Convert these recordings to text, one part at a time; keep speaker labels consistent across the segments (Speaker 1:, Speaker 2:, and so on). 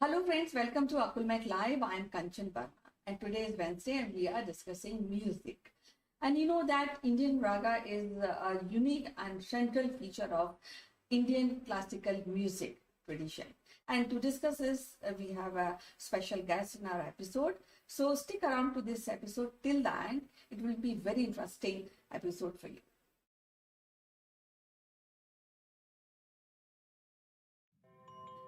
Speaker 1: Hello friends, welcome to Akulmet Live. I am Kanchan Verma and today is Wednesday and we are discussing music. And you know that Indian Raga is a unique and central feature of Indian classical music tradition. And to discuss this, we have a special guest in our episode. So stick around to this episode till the end. It will be very interesting episode for you.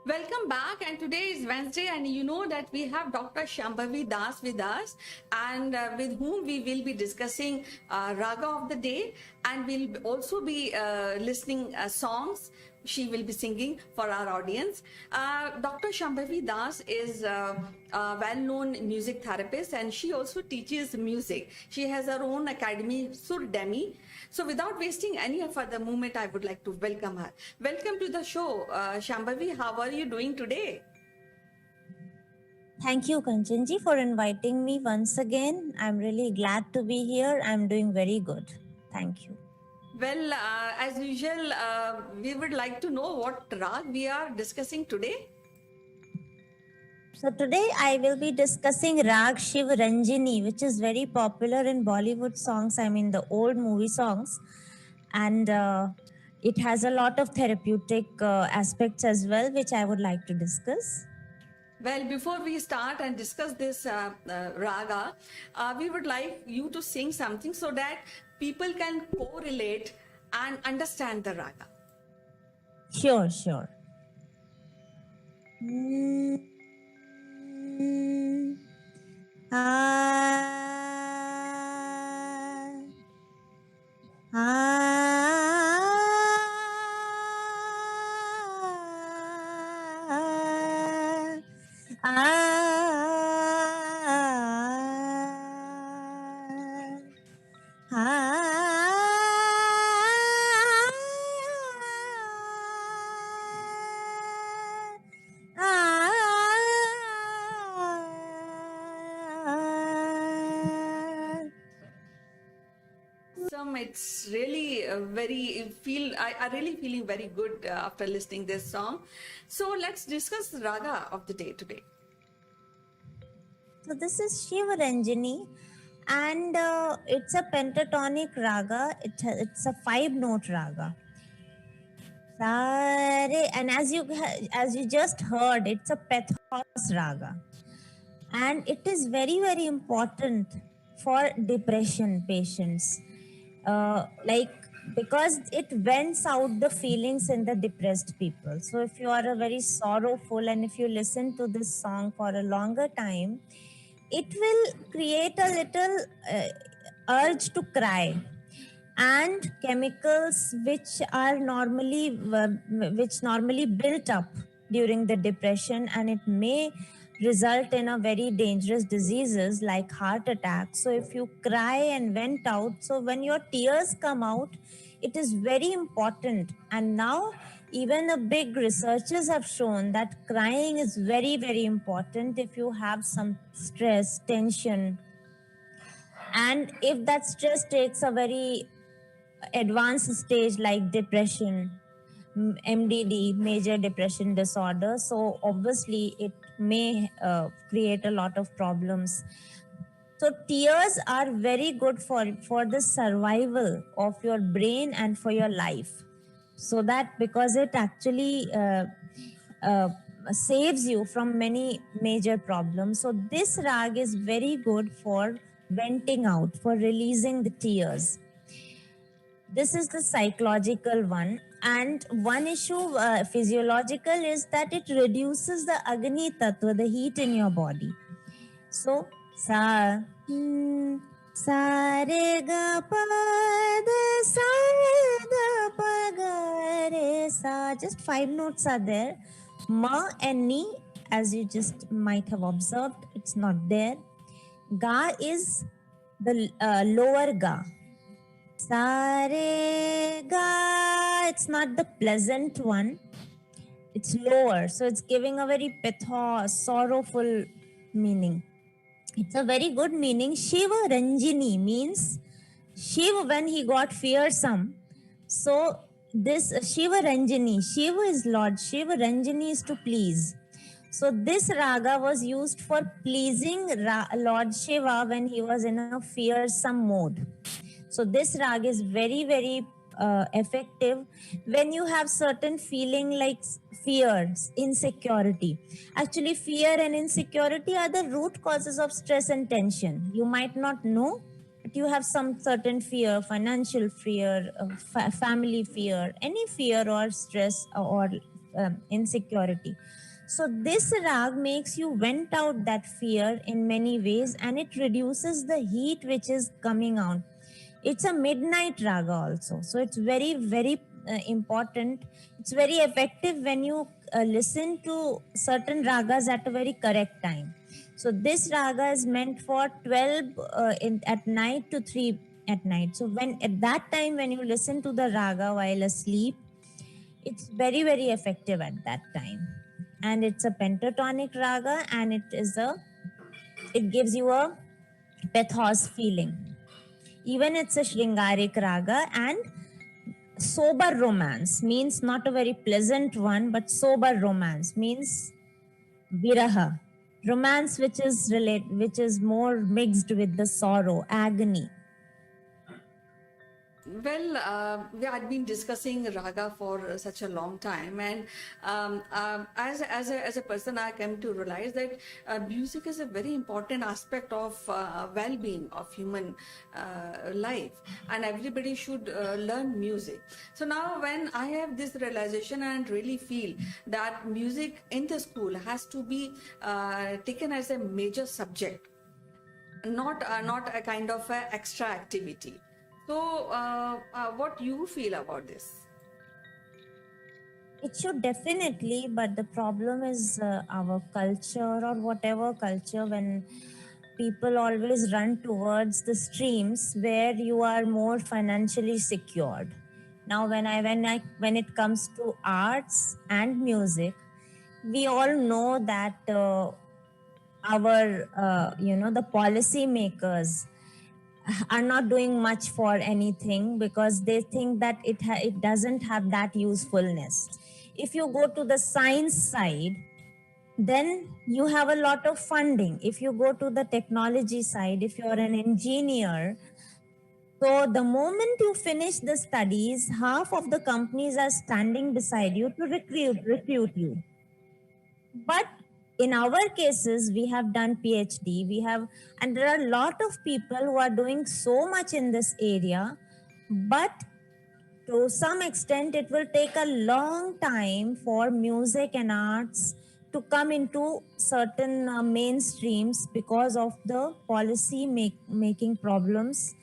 Speaker 1: Welcome back, and today is Wednesday, and you know that we have Dr. Shambhavi Das with us, and with whom we will be discussing Raga of the Day, and we'll also be listening songs she will be singing for our audience. Dr. Shambhavi Das is a well-known music therapist, and she also teaches music. She has her own academy, Sur Demi. So without wasting any further moment, I would like to welcome her. Welcome to the show, Shambhavi. How are you doing today?
Speaker 2: Thank you, Kanchanji, for inviting me once again. I'm really glad to be here. I'm doing very good. Thank you.
Speaker 1: Well, as usual, we would like to know what rag we are discussing today.
Speaker 2: So today I will be discussing Rag Shiv Ranjini, which is very popular in Bollywood songs. I mean the old movie songs, and it has a lot of therapeutic aspects as well, which I would like to discuss.
Speaker 1: Well, before we start and discuss this raga, we would like you to sing something so that people can correlate and understand the raga.
Speaker 2: Sure.
Speaker 1: It's really I really feeling very good after listening this song. So let's discuss the raga of the day today.
Speaker 2: So this is Shiva Ranjini, and it's a pentatonic raga. It's a 5-note raga. Sare, and as you just heard, it's a pathos raga, and it is very, very important for depression patients. Because it vents out the feelings in the depressed people. So if you are a very sorrowful and if you listen to this song for a longer time, it will create a little urge to cry, and chemicals which normally built up during the depression, and it may result in a very dangerous diseases like heart attack. So if you cry and vent out, so when your tears come out, it is very important. And now even the big researchers have shown that crying is very, very important if you have some stress, tension, and if that stress takes a very advanced stage like depression, MDD, major depression disorder. So obviously it may create a lot of problems. So tears are very good for the survival of your brain and for your life. So that because it actually saves you from many major problems. So this rag is very good for venting out, for releasing the tears. This is the psychological one. And one issue, physiological, is that it reduces the Agni Tattva, the heat in your body. So, sa re ga pa da sa da pa ga re sa. Just 5 notes are there. Ma and ni, as you just might have observed, it's not there. Ga is the lower ga. Sare ga, it's not the pleasant one, it's lower, so it's giving a very pathos, sorrowful meaning. It's a very good meaning. Shiva Ranjini means Shiva when he got fearsome. So this Shiva Ranjini, Shiva is Lord, Shiva Ranjini is to please. So this raga was used for pleasing Lord Shiva when he was in a fearsome mode. So this rag is very, very effective when you have certain feeling like fear, insecurity. Actually, fear and insecurity are the root causes of stress and tension. You might not know, but you have some certain fear, financial fear, family fear, any fear or stress or insecurity. So this rag makes you vent out that fear in many ways, and it reduces the heat which is coming out. It's a midnight raga also, so it's very, very important. It's very effective when you listen to certain ragas at a very correct time. So this raga is meant for 12 at night to 3 at night. So when at that time when you listen to the raga while asleep, it's very, very effective at that time. And it's a pentatonic raga, and it gives you a pathos feeling. Even it's a Shringarik raga, and sober romance means not a very pleasant one, but sober romance means viraha. Romance which is more mixed with the sorrow, agony.
Speaker 1: Well, we had been discussing raga for such a long time, and as a person, I came to realize that music is a very important aspect of well-being of human life, and everybody should learn music. So now, when I have this realization and really feel that music in the school has to be taken as a major subject, not a kind of a extra activity. So, what you feel about this?
Speaker 2: It should definitely, but the problem is our culture or whatever culture, when people always run towards the streams where you are more financially secured. Now, when it comes to arts and music, we all know that our the policy makers are not doing much for anything because they think that it doesn't have that usefulness. If you go to the science side, then you have a lot of funding. If you go to the technology side, if you're an engineer, so the moment you finish the studies, half of the companies are standing beside you to recruit you. But in our cases, we have done PhD, and there are a lot of people who are doing so much in this area, but to some extent, it will take a long time for music and arts to come into certain mainstreams because of the policy making problems,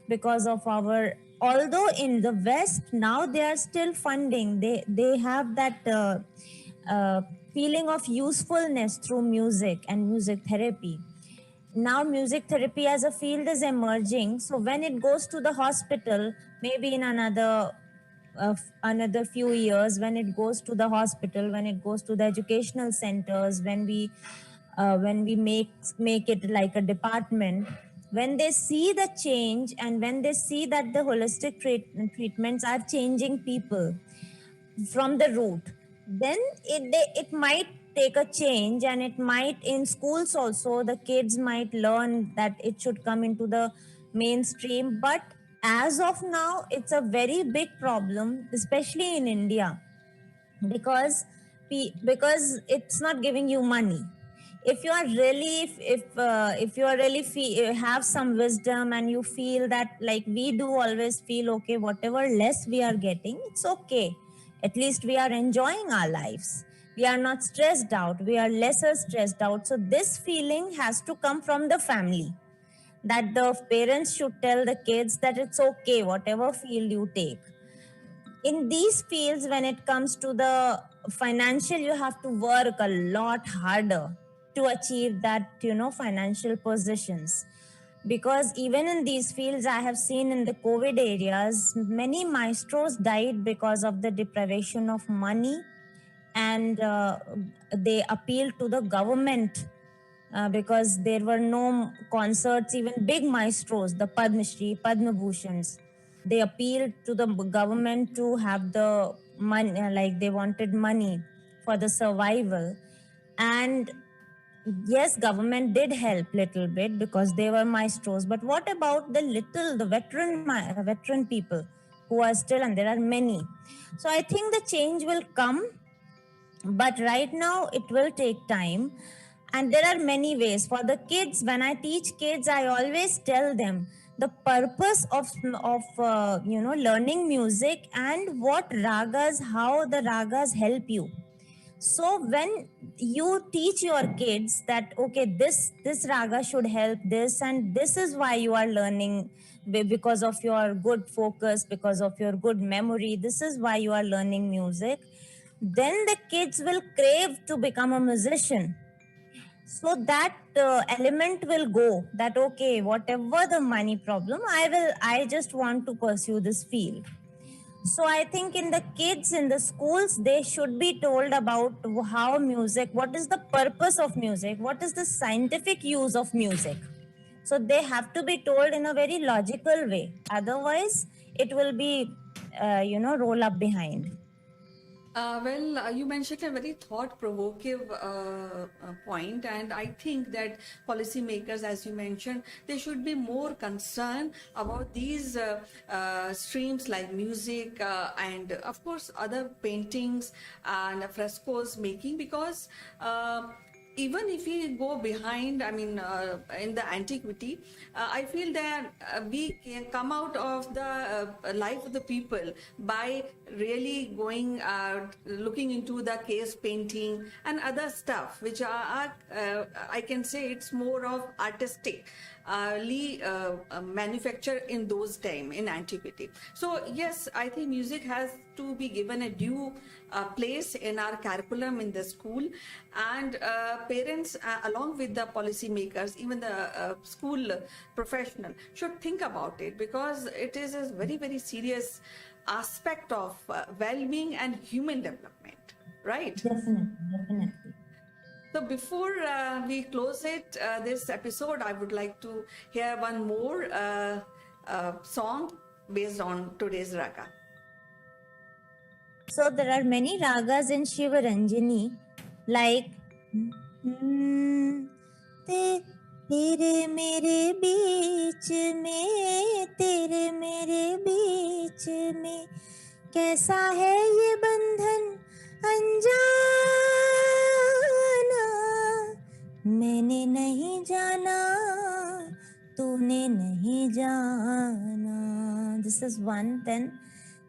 Speaker 2: because of our. Although in the West now they are still funding, they have that feeling of usefulness through music and music therapy. Now music therapy as a field is emerging, so when it goes to the hospital, maybe in another few years, when it goes to the hospital, when it goes to the educational centers, when we make it like a department, when they see the change and when they see that the holistic treatments are changing people from the root, then it might take a change, and it might, in schools also, the kids might learn that it should come into the mainstream. But as of now, it's a very big problem, especially in India, because because it's not giving you money. If you are really, if you are really have some wisdom, and you feel that, like we do always feel, okay, whatever less we are getting, it's okay, at least we are enjoying our lives, we are not stressed out, we are lesser stressed out. So this feeling has to come from the family, that the parents should tell the kids that it's okay whatever field you take. In these fields, when it comes to the financial, you have to work a lot harder to achieve that, financial positions. Because even in these fields, I have seen in the COVID areas, many maestros died because of the deprivation of money, and they appealed to the government because there were no concerts, even big maestros, the Padma Shri, Padma Bhushans. They appealed to the government to have the money, like they wanted money for the survival. And yes, government did help little bit because they were maestros, but what about the veteran people who are still, and there are many. So I think the change will come, but right now it will take time. And there are many ways for the kids. When I teach kids, I always tell them the purpose of learning music and what ragas, how the ragas help you. So when you teach your kids that okay, this raga should help this, and this is why you are learning, because of your good focus, because of your good memory, this is why you are learning music, then the kids will crave to become a musician. So that element will go, that okay, whatever the money problem, I just want to pursue this field. So I think in the kids in the schools, they should be told about how music, what is the purpose of music, what is the scientific use of music. So they have to be told in a very logical way. Otherwise, it will be, roll up behind.
Speaker 1: You mentioned a very thought-provoking point, and I think that policymakers, as you mentioned, they should be more concerned about these streams like music and, of course, other paintings and frescoes making, because even if we go behind, I mean, in the antiquity, I feel that we can come out of the life of the people by really going, looking into the case painting and other stuff, which I can say it's more of artistic. Manufactured in those time in antiquity. So yes, I think music has to be given a due place in our curriculum in the school, and parents along with the policy makers, even the school professional should think about it, because it is a very, very serious aspect of well-being and human development, right?
Speaker 2: Definitely, definitely.
Speaker 1: So before we close it, this episode, I would like to hear one more song based on today's raga.
Speaker 2: So there are many ragas in Shivaranjani, like तेरे मेरे बीच में, तेरे मेरे बीच में कैसा है ये बंधन अनजाना, मैंने नहीं जाना, तूने नहीं जाना. This is one. Then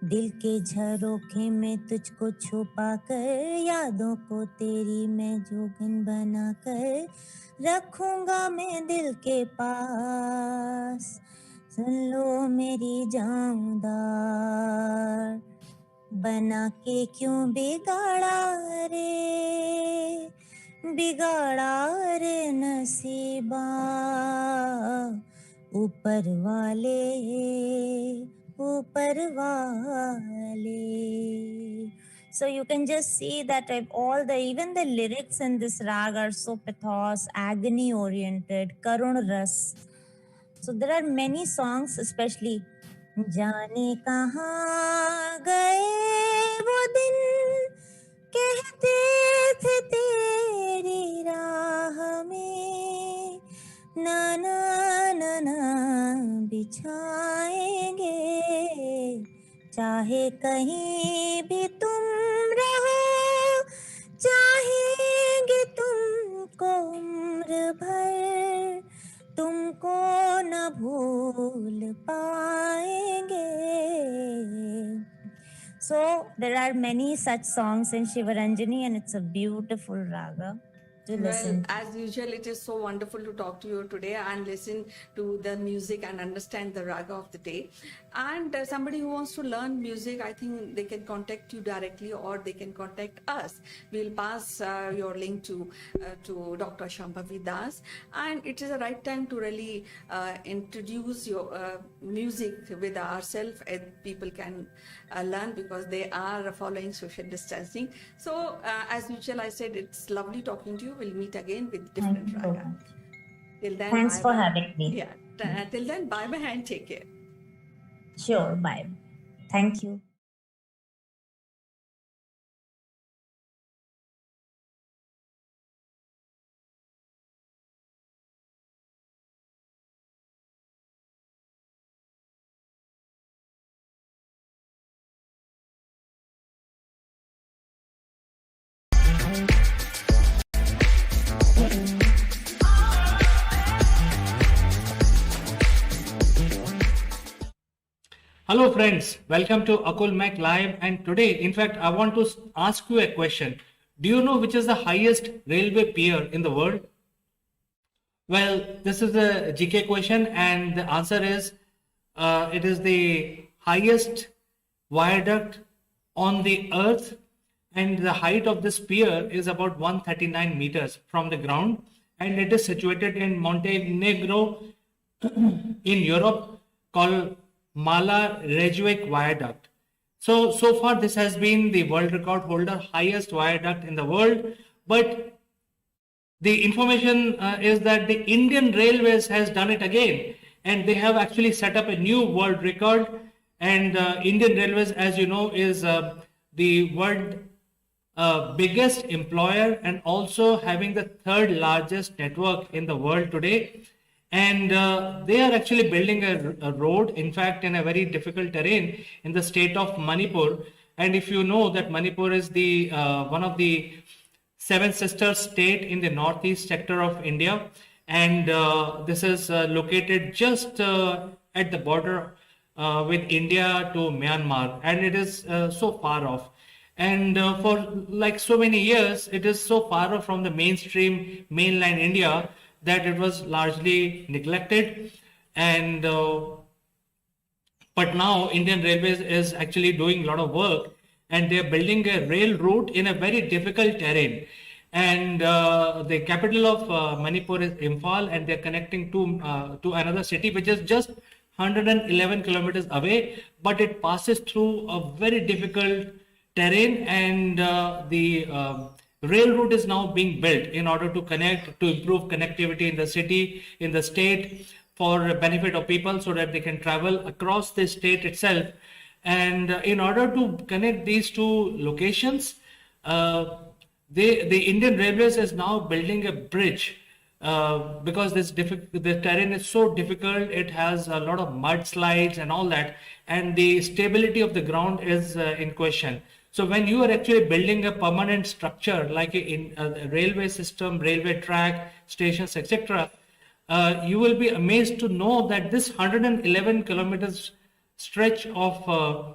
Speaker 2: दिल के झरोखे में तुझको छुपा कर, यादों को तेरी मैं जोगन बना कर रखूंगा मैं दिल के पास, सुन लो मेरी जामदार, बना के क्यों बिगाड़ा रे, बिगाड़ा रे नसीबा, ऊपर वाले, ऊपर वाले. So you can just see that even the lyrics in this rag are so pathos, agony oriented, karun ras. So there are many songs, especially जाने कहाँ गए वो दिन, कहते थे तेरी राह में ना ना ना ना बिछाएंगे, चाहे कहीं भी तुम रहो, चाहेंगे तुमको उम्र भर, तुमको न भूल पाएंगे. So there are many such songs in Shivaranjani, and it's a beautiful raga to listen.
Speaker 1: Well, as usual, it is so wonderful to talk to you today and listen to the music and understand the raga of the day. And somebody who wants to learn music, I think they can contact you directly, or they can contact us. We'll pass your link to Dr. Shambhavi Das. And it is the right time to really introduce your music with ourselves, and people can learn, because they are following social distancing. So as usual, I said it's lovely talking to you. We'll meet again with different
Speaker 2: Thank you so
Speaker 1: raga.
Speaker 2: much.
Speaker 1: Till then,
Speaker 2: Thanks for
Speaker 1: bye-bye.
Speaker 2: having me.
Speaker 1: Yeah. Till then, bye bye and take care.
Speaker 2: Sure, bye. Thank you.
Speaker 3: Hello friends, welcome to Akul Mac Live, and today in fact I want to ask you a question. Do you know which is the highest railway pier in the world? Well, this is a GK question and the answer is it is the highest viaduct on the earth, and the height of this pier is about 139 meters from the ground, and it is situated in Montenegro in Europe, called Mala Reykjavik Viaduct. So far this has been the world record holder, highest viaduct in the world. But the information is that the Indian Railways has done it again, and they have actually set up a new world record. And Indian Railways, as you know, is the world biggest employer and also having the third largest network in the world today. And they are actually building a road, in fact, in a very difficult terrain in the state of Manipur. And if you know that Manipur is the one of the seven sister state in the northeast sector of India, and this is located just at the border with India to Myanmar, and it is so far off. And for like so many years, it is so far off from the mainstream mainland India that it was largely neglected. And but now Indian Railways is actually doing a lot of work, and they're building a rail route in a very difficult terrain. And the capital of Manipur is Imphal, and they're connecting to another city which is just 111 kilometers away, but it passes through a very difficult terrain. And the rail route is now being built in order to connect, to improve connectivity in the city, in the state, for benefit of people, so that they can travel across the state itself. And in order to connect these two locations, the Indian Railways is now building a bridge because the terrain is so difficult. It has a lot of mudslides and all that, and the stability of the ground is in question. So when you are actually building a permanent structure like a railway system, railway track, stations, etc., you will be amazed to know that this 111 kilometers stretch of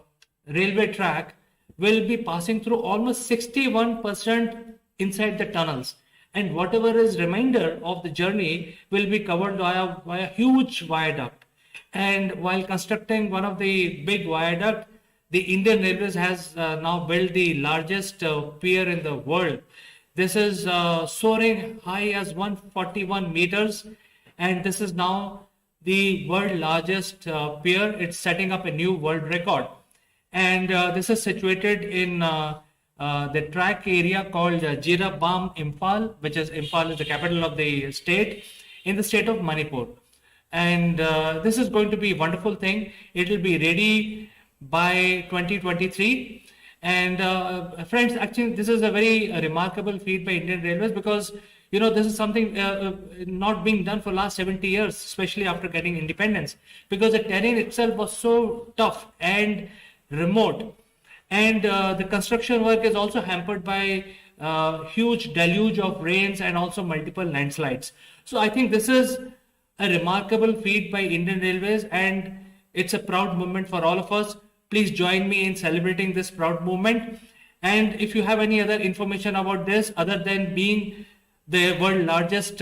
Speaker 3: railway track will be passing through almost 61% inside the tunnels, and whatever is remainder of the journey will be covered by a huge viaduct. And while constructing one of the big viaduct, the Indian Railways has now built the largest pier in the world. This is soaring high as 141 meters, and this is now the world largest pier. It's setting up a new world record. And this is situated in the track area called Jirabam Imphal, which is Imphal is the capital of the state, in the state of Manipur. And this is going to be a wonderful thing. It will be ready by 2023. And friends, actually this is a very remarkable feat by Indian Railways, because you know this is something not being done for last 70 years, especially after getting independence, because the terrain itself was so tough and remote. And the construction work is also hampered by huge deluge of rains and also multiple landslides. So I think this is a remarkable feat by Indian Railways, and it's a proud moment for all of us. Please join me in celebrating this proud moment. And if you have any other information about this, other than being the world largest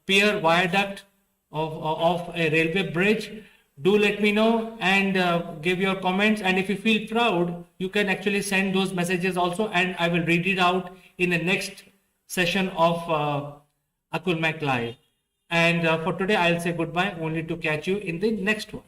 Speaker 3: pier viaduct of a railway bridge, do let me know and give your comments. And if you feel proud, you can actually send those messages also, and I will read it out in the next session of Akul Mac Live. And for today, I'll say goodbye, only to catch you in the next one.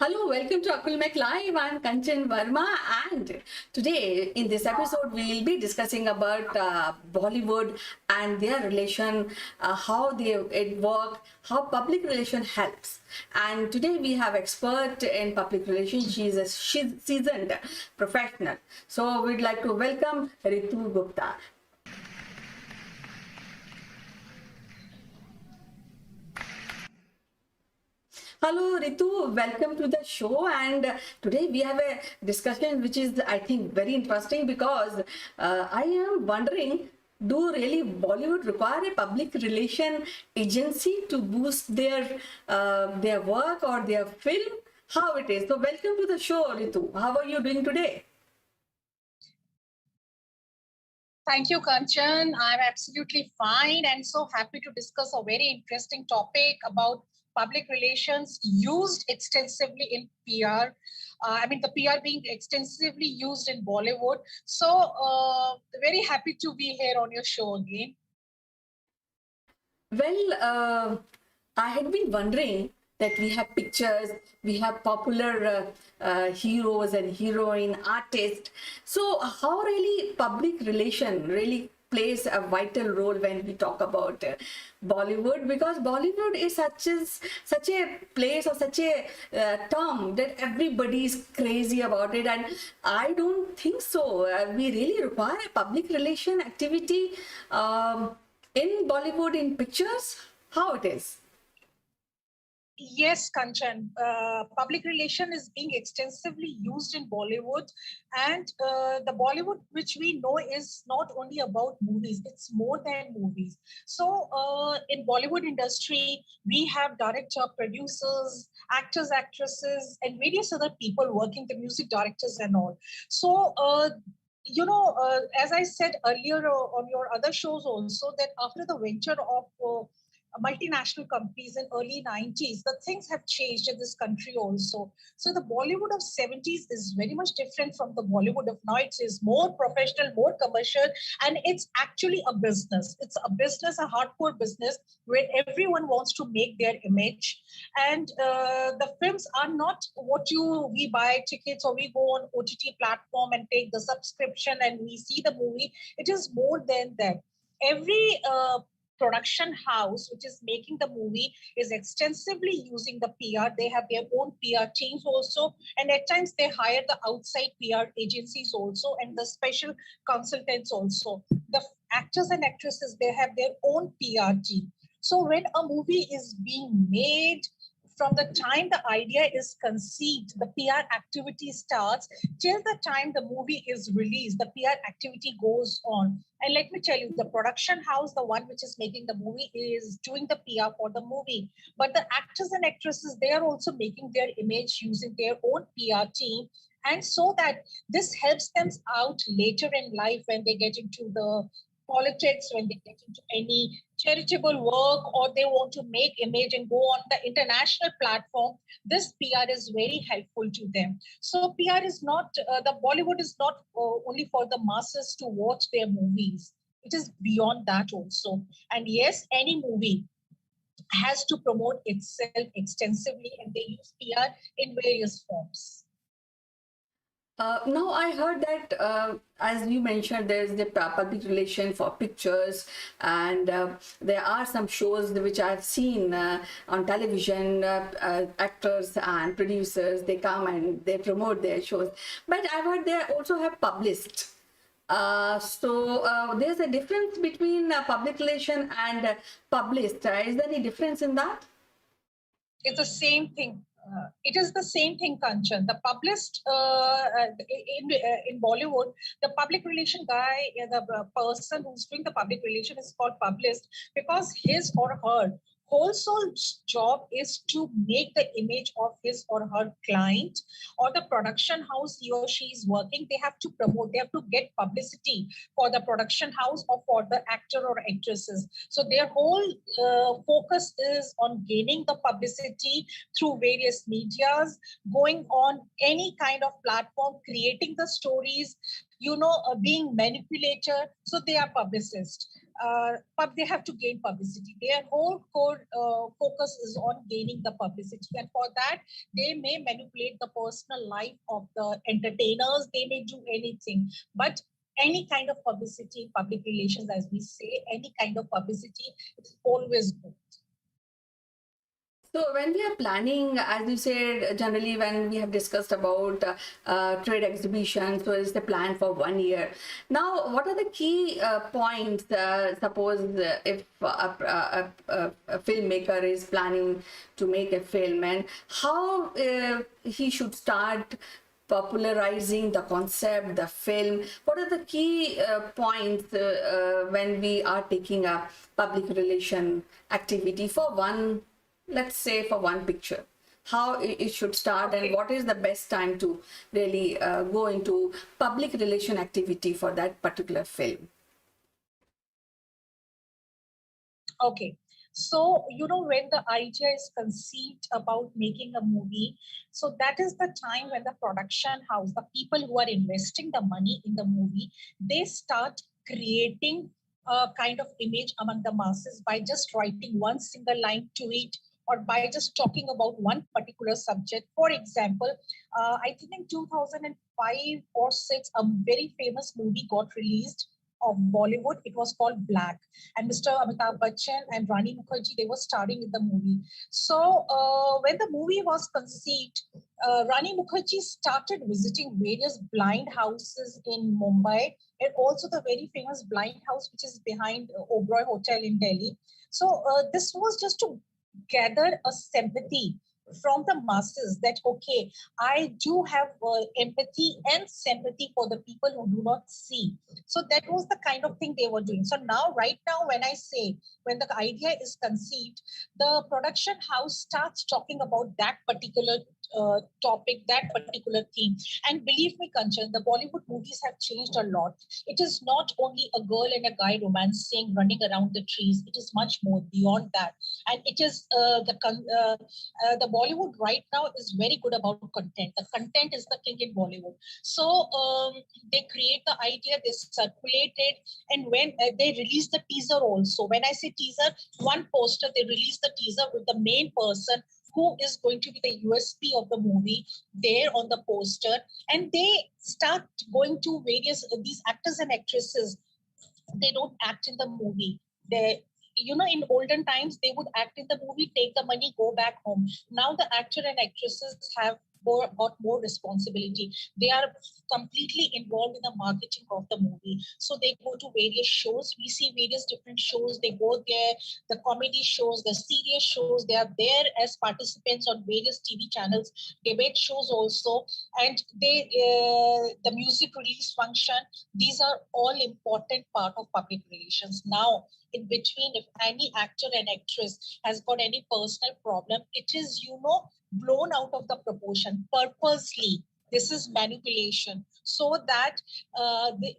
Speaker 1: Hello, welcome to Akulmek Live. I'm Kanchan Verma, and today in this episode we'll be discussing about Bollywood and their relation, how it work, how public relation helps. And today we have expert in public relations. She's a seasoned professional. So we'd like to welcome Ritu Gupta. Hello, Ritu. Welcome to the show. And today we have a discussion which is, I think, very interesting because I am wondering, do really Bollywood require a public relation agency to boost their work or their film? How it is? So, welcome to the show, Ritu. How are you doing today?
Speaker 4: Thank you, Kanchan. I'm absolutely fine and so happy to discuss a very interesting topic about public relations used extensively in PR. The PR being extensively used in Bollywood. So, very happy to be here on your show again.
Speaker 1: Well, I had been wondering that we have pictures, we have popular heroes and heroine artists. So how really public relation really plays a vital role when we talk about Bollywood, because Bollywood is such a place or such a term that everybody is crazy about it, and I don't think so. We really require a public relation activity in Bollywood in pictures. How it is?
Speaker 4: Yes, Kanchan. Public relation is being extensively used in Bollywood, and the Bollywood which we know is not only about movies; it's more than movies. So, in Bollywood industry, we have director, producers, actors, actresses, and various other people working, the music directors and all. So. As I said earlier on your other shows also, that after the venture of multinational companies in early 90s, the things have changed in this country also. So the Bollywood of 70s is very much different from the Bollywood of now. It is more professional, more commercial, and it's actually a business. It's a business, a hardcore business where everyone wants to make their image. And the films are not what we buy tickets or we go on OTT platform and take the subscription and we see the movie. It is more than that. Every production house which is making the movie is extensively using the PR. They have their own PR teams also, and at times they hire the outside PR agencies also and the special consultants also. The actors and actresses, they have their own PR team. So when a movie is being made, from the time the idea is conceived, the PR activity starts till the time the movie is released, the PR activity goes on. And let me tell you, the production house, the one which is making the movie, is doing the PR for the movie. But the actors and actresses, they are also making their image using their own PR team. And so that this helps them out later in life when they get into the politics, when they get into any charitable work or they want to make image and go on the international platform, this PR is very helpful to them. So PR is not, the Bollywood is not only for the masses to watch their movies. It is beyond that also. And yes, any movie has to promote itself extensively and they use PR in various forms.
Speaker 1: Now I heard that, as you mentioned, there's the public relation for pictures, and there are some shows which I've seen on television. Actors and producers, they come and they promote their shows, but I've heard they also have published. So there's a difference between public relation and published. Is there any difference in that?
Speaker 4: It's the same thing. It is the same thing, Kanchan. The published in Bollywood, the public relation guy, the person who's doing the public relation is called published because his or her whole sole job is to make the image of his or her client or the production house he or she is working. They have to promote, they have to get publicity for the production house or for the actor or actresses. So their whole focus is on gaining the publicity through various medias, going on any kind of platform, creating the stories, being manipulator. So they are publicists. But they have to gain publicity. Their whole core focus is on gaining the publicity. And for that, they may manipulate the personal life of the entertainers. They may do anything. But any kind of publicity, public relations, as we say, any kind of publicity, it's always good.
Speaker 1: So when we are planning, as you said, generally when we have discussed about trade exhibitions, so it's the plan for 1 year. Now, what are the key points? Suppose if a filmmaker is planning to make a film, and how he should start popularizing the concept, the film. What are the key points when we are taking a public relation activity for one, let's say for one picture, how it should start, and what is the best time to really go into public relation activity for that particular film?
Speaker 4: Okay. So, when the idea is conceived about making a movie, so that is the time when the production house, the people who are investing the money in the movie, they start creating a kind of image among the masses by just writing one single line to it, or by just talking about one particular subject. For example, I think in 2005 or 6, a very famous movie got released of Bollywood. It was called Black, and Mr. Amitabh Bachchan and Rani Mukherjee, they were starring in the movie. So when the movie was conceived, Rani Mukherjee started visiting various blind houses in Mumbai, and also the very famous blind house which is behind Oberoi Hotel in Delhi. So this was just to gather a sympathy from the masses that, okay, I do have empathy and sympathy for the people who do not see. So that was the kind of thing they were doing. So now, right now, when I say, when the idea is conceived, the production house starts talking about that particular topic, that particular theme. And believe me, Kanchan, the Bollywood movies have changed a lot. It is not only a girl and a guy romancing, running around the trees. It is much more beyond that. And it is the Bollywood right now is very good about content. The content is the king in Bollywood. So they create the idea, they circulate it, and when they release the teaser also. When I say teaser, one poster, they release the teaser with the main person who is going to be the USP of the movie there on the poster, and they start going to various these actors and actresses. They don't act in the movie. They, in olden times, they would act in the movie, take the money, go back home. Now the actor and actresses have got more responsibility. They are completely involved in the marketing of the movie. So they go to various shows. We see various different shows. They go there, the comedy shows, the serious shows. They are there as participants on various TV channels, debate shows also. And they, the music release function, these are all important part of public relations. Now, in between, if any actor and actress has got any personal problem, it is, blown out of the proportion purposely. This is manipulation so that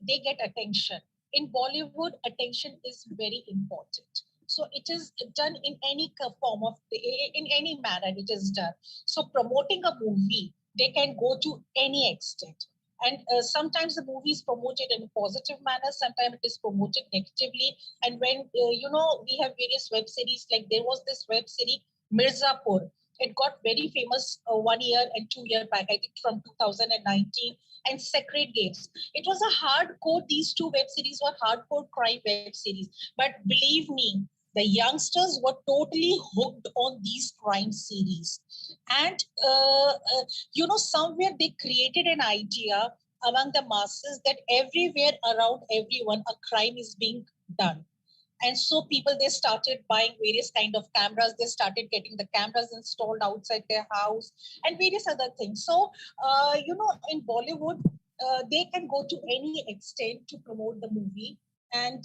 Speaker 4: they get attention. In Bollywood, attention is very important. So it is done in any form of, in any manner it is done. So promoting a movie, they can go to any extent. And sometimes the movie is promoted in a positive manner, sometimes it is promoted negatively. And when, we have various web series, like there was this web series, Mirzapur. It got very famous 1 year and 2 years back, I think from 2019. And Sacred Games. It was a hardcore, these two web series were hardcore crime web series. But believe me, the youngsters were totally hooked on these crime series. And, somewhere they created an idea among the masses that everywhere around everyone, a crime is being done. And so people, they started buying various kind of cameras. They started getting the cameras installed outside their house and various other things. So, in Bollywood, they can go to any extent to promote the movie. And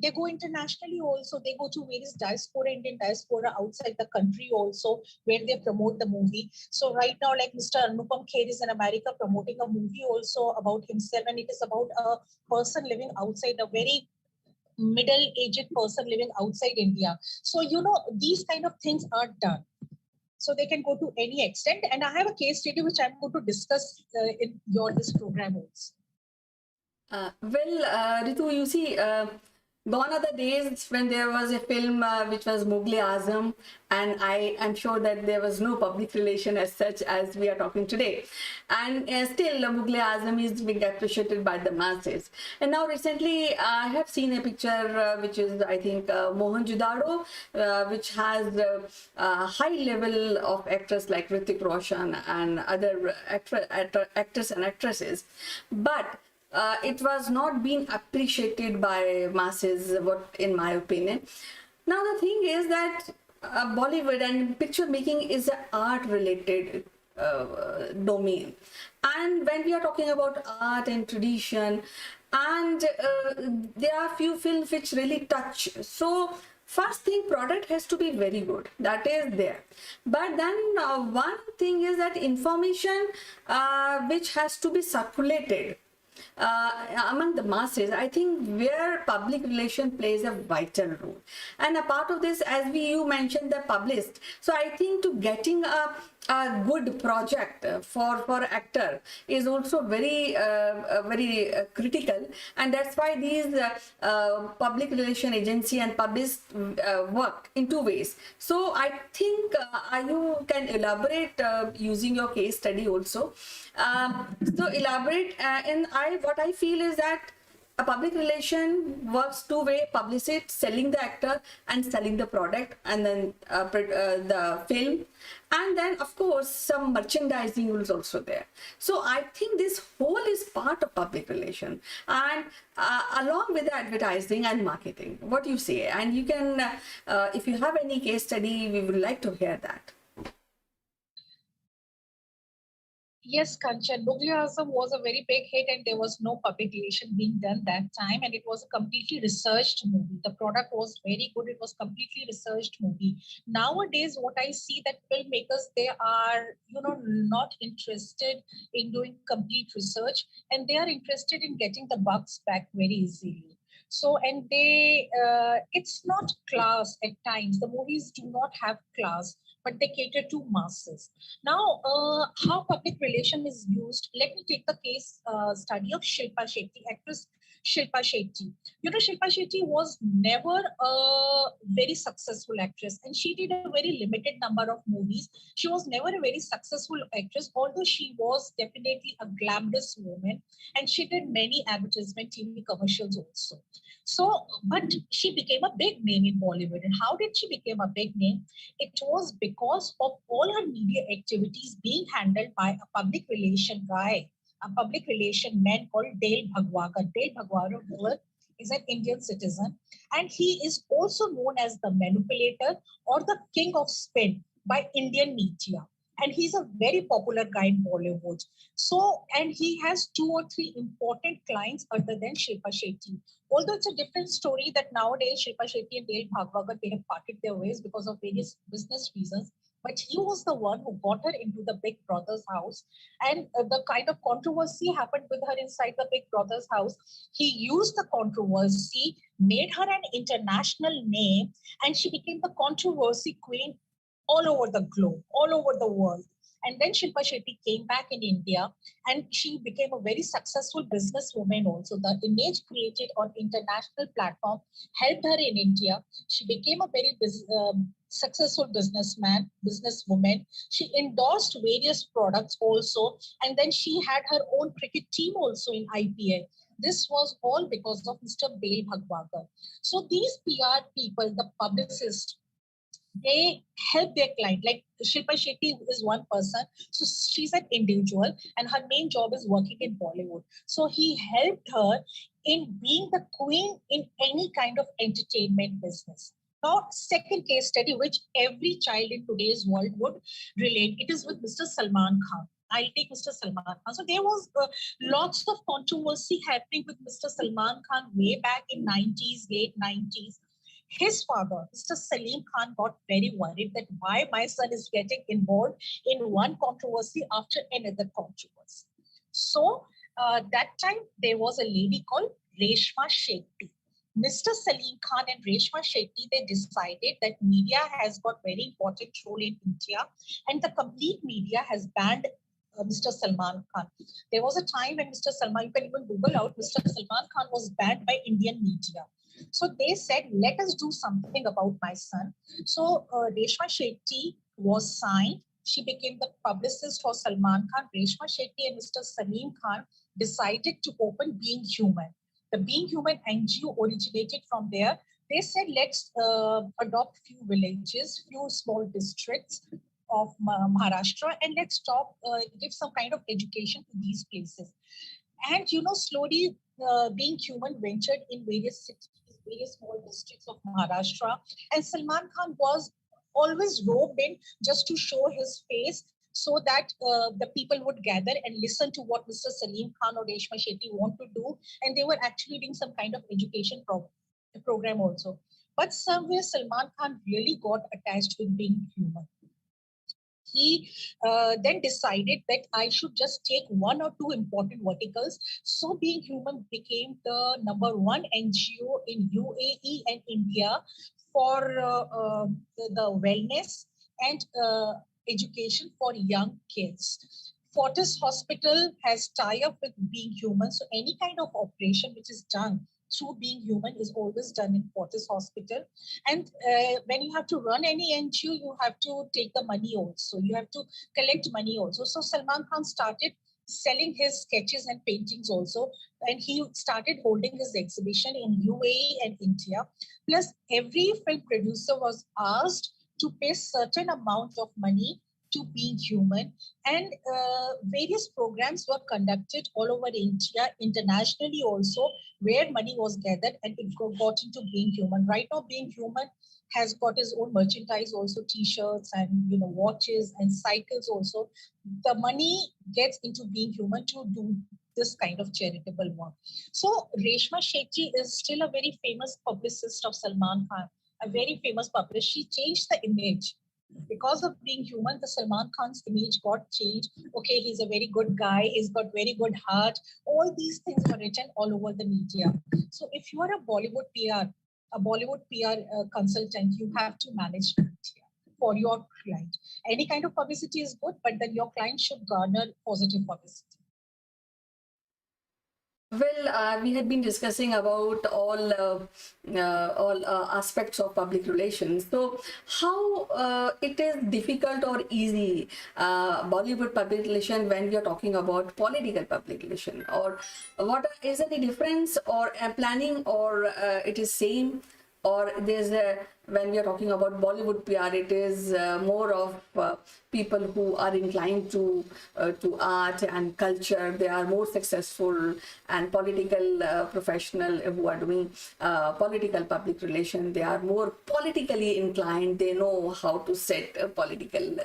Speaker 4: they go internationally also. They go to various diaspora, Indian diaspora outside the country also, where they promote the movie. So right now, like Mr. Anupam Kher is in America promoting a movie also about himself. And it is about a person living outside, a very middle-aged person living outside India. So, these kind of things are done. So they can go to any extent. And I have a case study which I'm going to discuss in this program also.
Speaker 1: Ritu, you see, Gone are the days when there was a film which was Mughal Azam, and I am sure that there was no public relation as such as we are talking today. And still, Mughal Azam is being appreciated by the masses. And now, recently, I have seen a picture which is, I think, Mohenjo-daro, which has a high level of actors like Hrithik Roshan and other actors and actresses. But it was not being appreciated by masses, what in my opinion. Now the thing is that Bollywood and picture making is an art related domain, and when we are talking about art and tradition, and there are few films which really touch. So first thing, product has to be very good, that is there, but then one thing is that information which has to be circulated among the masses. I think where public relation plays a vital role, and a part of this, as you mentioned, the publicist. So I think to getting a good project for actor is also very critical, and that's why these public relation agency and publicist work in two ways. So I think you can elaborate using your case study also. So elaborate, and what I feel is that a public relation works two way: publicist selling the actor and selling the product, and then the film, and then of course some merchandising is also there. So I think this whole is part of public relation, and along with the advertising and marketing. What you say, and you can, if you have any case study, we would like to hear that.
Speaker 4: Yes, Kanchan, Mughal Azam was a very big hit and there was no public relation being done that time, and it was a completely researched movie. The product was very good. It was completely researched movie. Nowadays, what I see that filmmakers, they are, not interested in doing complete research, and they are interested in getting the bucks back very easily. So, and it's not class at times. The movies do not have class, but they cater to masses. Now, how public relation is used? Let me take the case study of Shilpa Shetty, actress Shilpa Shetty. Shilpa Shetty was never a very successful actress, and she did a very limited number of movies. She was never a very successful actress, although she was definitely a glamorous woman, and she did many advertisement TV commercials also. So, but she became a big name in Bollywood. And how did she become a big name? It was because of all her media activities being handled by a public relation guy, a public relation man called Dale Bhagwakar. Dale Bhagwakar is an Indian citizen, and he is also known as the manipulator or the king of spin by Indian media. And he's a very popular guy in Bollywood. So, and he has 2 or 3 important clients other than Shilpa Shetty. Although it's a different story that nowadays Shilpa Shetty and Dale Bhagwakar, they have parted their ways because of various business reasons. But he was the one who got her into the Big Brother's house. And the kind of controversy happened with her inside the Big Brother's house. He used the controversy, made her an international name, and she became the controversy queen all over the globe, all over the world. And then Shilpa Shetty came back in India, and she became a very successful businesswoman also. The image created on international platform helped her in India. She became a very successful businesswoman. She endorsed various products also, and then she had her own cricket team also in IPL. This was all because of Mr. Dale Bhagwakar. So these PR people, the publicists, they help their client. Like Shilpa Shetty is one person, so she's an individual, and her main job is working in Bollywood. So he helped her in being the queen in any kind of entertainment business. Now, second case study, which every child in today's world would relate, it is with Mr. Salman Khan. I'll take Mr. Salman Khan. So there was lots of controversy happening with Mr. Salman Khan way back in 90s, late 90s. His father, Mr. Salim Khan, got very worried that why my son is getting involved in one controversy after another controversy. So that time there was a lady called Reshma Shetty. Mr. Salim Khan and Reshma Shetty, they decided that media has got very important role in India, and the complete media has banned Mr. Salman Khan. There was a time when Mr. Salman, you can even Google out, Mr. Salman Khan was banned by Indian media. So they said, let us do something about my son. So Reshma Shetty was signed. She became the publicist for Salman Khan. Reshma Shetty and Mr. Salim Khan decided to open Being Human. The Being Human NGO originated from there. They said, let's adopt few villages, few small districts of Maharashtra, and let's give some kind of education to these places. And slowly Being Human ventured in various cities, various small districts of Maharashtra. And Salman Khan was always roped in just to show his face so that the people would gather and listen to what Mr. Salim Khan or Reshma Shetty want to do. And they were actually doing some kind of education program also. But somewhere Salman Khan really got attached with Being Human. He then decided that I should just take one or two important verticals. So Being Human became the number one NGO in UAE and India for the wellness and education for young kids. Fortis Hospital has tie-up with Being Human. So any kind of operation which is done through Being Human is always done in Fortis Hospital. And when you have to run any NGO, you have to take the money also. You have to collect money also. So Salman Khan started selling his sketches and paintings also. And he started holding his exhibition in UAE and India. Plus, every film producer was asked to pay certain amount of money to Being Human. And various programs were conducted all over India, internationally also, where money was gathered and it got into Being Human. Right now, Being Human has got his own merchandise also, t-shirts and watches and cycles also. The money gets into Being Human to do this kind of charitable work. So Reshma Shetty is still a very famous publicist of Salman Khan, a very famous publicist. She changed the image. Because of Being Human, the Salman Khan's image got changed. Okay, he's a very good guy. He's got very good heart. All these things were written all over the media. So if you are a Bollywood PR consultant, you have to manage media for your client. Any kind of publicity is good, but then your client should garner positive publicity.
Speaker 1: Well, we had been discussing about all aspects of public relations. So, how it is difficult or easy Bollywood public relation when we are talking about political public relation, or what is any difference, or planning, or it is same, or there's a, when we are talking about Bollywood PR, it is more of people who are inclined to art and culture. They are more successful, and political professional who are doing political public relation, they are more politically inclined. They know how to set political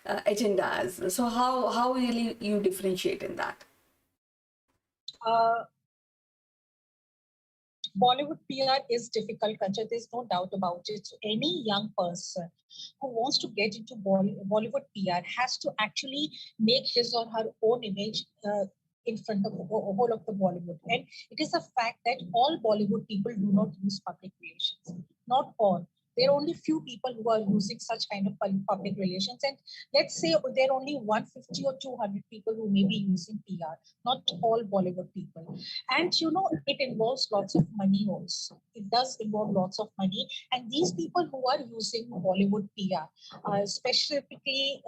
Speaker 1: agendas. So how really you differentiate in that?
Speaker 4: Bollywood PR is difficult culture. There's no doubt about it. So any young person who wants to get into Bollywood PR has to actually make his or her own image in front of the whole of the Bollywood. And it is a fact that all Bollywood people do not use public relations. Not all. There are only few people who are using such kind of public relations. And let's say there are only 150 or 200 people who may be using PR, not all Bollywood people. And it involves lots of money also. It does involve lots of money. And these people who are using Bollywood PR, specifically,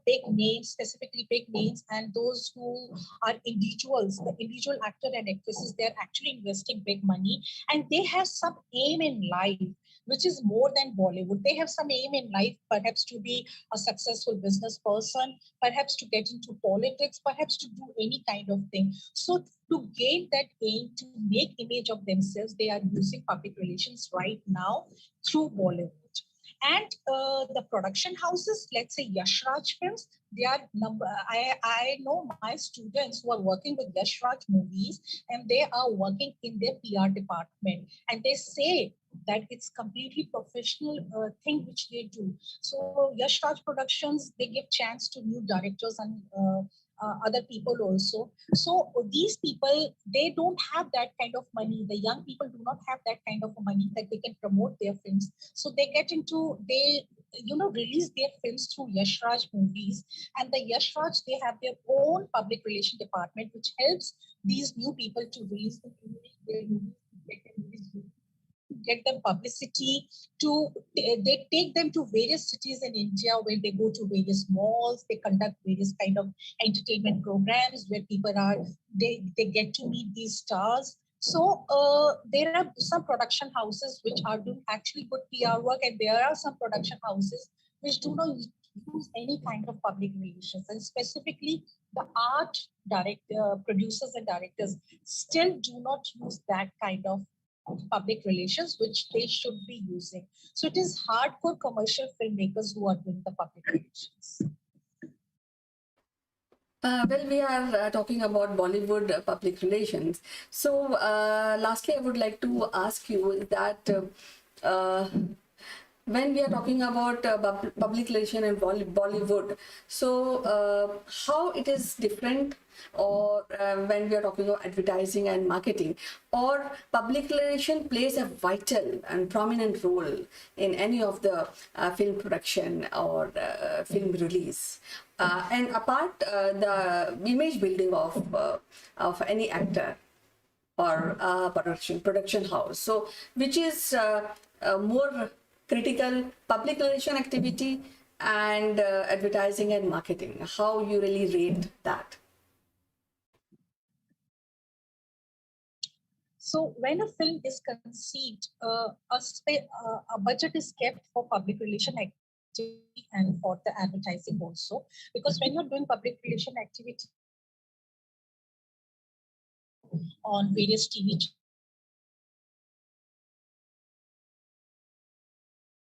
Speaker 4: big names, specifically big names, and those who are individuals, the individual actor and actresses, they're actually investing big money, and they have some aim in life which is more than Bollywood. They have some aim in life, perhaps to be a successful business person, perhaps to get into politics, perhaps to do any kind of thing. So to gain that aim, to make image of themselves, they are using public relations right now through Bollywood. And the production houses, let's say Yash Raj Films, they are I know my students who are working with Yash Raj movies, and they are working in their PR department, and they say that it's completely professional thing which they do. So Yash Raj Productions, they give chance to new directors and other people also. So these people, they don't have that kind of money. The young people do not have that kind of money that they can promote their films. So they release their films through Yash Raj movies. And the Yash Raj, they have their own public relation department, which helps these new people to release their movies. get them publicity, they take them to various cities in India where they go to various malls, they conduct various kind of entertainment programs where people are, they get to meet these stars. So there are some production houses which are doing actually good PR work, and there are some production houses which do not use any kind of public relations. And specifically, the art producers and directors still do not use that kind of public relations, which they should be using. So it is hardcore commercial filmmakers who are doing the public relations.
Speaker 1: Well, we are talking about Bollywood public relations. So, lastly, I would like to ask you that when we are talking about public relation and Bollywood, so how it is different, or when we are talking about advertising and marketing, or public relation plays a vital and prominent role in any of the film production or film release, and apart the image building of any actor or production house. So, which is more critical, public relation activity and advertising and marketing? How you really rate that?
Speaker 4: So when a film is conceived, a budget is kept for public relation activity and for the advertising also. Because when you're doing public relation activity on various TV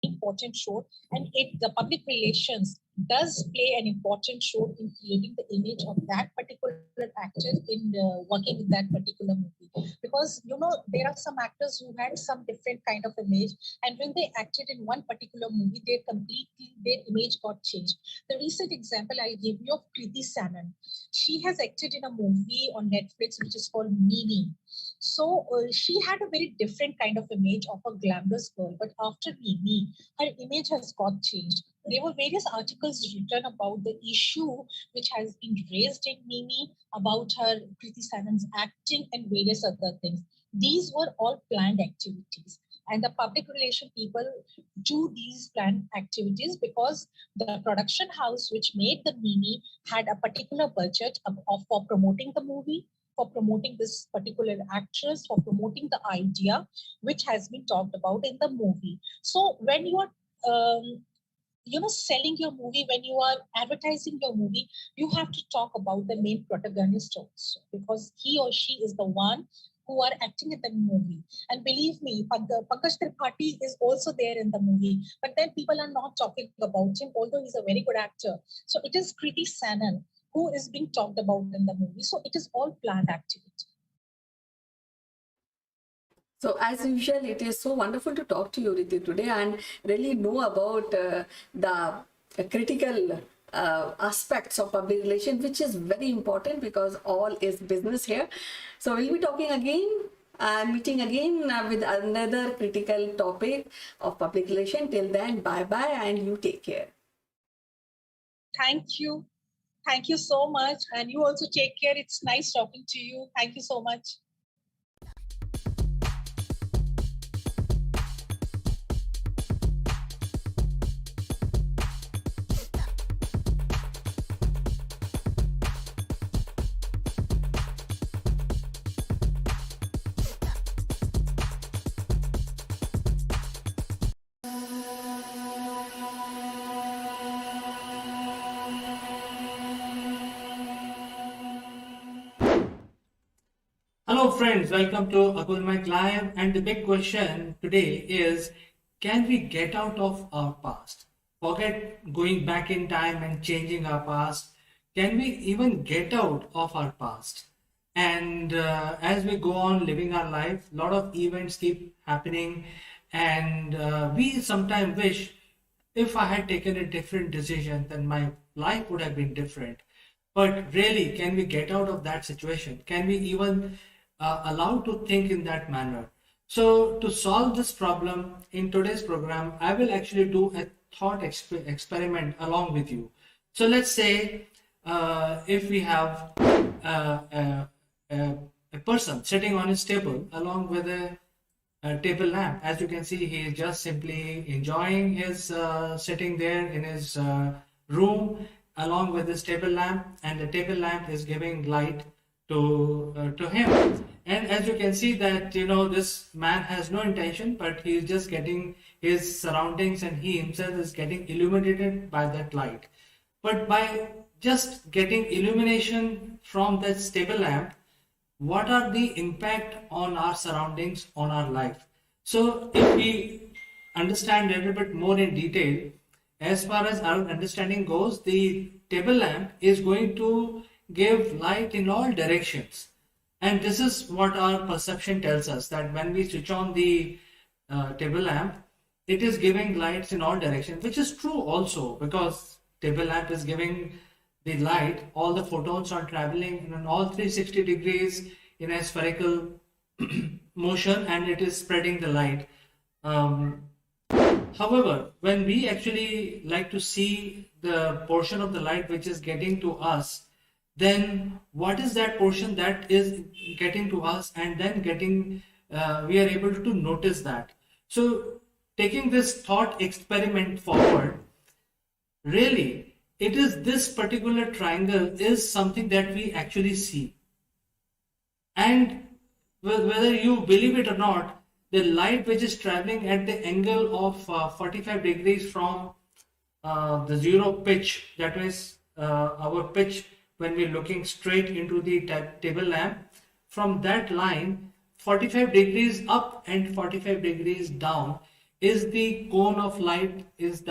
Speaker 4: important role, and the public relations does play an important role in creating the image of that particular actor in working in that particular movie. Because there are some actors who had some different kind of image, and when they acted in one particular movie, their image got changed. The recent example I'll give you of Kriti Sanon. She has acted in a movie on Netflix which is called Mimi. So she had a very different kind of image of a glamorous girl, but after Mimi, her image has got changed. There were various articles written about the issue which has been raised in Mimi about her Kriti Sanon's acting and various other things. These were all planned activities. And the public relation people do these planned activities because the production house which made the Mimi had a particular budget for promoting the movie, for promoting this particular actress, for promoting the idea which has been talked about in the movie. So when you are selling your movie, when you are advertising your movie, you have to talk about the main protagonist also, because he or she is the one who are acting in the movie. And believe me, Pankaj Tripathi is also there in the movie, but then people are not talking about him, although he's a very good actor. So it is Kriti Sanon who is being talked about in the movie. So it is all planned activity.
Speaker 1: So as usual, it is so wonderful to talk to you, Ritu, today and really know about the critical aspects of public relations, which is very important because all is business here. So we'll be talking again, meeting again with another critical topic of public relation. Till then, bye-bye and you take care.
Speaker 4: Thank you. Thank you so much. And you also take care. It's nice talking to you. Thank you so much.
Speaker 3: Hello friends, welcome to Augmented Live, and the big question today is, can we get out of our past? Forget going back in time and changing our past. Can we even get out of our past? And as we go on living our life, a lot of events keep happening, and we sometimes wish if I had taken a different decision, then my life would have been different. But really, can we get out of that situation? Can we even allow to think in that manner? So to solve this problem in today's program, I will actually do a thought experiment along with you. So let's say if we have a person sitting on his table along with a table lamp. As you can see, he is just simply enjoying his sitting there in his room along with his table lamp, and the table lamp is giving light to him. And as you can see that, this man has no intention, but he is just getting his surroundings and he himself is getting illuminated by that light. But by just getting illumination from that table lamp, what are the impact on our surroundings, on our life? So if we understand a little bit more in detail, as far as our understanding goes, the table lamp is going to give light in all directions. And this is what our perception tells us, that when we switch on the table lamp, it is giving lights in all directions, which is true also, because table lamp is giving the light, all the photons are traveling in all 360 degrees in a spherical motion, and it is spreading the light. However, when we actually like to see the portion of the light which is getting to us, then what is that portion that is getting to us, and then we are able to notice that. So taking this thought experiment forward, really, it is this particular triangle is something that we actually see. And whether you believe it or not, the light which is traveling at the angle of 45 degrees from the zero pitch, that is our pitch when we're looking straight into the table lamp, from that line, 45 degrees up and 45 degrees down is the cone of light, is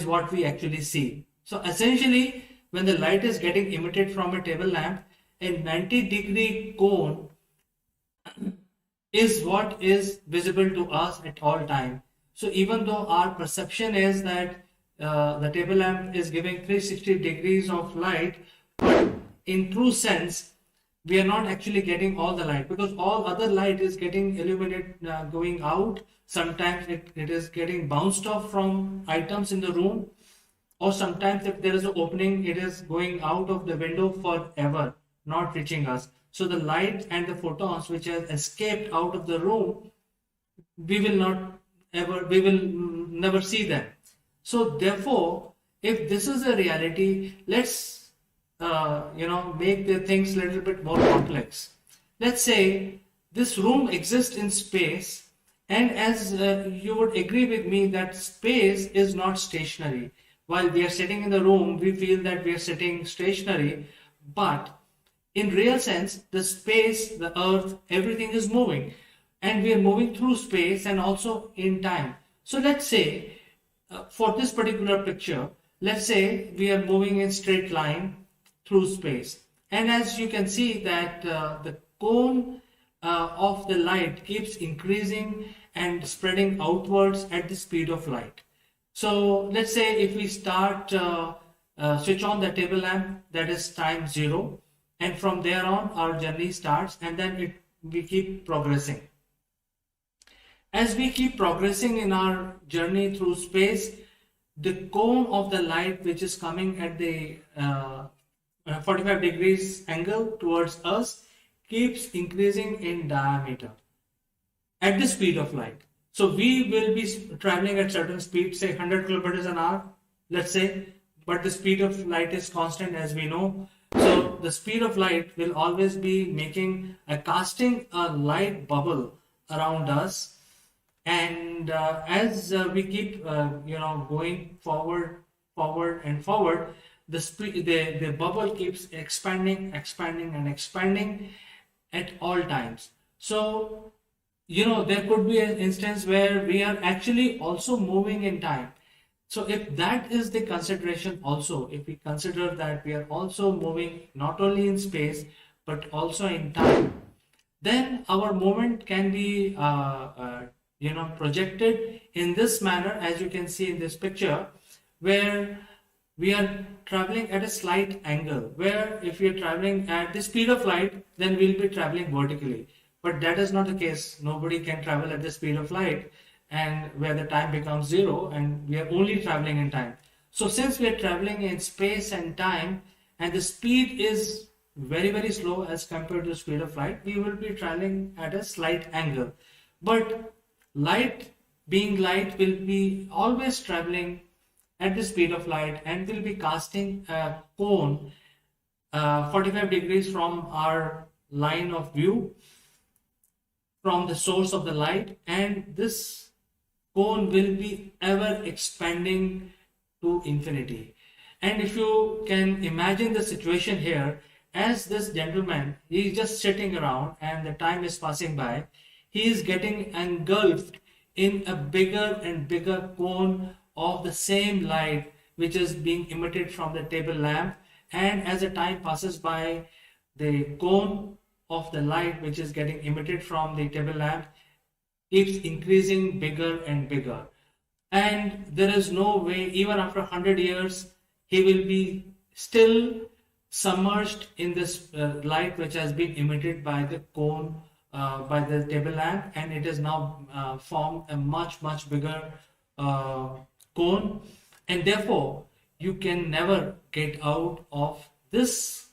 Speaker 3: what we actually see. So essentially, when the light is getting emitted from a table lamp, a 90-degree cone is what is visible to us at all time. So even though our perception is that the table lamp is giving 360 degrees of light, but in true sense, we are not actually getting all the light, because all other light is getting illuminated, going out. Sometimes it is getting bounced off from items in the room, or sometimes if there is an opening, it is going out of the window forever, not reaching us. So the light and the photons which have escaped out of the room, we will never see them. So therefore, if this is a reality, let's make the things a little bit more complex. Let's say this room exists in space, and as you would agree with me that space is not stationary. While we are sitting in the room, we feel that we are sitting stationary, but in real sense, the space, the earth, everything is moving, and we are moving through space and also in time. So let's say for this particular picture, let's say we are moving in straight line through space, and as you can see that the cone of the light keeps increasing and spreading outwards at the speed of light. So let's say if we start switch on the table lamp, that is time 0, and from there on our journey starts, and then we keep progressing. As we keep progressing in our journey through space, the cone of the light which is coming at the 45 degrees angle towards us keeps increasing in diameter at the speed of light. So we will be traveling at certain speed, say 100 kilometers an hour, let's say, but the speed of light is constant, as we know. So the speed of light will always be casting a light bubble around us. And as we keep going forward, the bubble keeps expanding at all times. So there could be an instance where we are actually also moving in time. So if that is the consideration also, if we consider that we are also moving not only in space but also in time, then our movement can be projected in this manner, as you can see in this picture, where we are traveling at a slight angle, where if we are traveling at the speed of light, then we'll be traveling vertically. But that is not the case. Nobody can travel at the speed of light, and where the time becomes 0 and we are only traveling in time. So since we are traveling in space and time, and the speed is very, very slow as compared to the speed of light, we will be traveling at a slight angle. But light, being light, will be always traveling at the speed of light and will be casting a cone 45 degrees from our line of view, from the source of the light, and this cone will be ever expanding to infinity. And if you can imagine the situation here, as this gentleman, he is just sitting around and the time is passing by, he is getting engulfed in a bigger and bigger cone of the same light which is being emitted from the table lamp. And as the time passes by, the cone of the light which is getting emitted from the table lamp keeps increasing bigger and bigger. And there is no way, even after 100 years, he will be still submerged in this light which has been emitted by the cone, by the table lamp, and it has now formed a much, much bigger cone. And therefore, you can never get out of this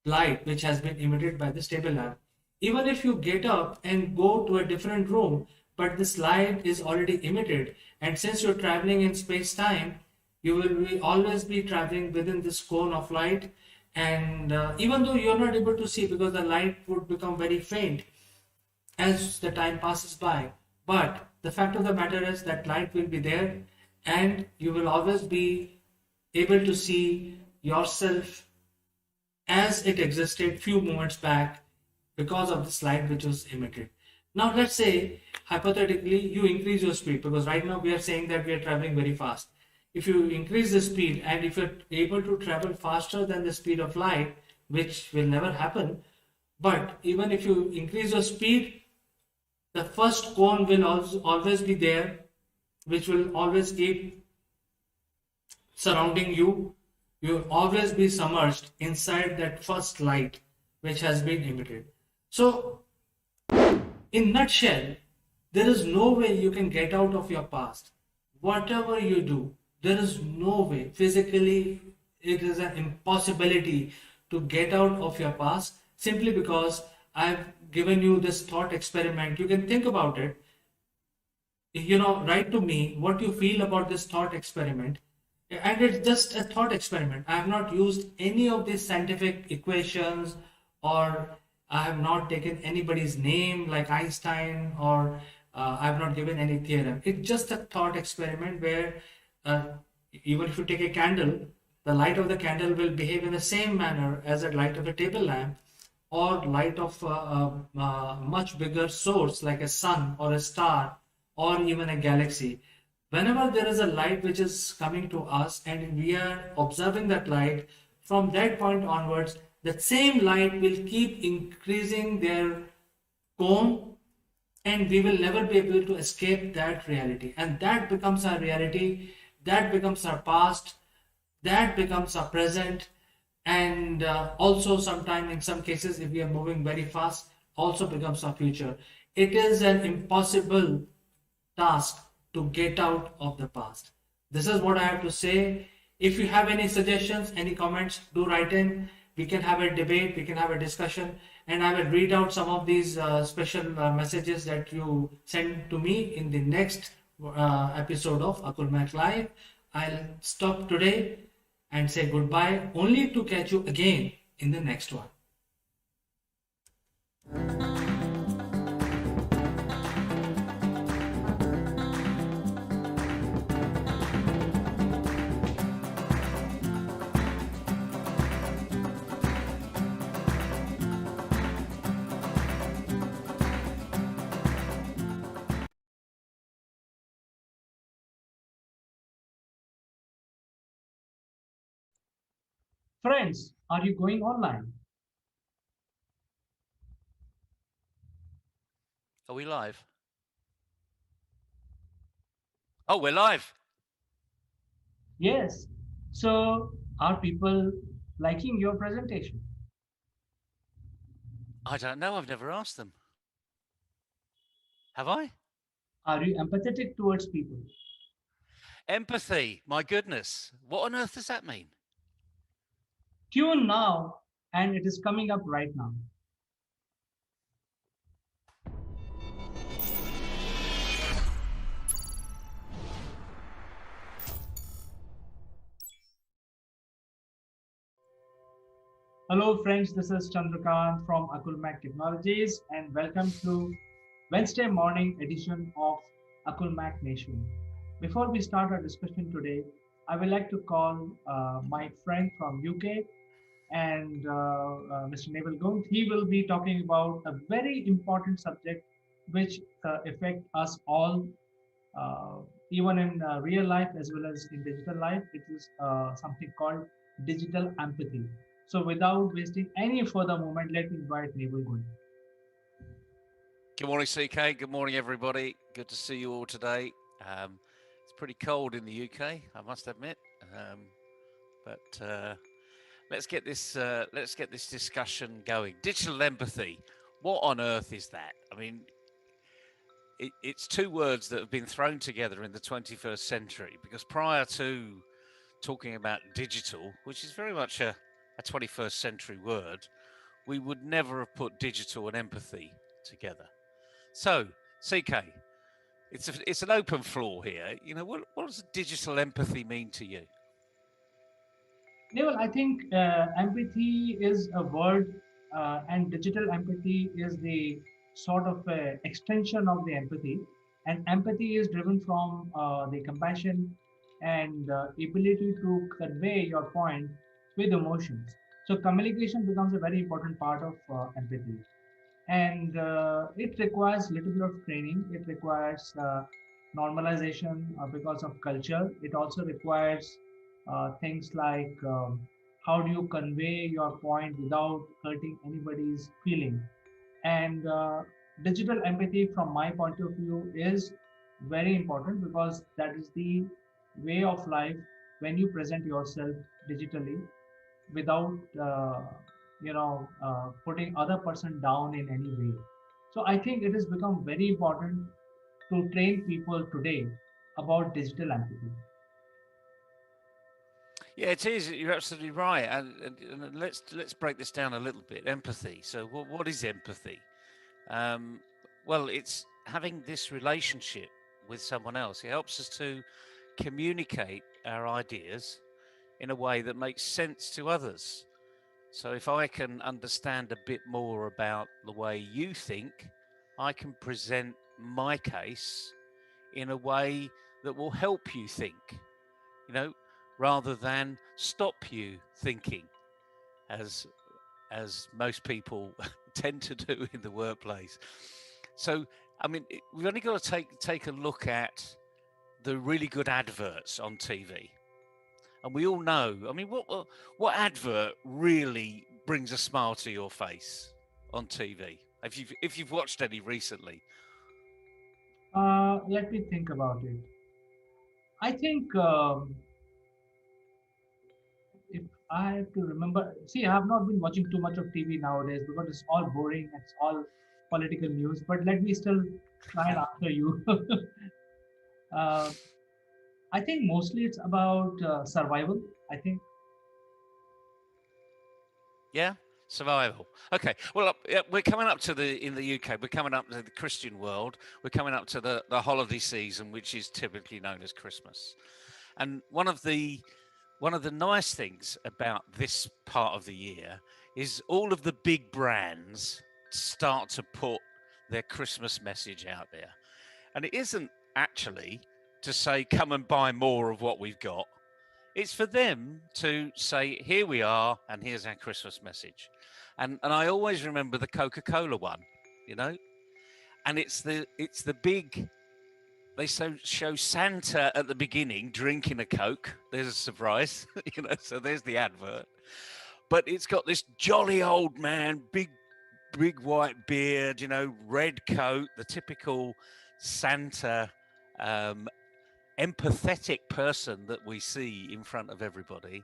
Speaker 3: light which has been emitted by this table lamp. Even if you get up and go to a different room, but this light is already emitted, and since you're traveling in space-time, you will always be traveling within this cone of light. And even though you're not able to see, because the light would become very faint as the time passes by, but the fact of the matter is that light will be there, and you will always be able to see yourself as it existed few moments back because of this light which was emitted. Now let's say hypothetically you increase your speed, because right now we are saying that we are traveling very fast. If you increase the speed, and if you're able to travel faster than the speed of light, which will never happen, but even if you increase your speed, the first cone will also always be there, which will always keep surrounding you. You will always be submerged inside that first light which has been emitted. So, in nutshell, there is no way you can get out of your past. Whatever you do, there is no way. Physically, it is an impossibility to get out of your past, simply because I've given you this thought experiment. You can think about it. Write to me what you feel about this thought experiment. And it's just a thought experiment. I have not used any of these scientific equations, or I have not taken anybody's name like Einstein, or I have not given any theorem. It's just a thought experiment where even if you take a candle, the light of the candle will behave in the same manner as the light of a table lamp, or light of a much bigger source like a sun or a star or even a galaxy. Whenever there is a light which is coming to us and we are observing that light, from that point onwards, that same light will keep increasing their cone, and we will never be able to escape that reality. And that becomes our reality, that becomes our past, that becomes our present, and also sometime in some cases, if we are moving very fast, also becomes our future. It is an impossible task to get out of the past. This is what I have to say. If you have any suggestions, any comments, do write in. We can have a debate, we can have a discussion, and I will read out some of these special messages that you send to me in the next episode of Akulmak Live. I'll stop today and say goodbye, only to catch you again in the next one. Friends, are you going online?
Speaker 5: Are we live? Oh, we're live.
Speaker 3: Yes. So, are people liking your presentation?
Speaker 5: I don't know. I've never asked them. Have I?
Speaker 3: Are you empathetic towards people?
Speaker 5: Empathy. My goodness. What on earth does that mean?
Speaker 3: Tune now, and it is coming up right now.
Speaker 6: Hello, friends. This is Chandrakant from Akulmac Technologies, and welcome to Wednesday morning edition of Akulmac Nation. Before we start our discussion today, I would like to call my friend from UK and Mr. Naval Gund. He will be talking about a very important subject which affect us all, uh, even in real life as well as in digital life. It is something called digital empathy. So without wasting any further moment, let me invite Naval Gund.
Speaker 5: Good morning, CK. Good morning, everybody. Good to see you all today. It's pretty cold in the UK, I must admit, but let's get this discussion going. Digital empathy. What on earth is that? I mean, it's two words that have been thrown together in the 21st century, because prior to talking about digital, which is very much a 21st century word, we would never have put digital and empathy together. So, CK, it's an open floor here. You know, what does digital empathy mean to you?
Speaker 6: Naval, I think empathy is a word, and digital empathy is the sort of extension of the empathy. And empathy is driven from the compassion and ability to convey your point with emotions. So communication becomes a very important part of empathy, and it requires little bit of training. It requires normalization because of culture. It also requires things like how do you convey your point without hurting anybody's feeling. And digital empathy, from my point of view, is very important because that is the way of life when you present yourself digitally without putting other person down in any way. So I think it has become very important to train people today about digital empathy.
Speaker 5: Yeah, it is. You're absolutely right. And let's break this down a little bit. Empathy. So, what is empathy? Um, well, it's having this relationship with someone else. It helps us to communicate our ideas in a way that makes sense to others. So if I can understand a bit more about the way you think, I can present my case in a way that will help you think, you know, rather than stop you thinking, as most people tend to do in the workplace. So, I mean, we've only got to take a look at the really good adverts on TV. And we all know, I mean, what advert really brings a smile to your face on TV? If you've watched any recently.
Speaker 6: Let me think about it. I think if I have to remember, see, I have not been watching too much of TV nowadays because it's all boring. It's all political news. But let me still try and answer you. uh, I think mostly it's about survival. I think.
Speaker 5: Yeah, survival. Okay. Well, we're coming up to in the UK. We're coming up to the Christian world. We're coming up to the holiday season, which is typically known as Christmas. And one of the nice things about this part of the year is all of the big brands start to put their Christmas message out there. And it isn't actually to say, come and buy more of what we've got. It's for them to say, here we are, and here's our Christmas message. And I always remember the Coca-Cola one, you know, and it's the big. They show Santa at the beginning drinking a Coke. There's a surprise, you know. So there's the advert, but it's got this jolly old man, big white beard, you know, red coat, the typical Santa, empathetic person that we see in front of everybody.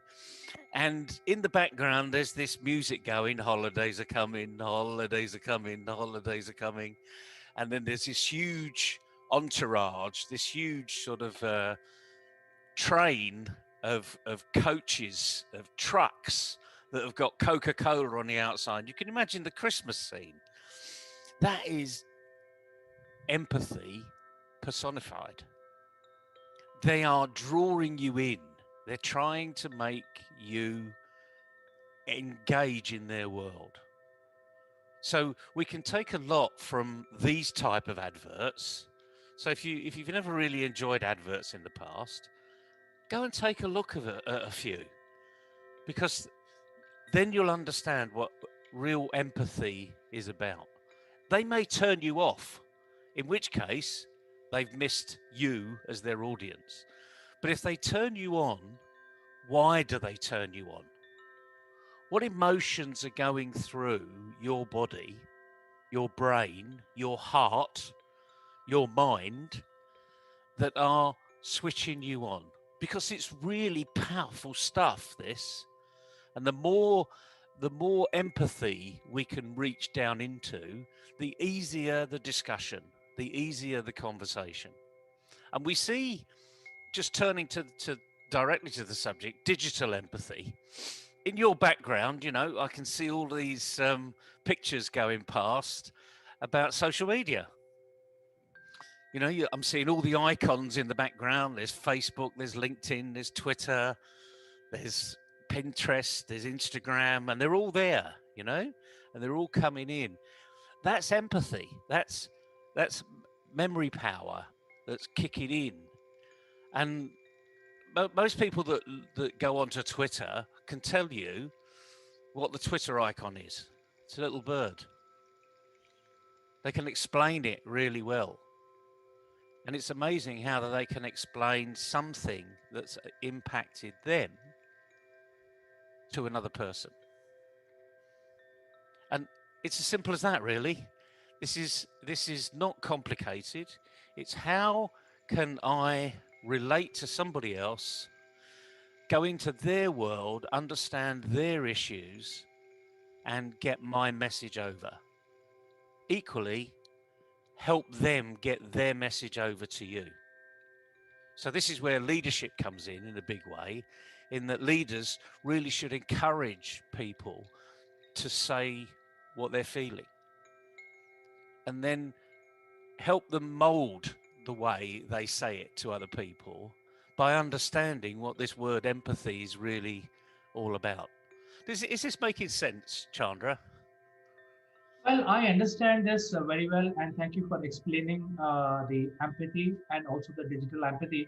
Speaker 5: And in the background, there's this music going, holidays are coming, holidays are coming, holidays are coming. And then there's this huge entourage, this huge sort of train of coaches, of trucks that have got Coca-Cola on the outside. You can imagine the Christmas scene. That is empathy personified. They are drawing you in. They're trying to make you engage in their world. So we can take a lot from these type of adverts. So if you've never really enjoyed adverts in the past, go and take a look at a few, because then you'll understand what real empathy is about. They may turn you off, in which case they've missed you as their audience. But if they turn you on, why do they turn you on? What emotions are going through your body, your brain, your heart, your mind that are switching you on? Because it's really powerful stuff, this. And the more empathy we can reach down into, the easier the discussion, the easier the conversation. And we see, just turning to directly to the subject, digital empathy. In your background, you know, I can see all these pictures going past about social media. You know, I'm seeing all the icons in the background. There's Facebook, there's LinkedIn, there's Twitter, there's Pinterest, there's Instagram, and they're all there, you know, and they're all coming in. That's empathy. That's memory power that's kicking in. And most people that go onto Twitter can tell you what the Twitter icon is. It's a little bird. They can explain it really well. And it's amazing how they can explain something that's impacted them to another person. And it's as simple as that, really. This is not complicated. It's how can I relate to somebody else, go into their world, understand their issues, and get my message over. Equally, help them get their message over to you. So this is where leadership comes in a big way, in that leaders really should encourage people to say what they're feeling, and then help them mold the way they say it to other people by understanding what this word empathy is really all about. Is this making sense, Chandra?
Speaker 6: Well, I understand this very well, and thank you for explaining the empathy and also the digital empathy.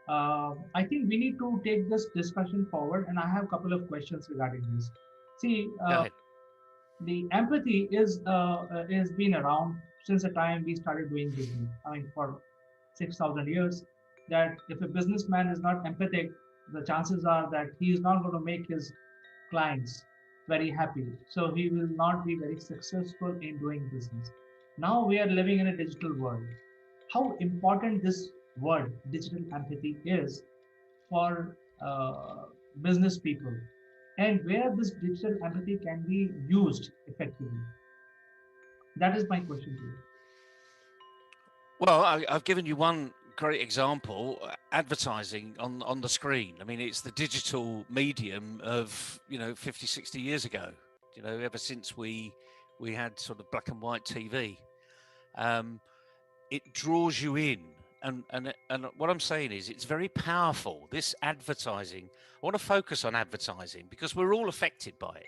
Speaker 6: I think we need to take this discussion forward, and I have a couple of questions regarding this. See,
Speaker 5: Go ahead.
Speaker 6: the empathy is been around since the time we started doing business. I mean, for 6,000 years. That if a businessman is not empathic, the chances are that he is not going to make his clients very happy. So he will not be very successful in doing business. Now we are living in a digital world. How important this word, digital empathy, is for business people, and where this digital empathy can be used effectively. That is my question to you.
Speaker 5: Well, I've given you one great example, advertising on the screen. I mean, it's the digital medium of, 50, 60 years ago, ever since we had sort of black and white TV. It draws you in. And what I'm saying is it's very powerful, this advertising. I want to focus on advertising because we're all affected by it.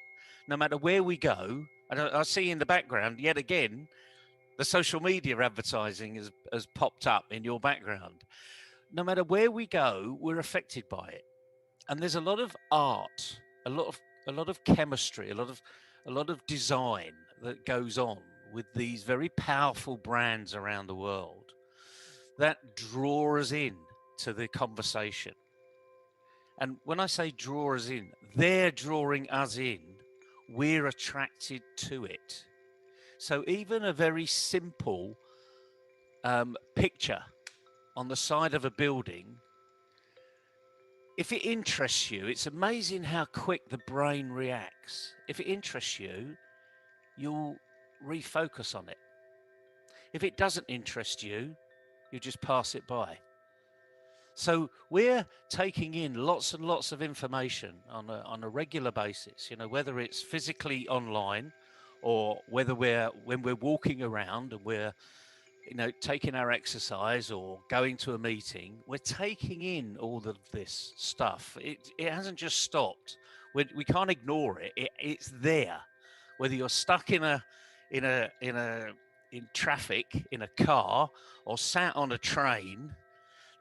Speaker 5: No matter where we go, and I see in the background, yet again, the social media advertising has popped up in your background. No matter where we go, we're affected by it. And there's a lot of art, a lot of chemistry, a lot of design that goes on with these very powerful brands around the world that draw us in to the conversation. And when I say draw us in, they're drawing us in. We're attracted to it. So even a very simple picture on the side of a building, if it interests you, it's amazing how quick the brain reacts. If it interests you, you'll refocus on it. If it doesn't interest you, you just pass it by. So we're taking in lots and lots of information on a regular basis, whether it's physically online or whether when we're walking around and we're taking our exercise or going to a meeting, we're taking in all of this stuff. It hasn't just stopped. We can't ignore it. It's there, whether you're stuck in traffic in a car or sat on a train.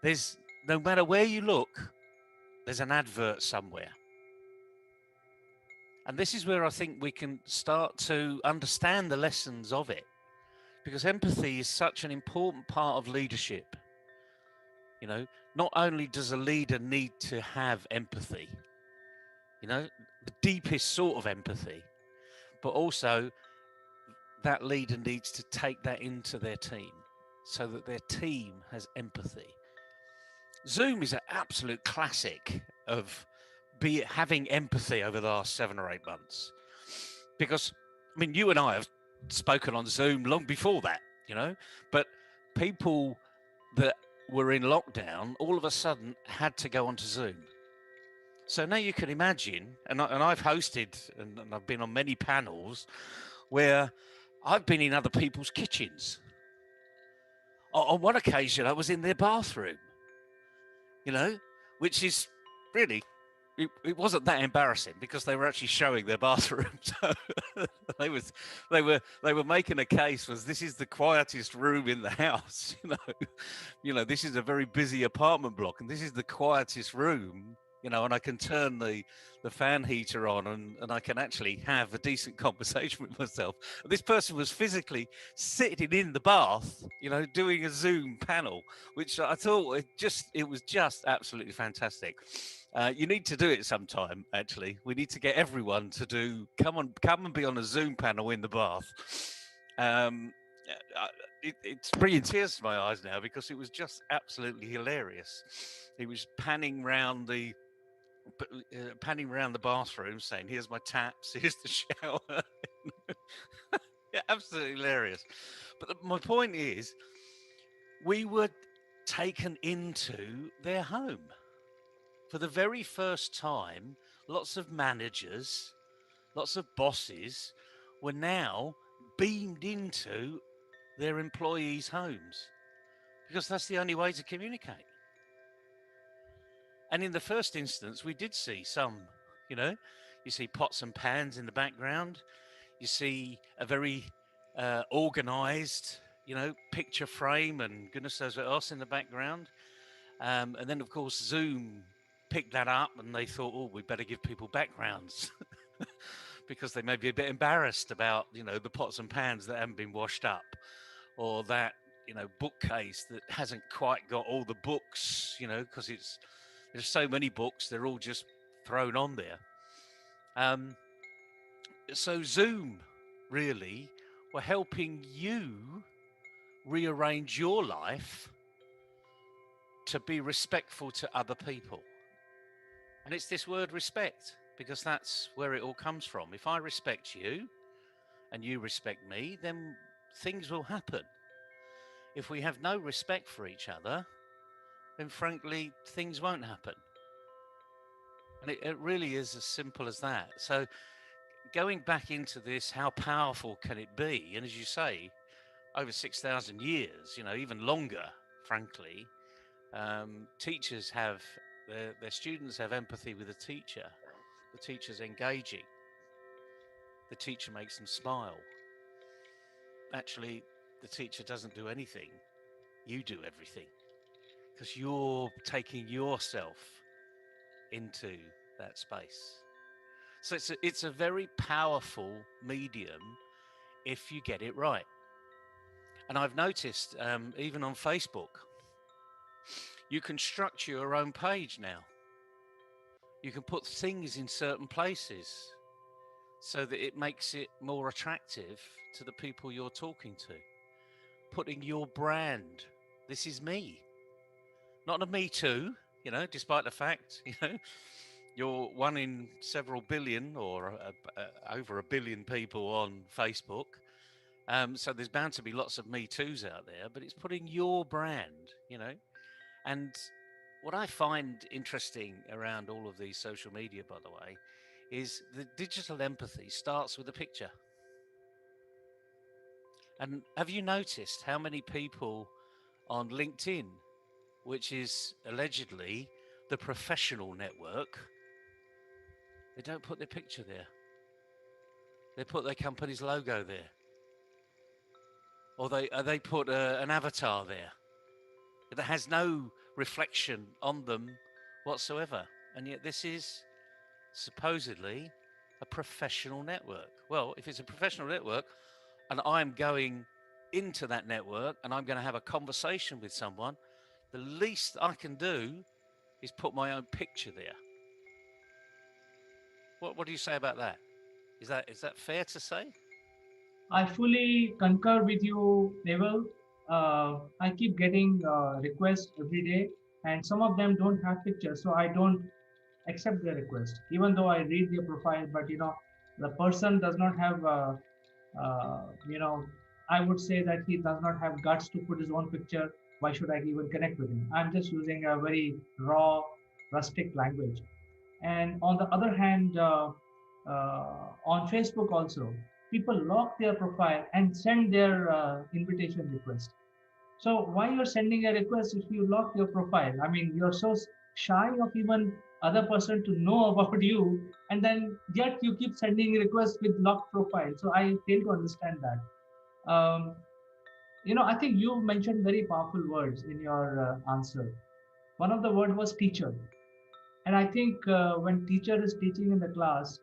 Speaker 5: There's no matter where you look, there's an advert somewhere. And this is where I think we can start to understand the lessons of it, because empathy is such an important part of leadership. You know, not only does a leader need to have empathy, you know, the deepest sort of empathy, but also that leader needs to take that into their team so that their team has empathy. Zoom is an absolute classic of having empathy over the last 7 or 8 months, because I mean, you and I have spoken on Zoom long before that, you know, but people that were in lockdown all of a sudden had to go onto Zoom. So now you can imagine, and I've hosted and I've been on many panels where I've been in other people's kitchens. On one occasion, I was in their bathroom, you know, which is really, it wasn't that embarrassing because they were actually showing their bathroom. So they were making a case was this is the quietest room in the house, you know, this is a very busy apartment block and this is the quietest room, you know, and I can turn the fan heater on and I can actually have a decent conversation with myself. This person was physically sitting in the bath, you know, doing a Zoom panel, which I thought it was just absolutely fantastic. You need to do it sometime. Actually, we need to get everyone to come and be on a Zoom panel in the bath. It's bringing tears to my eyes now because it was just absolutely hilarious. He was panning round the bathroom, saying, "Here's my taps, here's the shower." Yeah, absolutely hilarious. But my point is, we were taken into their home. For the very first time, lots of managers, lots of bosses were now beamed into their employees' homes because that's the only way to communicate. And in the first instance, we did see some, you know, you see pots and pans in the background. You see a very organized, you know, picture frame and goodness knows what else in the background. And then, of course, Zoom picked that up and they thought, oh, we better give people backgrounds because they may be a bit embarrassed about, you know, the pots and pans that haven't been washed up or that, you know, bookcase that hasn't quite got all the books, you know, because there's so many books, they're all just thrown on there. So Zoom really were helping you rearrange your life to be respectful to other people. And it's this word respect, because that's where it all comes from. If I respect you and you respect me, then things will happen. If we have no respect for each other, then frankly, things won't happen. And it really is as simple as that. So going back into this, how powerful can it be? And as you say, over 6,000 years, you know, even longer, frankly, teachers have, their students have empathy with the teacher. The teacher's engaging. The teacher makes them smile. Actually, the teacher doesn't do anything. You do everything because you're taking yourself into that space. So it's a very powerful medium if you get it right. And I've noticed, even on Facebook, you can structure your own page now. You can put things in certain places so that it makes it more attractive to the people you're talking to. Putting your brand, this is me. Not a me too, you know, despite the fact, you know, you're one in several billion or over a billion people on Facebook. So there's bound to be lots of Me Too's out there, but it's putting your brand, you know. And what I find interesting around all of these social media, by the way, is the digital empathy starts with a picture. And have you noticed how many people on LinkedIn, which is allegedly the professional network, They don't put their picture there. They put their company's logo there. Or they put an avatar there that has no reflection on them whatsoever. And yet this is supposedly a professional network. Well, if it's a professional network and I'm going into that network and I'm going to have a conversation with someone, the least I can do is put my own picture there. What do you say about that? Is that fair to say?
Speaker 6: I fully concur with you, Neville. I keep getting requests every day, and some of them don't have pictures, so I don't accept their request, even though I read their profile. But the person does not have, I would say that he does not have guts to put his own picture. Why should I even connect with him? I'm just using a very raw, rustic language. And on the other hand, on Facebook also, people lock their profile and send their invitation request. So why you're sending a request if you lock your profile? I mean, you're so shy of even other person to know about you, and then yet you keep sending requests with locked profile. So I fail to understand that. I think you mentioned very powerful words in your answer. One of the word was teacher. And I think when teacher is teaching in the class,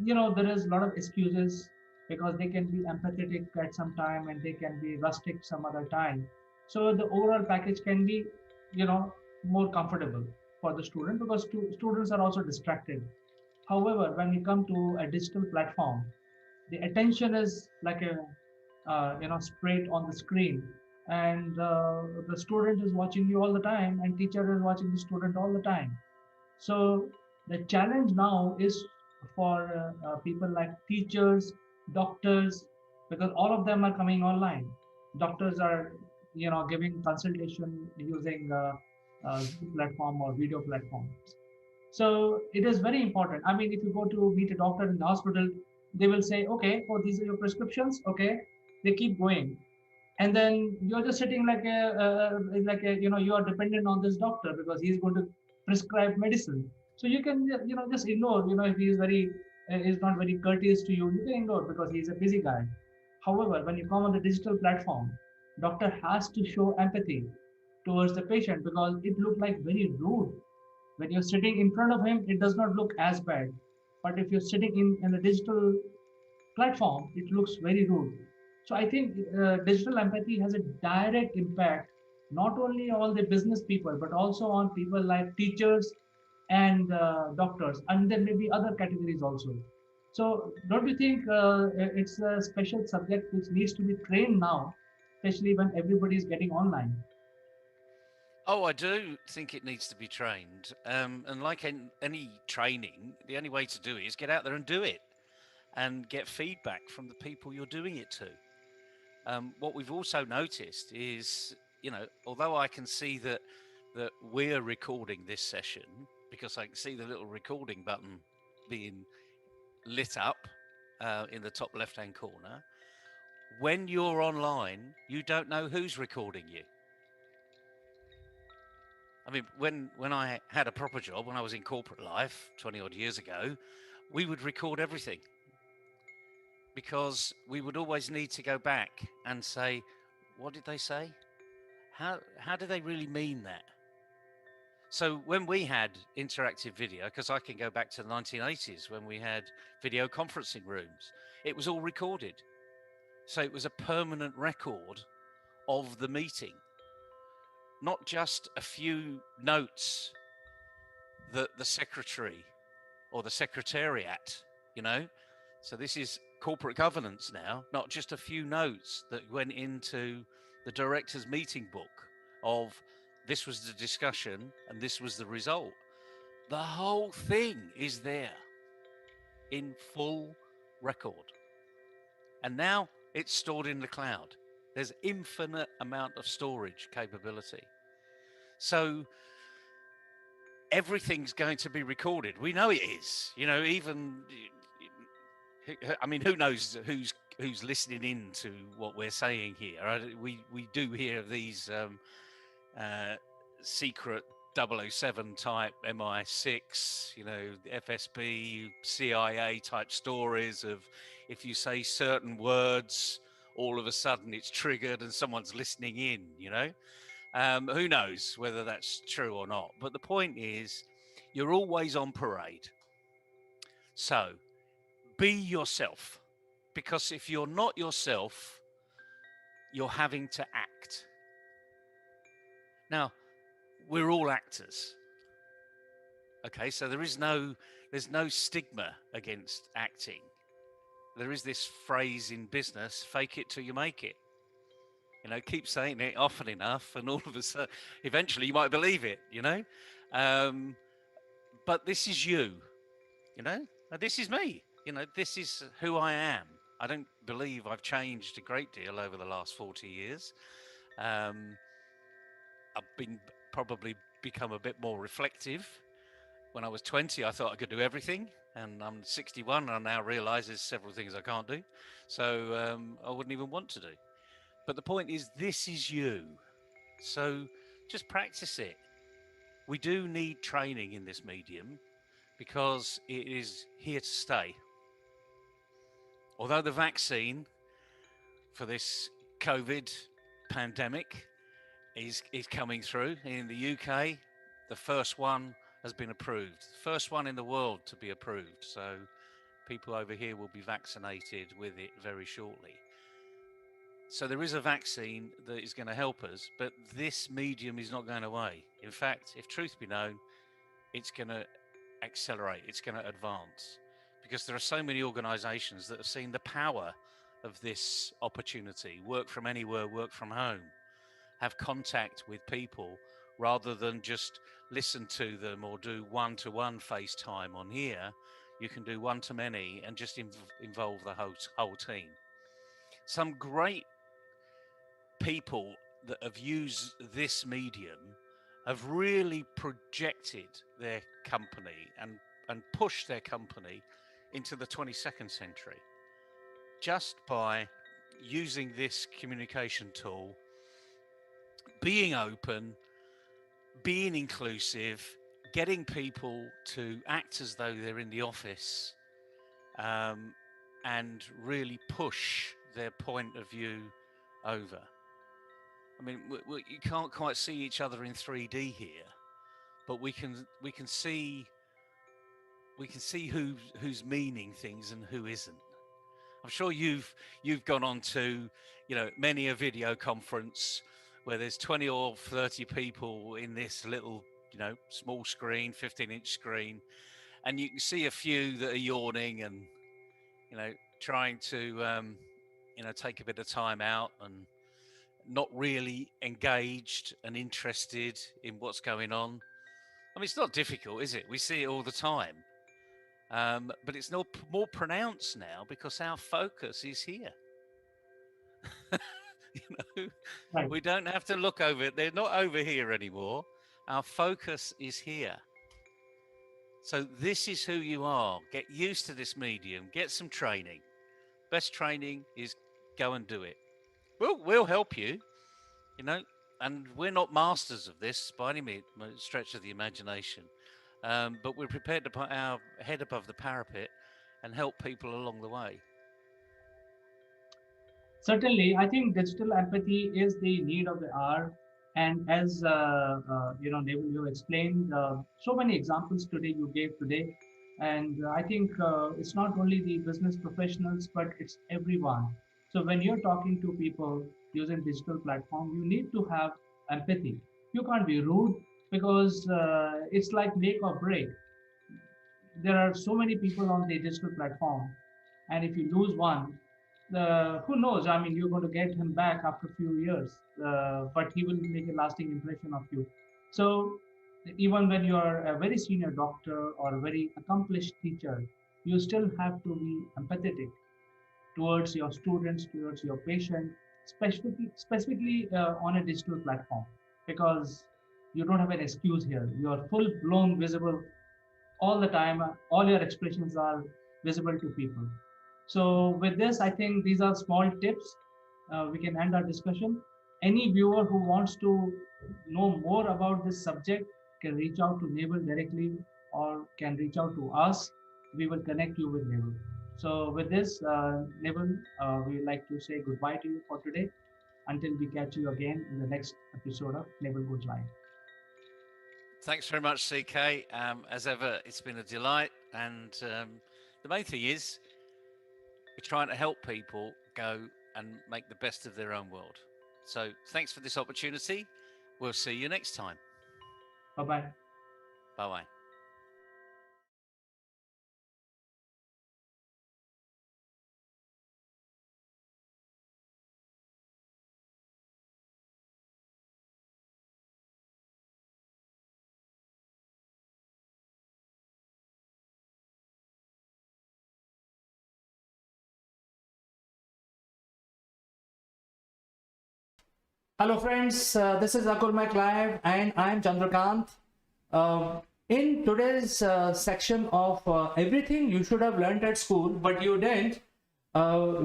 Speaker 6: there is a lot of excuses because they can be empathetic at some time and they can be rustic some other time. So the overall package can be, more comfortable for the student because students are also distracted. However, when we come to a digital platform, the attention is like a, straight on the screen, and the student is watching you all the time, and teacher is watching the student all the time. So the challenge now is for people like teachers, doctors, because all of them are coming online. Doctors are, giving consultation using Zoom platform or video platforms. So it is very important. I mean, if you go to meet a doctor in the hospital, they will say, okay, oh, these are your prescriptions. Okay, they keep going, and then you're just sitting like a you are dependent on this doctor because he's going to prescribe medicine. So you can just ignore, if he is very is not very courteous to you, you can ignore because he's a busy guy. However, when you come on the digital platform, doctor has to show empathy towards the patient because it looked like very rude. When you're sitting in front of him, it does not look as bad, but if you're sitting in the digital platform, it looks very rude. So I think digital empathy has a direct impact not only on the business people but also on people like teachers and doctors, and there may be other categories also. So don't you think it's a special subject which needs to be trained now, especially when everybody is getting online?
Speaker 5: Oh, I do think it needs to be trained. And like any training, the only way to do it is get out there and do it and get feedback from the people you're doing it to. What we've also noticed is, although I can see that we're recording this session because I can see the little recording button being lit up in the top left-hand corner, when you're online, you don't know who's recording you. I mean, when I had a proper job, when I was in corporate life 20 odd years ago, we would record everything because we would always need to go back and say, what did they say? How do they really mean that? So when we had interactive video, because I can go back to the 1980s when we had video conferencing rooms, it was all recorded. So it was a permanent record of the meeting, not just a few notes that the secretary or the secretariat, So this is corporate governance now, not just a few notes that went into the director's meeting book of this was the discussion and this was the result. The whole thing is there in full record. And now it's stored in the cloud. There's infinite amount of storage capability. So everything's going to be recorded. We know it is. Even I mean, who knows who's listening in to what we're saying here? We do hear these secret 007 type MI6, you know, FSB, CIA type stories of if you say certain words, all of a sudden it's triggered and someone's listening in, you know. Who knows whether that's true or not? But the point is, you're always on parade. So be yourself, because if you're not yourself, you're having to act. Now, we're all actors. Okay, so there's no stigma against acting. There is this phrase in business, fake it till you make it. You know, keep saying it often enough, and all of a sudden, eventually you might believe it, you know. But this is you, you know, this is me, you know, this is who I am. I don't believe I've changed a great deal over the last 40 years. I've been probably become a bit more reflective. When I was 20, I thought I could do everything, and I'm 61, and I now realize there's several things I can't do. So I wouldn't even want to do. But the point is, this is you. So just practice it. We do need training in this medium because it is here to stay. Although the vaccine for this COVID pandemic is coming through in the UK, the first one has been approved. First one in the world to be approved. So people over here will be vaccinated with it very shortly. So there is a vaccine that is going to help us, but this medium is not going away. In fact, if truth be known, it's going to accelerate, it's going to advance, because there are so many organizations that have seen the power of this opportunity. Work from anywhere, work from home, have contact with people rather than just listen to them or do one-to-one FaceTime on here. You can do one-to-many and just involve the whole team. Some great people that have used this medium have really projected their company and pushed their company into the 22nd century just by using this communication tool, being open, being inclusive, getting people to act as though they're in the office, and really push their point of view over. I mean, you can't quite see each other in 3D here, but we can see who's meaning things and who isn't. I'm sure you've gone on to, you know, many a video conference where there's 20 or 30 people in this little, you know, small screen, 15-inch screen, and you can see a few that are yawning and, you know, trying to, you know, take a bit of time out and not really engaged and interested in what's going on. I mean, it's not difficult, is it? We see it all the time. But it's not more pronounced now because our focus is here. You know,
Speaker 6: Right.
Speaker 5: we don't have to look over it. They're not over here anymore. Our focus is here. So this is who you are. Get used to this medium. Get some training. Best training is go and do it. We'll help you, you know, and we're not masters of this by any stretch of the imagination. But we're prepared to put our head above the parapet and help people along the way.
Speaker 6: Certainly, I think digital empathy is the need of the hour. And as you know, Neville, you explained so many examples today you gave today. And I think it's not only the business professionals, but it's everyone. So when you're talking to people using digital platform, you need to have empathy. You can't be rude because it's like make or break. There are so many people on the digital platform, and if you lose one, who knows? I mean, you're going to get him back after a few years, but he will make a lasting impression of you. So even when you are a very senior doctor or a very accomplished teacher, you still have to be empathetic towards your students, towards your patient, specifically on a digital platform, because you don't have an excuse here. You are full blown visible all the time. All your expressions are visible to people. So with this, I think these are small tips. We can end our discussion. Any viewer who wants to know more about this subject can reach out to Naval directly or can reach out to us. We will connect you with Naval. So with this, Naval, we would like to say goodbye to you for today until we catch you again in the next episode of Naval Goes Live.
Speaker 5: Thanks very much, CK. As ever, it's been a delight. And the main thing is, we're trying to help people go and make the best of their own world. So thanks for this opportunity. We'll see you next time.
Speaker 6: Bye-bye.
Speaker 5: Bye-bye.
Speaker 3: Hello friends, this is Akul Live and I'm Chandrakant. In today's section of everything you should have learned at school but you didn't,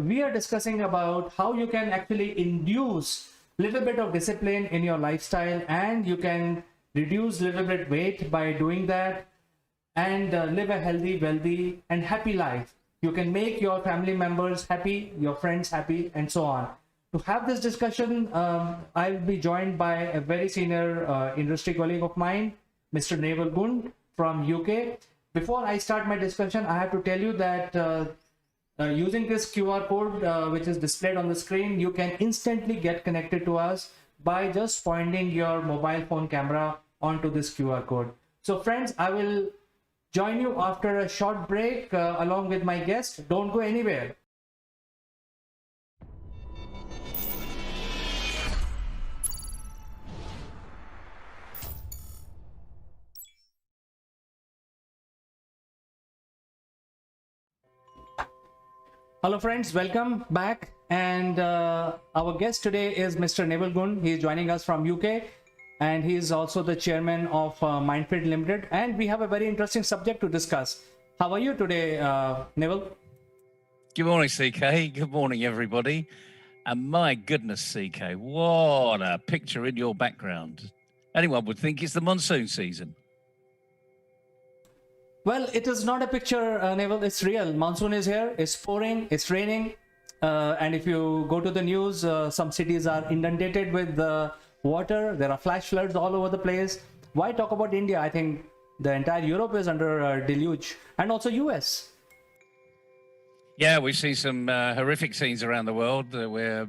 Speaker 3: we are discussing about how you can actually induce little bit of discipline in your lifestyle, and you can reduce little bit weight by doing that, and live a healthy, wealthy and happy life. You can make your family members happy, your friends happy, and so on. To have this discussion, I'll be joined by a very senior industry colleague of mine, Mr. Naval Gund from UK. Before I start my discussion, I have to tell you that using this QR code, which is displayed on the screen, you can instantly get connected to us by just pointing your mobile phone camera onto this QR code. So friends, I will join you after a short break along with my guest. Don't go anywhere. Hello friends, welcome back, and our guest today is Mr. Naval Gund. He is joining us from UK, and he is also the chairman of Mindfield Limited, and we have a very interesting subject to discuss. How are you today, Naval?
Speaker 5: Good morning, CK. Good morning, everybody. And my goodness, CK, what a picture in your background. Anyone would think it's the monsoon season.
Speaker 3: Well, it is not a picture, Naval, it's real. Monsoon is here, it's pouring, it's raining. And if you go to the news, some cities are inundated with water. There are flash floods all over the place. Why talk about India? I think the entire Europe is under deluge, and also US.
Speaker 5: Yeah, we've seen some horrific scenes around the world where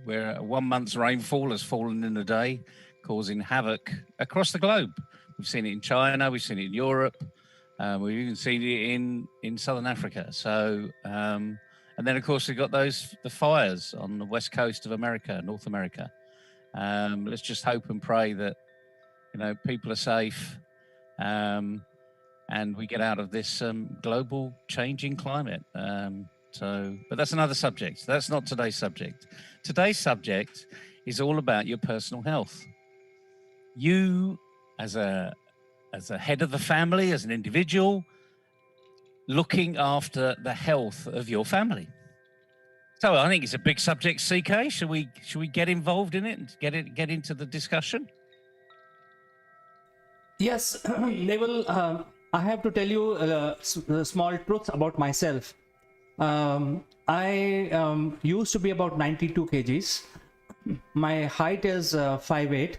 Speaker 5: 1 month's rainfall has fallen in a day, causing havoc across the globe. We've seen it in China, we've seen it in Europe. We've even seen it in Southern Africa. So, and then of course we've got the fires on the west coast of America, North America. Let's just hope and pray that people are safe, and we get out of this global changing climate. But that's another subject. That's not today's subject. Today's subject is all about your personal health. You, as a head of the family, as an individual, looking after the health of your family. So I think it's a big subject, CK. Should we get involved in it and get into the discussion?
Speaker 3: Yes, Naval, I have to tell you a small truth about myself. I used to be about 92 kgs. My height is 5'8".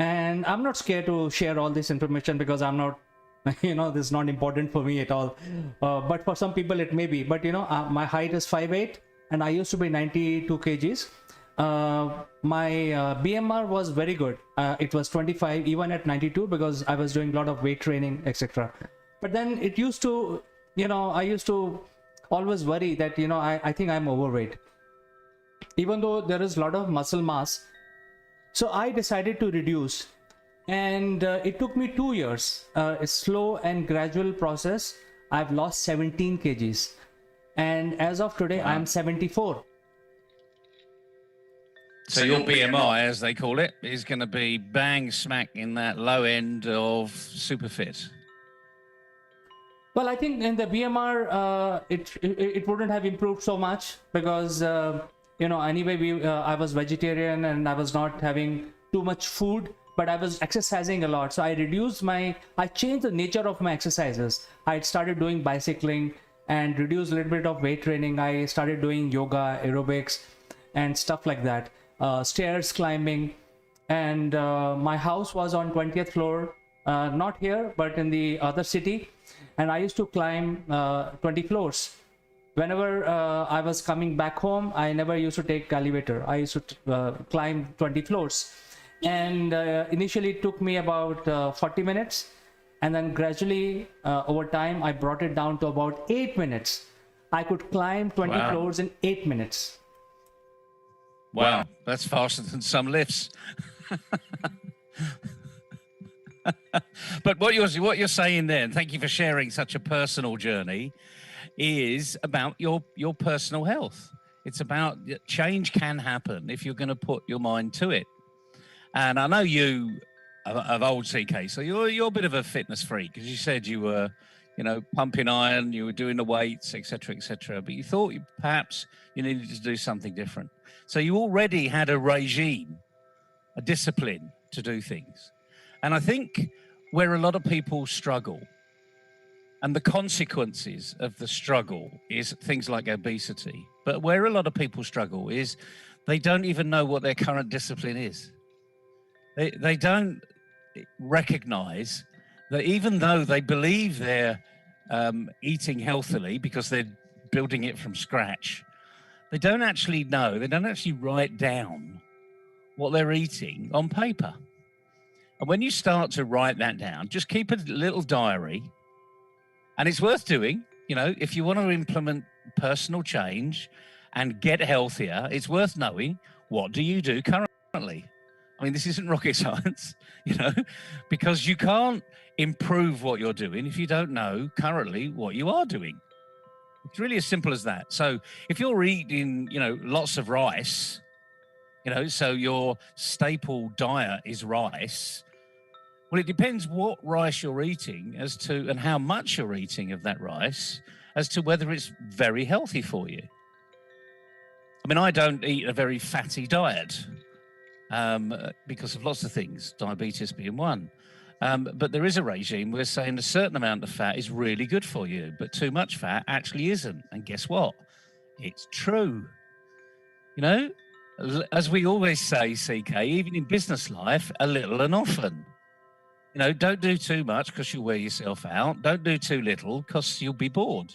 Speaker 3: And I'm not scared to share all this information because I'm not, this is not important for me at all. But for some people it may be. But my height is 5'8", and I used to be 92 kgs. My BMR was very good. It was 25 even at 92 because I was doing a lot of weight training, etc. But then it used to, I used to always worry that, I think I'm overweight. Even though there is a lot of muscle mass. So I decided to reduce, and it took me 2 years, a slow and gradual process. I've lost 17 kgs, and as of today, wow. I'm 74.
Speaker 5: So your BMI, as they call it, is going to be bang smack in that low end of super fit.
Speaker 3: Well, I think in the BMR, it wouldn't have improved so much because anyway, I was vegetarian and I was not having too much food but I was exercising a lot. So I changed the nature of my exercises. I started doing bicycling and reduced a little bit of weight training. I started doing yoga, aerobics, and stuff like that. Stairs climbing. And my house was on 20th floor, not here, but in the other city. And I used to climb 20 floors. Whenever I was coming back home, I never used to take elevator. I used to climb 20 floors. And initially it took me about 40 minutes. And then gradually over time, I brought it down to about 8 minutes. I could climb 20 floors in 8 minutes.
Speaker 5: Wow, that's faster than some lifts. But what you're saying there, and thank you for sharing such a personal journey, is about your personal health. It's about change can happen if you're going to put your mind to it. And I know you of old, CK, so you're a bit of a fitness freak, because you said you were, pumping iron, you were doing the weights, etc., but you thought perhaps you needed to do something different. So you already had a regime, a discipline to do things. And I think where a lot of people struggle, and the consequences of the struggle is things like obesity, but where a lot of people struggle is they don't even know what their current discipline is. They don't recognize that even though they believe they're eating healthily because they're building it from scratch, they don't actually know, they don't actually write down what they're eating on paper. And when you start to write that down, just keep a little diary, and it's worth doing. If you want to implement personal change and get healthier, it's worth knowing, what do you do currently? I mean, this isn't rocket science, because you can't improve what you're doing if you don't know currently what you are doing. It's really as simple as that. So if you're eating, lots of rice, so your staple diet is rice, well, it depends what rice you're eating and how much you're eating of that rice as to whether it's very healthy for you. I mean, I don't eat a very fatty diet because of lots of things, diabetes being one. But there is a regime where saying a certain amount of fat is really good for you, but too much fat actually isn't. And guess what? It's true. As we always say, CK, even in business life, a little and often. Don't do too much because you'll wear yourself out. Don't do too little because you'll be bored.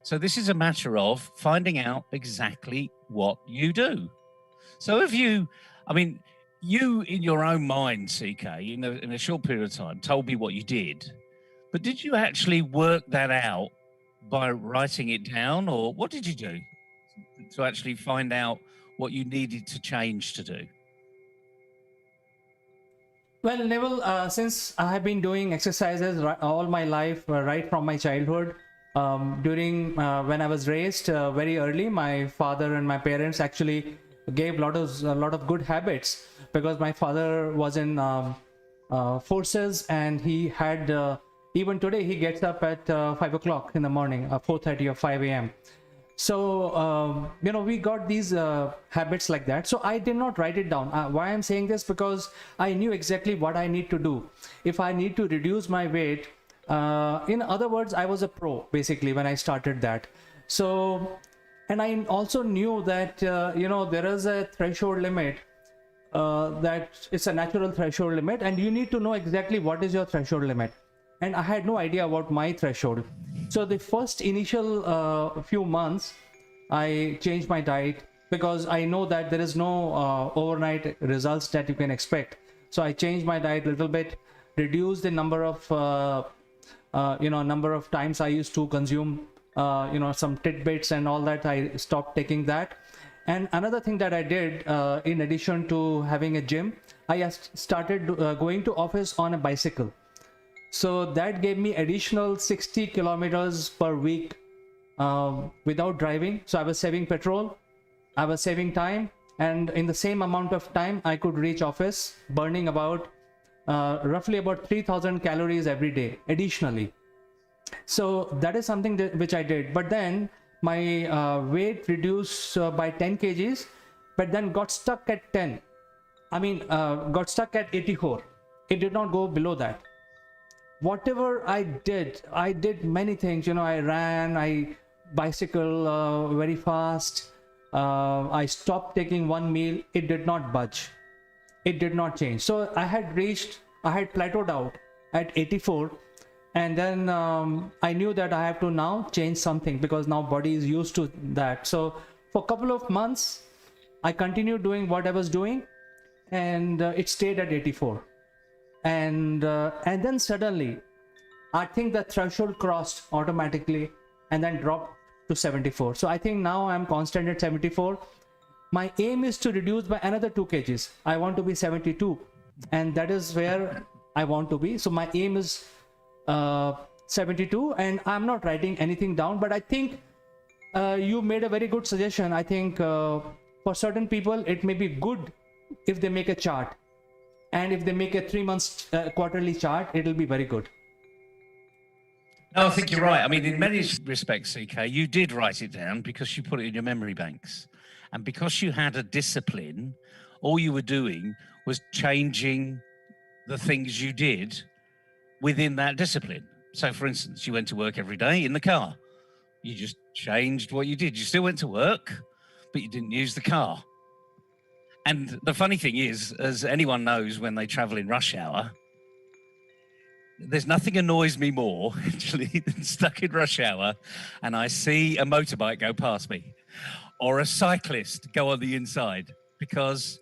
Speaker 5: So this is a matter of finding out exactly what you do. So if you in your own mind, CK, in a short period of time, told me what you did, but did you actually work that out by writing it down, or what did you do to actually find out what you needed to change to do?
Speaker 3: Well, Neville, since I have been doing exercises all my life, right from my childhood, during when I was raised very early, my father and my parents actually gave a lot of good habits, because my father was in forces, and he had even today he gets up at 5 o'clock in the morning, 4:30 or 5 a.m. So we got these habits like that. So I did not write it down. Why I'm saying this, because I knew exactly what I need to do if I need to reduce my weight. In other words, I was a pro basically when I started that. So, and I also knew that there is a threshold limit, that it's a natural threshold limit, and you need to know exactly what is your threshold limit. And I had no idea about my threshold. So the first initial few months, I changed my diet, because I know that there is no overnight results that you can expect. So I changed my diet a little bit, reduced the number of number of times I used to consume some tidbits and all that. I stopped taking that. And another thing that I did, in addition to having a gym, I started going to office on a bicycle. So that gave me additional 60 kilometers per week without driving. So I was saving petrol, I was saving time, and in the same amount of time I could reach office, burning about roughly about 3,000 calories every day additionally. So that is something which I did. But then my weight reduced by 10 kgs, but then got stuck at 10.
Speaker 7: got stuck at 84. It did not go below that. Whatever I did many things. I ran, I bicycle very fast. I stopped taking one meal. It did not budge. It did not change. So I had plateaued out at 84. And then I knew that I have to now change something, because now body is used to that. So for a couple of months, I continued doing what I was doing, and it stayed at 84. And then suddenly, I think the threshold crossed automatically and then dropped to 74. So I think now I'm constant at 74. My aim is to reduce by another 2 kgs. I want to be 72, and that is where I want to be. So my aim is 72, and I'm not writing anything down, but I think you made a very good suggestion. I think for certain people, it may be good if they make a chart. And if they make a 3 months quarterly chart, it'll be very good.
Speaker 5: No, I think you're right. I mean, in many respects, CK, you did write it down because you put it in your memory banks. And because you had a discipline, all you were doing was changing the things you did within that discipline. So, for instance, you went to work every day in the car. You just changed what you did. You still went to work, but you didn't use the car. And the funny thing is, as anyone knows, when they travel in rush hour, there's nothing annoys me more, actually, than stuck in rush hour and I see a motorbike go past me or a cyclist go on the inside, because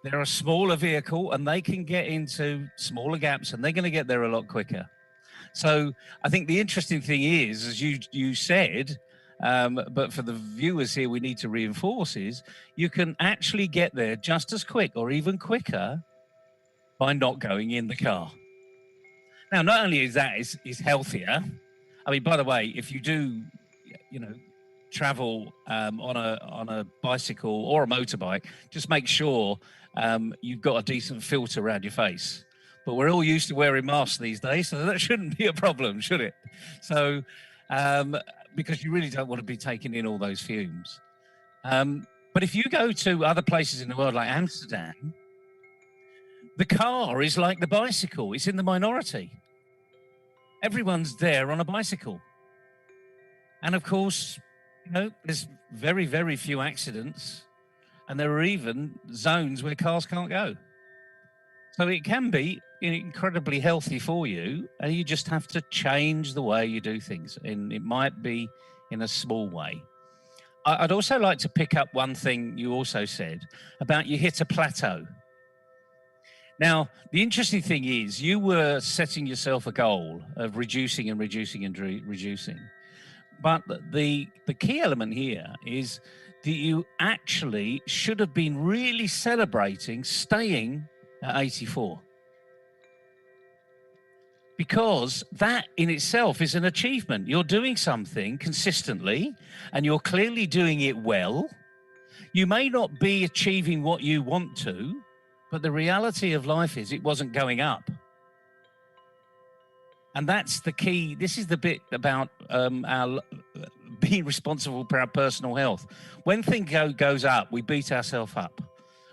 Speaker 5: they're a smaller vehicle and they can get into smaller gaps and they're going to get there a lot quicker. So I think the interesting thing is, as you said, but for the viewers here, we need to reinforce is you can actually get there just as quick or even quicker by not going in the car. Now, not only is that is healthier. I mean, by the way, if you do, travel on a bicycle or a motorbike, just make sure you've got a decent filter around your face. But we're all used to wearing masks these days, so that shouldn't be a problem, should it? So, because you really don't want to be taking in all those fumes. But if you go to other places in the world like Amsterdam, the car is like the bicycle. It's in the minority. Everyone's there on a bicycle. And of course, there's very, very few accidents. And there are even zones where cars can't go. So it can be incredibly healthy for you. And you just have to change the way you do things. And it might be in a small way. I'd also like to pick up one thing you also said about you hit a plateau. Now, the interesting thing is you were setting yourself a goal of reducing and reducing and reducing. But the key element here is that you actually should have been really celebrating staying at 84. Because that in itself is an achievement. You're doing something consistently and you're clearly doing it well. You may not be achieving what you want to, but the reality of life is it wasn't going up. And that's the key. This is the bit about our being responsible for our personal health. When things goes up, we beat ourselves up.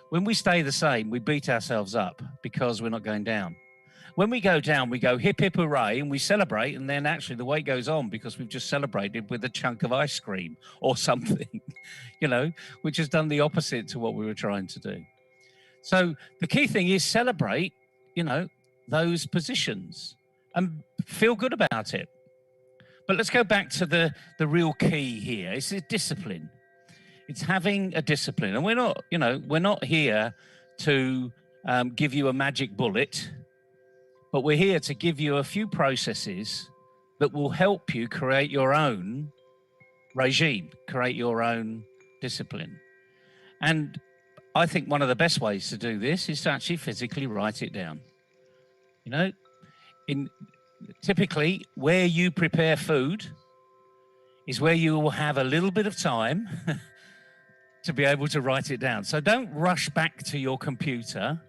Speaker 5: When we stay the same, we beat ourselves up because we're not going down. When we go down, we go hip, hip, hooray, and we celebrate. And then actually the weight goes on because we've just celebrated with a chunk of ice cream or something, which has done the opposite to what we were trying to do. So the key thing is celebrate, those positions and feel good about it. But let's go back to the real key here. It's a discipline. It's having a discipline. And we're not here to give you a magic bullet, but we're here to give you a few processes that will help you create your own regime, create your own discipline. And I think one of the best ways to do this is to actually physically write it down. Typically where you prepare food is where you will have a little bit of time to be able to write it down. So don't rush back to your computer.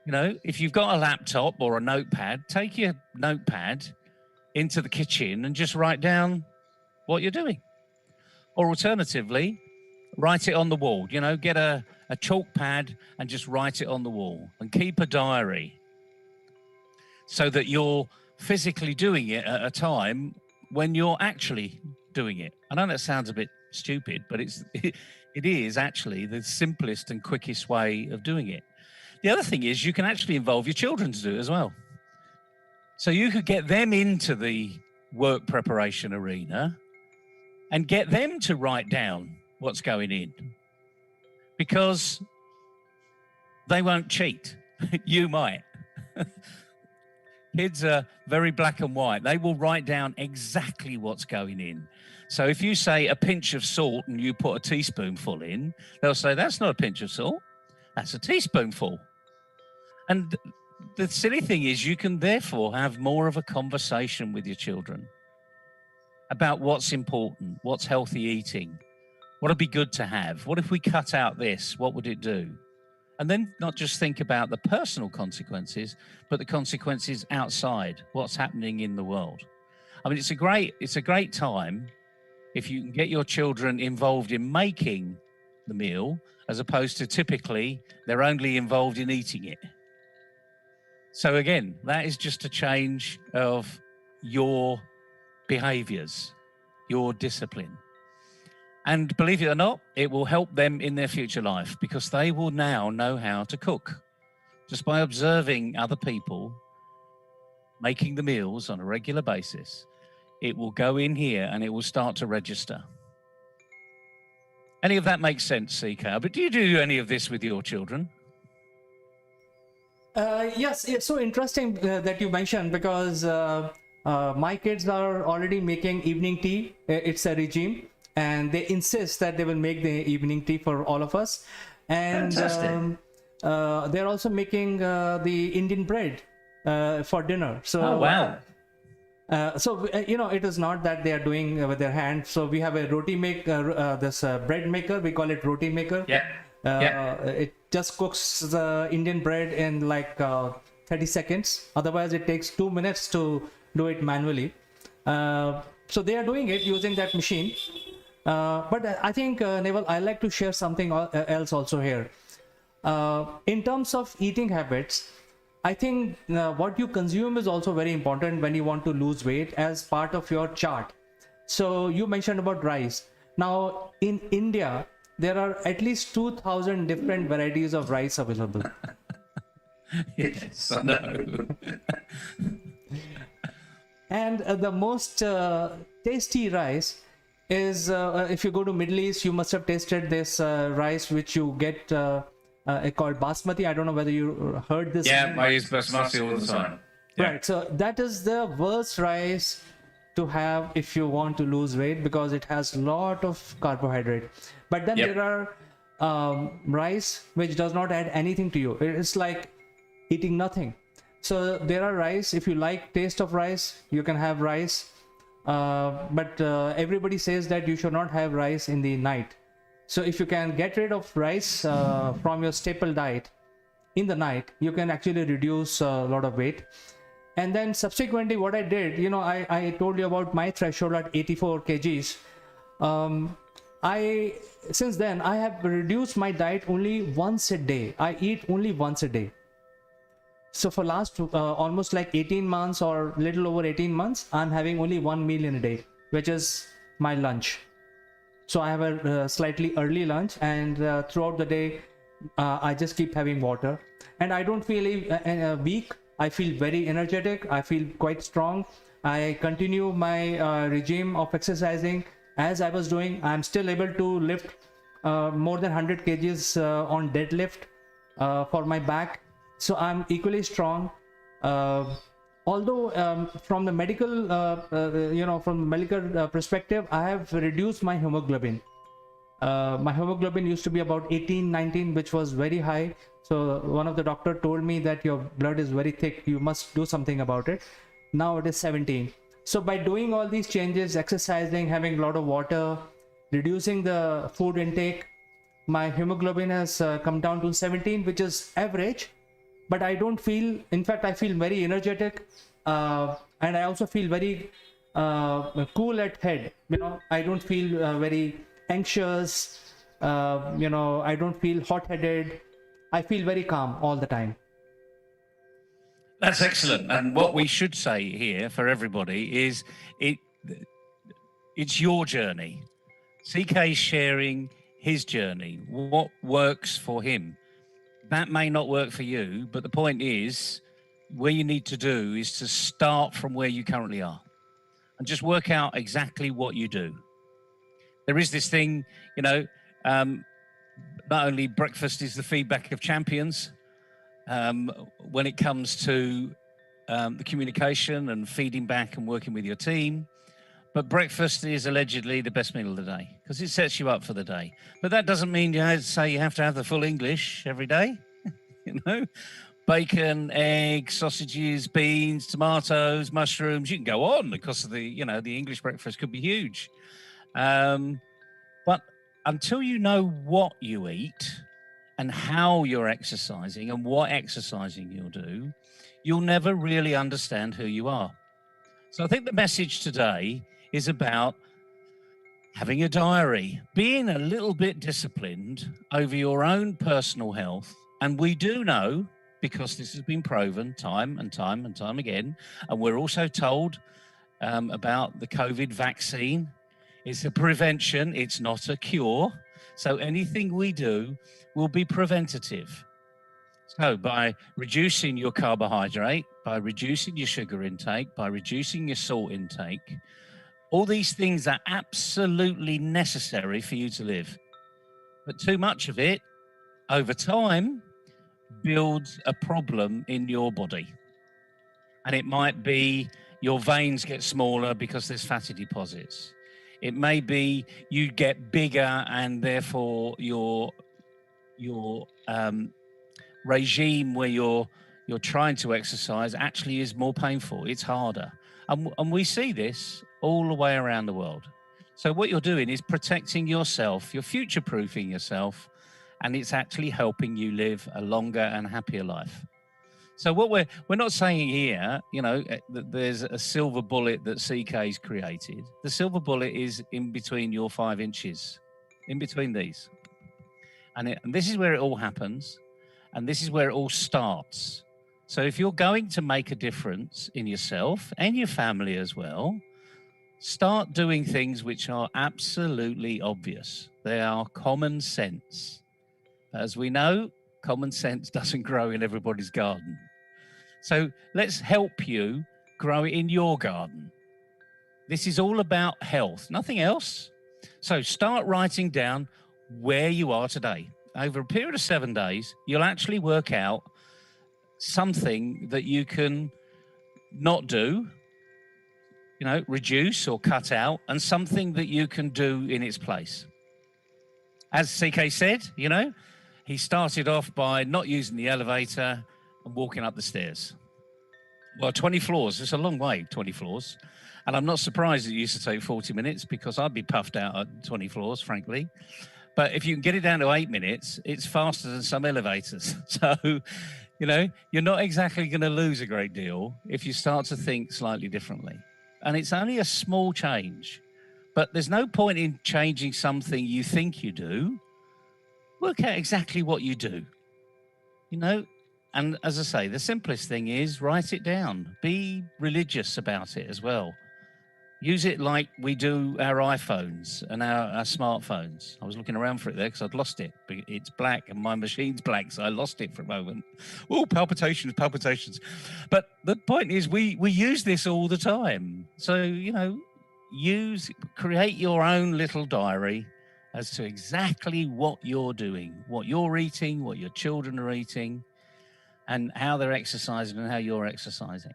Speaker 5: If you've got a laptop or a notepad, take your notepad into the kitchen and just write down what you're doing. Or alternatively, write it on the wall. You know, get a chalk pad and just write it on the wall, and keep a diary so that you're physically doing it at a time when you're actually doing it. I know that sounds a bit stupid, but it is actually the simplest and quickest way of doing it. The other thing is you can actually involve your children to do it as well. So you could get them into the work preparation arena and get them to write down what's going in, because they won't cheat. You might. Kids are very black and white. They will write down exactly what's going in. So if you say a pinch of salt and you put a teaspoonful in, they'll say, that's not a pinch of salt, that's a teaspoonful. And the silly thing is, you can therefore have more of a conversation with your children about what's important, what's healthy eating, what would be good to have, what if we cut out this, what would it do? And then not just think about the personal consequences, but the consequences outside, what's happening in the world. I mean, it's a great time if you can get your children involved in making the meal, as opposed to typically they're only involved in eating it. So again, that is just a change of your behaviors, your discipline. And believe it or not, it will help them in their future life, because they will now know how to cook. Just by observing other people making the meals on a regular basis, it will go in here and it will start to register. Any of that makes sense, CK? But do you do any of this with your children?
Speaker 7: Yes, it's so interesting that you mentioned, because my kids are already making evening tea. It's a regime, and they insist that they will make the evening tea for all of us. And they're also making the Indian bread for dinner. So,
Speaker 5: oh, wow.
Speaker 7: It is not that they are doing with their hands. So we have a roti maker, this bread maker. We call it roti maker.
Speaker 5: Yeah.
Speaker 7: It just cooks the Indian bread in like 30 seconds. Otherwise, it takes 2 minutes to do it manually. So they are doing it using that machine. But I think, Neville, I like to share something else also here. In terms of eating habits, I think what you consume is also very important when you want to lose weight as part of your chart. So you mentioned about rice. Now, in India, there are at least 2,000 different varieties of rice available.
Speaker 5: Yes, I know.
Speaker 7: And the most tasty rice is, if you go to Middle East, you must have tasted this rice which you get called basmati. I don't know whether you heard this.
Speaker 5: Yeah, I use basmati all the time. Yeah.
Speaker 7: Right, so that is the worst rice to have if you want to lose weight, because it has a lot of carbohydrate. But then there are rice which does not add anything to you. It's like eating nothing. So there are rice, if you like taste of rice, you can have rice. But everybody says that you should not have rice in the night. So if you can get rid of rice from your staple diet in the night, you can actually reduce a lot of weight. And then subsequently what I did, I told you about my threshold at 84 kgs. Since then I have reduced my diet only once a day. I eat only once a day. So for last almost like 18 months or little over 18 months, I'm having only one meal in a day, which is my lunch. So I have a slightly early lunch, and throughout the day, I just keep having water. And I don't feel weak. I feel very energetic. I feel quite strong. I continue my regime of exercising as I was doing. I'm still able to lift more than 100 kgs on deadlift for my back. So I'm equally strong. Although from the medical, perspective, I have reduced my hemoglobin. My hemoglobin used to be about 18, 19, which was very high. So one of the doctor told me that your blood is very thick. You must do something about it. Now it is 17. So by doing all these changes, exercising, having a lot of water, reducing the food intake, my hemoglobin has come down to 17, which is average. But I don't feel, in fact, I feel very energetic, and I also feel very cool at head. I don't feel very anxious. I don't feel hot-headed. I feel very calm all the time.
Speaker 5: That's excellent. And what we should say here for everybody is it's your journey. CK's sharing his journey, what works for him. That may not work for you, but the point is, where you need to do is to start from where you currently are and just work out exactly what you do. There is this thing, not only breakfast is the feedback of champions when it comes to the communication and feeding back and working with your team. But breakfast is allegedly the best meal of the day because it sets you up for the day. But that doesn't mean you have to have the full English every day. Bacon, eggs, sausages, beans, tomatoes, mushrooms. You can go on because of the English breakfast could be huge. But until you know what you eat and how you're exercising and what exercising you'll do, you'll never really understand who you are. So I think the message today is about having a diary, being a little bit disciplined over your own personal health. And we do know, because this has been proven time and time and time again, and we're also told about the COVID vaccine. It's a prevention, it's not a cure. So anything we do will be preventative. So by reducing your carbohydrate, by reducing your sugar intake, by reducing your salt intake, all these things are absolutely necessary for you to live. But too much of it, over time, builds a problem in your body. And it might be your veins get smaller because there's fatty deposits. It may be you get bigger and therefore your regime where you're trying to exercise actually is more painful. It's harder. And we see this all the way around the world. So what you're doing is protecting yourself, you're future-proofing yourself, and it's actually helping you live a longer and happier life. So what we're not saying here, that there's a silver bullet that CK's created. The silver bullet is in between your 5 inches, in between these. And this is where it all happens, and this is where it all starts. So if you're going to make a difference in yourself and your family as well, start doing things which are absolutely obvious. They are common sense. As we know, common sense doesn't grow in everybody's garden. So let's help you grow it in your garden. This is all about health, nothing else. So start writing down where you are today. Over a period of 7 days, you'll actually work out something that you can not do, reduce or cut out, and something that you can do in its place. As CK said, he started off by not using the elevator and walking up the stairs. Well, 20 floors, it's a long way, 20 floors. And I'm not surprised it used to take 40 minutes because I'd be puffed out at 20 floors, frankly. But if you can get it down to 8 minutes, it's faster than some elevators. So, you're not exactly going to lose a great deal if you start to think slightly differently. And it's only a small change. But there's no point in changing something you think you do. Work out exactly what you do. And as I say, the simplest thing is write it down. Be religious about it as well. Use it like we do our iPhones and our smartphones. I was looking around for it there because I'd lost it. It's black and my machine's black, so I lost it for a moment. Oh, palpitations. But the point is we use this all the time. So, create your own little diary as to exactly what you're doing, what you're eating, what your children are eating, and how they're exercising and how you're exercising.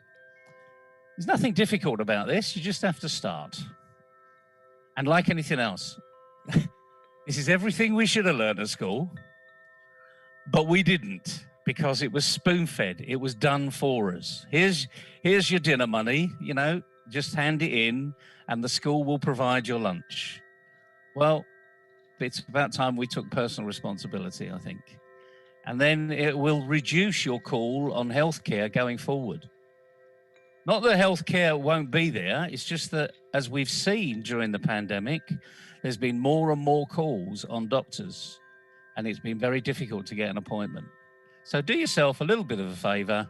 Speaker 5: There's nothing difficult about this. You just have to start. And like anything else, this is everything we should have learned at school, but we didn't because it was spoon-fed. It was done for us. Here's your dinner money, just hand it in and the school will provide your lunch. Well, it's about time we took personal responsibility, I think. And then it will reduce your call on healthcare going forward. Not that healthcare won't be there. It's just that, as we've seen during the pandemic, there's been more and more calls on doctors, and it's been very difficult to get an appointment. So do yourself a little bit of a favor.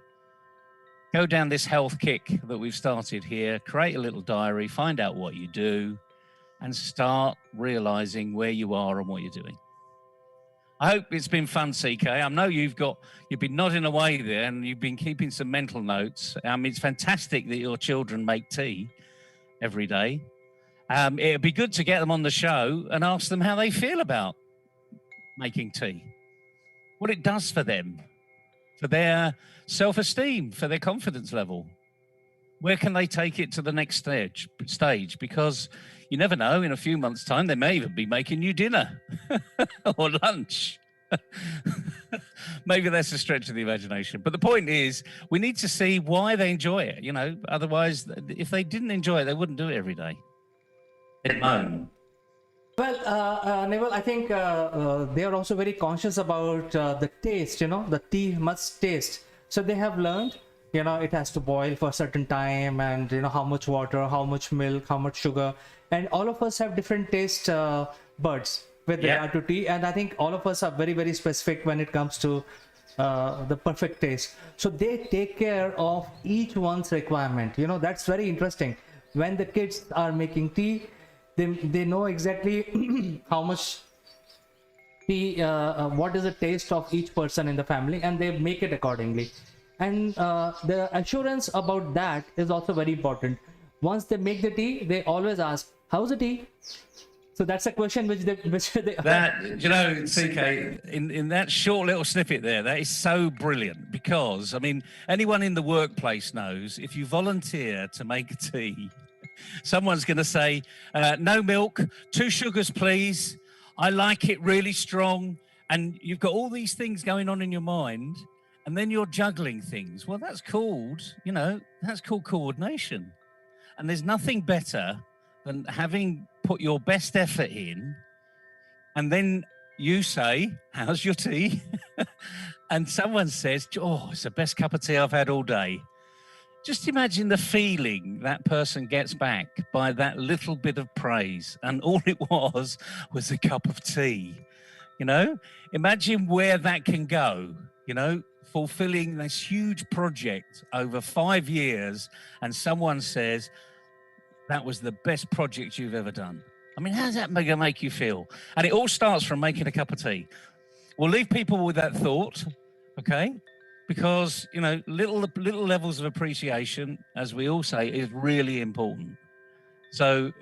Speaker 5: Go down this health kick that we've started here, create a little diary, find out what you do, and start realizing where you are and what you're doing. I hope it's been fun, CK. I know you've been nodding away there and you've been keeping some mental notes. It's fantastic that your children make tea every day. It'd be good to get them on the show and ask them how they feel about making tea, what it does for them, for their self-esteem, for their confidence level. Where can they take it to the next stage? Because you never know, in a few months' time, they may even be making you dinner or lunch. Maybe that's a stretch of the imagination. But the point is, we need to see why they enjoy it. Otherwise, if they didn't enjoy it, they wouldn't do it every day. They'd moan.
Speaker 7: Well, Neville, I think they are also very conscious about the taste, the tea must taste. So they have learned, it has to boil for a certain time, and, how much water, how much milk, how much sugar. And all of us have different taste buds with regard to tea. And I think all of us are very, very specific when it comes to the perfect taste. So they take care of each one's requirement. That's very interesting. When the kids are making tea, they know exactly how much tea, what is the taste of each person in the family, and they make it accordingly. And the assurance about that is also very important. Once they make the tea, they always ask, how's the tea? So that's a question which they
Speaker 5: that, CK, in that short little snippet there, that is so brilliant, because anyone in the workplace knows if you volunteer to make a tea, someone's going to say, no milk, 2 sugars, please. I like it really strong. And you've got all these things going on in your mind, and then you're juggling things. Well, that's called coordination. And there's nothing better than having put your best effort in, and then you say, how's your tea? And someone says, oh, it's the best cup of tea I've had all day. Just imagine the feeling that person gets back by that little bit of praise. And all it was a cup of tea. Imagine where that can go, fulfilling this huge project over 5 years, and someone says, that was the best project you've ever done. How's that going to make you feel? And it all starts from making a cup of tea. We'll leave people with that thought, okay? Because, little levels of appreciation, as we all say, is really important. So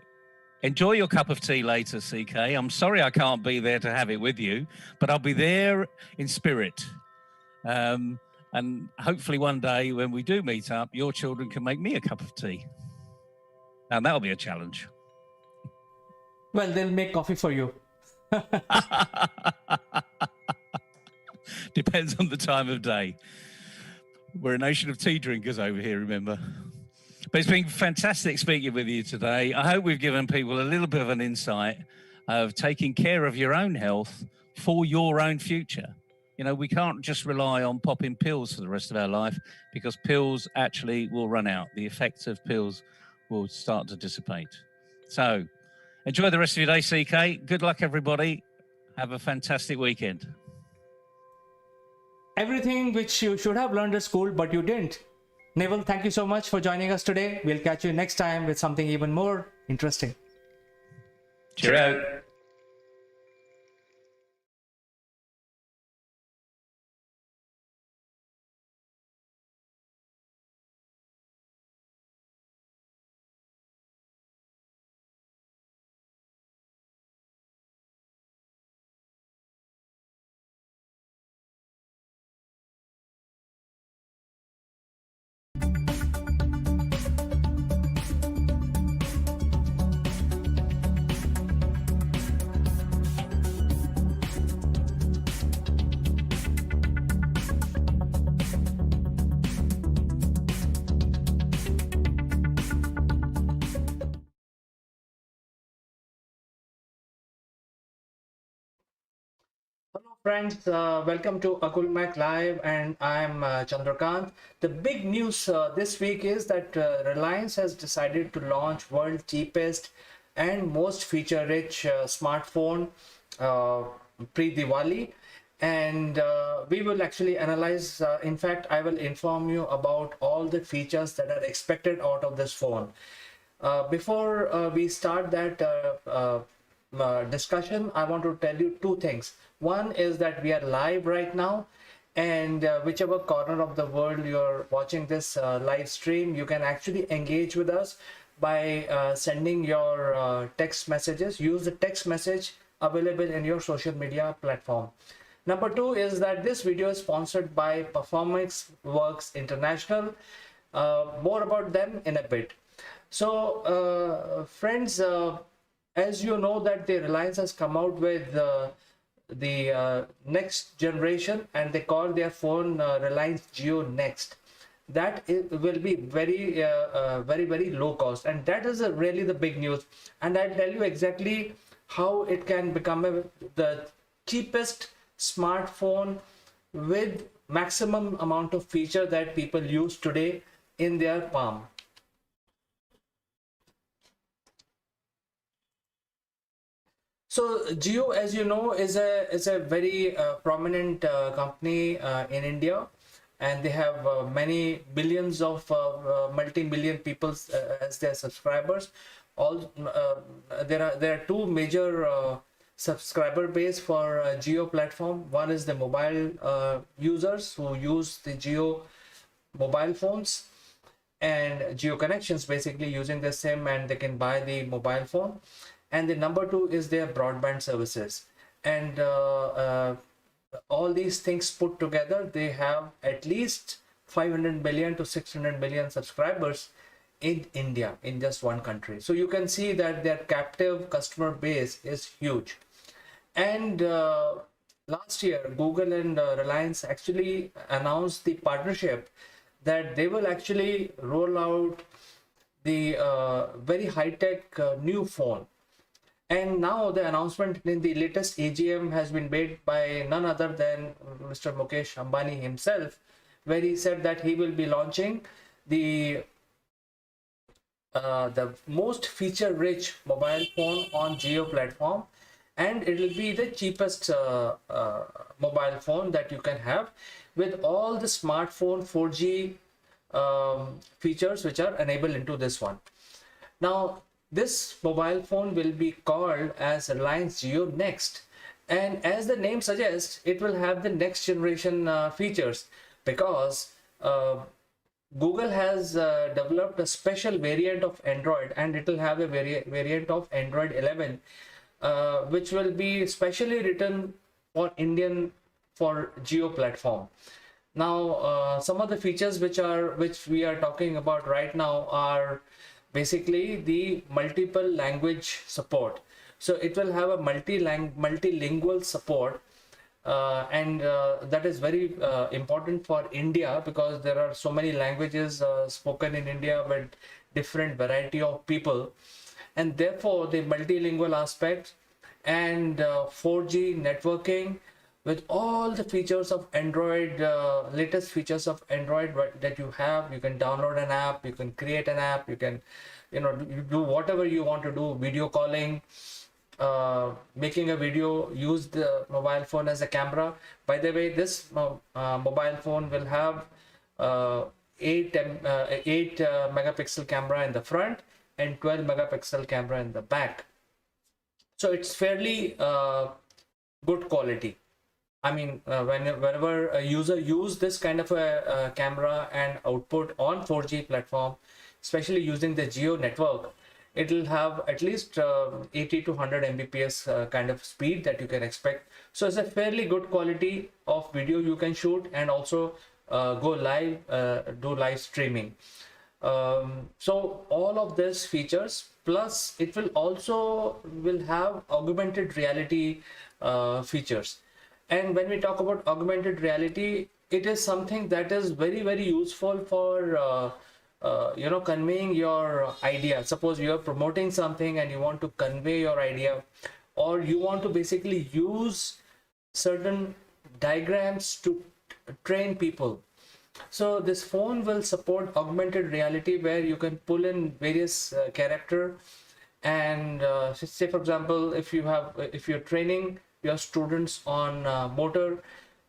Speaker 5: enjoy your cup of tea later, CK. I'm sorry I can't be there to have it with you, but I'll be there in spirit. And hopefully one day when we do meet up, your children can make me a cup of tea. Now that'll be a challenge.
Speaker 7: Well, they'll make coffee for you.
Speaker 5: Depends on the time of day. We're a nation of tea drinkers over here, remember? But it's been fantastic speaking with you today. I hope we've given people a little bit of an insight of taking care of your own health for your own future. We can't just rely on popping pills for the rest of our life, because pills actually will run out. The effects of pills will start to dissipate. So enjoy the rest of your day, CK. Good luck, everybody. Have a fantastic weekend.
Speaker 7: Everything which you should have learned at school, but you didn't. Neville, thank you so much for joining us today. We'll catch you next time with something even more interesting.
Speaker 5: Cheerio.
Speaker 7: Hello, friends. Welcome to Akul Mac Live, and I'm Chandrakant. The big news this week is that Reliance has decided to launch world cheapest and most feature-rich smartphone uh, pre-Diwali, and we will actually analyze. In fact, I will inform you about all the features that are expected out of this phone. Before we start that discussion, I want to tell you two things. One is that we are live right now, and whichever corner of the world you're watching this live stream, you can actually engage with us by sending your text messages. Use the text message available in your social media platform. Number two is that this video is sponsored by Performance Works International. More about them in a bit. So, friends, as you know that the Reliance has come out with the next generation, and they call their phone Reliance Geo Next. That will be very low cost, and that is really the big news. And I'll tell you exactly how it can become the cheapest smartphone with maximum amount of feature that people use today in their palm. So Jio, as you know, is a very prominent company in India, and they have many billions of multi-million people as their subscribers. All there are two major subscriber base for Jio platform. One is the mobile users who use the Jio mobile phones and Jio connections, basically using the SIM, and they can buy the mobile phone. And the number two is their broadband services, and all these things put together, they have at least 500 million to 600 million subscribers in India, in just one country. So you can see that their captive customer base is huge. And last year, Google and Reliance actually announced the partnership that they will actually roll out the very high-tech new phone. And now the announcement in the latest AGM has been made by none other than Mr. Mukesh Ambani himself, where he said that he will be launching the most feature-rich mobile phone on Jio platform, and it will be the cheapest mobile phone that you can have, with all the smartphone 4G features which are enabled into this one. Now, this mobile phone will be called as Reliance Jio Next, and as the name suggests, it will have the next generation features, because Google has developed a special variant of Android, and it will have a variant of Android 11, which will be specially written for Jio platform. Now, some of the features which we are talking about right now are basically the multiple language support. So it will have a multilingual support, and that is very important for India, because there are so many languages spoken in India with different variety of people, and therefore the multilingual aspect and 4G networking with all the features of Android, latest features of Android that you have. You can download an app, you can create an app, you can, you do whatever you want to do, video calling, making a video, use the mobile phone as a camera. By the way, this mobile phone will have 8 megapixel camera in the front and 12 megapixel camera in the back. So it's fairly good quality. I mean, whenever a user use this kind of a camera and output on 4G platform, especially using the Jio network, it will have at least 80 to 100 Mbps kind of speed that you can expect. So it's a fairly good quality of video you can shoot, and also go live, do live streaming. So all of these features, plus it will also have augmented reality features. And when we talk about augmented reality, it is something that is very useful for conveying your idea. Suppose you are promoting something and you want to convey your idea, or you want to basically use certain diagrams to train people. So this phone will support augmented reality, where you can pull in various character, and say for example, if you're training your students on motor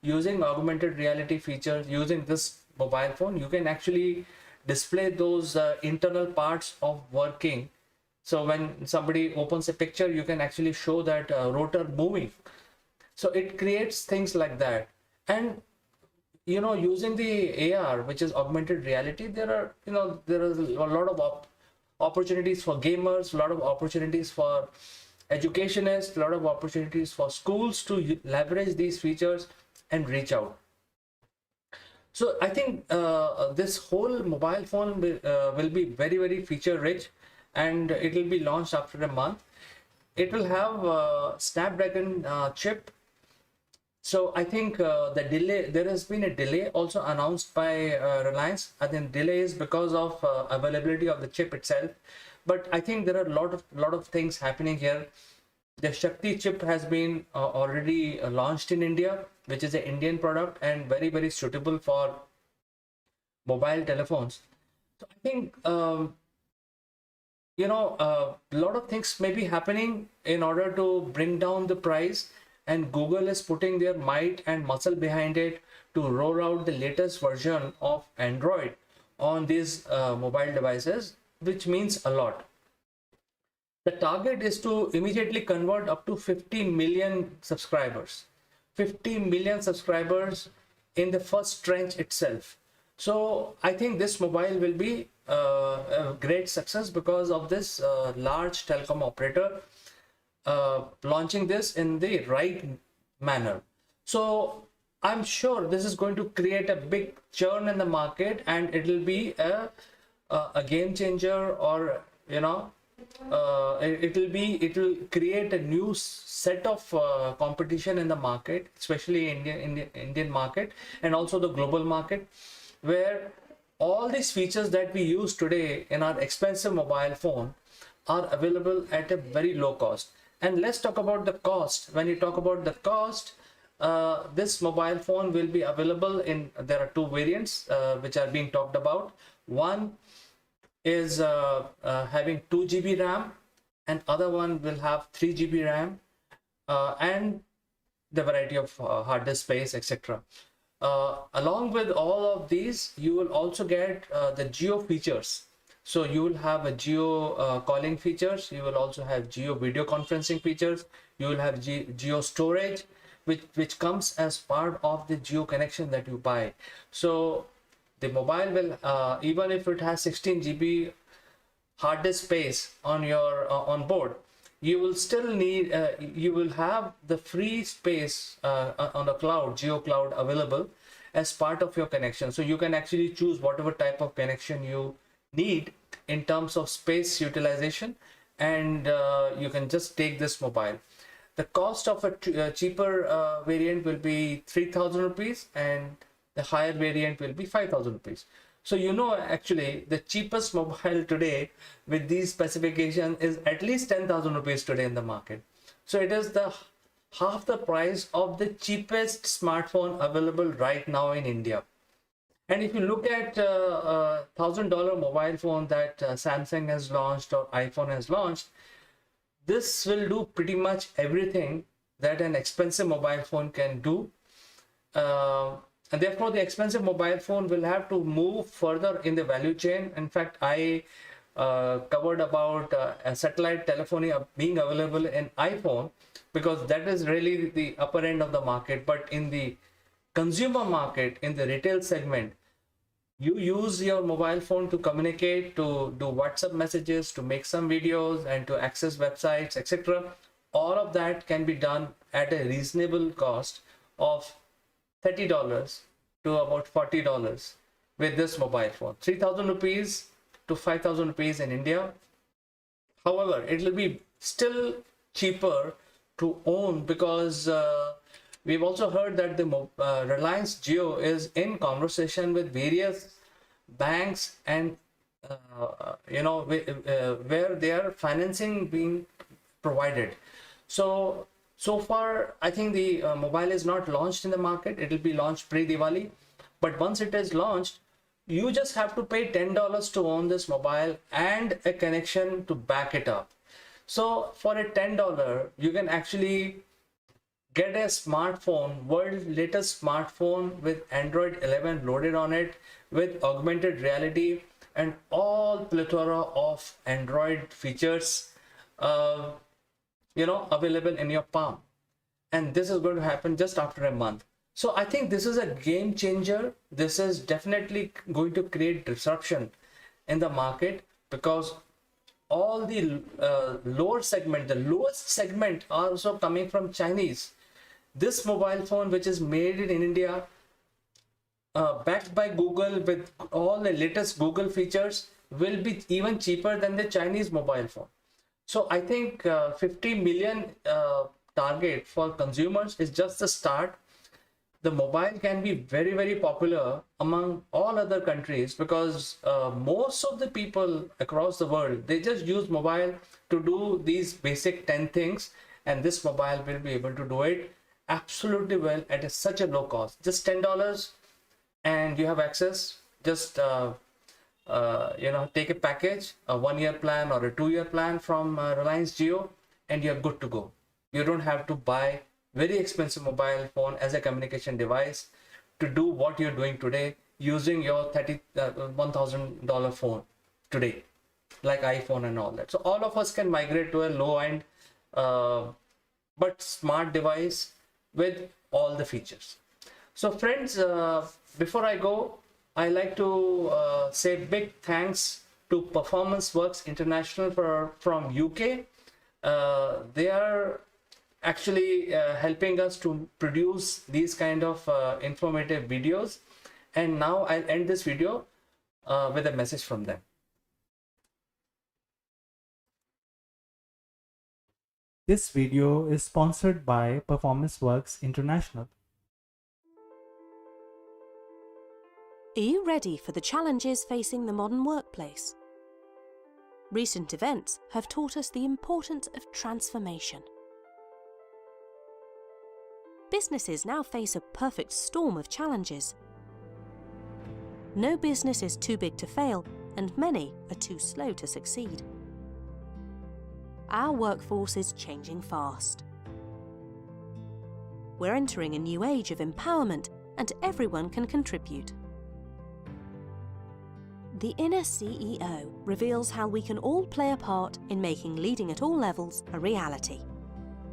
Speaker 7: using augmented reality features using this mobile phone, you can actually display those internal parts of working. So when somebody opens a picture, you can actually show that rotor moving. So it creates things like that. And using the AR, which is augmented reality, there is a lot of opportunities for gamers, a lot of opportunities for educationists, a lot of opportunities for schools to leverage these features and reach out. So I think this whole mobile phone will be very, very feature rich, and it will be launched after a month. It will have Snapdragon chip. So I think there has been a delay also announced by Reliance. I think delay is because of availability of the chip itself. But I think there are a lot of things happening here. The Shakti chip has been already launched in India, which is an Indian product and very, very suitable for mobile telephones. So I think a lot of things may be happening in order to bring down the price, and Google is putting their might and muscle behind it to roll out the latest version of Android on these mobile devices, which means a lot. The target is to immediately convert up to 50 million subscribers. 50 million subscribers in the first tranche itself. So I think this mobile will be a great success because of this large telecom operator launching this in the right manner. So I'm sure this is going to create a big churn in the market, and it will be a game changer, or it will create a new set of competition in the market, especially Indian market, and also the global market, where all these features that we use today in our expensive mobile phone are available at a very low cost. And let's talk about the cost. When you talk about the cost, this mobile phone will be available there are two variants which are being talked about. One is having 2 GB RAM, and other one will have 3 GB RAM, and the variety of hard disk space, etc. Along with all of these, you will also get the geo features. So you will have a geo calling features, you will also have geo video conferencing features, you will have geo storage, which comes as part of the geo connection that you buy. So the mobile will, even if it has 16 GB hard disk space on your on board, you will still need, you will have the free space on the cloud, geo cloud, available as part of your connection. So you can actually choose whatever type of connection you need in terms of space utilization, and you can just take this mobile. The cost of a cheaper variant will be 3,000 rupees, and the higher variant will be 5,000 rupees. So actually the cheapest mobile today with these specifications is at least 10,000 rupees today in the market. So it is the half the price of the cheapest smartphone available right now in India. And if you look at $1,000 mobile phone that Samsung has launched or iPhone has launched, this will do pretty much everything that an expensive mobile phone can do. And therefore, the expensive mobile phone will have to move further in the value chain. In fact, I covered about satellite telephony being available in iPhone, because that is really the upper end of the market. But in the consumer market, in the retail segment, you use your mobile phone to communicate, to do WhatsApp messages, to make some videos, and to access websites, etc. All of that can be done at a reasonable cost of $30 to about $40 with this mobile phone. 3,000 rupees to 5,000 rupees in India. However, it will be still cheaper to own, because we've also heard that the Reliance Jio is in conversation with various banks, and where they are financing being provided. So So far, I think the mobile is not launched in the market. It will be launched pre-Diwali. But once it is launched, you just have to pay $10 to own this mobile and a connection to back it up. So for a $10, you can actually get a smartphone, world's latest smartphone with Android 11 loaded on it, with augmented reality and all plethora of Android features, available in your palm. And this is going to happen just after a month. So I think this is a game changer. This is definitely going to create disruption in the market, because all the lower segment, the lowest segment, are also coming from Chinese. This mobile phone, which is made in India, backed by Google with all the latest Google features, will be even cheaper than the Chinese mobile phone. So I think 50 million target for consumers is just the start. The mobile can be very, very popular among all other countries, because most of the people across the world, they just use mobile to do these basic 10 things, and this mobile will be able to do it absolutely well at such a low cost. Just $10 and you have access. Just take a package, a 1-year plan or a 2-year plan from Reliance Jio, and you're good to go. You don't have to buy very expensive mobile phone as a communication device to do what you're doing today using your $1,000 phone today, like iPhone and all that. So all of us can migrate to a low-end but smart device with all the features. So friends, before I go, I like to say big thanks to Performance Works International from UK. They are actually helping us to produce these kind of informative videos. And now I'll end this video with a message from them.
Speaker 8: This video is sponsored by Performance Works International.
Speaker 9: Are you ready for the challenges facing the modern workplace? Recent events have taught us the importance of transformation. Businesses now face a perfect storm of challenges. No business is too big to fail, and many are too slow to succeed. Our workforce is changing fast. We're entering a new age of empowerment, and everyone can contribute. The Inner CEO reveals how we can all play a part in making leading at all levels a reality.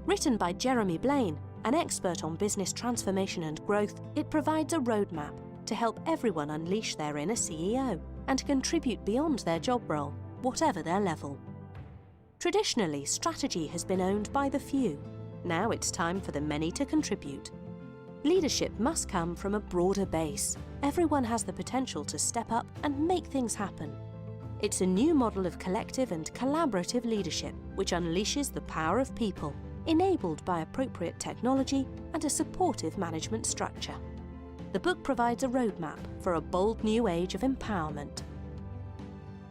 Speaker 9: Written by Jeremy Blaine, an expert on business transformation and growth, it provides a roadmap to help everyone unleash their inner CEO and contribute beyond their job role, whatever their level. Traditionally, strategy has been owned by the few. Now it's time for the many to contribute. Leadership must come from a broader base. Everyone has the potential to step up and make things happen. It's a new model of collective and collaborative leadership which unleashes the power of people, enabled by appropriate technology and a supportive management structure. The book provides a roadmap for a bold new age of empowerment.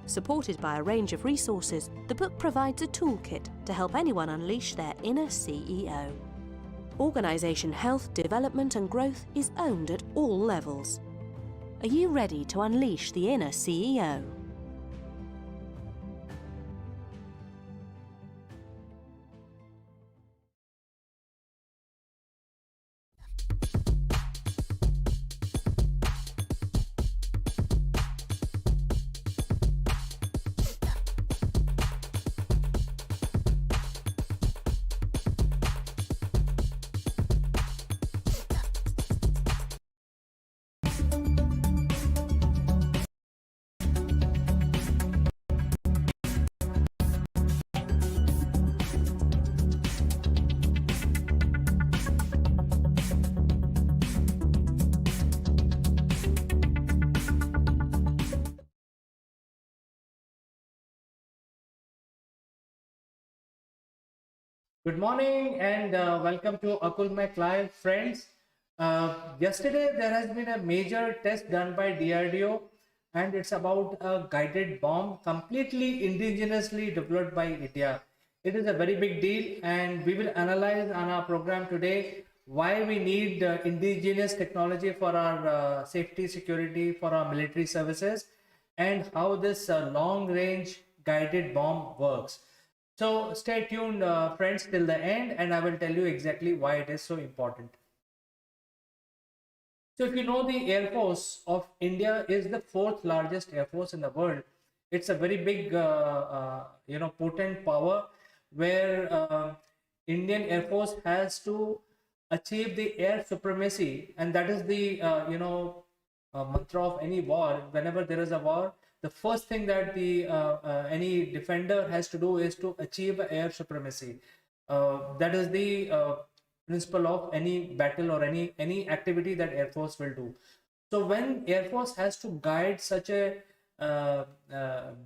Speaker 9: Supported by a range of resources, the book provides a toolkit to help anyone unleash their inner CEO. Organisation health, development and growth is owned at all levels. Are you ready to unleash the inner CEO?
Speaker 7: Good morning and welcome to Akulmek Live, friends. Yesterday there has been a major test done by DRDO, and it's about a guided bomb completely indigenously developed by India. It is a very big deal, and we will analyze on our program today why we need indigenous technology for our safety, security, for our military services, and how this long range guided bomb works. So stay tuned, friends, till the end, and I will tell you exactly why it is so important. So if you know, the Air Force of India is the fourth largest air force in the world. It's a very big, potent power where Indian Air Force has to achieve the air supremacy, and that is the mantra of any war. Whenever there is a war, the first thing that the any defender has to do is to achieve air supremacy. That is the principle of any battle or any activity that Air Force will do. So when Air Force has to guide such a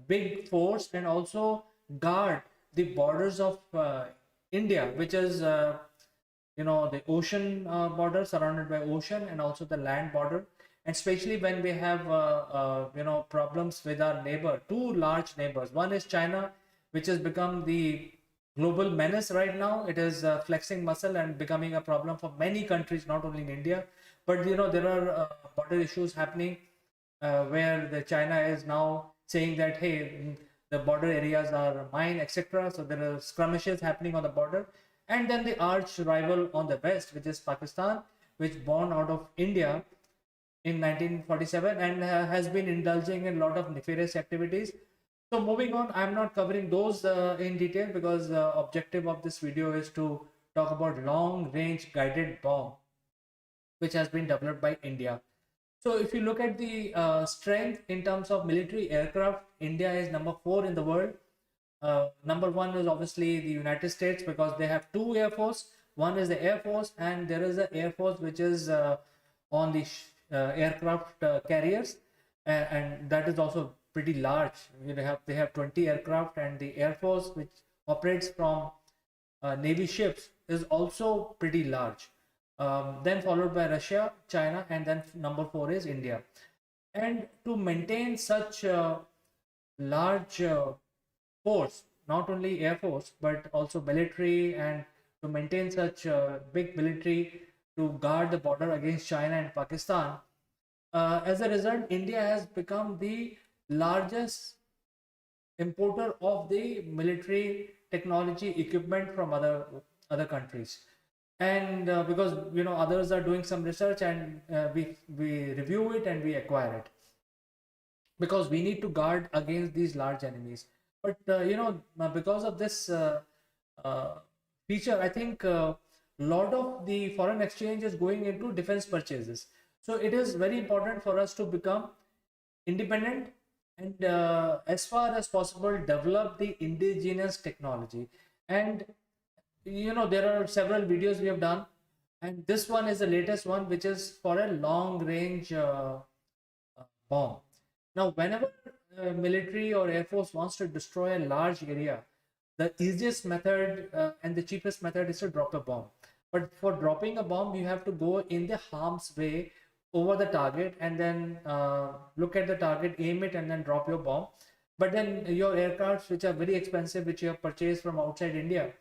Speaker 7: big force and also guard the borders of India, which is the ocean border, surrounded by ocean, and also the land border, and especially when we have problems with our neighbor, two large neighbors. One is China, which has become the global menace right now. It is flexing muscle and becoming a problem for many countries, not only in India. But there are border issues happening where the China is now saying that, hey, the border areas are mine, etc. So there are skirmishes happening on the border. And then the arch rival on the west, which is Pakistan, which born out of India in 1947 and has been indulging in a lot of nefarious activities. So moving on, I'm not covering those in detail because the objective of this video is to talk about long range guided bomb, which has been developed by India. So if you look at the strength in terms of military aircraft, India is number 4 in the world. Number 1 is obviously the United States because they have 2 air force. One is the Air Force, and there is an Air Force which is on the aircraft carriers, and that is also pretty large. They have 20 aircraft, and the Air Force, which operates from Navy ships, is also pretty large. Then followed by Russia, China, and then number 4 is India. And to maintain such large force, not only Air Force but also military, and to maintain such big military to guard the border against China and Pakistan, as a result, India has become the largest importer of the military technology equipment from other countries. And because others are doing some research, and we review it and we acquire it because we need to guard against these large enemies. But because of this feature, I think a lot of the foreign exchange is going into defense purchases. So it is very important for us to become independent and as far as possible develop the indigenous technology. And there are several videos we have done, and this one is the latest one, which is for a long range bomb. Now whenever military or Air Force wants to destroy a large area, the easiest method and the cheapest method is to drop a bomb. But for dropping a bomb, you have to go in the harm's way over the target, and then look at the target, aim it, and then drop your bomb. But then your aircrafts, which are very expensive, which you have purchased from outside India,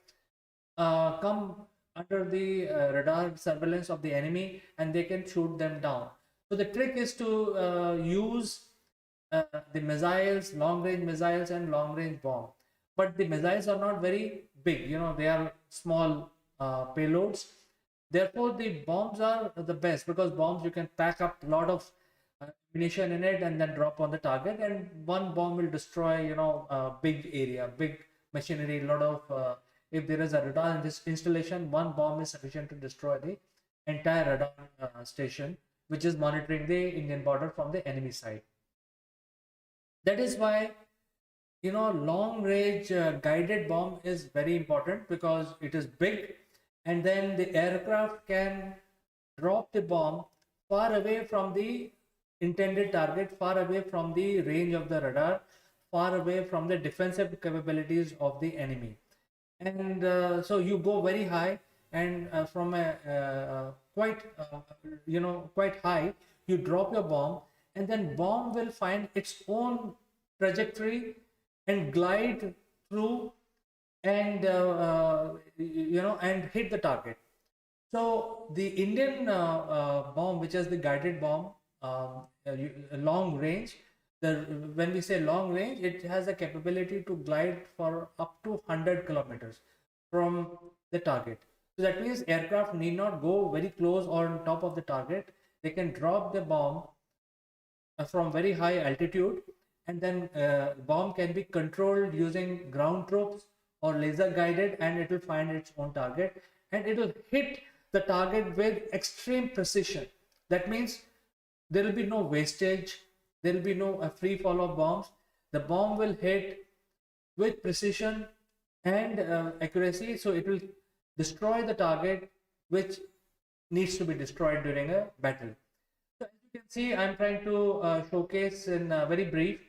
Speaker 7: come under the radar surveillance of the enemy, and they can shoot them down. So the trick is to use the missiles, long range missiles and long range bomb. But the missiles are not very big, they are small payloads. Therefore the bombs are the best, because bombs, you can pack up a lot of ammunition in it and then drop on the target, and one bomb will destroy a big area, big machinery. A lot of if there is a radar in this installation, one bomb is sufficient to destroy the entire radar station, which is monitoring the Indian border from the enemy side. That is why long range guided bomb is very important, because it is big, and then the aircraft can drop the bomb far away from the intended target, far away from the range of the radar, far away from the defensive capabilities of the enemy. And so you go very high, and from a quite high, you drop your bomb, and then bomb will find its own trajectory and glide through and and hit the target. So the Indian bomb, which is the guided bomb, long range. When we say long range, it has the capability to glide for up to 100 kilometers from the target. So that means aircraft need not go very close or on top of the target. They can drop the bomb from very high altitude, and then bomb can be controlled using ground troops or laser guided, and it will find its own target, and it will hit the target with extreme precision. That means there will be no wastage, there will be no free fall of bombs. The bomb will hit with precision and accuracy, so it will destroy the target which needs to be destroyed during a battle. So as you can see, I'm trying to showcase in very brief.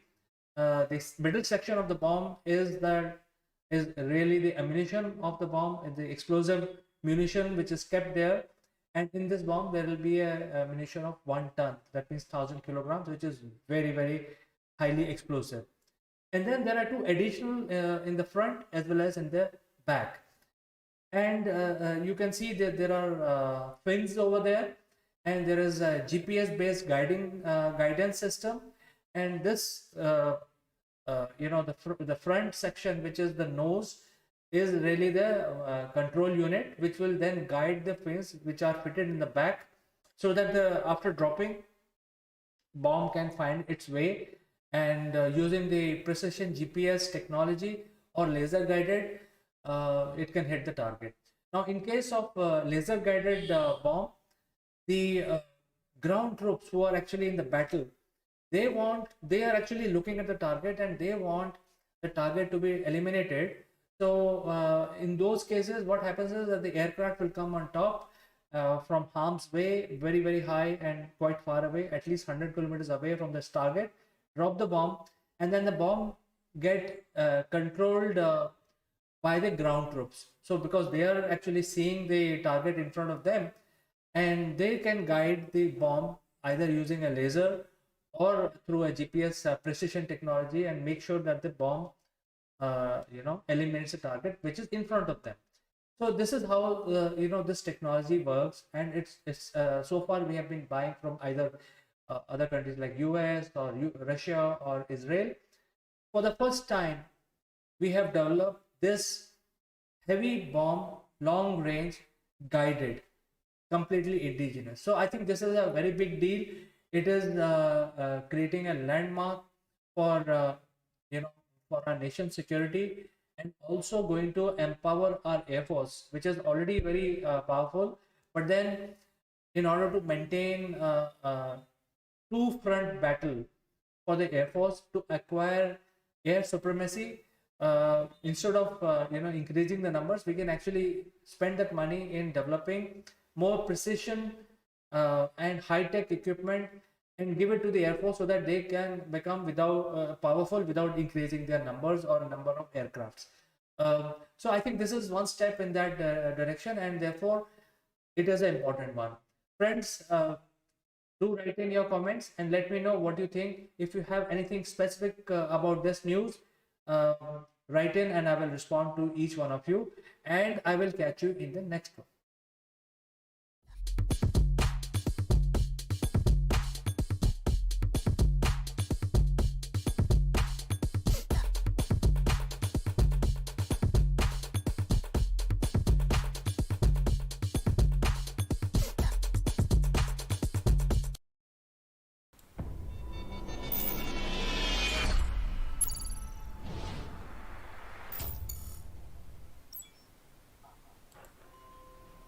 Speaker 7: This middle section of the bomb is really the ammunition of the bomb, and the explosive munition which is kept there. And in this bomb, there will be a munition of 1 ton. That means 1,000 kilograms, which is very, very highly explosive. And then there are two additional in the front as well as in the back. And you can see that there are fins over there, and there is a GPS based guidance system. And this the front section, which is the nose, is really the control unit, which will then guide the fins which are fitted in the back, so that after dropping, bomb can find its way, and using the precision GPS technology or laser guided, it can hit the target. Now in case of laser guided bomb, the ground troops who are actually in the battle, they are actually looking at the target, and they want the target to be eliminated. So in those cases, what happens is that the aircraft will come on top from harm's way, very, very high and quite far away, at least 100 kilometers away from this target, drop the bomb, and then the bomb get controlled by the ground troops. So because they are actually seeing the target in front of them, and they can guide the bomb either using a laser or through a GPS precision technology, and make sure that the bomb eliminates the target which is in front of them. So this is how this technology works, and it's so far we have been buying from either other countries like US or Russia or Israel. For the first time, we have developed this heavy bomb, long range, guided, completely indigenous. So I think this is a very big deal. It is creating a landmark for for our nation's security, and also going to empower our Air Force, which is already very powerful. But then, in order to maintain two-front battle for the Air Force to acquire air supremacy, instead of increasing the numbers, we can actually spend that money in developing more precision and high-tech equipment, and give it to the Air Force, so that they can become powerful without increasing their numbers or number of aircrafts. So I think this is one step in that direction, and therefore it is an important one. Friends, do write in your comments and let me know what you think. If you have anything specific about this news, write in, and I will respond to each one of you, and I will catch you in the next one.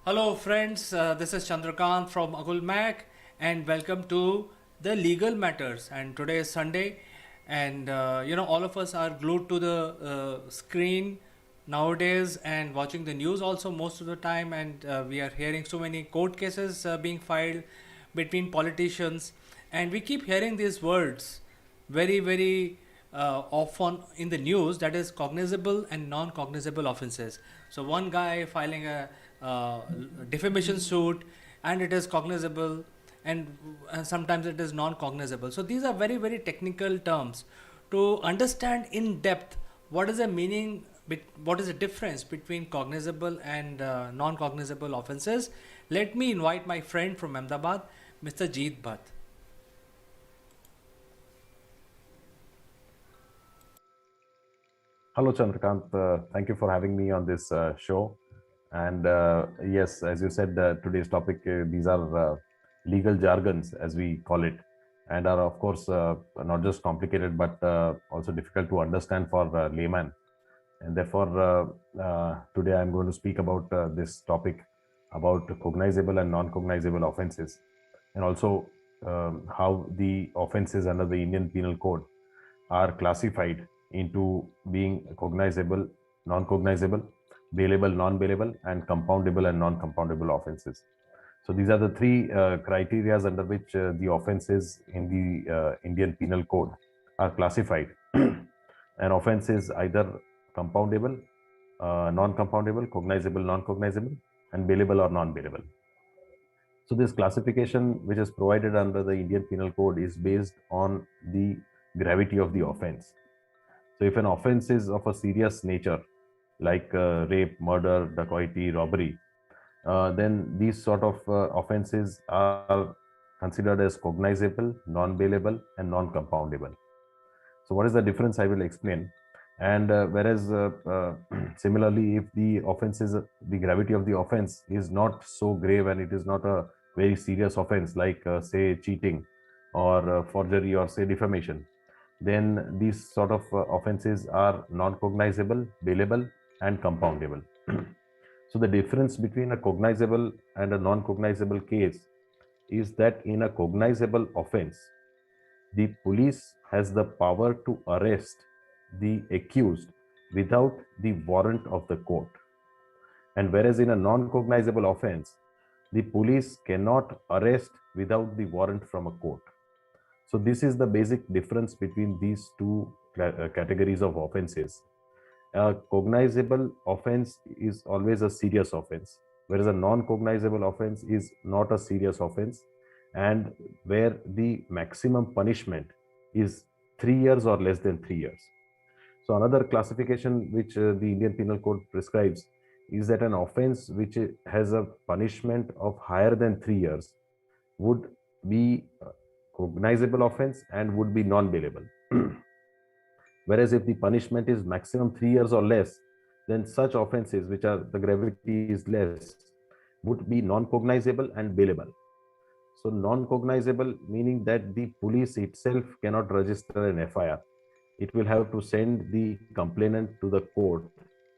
Speaker 3: Hello friends, this is Chandrakant from Agulmac, and welcome to the Legal Matters. And today is Sunday, and all of us are glued to the screen nowadays and watching the news also most of the time, and we are hearing so many court cases being filed between politicians, and we keep hearing these words very, very often in the news, that is cognizable and non-cognizable offenses. So one guy filing a defamation suit, and it is cognizable, and sometimes it is non-cognizable. So these are very, very technical terms. To understand in depth what is the meaning
Speaker 7: what is the difference between cognizable and non-cognizable offenses, let me invite my friend from Ahmedabad, Mr. Jeet Bhatt.
Speaker 10: Hello, Chandrakant. Thank you for having me on this show. And yes, as you said, today's topic, these are legal jargons, as we call it, and are, of course, not just complicated, but also difficult to understand for layman. And therefore, today I'm going to speak about this topic about cognizable and non-cognizable offenses, and also how the offenses under the Indian Penal Code are classified into being cognizable, non-cognizable, bailable, non-bailable, and compoundable and non-compoundable offenses. So these are the three criteria under which the offenses in the Indian Penal Code are classified. An offense is either compoundable, non-compoundable, cognizable, non-cognizable, and bailable or non-bailable. So this classification, which is provided under the Indian Penal Code, is based on the gravity of the offense. So if an offense is of a serious nature, like rape, murder, dacoity, robbery, then these sort of offenses are considered as cognizable, non-bailable, and non-compoundable. So what is the difference? I will explain. And whereas similarly, if the offense is the gravity of the offense is not so grave and it is not a very serious offense, like say cheating or forgery or say defamation, then these sort of offenses are non-cognizable, bailable, and compoundable. So the difference between a cognizable and a non-cognizable case is that in a cognizable offense, the police has the power to arrest the accused without the warrant of the court. And whereas in a non-cognizable offense, the police cannot arrest without the warrant from a court. So this is the basic difference between these two categories of offenses. A cognizable offense is always a serious offense, whereas a non-cognizable offense is not a serious offense, and where the maximum punishment is 3 years or less than 3 years. So another classification which the Indian Penal Code prescribes is that an offense which has a punishment of higher than 3 years would be cognizable offense and would be non-bailable. Whereas if the punishment is maximum 3 years or less, then such offenses which are the gravity is less would be non-cognizable and bailable. So non-cognizable meaning that the police itself cannot register an FIR. It will have to send the complainant to the court,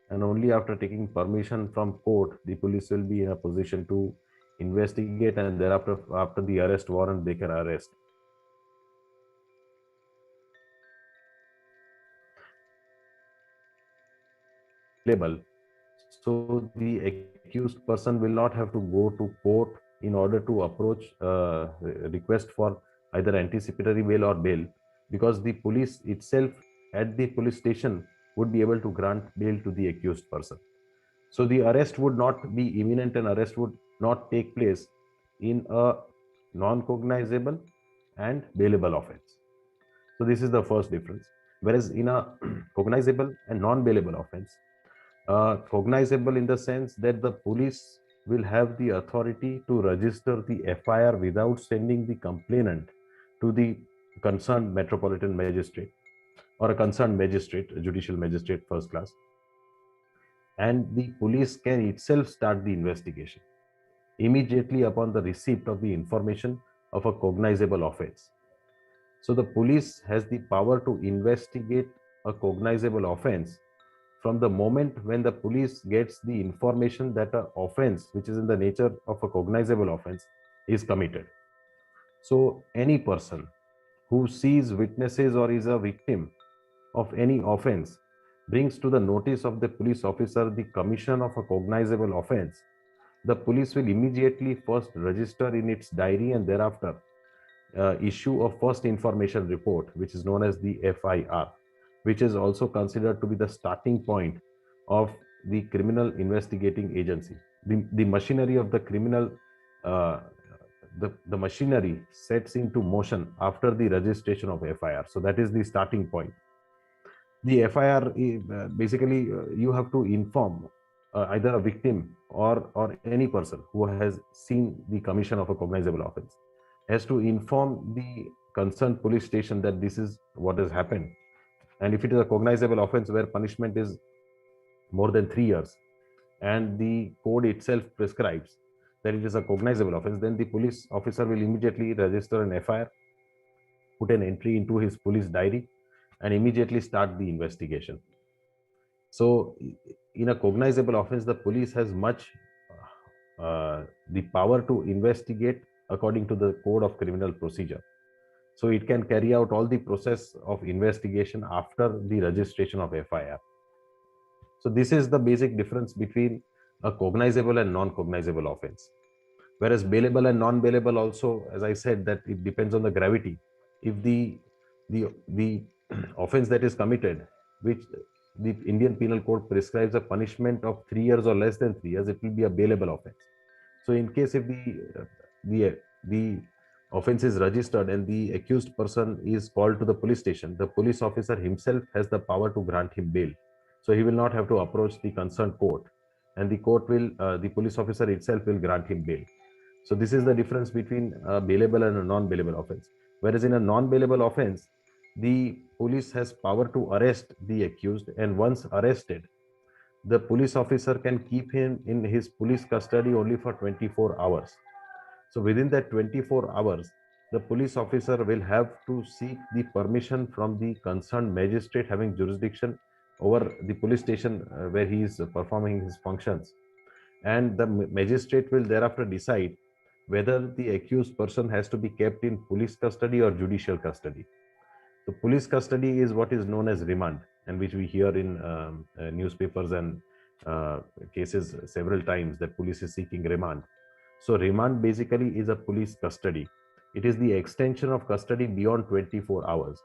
Speaker 10: and only after taking permission from court, the police will be in a position to investigate, and thereafter, after the arrest warrant, they can arrest. So the accused person will not have to go to court in order to approach request for either anticipatory bail or bail, because the police itself at the police station would be able to grant bail to the accused person. So the arrest would not be imminent, and arrest would not take place in a non-cognizable and bailable offense. So this is the first difference. Whereas in a cognizable and non-bailable offense, cognizable in the sense that the police will have the authority to register the FIR without sending the complainant to the concerned metropolitan magistrate or a concerned magistrate, a judicial magistrate first class, and the police can itself start the investigation immediately upon the receipt of the information of a cognizable offense. So the police has the power to investigate a cognizable offense from the moment when the police gets the information that an offense which is in the nature of a cognizable offense is committed. So any person who sees, witnesses, or is a victim of any offense brings to the notice of the police officer the commission of a cognizable offense, the police will immediately first register in its diary and thereafter issue a first information report, which is known as the FIR, which is also considered to be the starting point of the criminal investigating agency. The machinery of the criminal, the machinery sets into motion after the registration of FIR. So that is the starting point. The FIR basically you have to inform either a victim or any person who has seen the commission of a cognizable offense has to inform the concerned police station that this is what has happened. And if it is a cognizable offense where punishment is more than 3 years and the code itself prescribes that it is a cognizable offense, then the police officer will immediately register an FIR, put an entry into his police diary, and immediately start the investigation. So, in a cognizable offense, the police has much the power to investigate according to the Code of Criminal Procedure. So, it can carry out all the process of investigation after the registration of FIR. So, this is the basic difference between a cognizable and non-cognizable offense. Whereas bailable and non-bailable also, as I said, that it depends on the gravity. If the offense that is committed, which the Indian Penal Code prescribes a punishment of 3 years or less than 3 years, it will be a bailable offense. So, in case if the offense is registered and the accused person is called to the police station, the police officer himself has the power to grant him bail. So, he will not have to approach the concerned court, and the court will, the police officer itself will grant him bail. So this is the difference between a bailable and a non-bailable offense. Whereas in a non-bailable offense, the police has power to arrest the accused, and once arrested, the police officer can keep him in his police custody only for 24 hours. So within that 24 hours, the police officer will have to seek the permission from the concerned magistrate having jurisdiction over the police station where he is performing his functions. And the magistrate will thereafter decide whether the accused person has to be kept in police custody or judicial custody. So police custody is what is known as remand, and which we hear in newspapers and cases several times that police is seeking remand. So remand basically is a police custody. It is the extension of custody beyond 24 hours,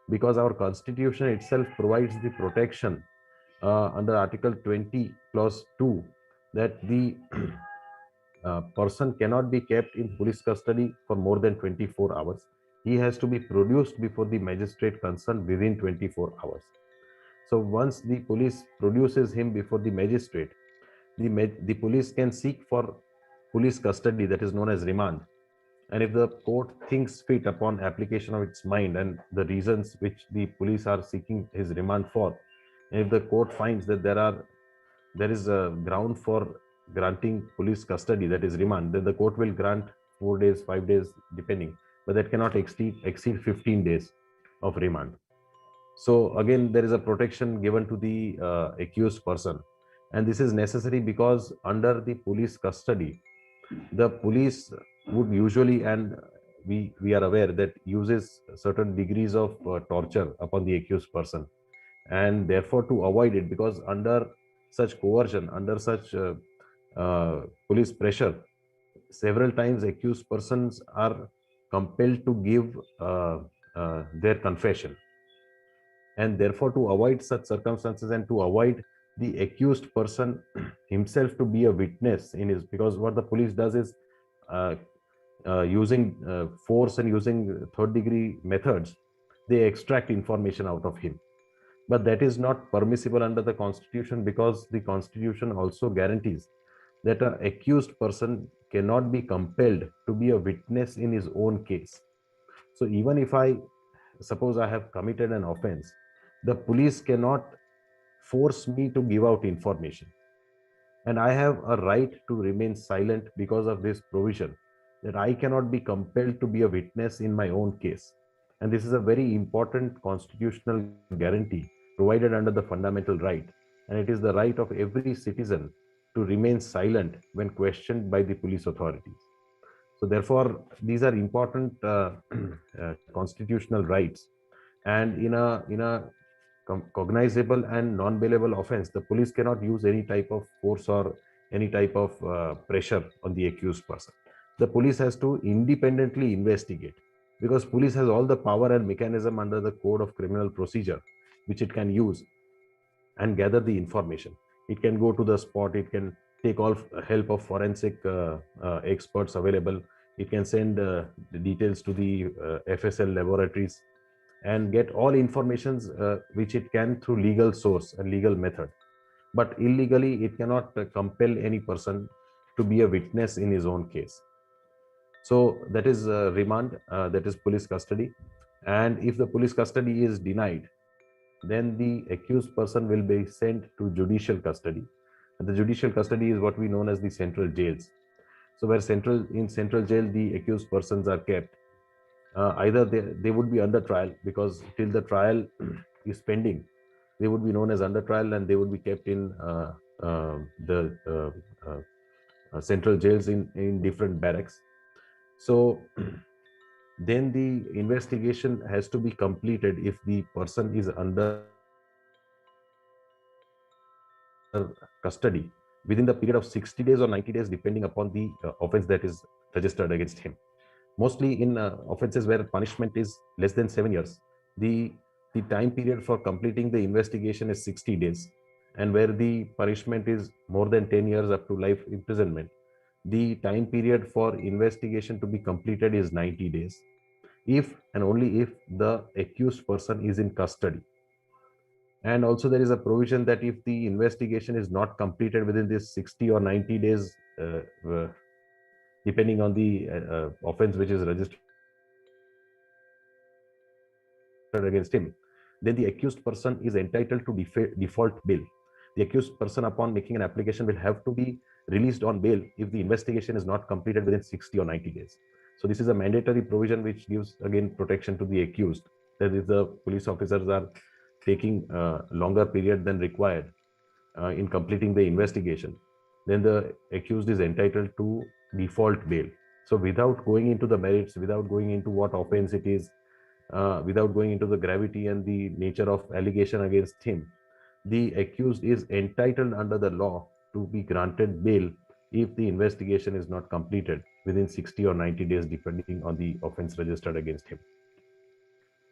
Speaker 10: because our constitution itself provides the protection under Article 20 Clause 2 that the person cannot be kept in police custody for more than 24 hours. He has to be produced before the magistrate concerned within 24 hours. So once the police produces him before the magistrate, the police can seek for police custody, that is known as remand. And if the court thinks fit upon application of its mind and the reasons which the police are seeking his remand for, and if the court finds that there is a ground for granting police custody, that is remand, then the court will grant 4 days, 5 days, depending, but that cannot exceed 15 days of remand. So again, there is a protection given to the accused person, and this is necessary because under the police custody, the police would usually, and we are aware that uses certain degrees of torture upon the accused person, and therefore to avoid it, because under such coercion, under such police pressure, several times accused persons are compelled to give their confession, and therefore to avoid such circumstances and to avoid the accused person himself to be a witness in his, because what the police does is using force and using third degree methods, they extract information out of him. But that is not permissible under the constitution, because the constitution also guarantees that an accused person cannot be compelled to be a witness in his own case. So even if suppose I have committed an offense, the police cannot force me to give out information. And I have a right to remain silent because of this provision, that I cannot be compelled to be a witness in my own case. And this is a very important constitutional guarantee provided under the fundamental right. And it is the right of every citizen to remain silent when questioned by the police authorities. So therefore, these are important constitutional rights. And in a cognizable and non-bailable offense, the police cannot use any type of force or any type of pressure on the accused person. The police has to independently investigate, because police has all the power and mechanism under the Code of Criminal Procedure, which it can use and gather the information. It can go to the spot, it can take all help of forensic experts available, it can send the details to the FSL laboratories, and get all informations which it can through legal source and legal method. But illegally, it cannot compel any person to be a witness in his own case. So that is remand, that is police custody. And if the police custody is denied, then the accused person will be sent to judicial custody. And the judicial custody is what we know as the central jails. So where in central jail, the accused persons are kept. Either they would be under trial, because till the trial is pending, they would be known as under trial, and they would be kept in the central jails in different barracks. So then the investigation has to be completed if the person is under custody within the period of 60 days or 90 days, depending upon the offense that is registered against him. Mostly in offenses where punishment is less than 7 years, the time period for completing the investigation is 60 days. And where the punishment is more than 10 years up to life imprisonment, the time period for investigation to be completed is 90 days. If and only if the accused person is in custody. And also there is a provision that if the investigation is not completed within this 60 or 90 days, depending on the offense which is registered against him, then the accused person is entitled to default bail. The accused person, upon making an application, will have to be released on bail if the investigation is not completed within 60 or 90 days. So this is a mandatory provision which gives again protection to the accused, that if the police officers are taking longer period than required in completing the investigation, then the accused is entitled to default bail. So without going into the merits, without going into what offense it is, without going into the gravity and the nature of allegation against him, the accused is entitled under the law to be granted bail if the investigation is not completed within 60 or 90 days, depending on the offense registered against him.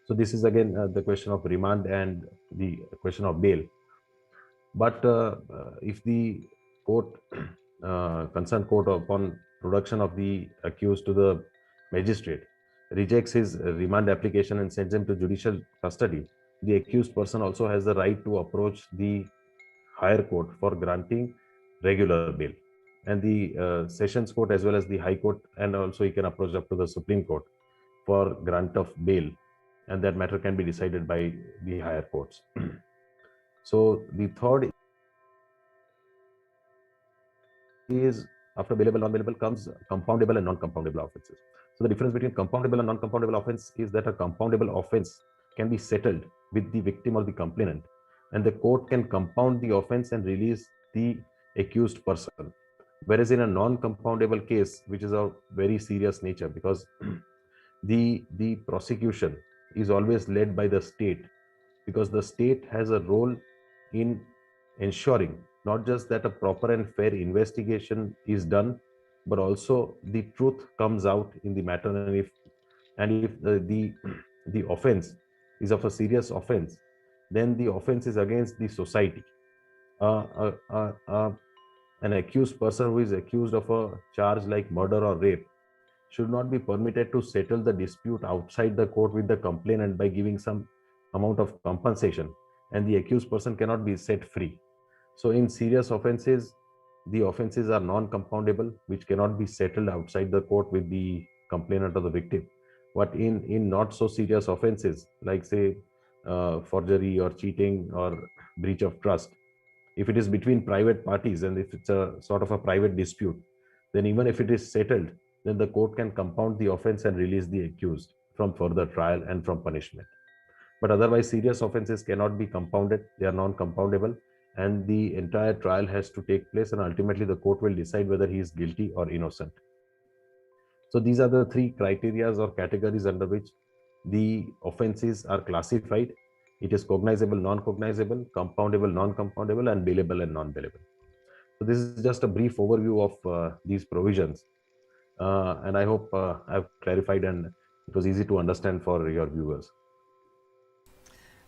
Speaker 10: So this is again the question of remand and the question of bail. But if the court, concerned court, upon production of the accused to the magistrate, rejects his remand application and sends him to judicial custody, the accused person also has the right to approach the higher court for granting regular bail. And the sessions court as well as the high court, and also he can approach up to the Supreme Court for grant of bail, and that matter can be decided by the higher courts. So the third is, after bailable, non-bailable comes compoundable and non-compoundable offenses. So the difference between compoundable and non-compoundable offense is that a compoundable offense can be settled with the victim or the complainant, and the court can compound the offense and release the accused person. Whereas in a non-compoundable case, which is of very serious nature, because the prosecution is always led by the state, because the state has a role in ensuring not just that a proper and fair investigation is done, but also the truth comes out in the matter. And if the offense is of a serious offense, then the offense is against the society. An accused person who is accused of a charge like murder or rape should not be permitted to settle the dispute outside the court with the complainant by giving some amount of compensation, and the accused person cannot be set free. So in serious offenses, the offenses are non-compoundable, which cannot be settled outside the court with the complainant or the victim. But in not so serious offenses, like say forgery or cheating or breach of trust, if it is between private parties and if it's a sort of a private dispute, then even if it is settled, then the court can compound the offense and release the accused from further trial and from punishment. But otherwise, serious offenses cannot be compounded, they are non-compoundable, and the entire trial has to take place, and ultimately the court will decide whether he is guilty or innocent. So these are the three criteria or categories under which the offenses are classified. It is cognizable, non-cognizable, compoundable, non-compoundable, and bailable and non-bailable. So this is just a brief overview of these provisions. And I hope I've clarified and it was easy to understand for your viewers.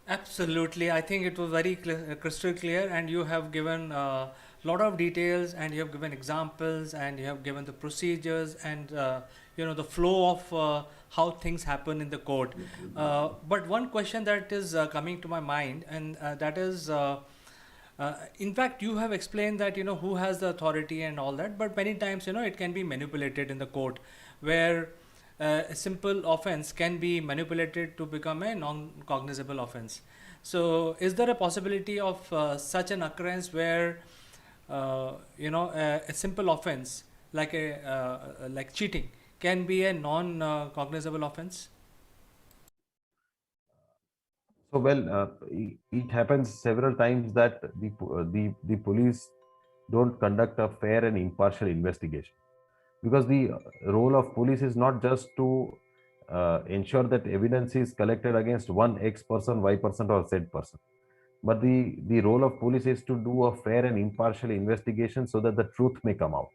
Speaker 7: Absolutely, I think it was very crystal clear, and you have given a lot of details, and you have given examples, and you have given the procedures, and the flow of how things happen in the court. But one question that is coming to my mind, and that is, in fact, you have explained that who has the authority and all that, but many times it can be manipulated in the court, where a simple offense can be manipulated to become a non-cognizable offense. So, is there a possibility of such an occurrence where a simple offense like cheating can be a non-cognizable offense?
Speaker 10: So well, it happens several times that the police don't conduct a fair and impartial investigation, because the role of police is not just to ensure that evidence is collected against one X person, Y person, or Z person, but the role of police is to do a fair and impartial investigation so that the truth may come out.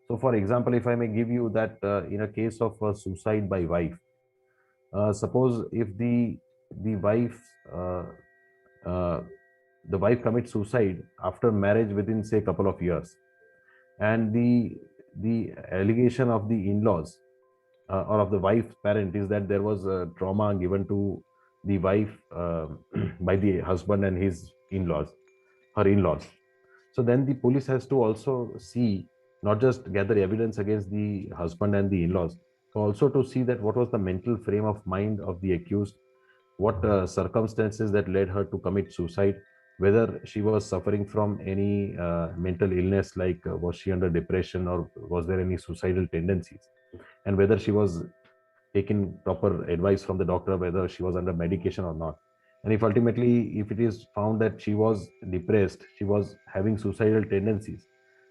Speaker 10: So, for example, if I may give you that in a case of suicide by wife, suppose if the wife uh, uh, the wife commits suicide after marriage within say couple of years, and the allegation of the in-laws or of the wife's parent is that there was a trauma given to the wife by the husband and his in-laws, her in-laws. So then the police has to also see, not just gather evidence against the husband and the in-laws, but also to see that what was the mental frame of mind of the accused, what circumstances that led her to commit suicide, whether she was suffering from any mental illness, like was she under depression, or was there any suicidal tendencies, and whether she was taking proper advice from the doctor, whether she was under medication or not. And if ultimately, if it is found that she was depressed, she was having suicidal tendencies,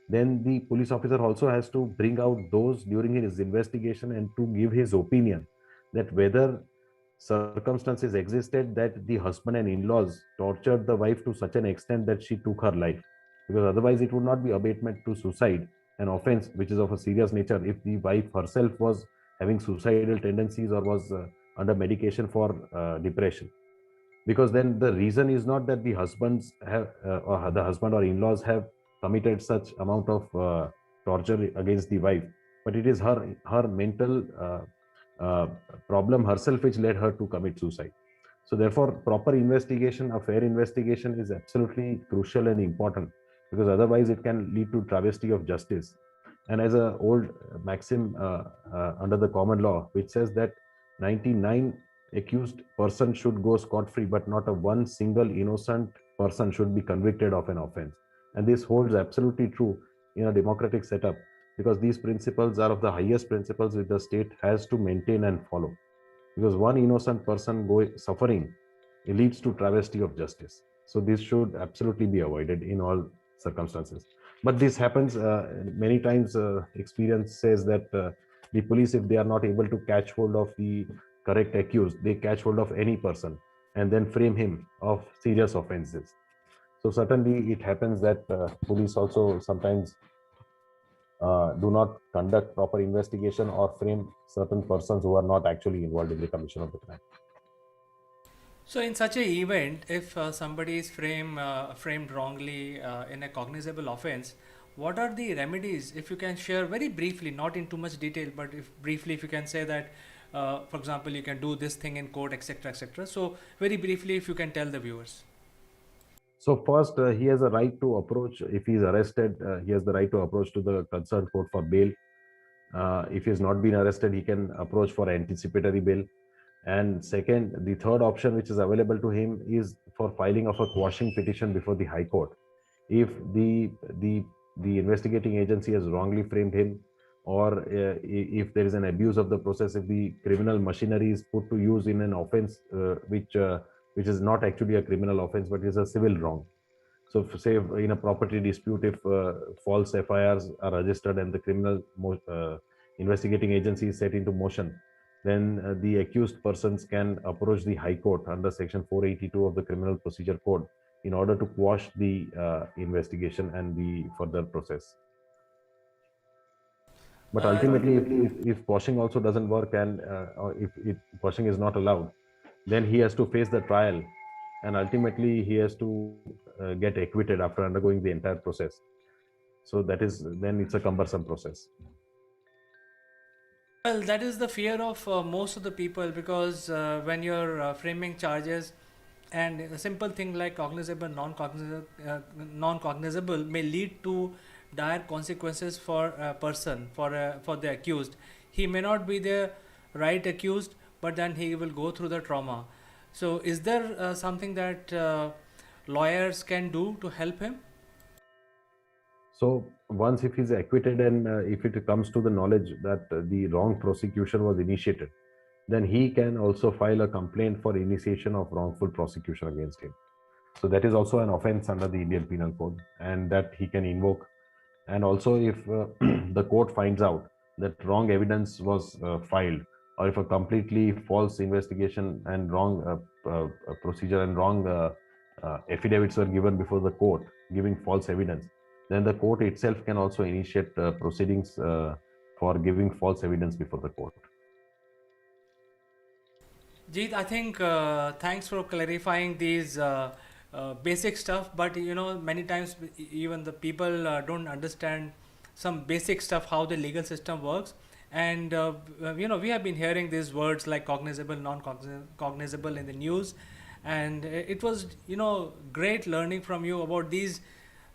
Speaker 10: then the police officer also has to bring out those during his investigation and to give his opinion that whether circumstances existed that the husband and in-laws tortured the wife to such an extent that she took her life, because otherwise it would not be abatement to suicide, an offense which is of a serious nature, if the wife herself was having suicidal tendencies or was under medication for depression. Because then the reason is not that the husbands have or the husband or in-laws have committed such amount of torture against the wife, but it is her mental uh, problem herself which led her to commit suicide. So therefore, proper investigation, a fair investigation, is absolutely crucial and important, because otherwise it can lead to travesty of justice. And as a old maxim under the common law, which says that 99 accused person should go scot-free, but not a one single innocent person should be convicted of an offense. And this holds absolutely true in a democratic setup, because these principles are of the highest principles which the state has to maintain and follow. Because one innocent person suffering, it leads to travesty of justice. So this should absolutely be avoided in all circumstances. But this happens many times. Experience says that the police, if they are not able to catch hold of the correct accused, they catch hold of any person and then frame him of serious offenses. So certainly it happens that police also sometimes do not conduct proper investigation or frame certain persons who are not actually involved in the commission of the crime.
Speaker 7: So, in such a event, if somebody is framed wrongly in a cognizable offense, what are the remedies? If you can share very briefly, not in too much detail, but if briefly, if you can say that, for example, you can do this thing in court, etc., etc. So, very briefly, if you can tell the viewers.
Speaker 10: So first, he has a right to approach. If he is arrested, he has the right to approach to the concerned court for bail. If he has not been arrested, he can approach for anticipatory bail. And second, the third option which is available to him is for filing of a quashing petition before the High Court. If the investigating agency has wrongly framed him, or if there is an abuse of the process, if the criminal machinery is put to use in an offense which is not actually a criminal offense but is a civil wrong. So, say in a property dispute, if false FIRs are registered and the criminal investigating agency is set into motion, then the accused persons can approach the High Court under Section 482 of the Criminal Procedure Code in order to quash the investigation and the further process. But ultimately, if quashing also doesn't work, and or if quashing is not allowed, then he has to face the trial, and ultimately he has to get acquitted after undergoing the entire process. So that is, then it's a cumbersome process.
Speaker 7: Well, that is the fear of most of the people, because when you're framing charges, and a simple thing like cognizable, non-cognizable may lead to dire consequences for a person, for the accused. He may not be the right accused, but then he will go through the trauma. So, is there something that lawyers can do to help him?
Speaker 10: So once if he's acquitted and if it comes to the knowledge that the wrong prosecution was initiated, then he can also file a complaint for initiation of wrongful prosecution against him. So that is also an offense under the Indian Penal Code, and that he can invoke. And also, if the court finds out that wrong evidence was filed, or if a completely false investigation and wrong procedure and wrong affidavits were given before the court, giving false evidence, then the court itself can also initiate proceedings for giving false evidence before the court.
Speaker 7: Jeet, I think thanks for clarifying these basic stuff. But many times even the people don't understand some basic stuff, how the legal system works. And we have been hearing these words like cognizable, non-cognizable in the news, and it was great learning from you about these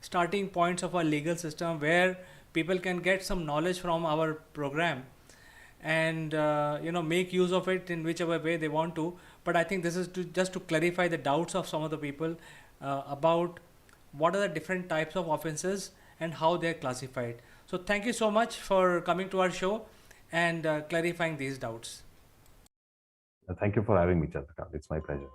Speaker 7: starting points of our legal system, where people can get some knowledge from our program and make use of it in whichever way they want to. But I think this is just to clarify the doubts of some of the people about what are the different types of offenses and how they are classified. So thank you so much for coming to our show and clarifying these doubts.
Speaker 10: Thank you for having me, Chandrakant. It's my pleasure.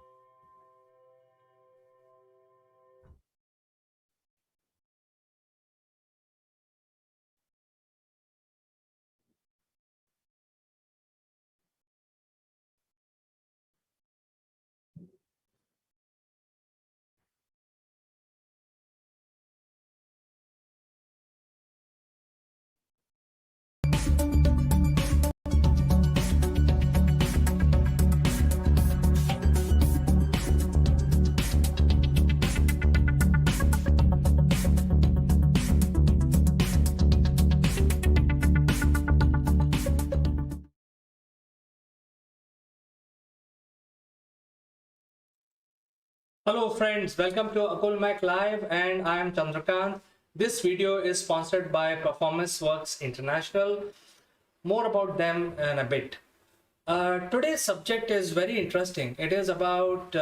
Speaker 7: Hello friends, welcome to Akul Mac Live, and I am Chandrakant. This video is sponsored by Performance Works International. More about them in a bit. Today's subject is very interesting. It is about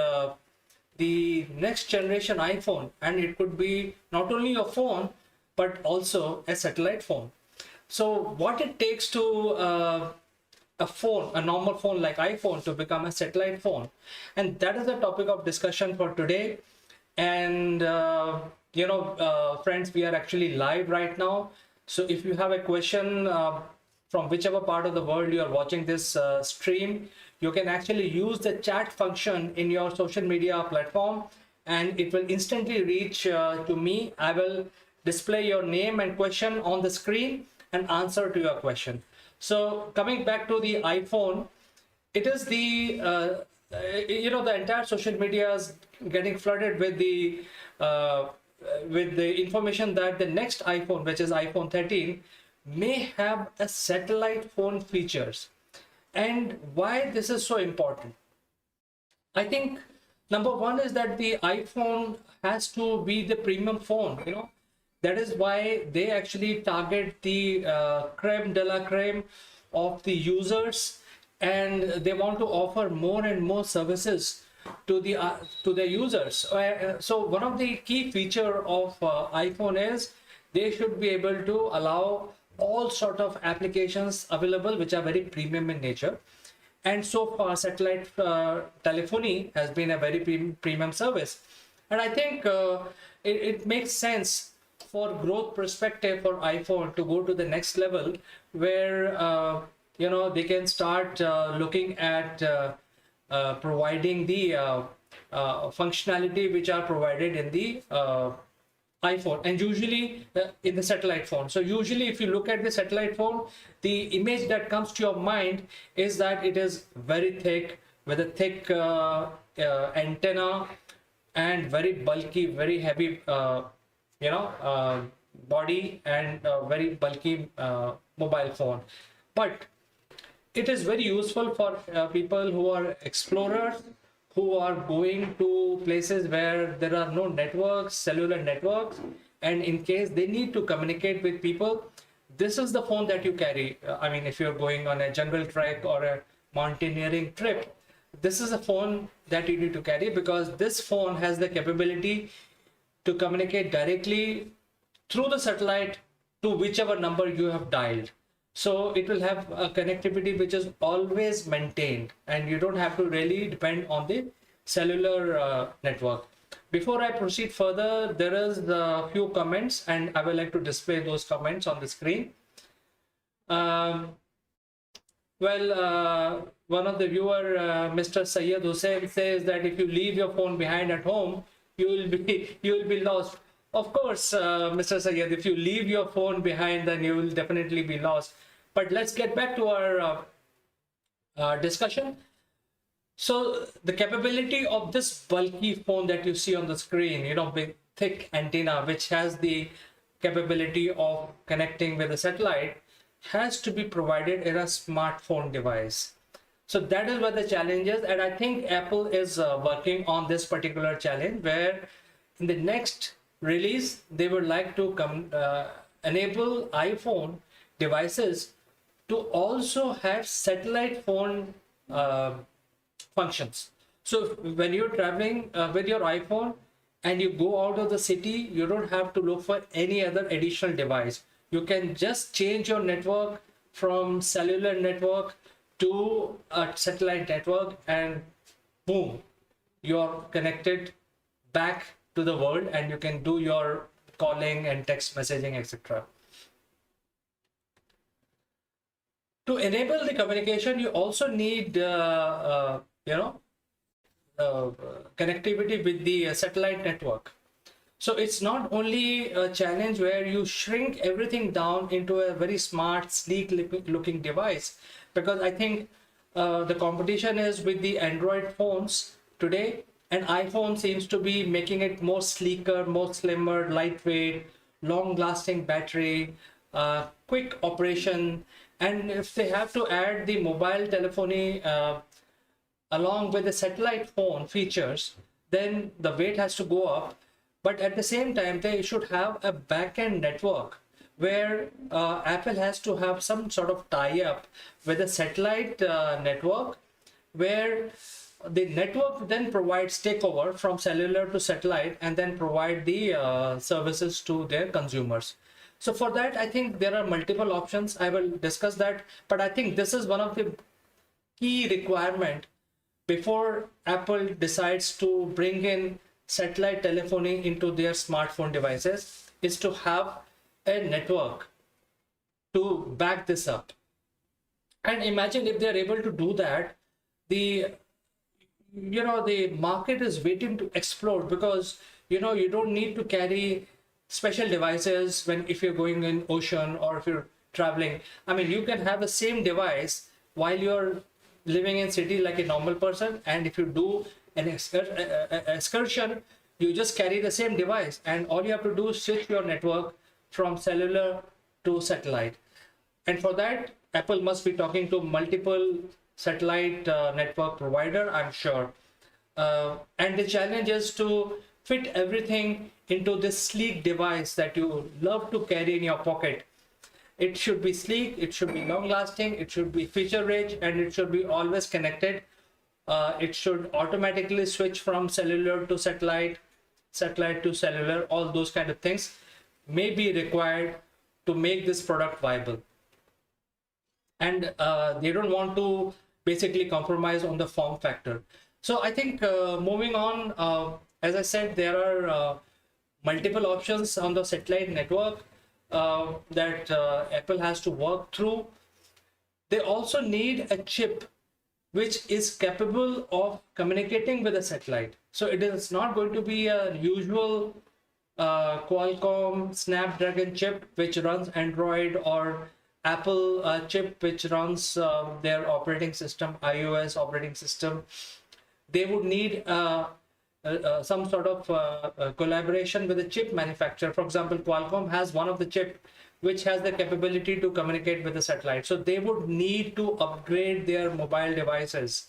Speaker 7: the next generation iPhone, and it could be not only a phone but also a satellite phone. So what it takes to a phone, a normal phone like iPhone, to become a satellite phone, and that is the topic of discussion for today. And friends, we are actually live right now. So if you have a question from whichever part of the world you are watching this stream, you can actually use the chat function in your social media platform, and it will instantly reach to me. I will display your name and question on the screen and answer to your question. So coming back to the iPhone, it is the the entire social media is getting flooded with the information that the next iPhone, which is iPhone 13, may have a satellite phone features. And why this is so important? I think number one is that the iPhone has to be the premium phone. That is why they actually target the creme de la creme of the users, and they want to offer more and more services to the users. So one of the key feature of iPhone is they should be able to allow all sort of applications available which are very premium in nature. And so far, satellite telephony has been a very premium service. And I think it makes sense for growth perspective for iPhone to go to the next level, where they can start looking at providing the functionality which are provided in the iPhone, and usually in the satellite phone. So usually if you look at the satellite phone, the image that comes to your mind is that it is very thick, with a thick antenna, and very bulky, very heavy body, and very bulky mobile phone. But it is very useful for people who are explorers, who are going to places where there are no networks, cellular networks, and in case they need to communicate with people, this is the phone that you carry. I mean, if you're going on a jungle trek or a mountaineering trip, this is a phone that you need to carry, because this phone has the capability to communicate directly through the satellite to whichever number you have dialed. So it will have a connectivity which is always maintained, and you don't have to really depend on the cellular network. Before I proceed further, there is a few comments, and I would like to display those comments on the screen. One of the viewer, Mr. Sayyed Hussain, says that if you leave your phone behind at home, you will be lost. Of course, Mr. Sayyed, if you leave your phone behind, then you will definitely be lost. But let's get back to our discussion. So the capability of this bulky phone that you see on the screen, you know, with thick antenna, which has the capability of connecting with a satellite, has to be provided in a smartphone device. So that is where the challenge is, and I think Apple is working on this particular challenge, where in the next release they would like to enable iPhone devices to also have satellite phone functions. So when you're traveling with your iPhone and you go out of the city, you don't have to look for any other additional device. You can just change your network from cellular network to a satellite network, and boom, you're connected back to the world, and you can do your calling and text messaging, etc. To enable the communication, you also need connectivity with the satellite network. So it's not only a challenge where you shrink everything down into a very smart, sleek looking device, because I think the competition is with the Android phones today, and iPhone seems to be making it more sleeker, more slimmer, lightweight, long lasting battery, quick operation. And if they have to add the mobile telephony along with the satellite phone features, then the weight has to go up. But at the same time, they should have a back-end network where Apple has to have some sort of tie-up with a satellite network, where the network then provides takeover from cellular to satellite and then provide the services to their consumers. So for that, I think there are multiple options. I will discuss that, but I think this is one of the key requirement before Apple decides to bring in satellite telephony into their smartphone devices, is to have a network to back this up. And imagine if they're able to do that, the market is waiting to explode, because you don't need to carry special devices if you're going in ocean or if you're traveling. I mean, you can have the same device while you're living in city like a normal person, and if you do an excursion, you just carry the same device, and all you have to do is switch your network from cellular to satellite. And for that, Apple must be talking to multiple satellite network provider, I'm sure. And the challenge is to fit everything into this sleek device that you love to carry in your pocket. It should be sleek, it should be long lasting, it should be feature rich, and it should be always connected. It should automatically switch from cellular to satellite, satellite to cellular. All those kind of things may be required to make this product viable. And they don't want to basically compromise on the form factor. So I think moving on, as I said, there are multiple options on the satellite network that Apple has to work through. They also need a chip which is capable of communicating with a satellite. So it is not going to be a usual Qualcomm Snapdragon chip which runs Android, or Apple chip which runs their operating system, iOS operating system. They would need some sort of collaboration with a chip manufacturer. For example, Qualcomm has one of the chip which has the capability to communicate with the satellite. So they would need to upgrade their mobile devices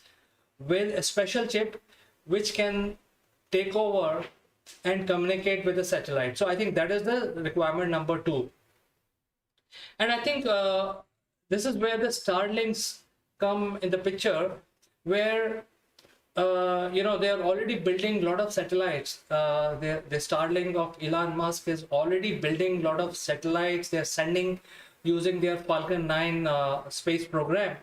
Speaker 7: with a special chip which can take over and communicate with the satellite. So I think that is the requirement number 2. And I think this is where the Starlinks come in the picture, where they are already building a lot of satellites. The Starlink of Elon Musk is already building a lot of satellites. They're sending, using their Falcon 9 space program,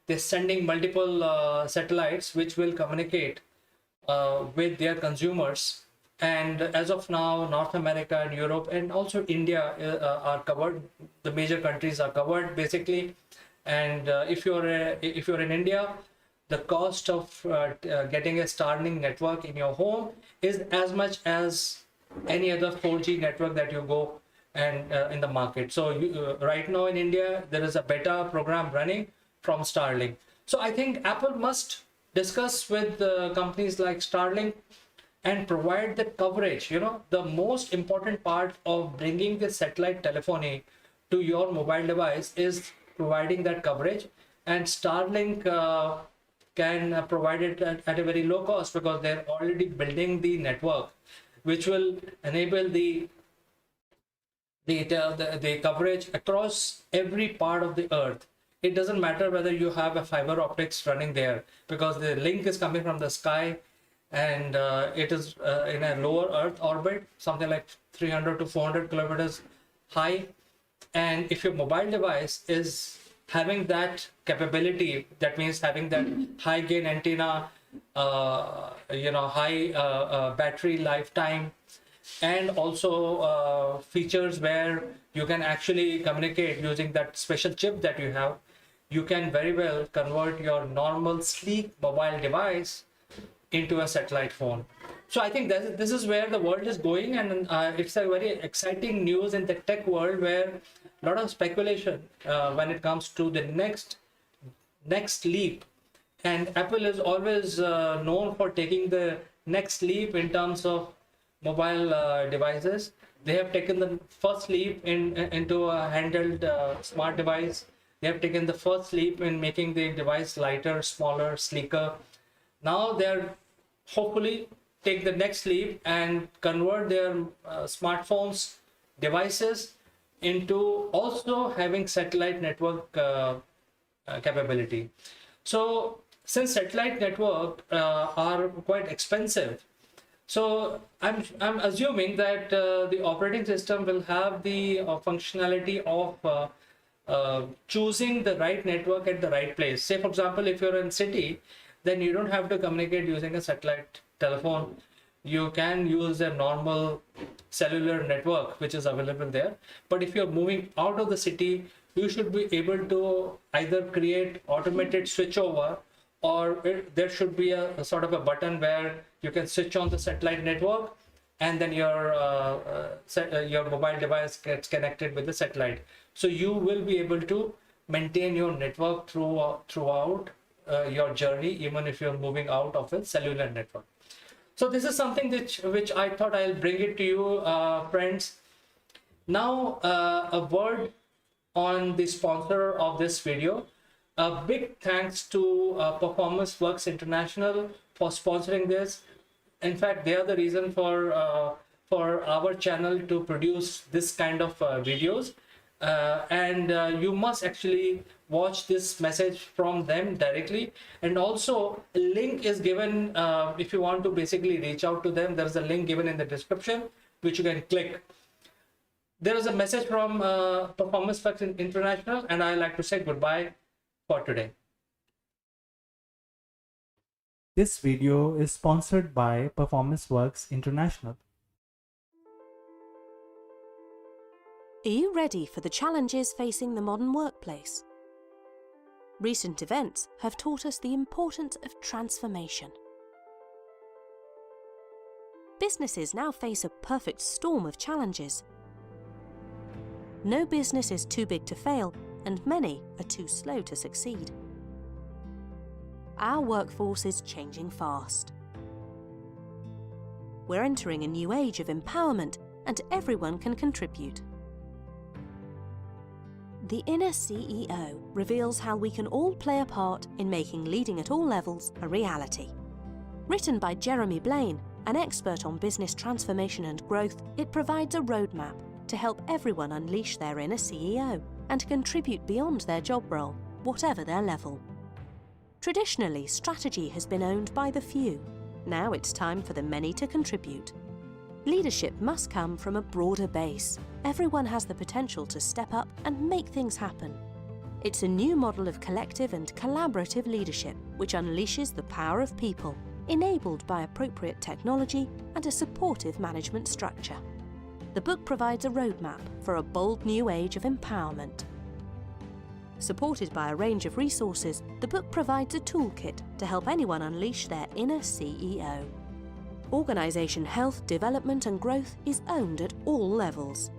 Speaker 7: they're sending multiple satellites which will communicate with their consumers. And as of now, North America and Europe and also India are covered. The major countries are covered basically. And if you're in India, the cost of getting a Starlink network in your home is as much as any other 4G network that you go and in the market. So right now in India, there is a beta program running from Starlink. So I think Apple must discuss with companies like Starlink and provide the coverage. The most important part of bringing the satellite telephony to your mobile device is providing that coverage, and Starlink can provide it at a very low cost because they're already building the network which will enable the coverage across every part of the earth. It doesn't matter whether you have a fiber optics running there, because the link is coming from the sky, and it is in a lower earth orbit, something like 300 to 400 kilometers high. And if your mobile device is having that capability, that means having that high gain antenna, high battery lifetime, and also features where you can actually communicate using that special chip that you have, you can very well convert your normal sleek mobile device into a satellite phone. So I think that this is where the world is going, and it's a very exciting news in the tech world, where a lot of speculation when it comes to the next leap. And Apple is always known for taking the next leap in terms of mobile devices. They have taken the first leap into a handheld smart device. They have taken the first leap in making the device lighter, smaller, sleeker. Now they're hopefully take the next leap and convert their smartphones devices into also having satellite network capability. So since satellite network are quite expensive, so I'm assuming that the operating system will have the functionality of choosing the right network at the right place. Say for example, if you're in city, then you don't have to communicate using a satellite telephone. You can use a normal cellular network which is available there. But if you're moving out of the city, you should be able to either create automated switchover, or there should be a sort of a button where you can switch on the satellite network, and then your mobile device gets connected with the satellite. So you will be able to maintain your network throughout your journey, even if you're moving out of a cellular network. So this is something which I thought I'll bring it to you, friends. Now, a word on the sponsor of this video. A big thanks to Performance Works International for sponsoring this. In fact, they are the reason for our channel to produce this kind of videos. You must actually watch this message from them directly. And also a link is given if you want to basically reach out to them. There's a link given in the description which you can click. There is a message from Performance Works International, and I like to say goodbye for today.
Speaker 8: This video is sponsored by Performance Works International.
Speaker 9: Are you ready for the challenges facing the modern workplace? Recent events have taught us the importance of transformation. Businesses now face a perfect storm of challenges. No business is too big to fail, and many are too slow to succeed. Our workforce is changing fast. We're entering a new age of empowerment, and everyone can contribute. The Inner CEO reveals how we can all play a part in making leading at all levels a reality. Written by Jeremy Blaine, an expert on business transformation and growth, it provides a roadmap to help everyone unleash their inner CEO and contribute beyond their job role, whatever their level. Traditionally, strategy has been owned by the few. Now it's time for the many to contribute. Leadership must come from a broader base. Everyone has the potential to step up and make things happen. It's a new model of collective and collaborative leadership which unleashes the power of people, enabled by appropriate technology and a supportive management structure. The book provides a roadmap for a bold new age of empowerment. Supported by a range of resources, the book provides a toolkit to help anyone unleash their inner CEO. Organisation health, development and growth is owned at all levels.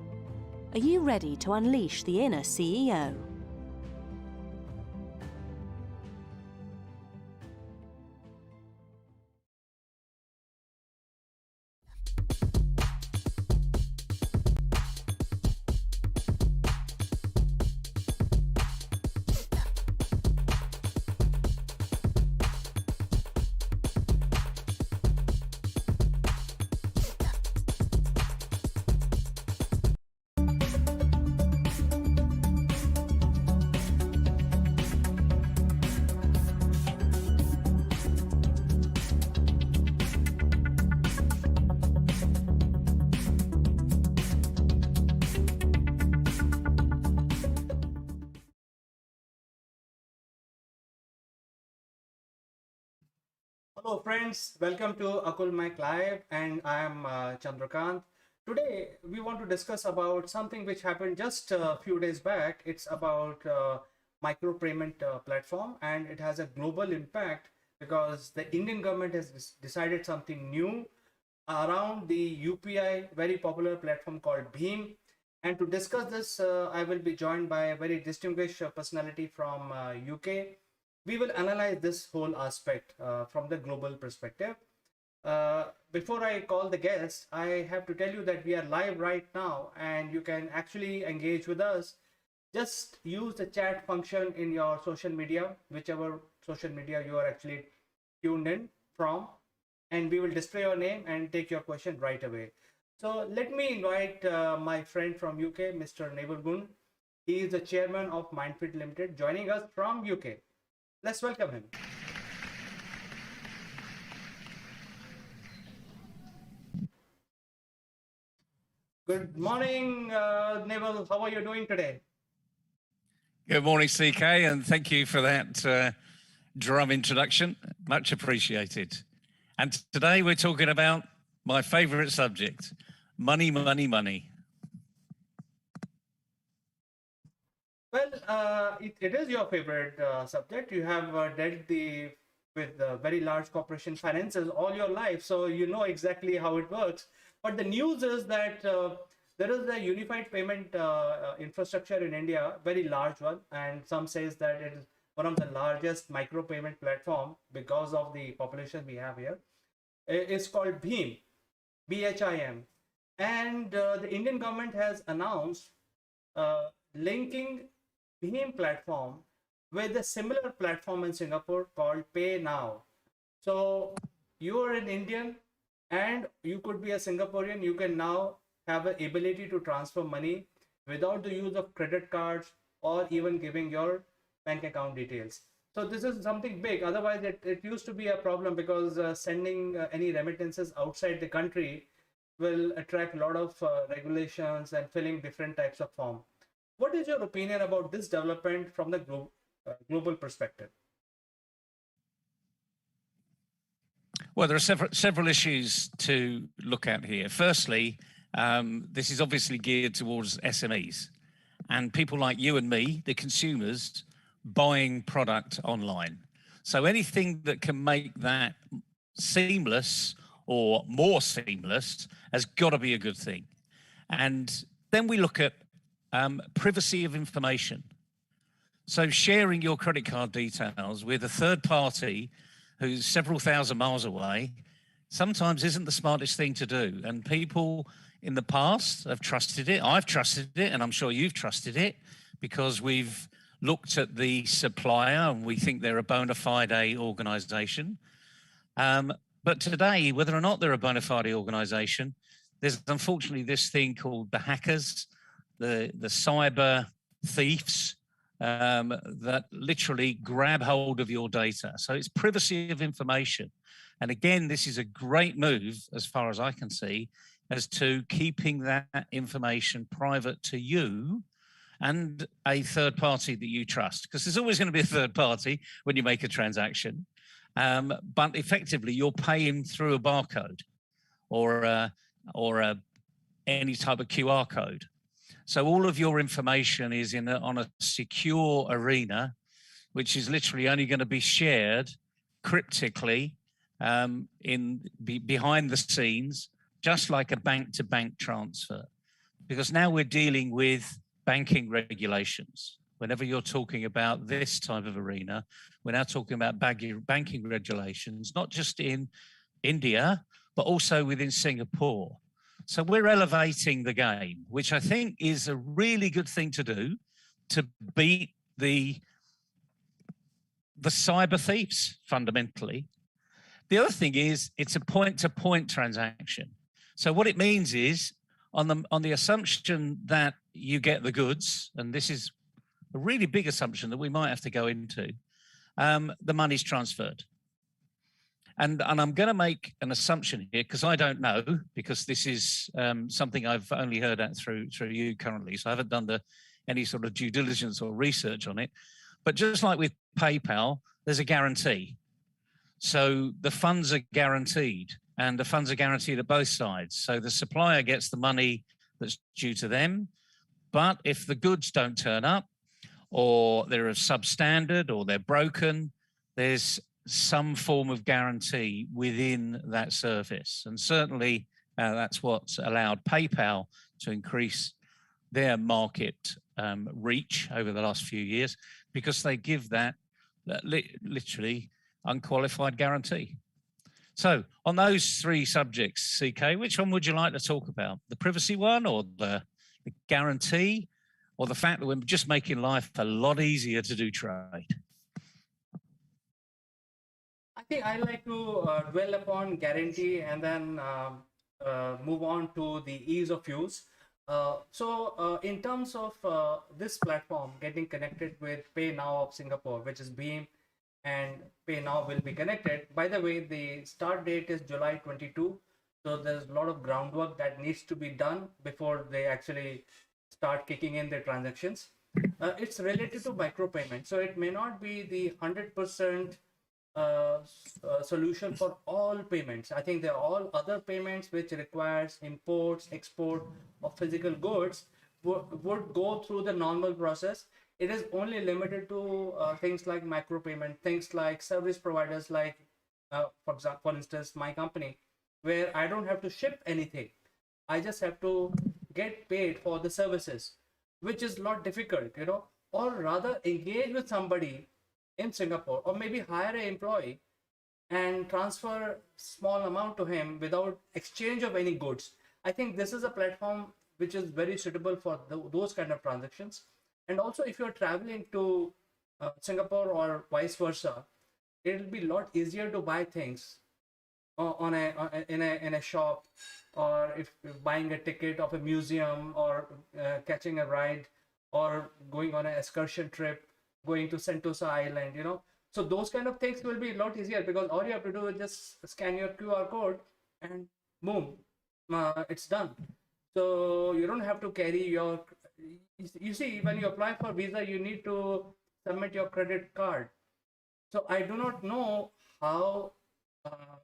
Speaker 9: Are you ready to unleash the inner CEO?
Speaker 7: Hello friends, welcome to Akul Mic Live, and I am Chandrakant. Today we want to discuss about something which happened just a few days back. It's about micropayment platform, and it has a global impact because the Indian government has decided something new around the UPI very popular platform called Bheem. And to discuss this, I will be joined by a very distinguished personality from UK. We will analyze this whole aspect from the global perspective. Before I call the guest, I have to tell you that we are live right now and you can actually engage with us. Just use the chat function in your social media, whichever social media you are actually tuned in from, and we will display your name and take your question right away. So let me invite my friend from UK, Mr. Neville Gun. He is the chairman of Mindfit Limited, joining us from UK. Let's welcome him. Good morning, Neville. How are you doing today?
Speaker 5: Good morning, CK, and thank you for that drum introduction. Much appreciated. And today we're talking about my favorite subject, money, money, money.
Speaker 7: Well, it is your favorite subject. You have dealt with very large corporation finances all your life, so you know exactly how it works. But the news is that there is a unified payment infrastructure in India, very large one, and some says that it is one of the largest micro payment platform because of the population we have here. It's called Bheem, BHIM, and the Indian government has announced linking Bheem platform with a similar platform in Singapore called Pay Now. So you are an Indian and you could be a Singaporean. You can now have an ability to transfer money without the use of credit cards or even giving your bank account details. So this is something big. Otherwise, it used to be a problem because sending any remittances outside the country will attract a lot of regulations and filling different types of form. What is your opinion about this development from the global perspective?
Speaker 5: Well, there are several issues to look at here. Firstly, this is obviously geared towards SMEs and people like you and me, the consumers, buying product online. So anything that can make that seamless or more seamless has got to be a good thing. And then we look at privacy of information. So sharing your credit card details with a third party who's several thousand miles away sometimes isn't the smartest thing to do. And people in the past have trusted it. I've trusted it, and I'm sure you've trusted it, because we've looked at the supplier and we think they're a bona fide organization. But today, whether or not they're a bona fide organization, there's unfortunately this thing called the hackers, the cyber thieves, that literally grab hold of your data. So it's privacy of information. And again, this is a great move, as far as I can see, as to keeping that information private to you and a third party that you trust. Because there's always going to be a third party when you make a transaction. But effectively, you're paying through a barcode or any type of QR code. So all of your information is on a secure arena, which is literally only going to be shared cryptically behind the scenes, just like a bank-to-bank transfer. Because now we're dealing with banking regulations. Whenever you're talking about this type of arena, we're now talking about banking regulations, not just in India, but also within Singapore. So we're elevating the game, which I think is a really good thing to do to beat the cyber thieves, fundamentally. The other thing is it's a point-to-point transaction. So what it means is on the assumption that you get the goods, and this is a really big assumption that we might have to go into, the money's transferred. And I'm going to make an assumption here because I don't know, because this is something I've only heard through you currently. So I haven't done any sort of due diligence or research on it. But just like with PayPal, there's a guarantee. So the funds are guaranteed, and the funds are guaranteed at both sides. So the supplier gets the money that's due to them. But if the goods don't turn up, or they're substandard, or they're broken, there's some form of guarantee within that service. And certainly that's what's allowed PayPal to increase their market reach over the last few years, because they give that literally unqualified guarantee. So on those three subjects, CK, which one would you like to talk about? The privacy one, or the guarantee, or the fact that we're just making life a lot easier to do trade?
Speaker 7: I think I like to dwell upon guarantee and then move on to the ease of use. So in terms of this platform getting connected with Pay Now of Singapore, which is Beam, and Pay Now will be connected. By the way, the start date is July 22. So there's a lot of groundwork that needs to be done before they actually start kicking in their transactions. It's related to micropayment. So it may not be the 100% solution for all payments. I think there are all other payments which requires imports, export of physical goods would go through the normal process. It is only limited to things like micropayment, things like service providers like, for example, for instance, my company, where I don't have to ship anything. I just have to get paid for the services, which is not difficult, or rather engage with somebody in Singapore, or maybe hire an employee and transfer small amount to him without exchange of any goods. I think this is a platform which is very suitable for those kind of transactions. And also, if you're traveling to Singapore or vice versa, it'll be a lot easier to buy things in a shop, or if buying a ticket of a museum, or catching a ride, or going on an excursion trip, going to Sentosa Island, So those kind of things will be a lot easier, because all you have to do is just scan your QR code and boom, it's done. So you don't have to carry your, you see, when you apply for visa, you need to submit your credit card. So I do not know how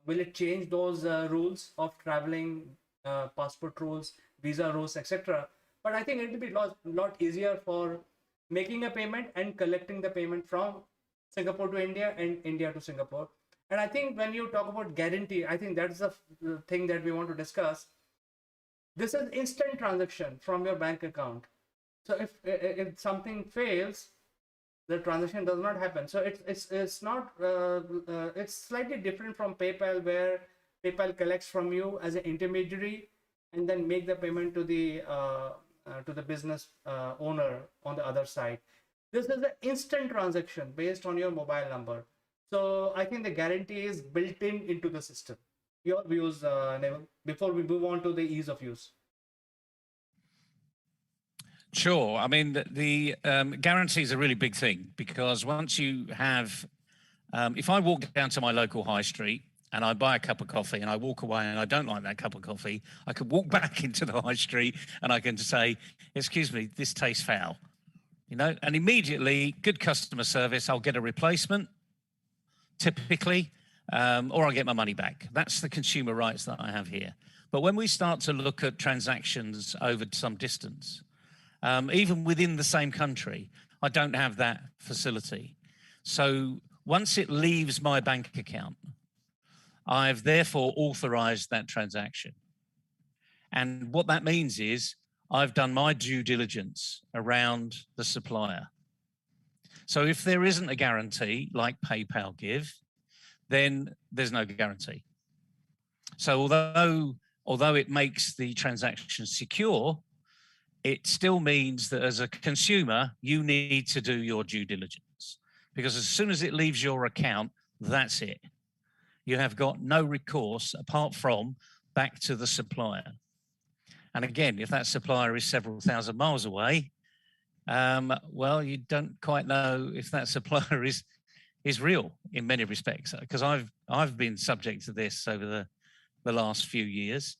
Speaker 7: will it change those rules of traveling, passport rules, visa rules, etc. But I think it will be a lot easier for making a payment and collecting the payment from Singapore to India and India to Singapore. And I think when you talk about guarantee, I think that's the thing that we want to discuss. This is instant transaction from your bank account. So if something fails, the transaction does not happen. So it's not it's slightly different from PayPal, where PayPal collects from you as an intermediary and then make the payment to the to the business owner on the other side. This is an instant transaction based on your mobile number. So I think the guarantee is built into the system. Your views, Neville, before we move on to the ease of use.
Speaker 5: Sure. I mean, the guarantee is a really big thing, because once you have, if I walk down to my local high street and I buy a cup of coffee and I walk away and I don't like that cup of coffee, I could walk back into the high street and I can say, excuse me, this tastes foul, you know, and immediately, good customer service, I'll get a replacement, typically, or I'll get my money back. That's the consumer rights that I have here. But when we start to look at transactions over some distance, even within the same country, I don't have that facility. So once it leaves my bank account, I've therefore authorized that transaction. And what that means is I've done my due diligence around the supplier. So if there isn't a guarantee like PayPal give, then there's no guarantee. So although it makes the transaction secure, it still means that as a consumer, you need to do your due diligence, because as soon as it leaves your account, that's it. You have got no recourse apart from back to the supplier. And again, if that supplier is several thousand miles away, well, you don't quite know if that supplier is real in many respects, because I've been subject to this over the last few years,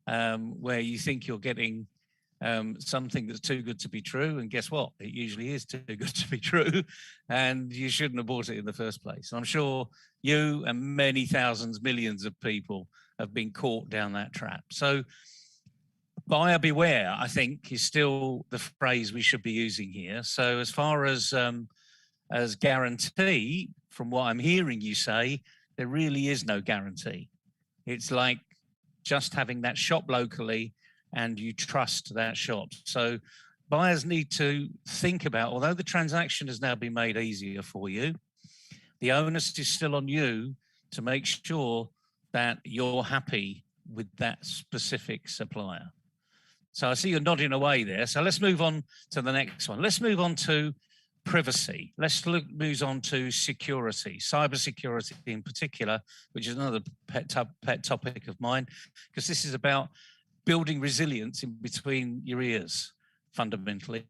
Speaker 5: where you think you're getting something that's too good to be true, and guess what? It usually is too good to be true, and you shouldn't have bought it in the first place. And I'm sure you and many thousands, millions of people have been caught down that trap. So buyer beware, I think, is still the phrase we should be using here. So as far as guarantee, from what I'm hearing you say, there really is no guarantee. It's like just having that shop locally and you trust that shop. So buyers need to think about, although the transaction has now been made easier for you, the onus is still on you to make sure that you're happy with that specific supplier. So I see you're nodding away there. So let's move on to the next one. Let's move on to privacy. Let's move on to security, cybersecurity in particular, which is another pet topic of mine, because this is about building resilience in between your ears, fundamentally.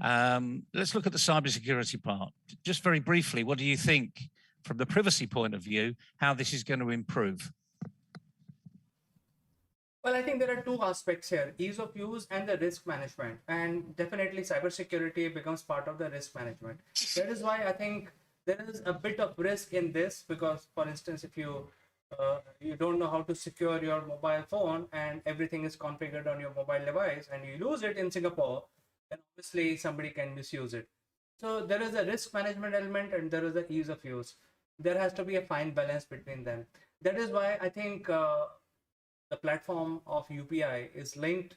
Speaker 5: Let's look at the cybersecurity part. Just very briefly, what do you think, from the privacy point of view, how this is going to improve?
Speaker 7: Well, I think there are two aspects here, ease of use and the risk management. And definitely cybersecurity becomes part of the risk management. That is why I think there is a bit of risk in this, because, for instance, if you don't know how to secure your mobile phone and everything is configured on your mobile device and you lose it in Singapore, then obviously somebody can misuse it. So there is a risk management element and there is the ease of use. There has to be a fine balance between them. That is why I think the platform of UPI is linked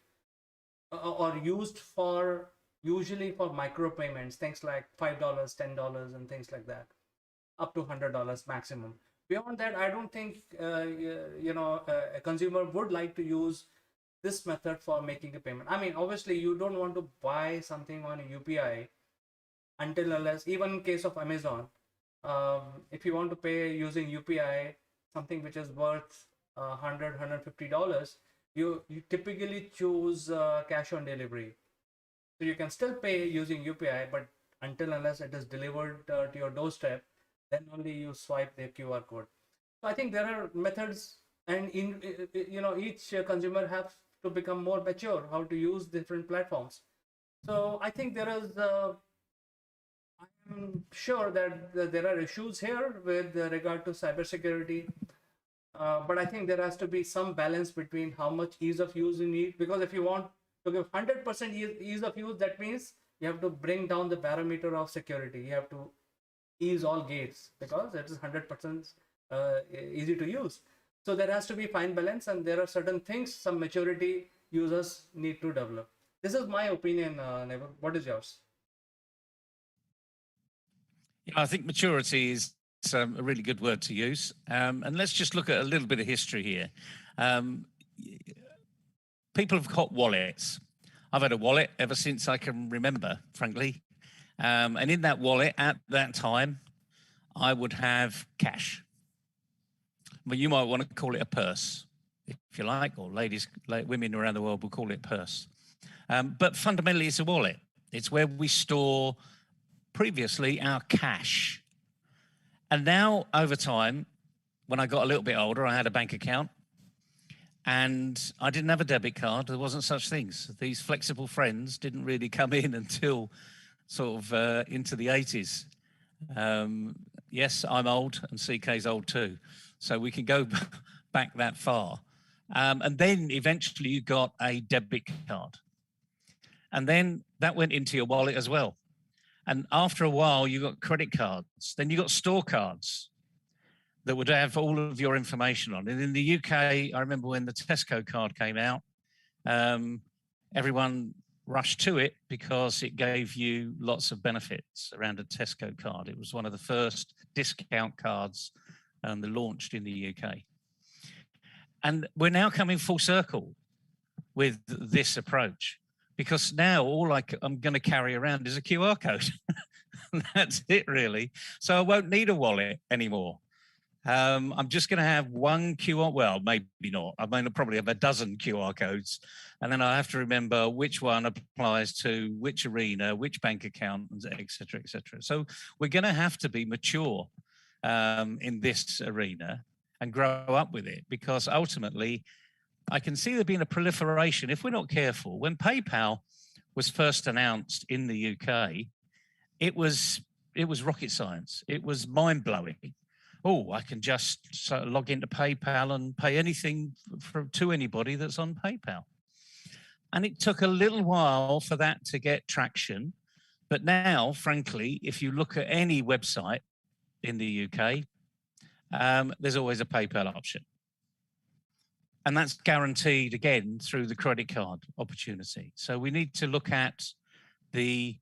Speaker 7: or used for usually for micro payments, things like $5, $10 and things like that, up to $100 maximum. Beyond that, I don't think a consumer would like to use this method for making a payment. I mean, obviously you don't want to buy something on a UPI until unless, even in case of Amazon, if you want to pay using UPI, something which is worth $100, $150, you typically choose cash on delivery. So you can still pay using UPI, but until unless it is delivered to your doorstep, then only you swipe the QR code. So I think there are methods, and each consumer has to become more mature how to use different platforms. So I think there is I'm sure that there are issues here with regard to cybersecurity, but I think there has to be some balance between how much ease of use you need, because if you want to give 100% ease of use, that means you have to bring down the parameter of security. You have to ease all gates because it is 100% easy to use. So there has to be fine balance, and there are certain things some maturity users need to develop. This is my opinion, Neville. What is yours?
Speaker 5: Yeah, I think maturity is a really good word to use. And let's just look at a little bit of history here. People have got wallets. I've had a wallet ever since I can remember, frankly. And in that wallet at that time, I would have cash. But you might want to call it a purse, if you like, or women around the world will call it purse. But fundamentally, it's a wallet. It's where we store previously our cash. And now, over time, when I got a little bit older, I had a bank account. And I didn't have a debit card. There wasn't such things. These flexible friends didn't really come in until sort of into the 80s. Yes, I'm old and CK's old too. So we can go back that far. And then eventually you got a debit card. And then that went into your wallet as well. And after a while, you got credit cards. Then you got store cards that would have all of your information on. And in the UK, I remember when the Tesco card came out, everyone rushed to it because it gave you lots of benefits around a Tesco card. It was one of the first discount cards that launched in the UK. And we're now coming full circle with this approach, because now all I'm going to carry around is a QR code. That's it, really. So I won't need a wallet anymore. I'm just going to have one QR, well, maybe not. I mean, I'll probably have a dozen QR codes, and then I have to remember which one applies to which arena, which bank account, et cetera, et cetera. So we're going to have to be mature in this arena and grow up with it, because ultimately I can see there being a proliferation, if we're not careful. When PayPal was first announced in the UK, it was rocket science. It was mind-blowing. Oh, I can just log into PayPal and pay anything to anybody that's on PayPal. And it took a little while for that to get traction. But now, frankly, if you look at any website in the UK, there's always a PayPal option. And that's guaranteed, again, through the credit card opportunity. So we need to look at the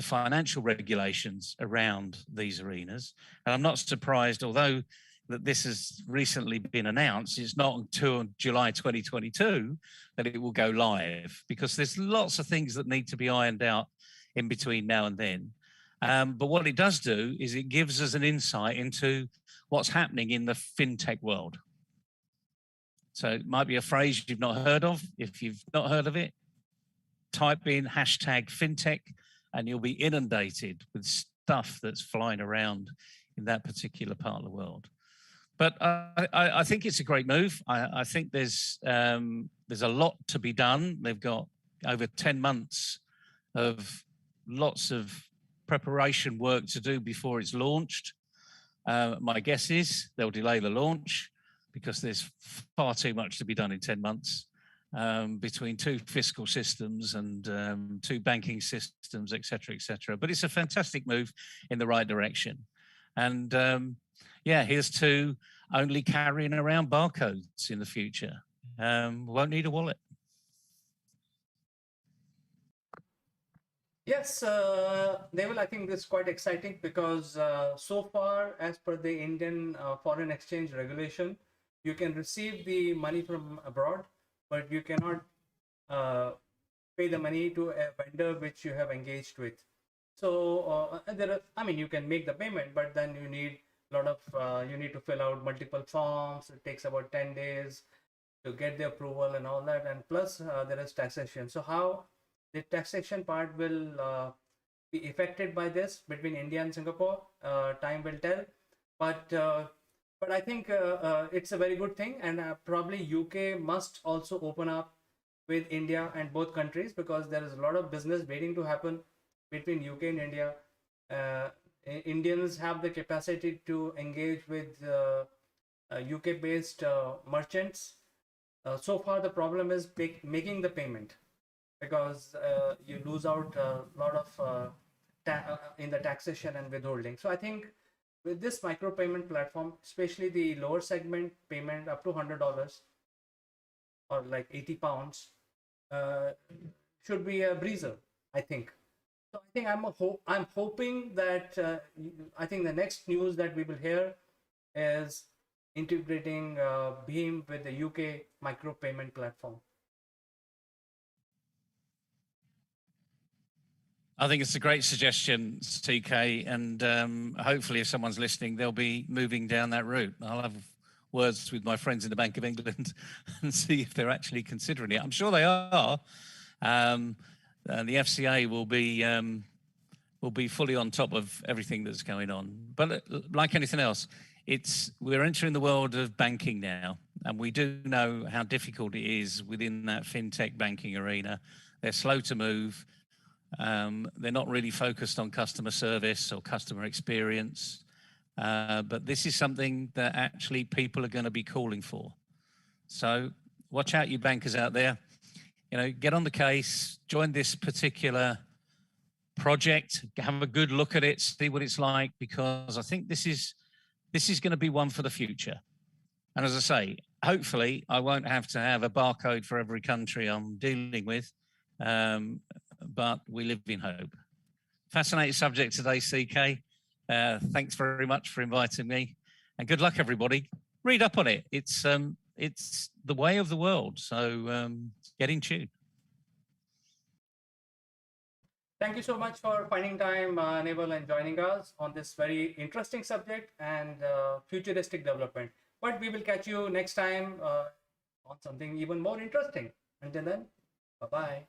Speaker 5: financial regulations around these arenas. And I'm not surprised, although that this has recently been announced, it's not until July 2022 that it will go live, because there's lots of things that need to be ironed out in between now and then. But what it does do is it gives us an insight into what's happening in the fintech world. So it might be a phrase you've not heard of. If you've not heard of it, type in #fintech and you'll be inundated with stuff that's flying around in that particular part of the world. But I think it's a great move. I think there's a lot to be done. They've got over 10 months of lots of preparation work to do before it's launched. My guess is they'll delay the launch because there's far too much to be done in 10 months. Between two fiscal systems and two banking systems, et cetera, et cetera. But it's a fantastic move in the right direction. And yeah, here's to only carrying around barcodes in the future. Won't need a wallet.
Speaker 7: Yes, Neville, I think this is quite exciting because so far, as per the Indian foreign exchange regulation, you can receive the money from abroad, but you cannot pay the money to a vendor which you have engaged with. So you can make the payment, but then you need you need to fill out multiple forms. It takes about 10 days to get the approval and all that. And plus there is taxation. So how the taxation part will be affected by this between India and Singapore, time will tell. But I think it's a very good thing, and probably UK must also open up with India and both countries, because there is a lot of business waiting to happen between UK and India. Indians have the capacity to engage with UK-based merchants. So far, the problem is making the payment, because you lose out a lot of in the taxation and withholding. So I think with this micropayment platform, especially the lower segment payment up to $100 or like 80 pounds, should be a breezer, I think. So I think I'm hoping that I think the next news that we will hear is integrating Beam with the UK micropayment platform.
Speaker 5: I think it's a great suggestion, CK, and hopefully, if someone's listening, they'll be moving down that route. I'll have words with my friends in the Bank of England and see if they're actually considering it. I'm sure they are. And the FCA will be fully on top of everything that's going on. But like anything else, we're entering the world of banking now, and we do know how difficult it is within that fintech banking arena. They're slow to move. They're not really focused on customer service or customer experience. But this is something that actually people are going to be calling for. So watch out, you bankers out there. Get on the case, join this particular project, have a good look at it, see what it's like, because I think this is going to be one for the future. And as I say, hopefully I won't have to have a barcode for every country I'm dealing with, but we live in hope. Fascinating subject today, CK. Thanks very much for inviting me, and good luck, everybody. Read up on it. It's the way of the world, so get in tune.
Speaker 7: Thank you so much for finding time, Naval, and joining us on this very interesting subject and futuristic development. But we will catch you next time on something even more interesting. Until then, bye-bye.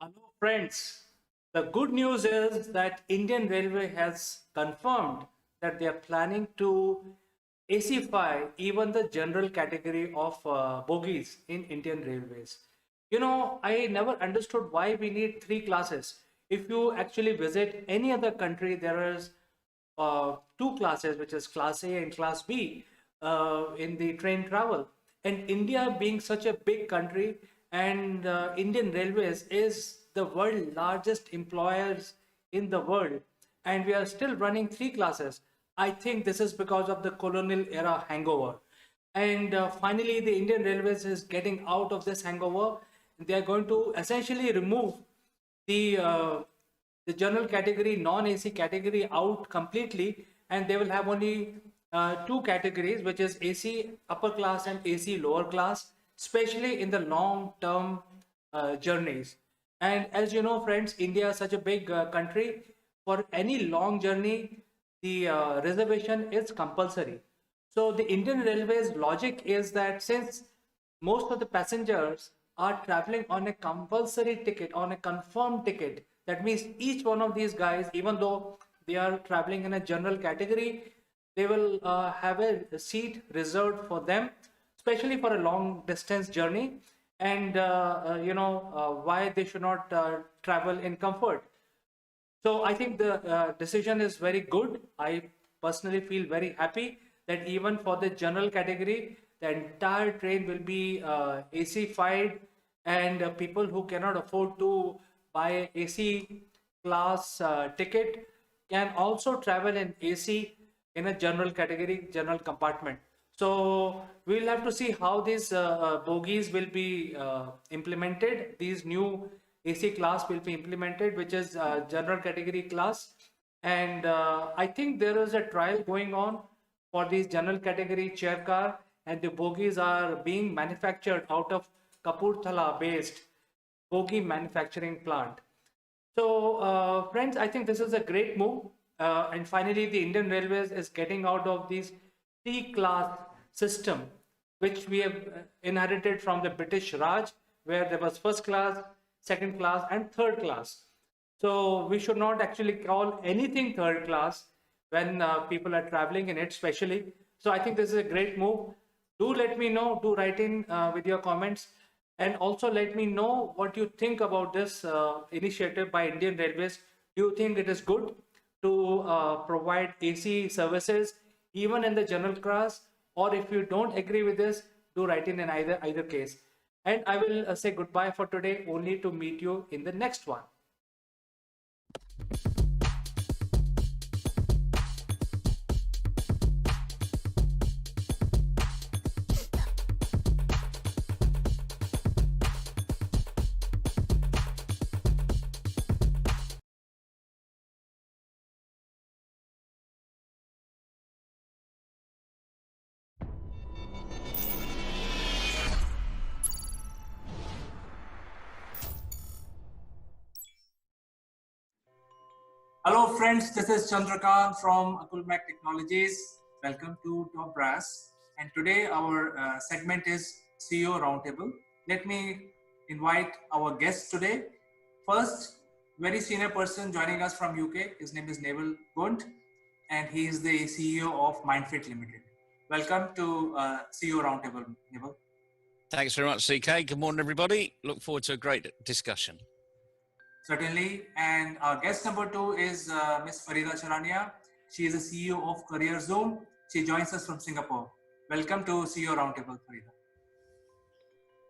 Speaker 7: Hello, friends. The good news is that Indian Railway has confirmed that they are planning to ACify even the general category of bogies in Indian Railways. I never understood why we need three classes. If you actually visit any other country, there is two classes, which is Class A and Class B in the train travel. And India being such a big country, and Indian Railways is the world's largest employers in the world, and we are still running three classes. I think this is because of the colonial era hangover. And finally, the Indian Railways is getting out of this hangover. They are going to essentially remove the general category, non-AC category out completely, and they will have only two categories, which is AC upper class and AC lower class, especially in the long-term journeys. And as you know, friends, India is such a big country. For any long journey, the reservation is compulsory. So the Indian Railways logic is that since most of the passengers are traveling on a compulsory ticket, on a confirmed ticket, that means each one of these guys, even though they are traveling in a general category, they will have a seat reserved for them, especially for a long distance journey. And why they should not travel in comfort. So I think the decision is very good. I personally feel very happy that even for the general category, the entire train will be AC-fied, and people who cannot afford to buy AC class ticket can also travel in AC in a general category, general compartment. So we'll have to see how these bogies will be implemented. These new AC class will be implemented, which is general category class. And I think there is a trial going on for these general category chair car, and the bogies are being manufactured out of Kapurthala based bogie manufacturing plant. So friends, I think this is a great move. And finally, the Indian Railways is getting out of these T-class system, which we have inherited from the British Raj, where there was first class, second class, and third class. So we should not actually call anything third class when people are traveling in it, especially. So I think this is a great move. Do let me know, do write in with your comments, and also let me know what you think about this initiative by Indian Railways. Do you think it is good to provide AC services even in the general class? Or if you don't agree with this, do write in either case. And I will say goodbye for today, only to meet you in the next one. Hello friends, this is Chandrakant from Akulmac Technologies. Welcome to Top Brass. And today our segment is CEO Roundtable. Let me invite our guest today. First, very senior person joining us from UK. His name is Neville Gunt, and he is the CEO of Mindfit Limited. Welcome to CEO Roundtable, Neville.
Speaker 5: Thanks very much, CK. Good morning, everybody. Look forward to a great discussion.
Speaker 7: Certainly. And our guest number 2 is Ms. Farida Charania. She is the CEO of Career Zoom. She joins us from Singapore. Welcome to CEO Roundtable, Farida.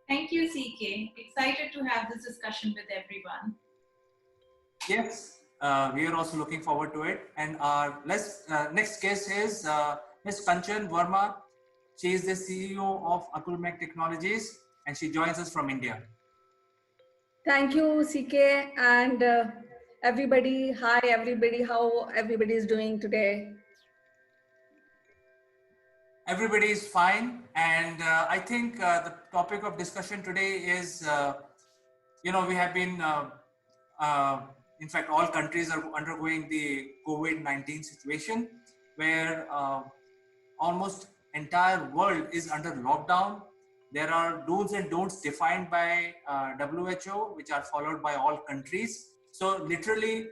Speaker 11: Thank you, CK. Excited to have this discussion with everyone.
Speaker 7: Yes, we are also looking forward to it. And our next guest is Ms. Kanchan Verma. She is the CEO of Akulmac Technologies, and she joins us from India.
Speaker 1: Thank you, CK, and everybody. Hi, everybody. How everybody is doing today?
Speaker 7: Everybody is fine, and I think the topic of discussion today is, we have been, in fact, all countries are undergoing the COVID-19 situation, where almost entire world is under lockdown. There are do's and don'ts defined by WHO, which are followed by all countries. So literally,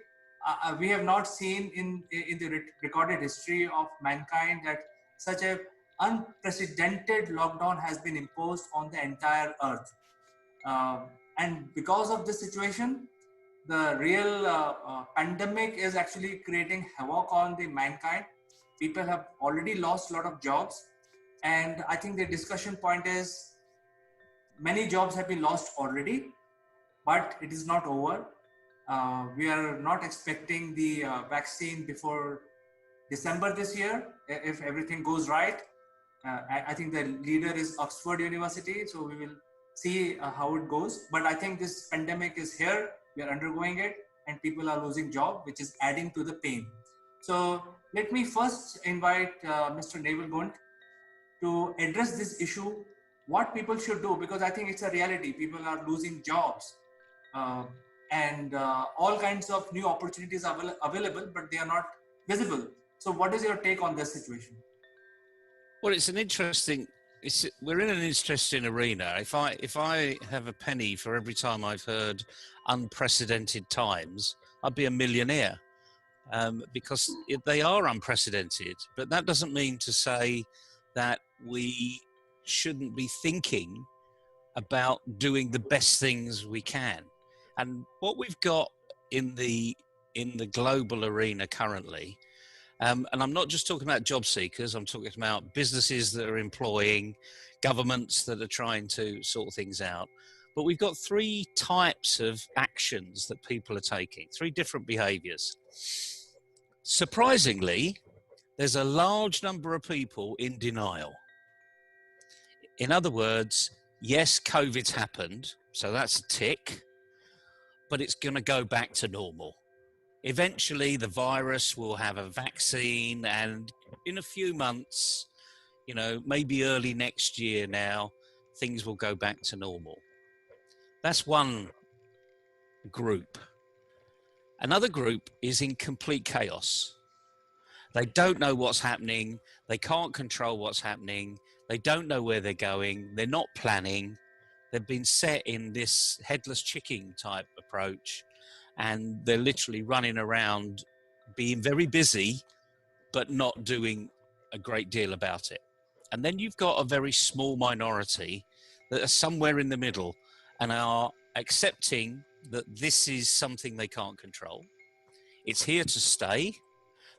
Speaker 7: we have not seen in the recorded history of mankind that such a unprecedented lockdown has been imposed on the entire earth. And because of this situation, the real pandemic is actually creating havoc on the mankind. People have already lost a lot of jobs. And I think the discussion point is many jobs have been lost already, but it is not over. We are not expecting the vaccine before December this year, if everything goes right. I think the leader is Oxford University, so we will see how it goes. But I think this pandemic is here, we are undergoing it, and people are losing job, which is adding to the pain. So let me first invite Mr. Neville Gunt to address this issue, what people should do, because I think it's a reality. People are losing jobs and all kinds of new opportunities are available, but they are not visible. So what is your take on this situation?
Speaker 5: Well, we're in an interesting arena. If I have a penny for every time I've heard unprecedented times, I'd be a millionaire, because they are unprecedented. But that doesn't mean to say that we shouldn't be thinking about doing the best things we can. And what we've got in the global arena currently, and I'm not just talking about job seekers, I'm talking about businesses that are employing, governments that are trying to sort things out. But we've got 3 types of actions that people are taking, 3 different behaviors. Surprisingly, there's a large number of people in denial. In other words, yes, COVID's happened, so that's a tick, but it's going to go back to normal. Eventually, the virus will have a vaccine, and in a few months, maybe early next year now, things will go back to normal. That's one group. Another group is in complete chaos. They don't know what's happening. They can't control what's happening. They don't know where they're going. They're not planning. They've been set in this headless chicken type approach, and they're literally running around being very busy, but not doing a great deal about it. And then you've got a very small minority that are somewhere in the middle and are accepting that this is something they can't control. It's here to stay.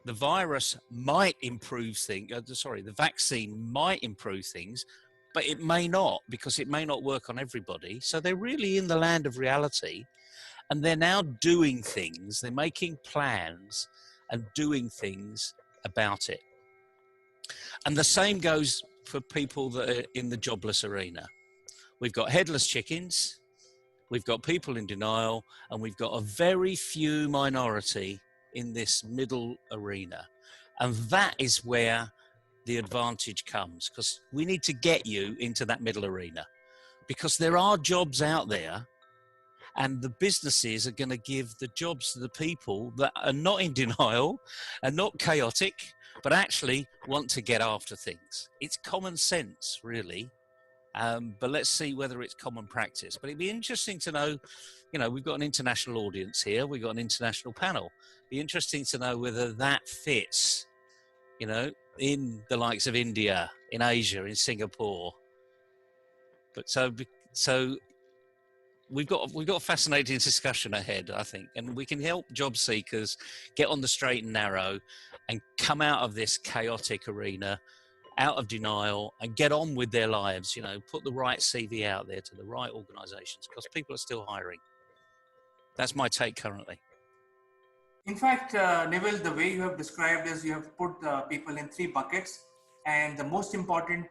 Speaker 5: The virus might improve things, the vaccine might improve things, but it may not, because it may not work on everybody. So they're really in the land of reality, and they're now doing things, they're making plans and doing things about it. And the same goes for people that are in the jobless arena. We've got headless chickens, we've got people in denial, and we've got a very few minority in this middle arena. And that is where the advantage comes, because we need to get you into that middle arena, because there are jobs out there, and the businesses are going to give the jobs to the people that are not in denial and not chaotic, but actually want to get after things. It's common sense, really. But let's see whether it's common practice. But it'd be interesting to know, we've got an international audience here, we've got an international panel. It'd be interesting to know whether that fits, in the likes of India, in Asia, in Singapore. But so we've got a fascinating discussion ahead, I think, and we can help job seekers get on the straight and narrow and come out of this chaotic arena, out of denial, and get on with their lives. Put the right CV out there to the right organizations, because people are still hiring. That's my take currently.
Speaker 7: In fact, Neville, the way you have described is you have put people in 3 buckets, and the most important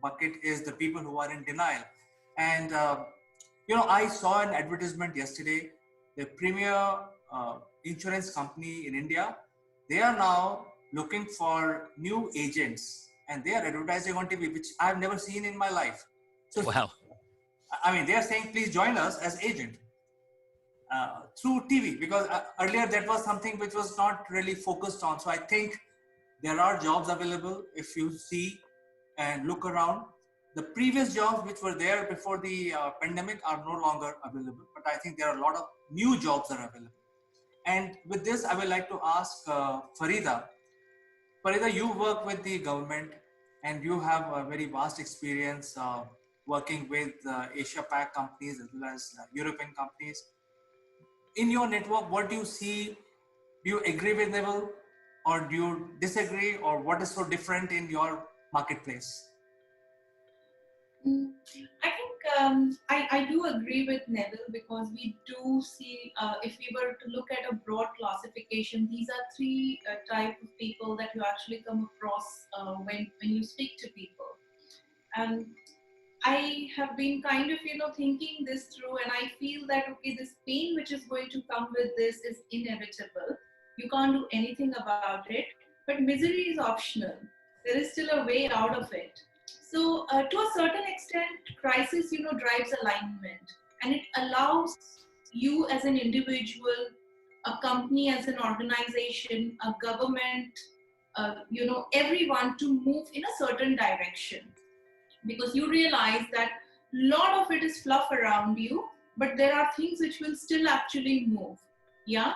Speaker 7: bucket is the people who are in denial. And I saw an advertisement yesterday. The premier insurance company in India, they are now looking for new agents, and they are advertising on TV, which I've never seen in my life. So,
Speaker 5: wow.
Speaker 7: I mean, they are saying, please join us as agent through TV, because earlier that was something which was not really focused on. So I think there are jobs available if you see and look around. The previous jobs which were there before the pandemic are no longer available, but I think there are a lot of new jobs that are available. And with this, I would like to ask Farida. Farida, you work with the government and you have a very vast experience working with Asia Pac companies as well as European companies. In your network, what do you see? Do you agree with Neville, or do you disagree, or what is so different in your marketplace?
Speaker 11: I think I do agree with Neville, because we do see, if we were to look at a broad classification, these are 3 types of people that you actually come across when you speak to people. And I have been kind of, thinking this through, and I feel that, okay, this pain which is going to come with this is inevitable. You can't do anything about it, but misery is optional. There is still a way out of it. So to a certain extent, crisis, drives alignment, and it allows you as an individual, a company as an organization, a government, everyone to move in a certain direction. Because you realize that a lot of it is fluff around you, but there are things which will still actually move. Yeah.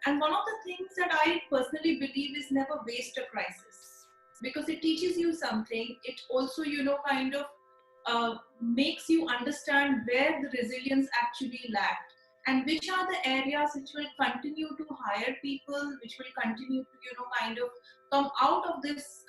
Speaker 11: And one of the things that I personally believe is never waste a crisis, because it teaches you something. It also, kind of makes you understand where the resilience actually lacked, and which are the areas which will continue to hire people, which will continue to, kind of come out of this,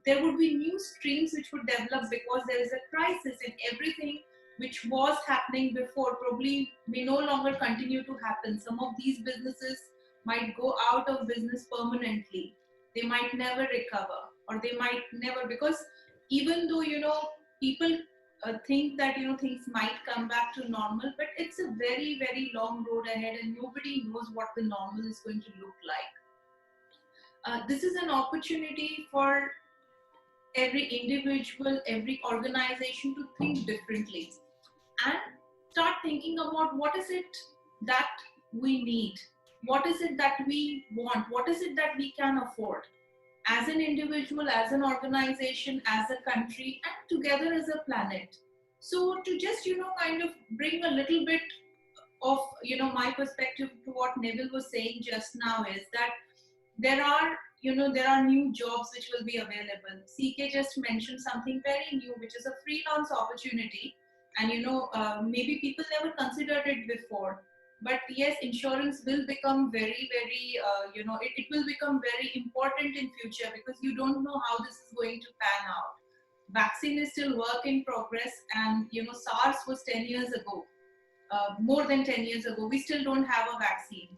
Speaker 11: there would be new streams which would develop, because there is a crisis, and everything which was happening before probably may no longer continue to happen. Some of these businesses might go out of business permanently. They might never recover, or they might never, because even though, people think that, things might come back to normal, but it's a very, very long road ahead, and nobody knows what the normal is going to look like. This is an opportunity for every individual, every organization to think differently and start thinking about what is it that we need, what is it that we want, what is it that we can afford as an individual, as an organization, as a country, and together as a planet. So to just, kind of bring a little bit of, my perspective to what Neville was saying just now is that there are new jobs which will be available. CK just mentioned something very new, which is a freelance opportunity. And, maybe people never considered it before. But yes, insurance will become very, very, it will become very important in future, because you don't know how this is going to pan out. vaccine is still work in progress, and SARS was 10 years ago, more than 10 years ago. We still don't have a vaccine.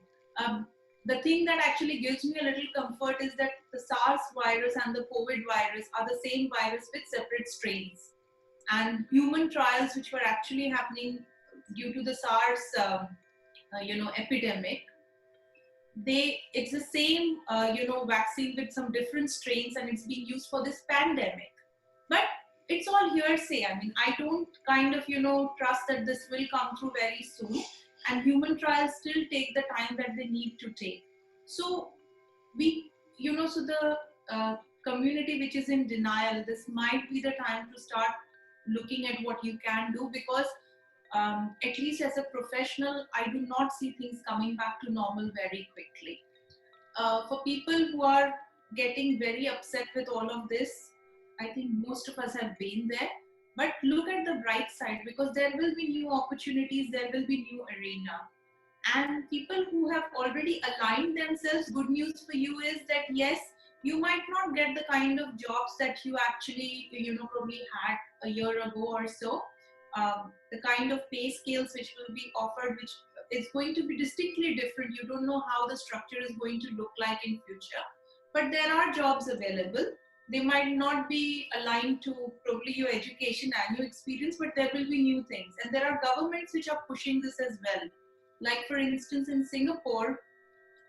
Speaker 11: The thing that actually gives me a little comfort is that the SARS virus and the COVID virus are the same virus with separate strains. And human trials which were actually happening due to the SARS epidemic, it's the same vaccine with some different strains, and it's being used for this pandemic. But it's all hearsay. I mean, I don't kind of trust that this will come through very soon, and human trials still take the time that they need to take. So the community which is in denial, this might be the time to start looking at what you can do, because at least as a professional, I do not see things coming back to normal very quickly. For people who are getting very upset with all of this, I think most of us have been there. But look at the bright side, because there will be new opportunities, there will be new arena. And people who have already aligned themselves, good news for you is that yes, you might not get the kind of jobs that you actually probably had a year ago or so. The kind of pay scales which will be offered, which is going to be distinctly different. You don't know how the structure is going to look like in future, but there are jobs available. They might not be aligned to probably your education and your experience, but there will be new things. And there are governments which are pushing this as well. Like for instance, in Singapore,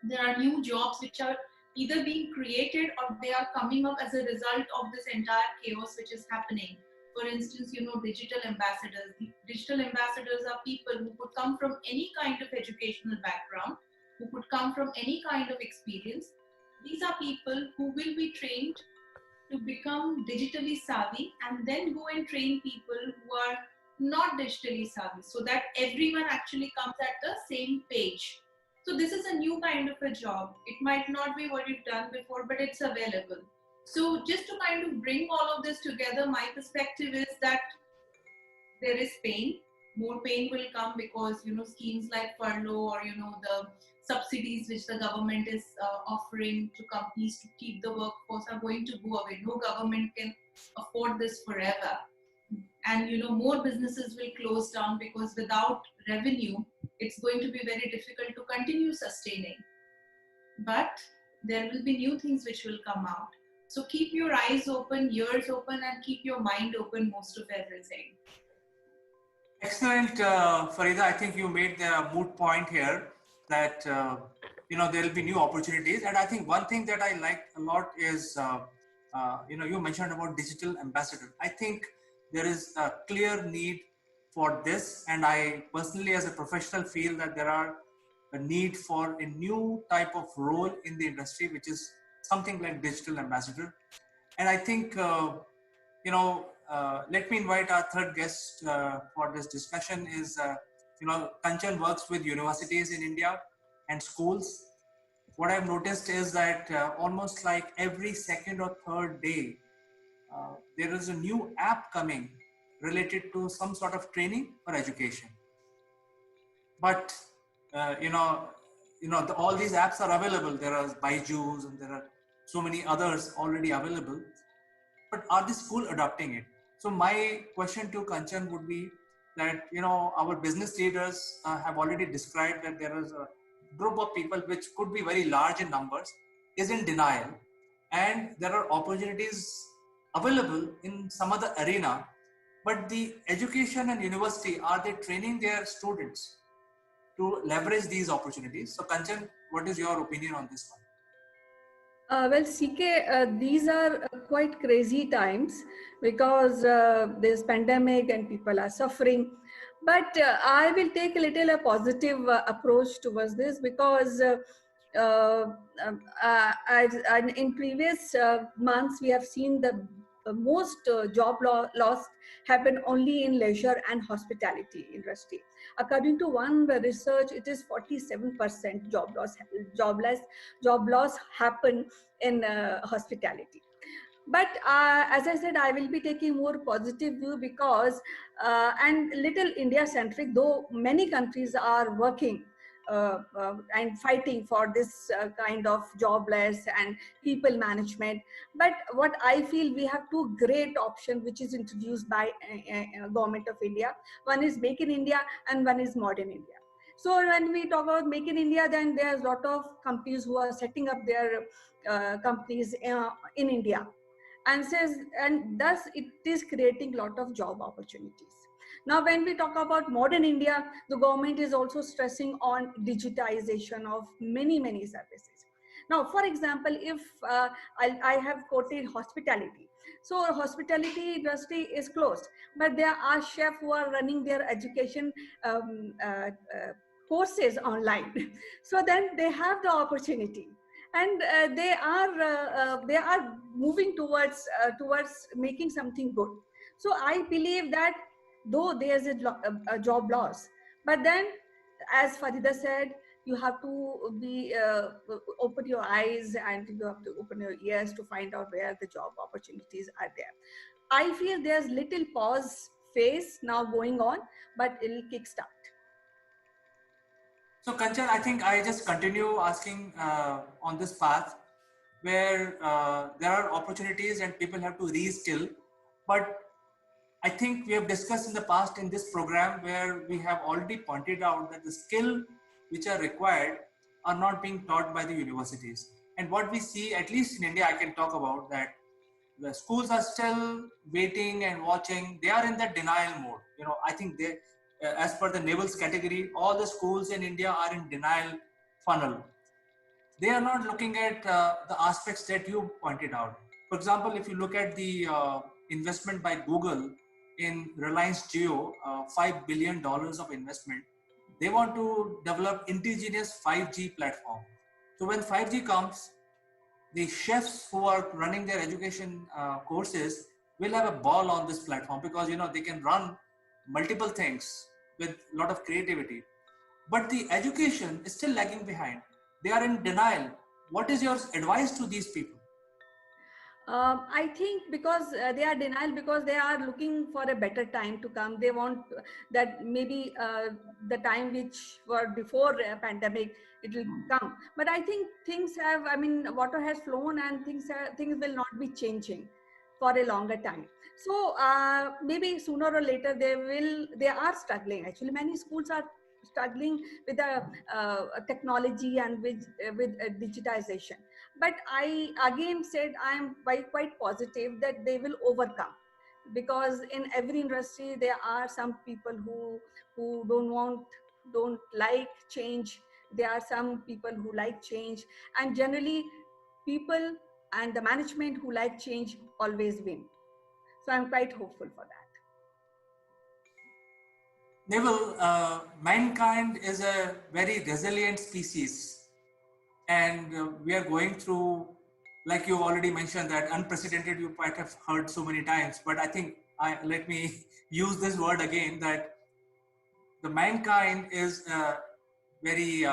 Speaker 11: there are new jobs which are either being created or they are coming up as a result of this entire chaos which is happening. For instance, digital ambassadors. Digital ambassadors are people who could come from any kind of educational background, who could come from any kind of experience. These are people who will be trained to become digitally savvy and then go and train people who are not digitally savvy, so that everyone actually comes at the same page. So this is a new kind of a job. It might not be what you've done before, but it's available. So just to kind of bring all of this together, my perspective is that there is pain. More pain will come because schemes like furlough or the subsidies which the government is offering to companies to keep the workforce are going to go away. No government can afford this forever, and more businesses will close down, because without revenue it's going to be very difficult to continue sustaining. But there will be new things which will come out. So keep your eyes open, ears open, and keep your mind open most of everything.
Speaker 7: Excellent, Farida. I think you made the moot point here that there will be new opportunities, and I think one thing that I liked a lot is you mentioned about digital ambassador. I think there is a clear need for this, and I personally, as a professional, feel that there are a need for a new type of role in the industry, which is something like digital ambassador. And I think let me invite our third guest for this discussion. Is Kanchan works with universities in India and schools. What I've noticed is that almost like every second or third day, there is a new app coming related to some sort of training or education. But all these apps are available. There are Byju's and there are so many others already available. But are the school adopting it? So my question to Kanchan would be that our business leaders have already described that there is a group of people which could be very large in numbers is in denial, and there are opportunities available in some other arena, but the education and university, are they training their students to leverage these opportunities? So Kanchan, what is your opinion on this one?
Speaker 1: Well, CK, these are quite crazy times because there's pandemic and people are suffering. But I will take a little a positive approach towards this, because in previous months we have seen the most job loss happen only in leisure and hospitality industry. According to one research, it is 47% job loss happen in hospitality. But as I said, I will be taking more positive view, because and little India centric, though many countries are working and fighting for this kind of jobless and people management. But what I feel, we have two great options which is introduced by government of India. One is Make in India and one is Modern India. So when we talk about Make in India, then there's a lot of companies who are setting up their companies in India, and thus it is creating a lot of job opportunities. Now, when we talk about Modern India, the government is also stressing on digitization of many services. Now, for example, if I have quoted hospitality. So hospitality industry is closed, but there are chefs who are running their education courses online. So then they have the opportunity, and they are moving towards making something good. So I believe that though there's a job loss, but then, as Farida said, you have to be open your eyes and you have to open your ears to find out where the job opportunities are there. I feel there's little pause phase now going on, but it'll kickstart.
Speaker 7: So, Kanchan, I think I just continue asking on this path where there are opportunities and people have to reskill. But I think we have discussed in the past in this program where we have already pointed out that the skill which are required are not being taught by the universities. And what we see, at least in India, I can talk about that the schools are still waiting and watching. They are in that denial mode. You know, I think they, as per the Naval's category, all the schools in India are in denial funnel. They are not looking at the aspects that you pointed out. For example, if you look at the investment by Google in Reliance Jio, $5 billion of investment, they want to develop indigenous 5G platform. So when 5G comes, the chefs who are running their education courses will have a ball on this platform because they can run multiple things with a lot of creativity. But the education is still lagging behind. They are in denial. What is your advice to these people?
Speaker 1: I think because they are denial because they are looking for a better time to come. They want that maybe the time which were before pandemic, it will come. But I think things have, water has flown and things will not be changing for a longer time. So maybe sooner or later they are struggling. Actually, many schools are struggling with the technology and with digitization. But I again said I am quite positive that they will overcome, because in every industry there are some people who don't like change. There are some people who like change, and generally people and the management who like change always win. So I'm quite hopeful for that.
Speaker 7: Naval, mankind is a very resilient species, and we are going through, like you already mentioned, that unprecedented. You might have heard so many times, but I think let me use this word again, that the mankind is a very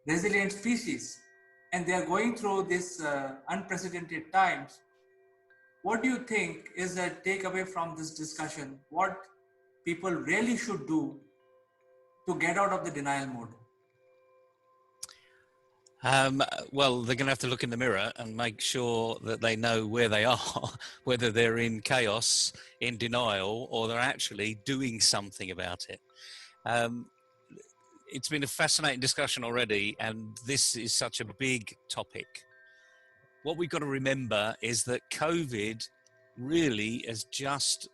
Speaker 7: resilient species, and they are going through this unprecedented times. What do you think is a takeaway from this discussion? What people really should do to get out of the denial mode?
Speaker 5: Well, they're going to have to look in the mirror and make sure that they know where they are, whether they're in chaos, in denial, or they're actually doing something about it. It's been a fascinating discussion already, and this is such a big topic. What we've got to remember is that COVID really has just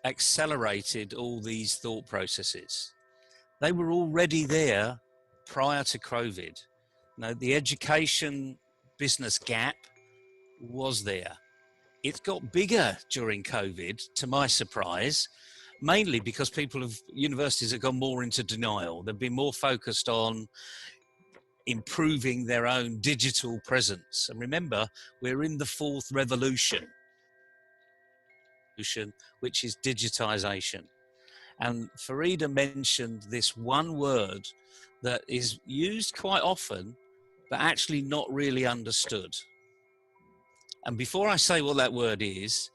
Speaker 5: accelerated all these thought processes. They were already there prior to COVID. Now, the education business gap was there. It got bigger during COVID, to my surprise, mainly because universities have gone more into denial. They've been more focused on improving their own digital presence. And remember, we're in the fourth revolution, which is digitization. And Farida mentioned this one word that is used quite often, but actually not really understood. And before I say what that word is,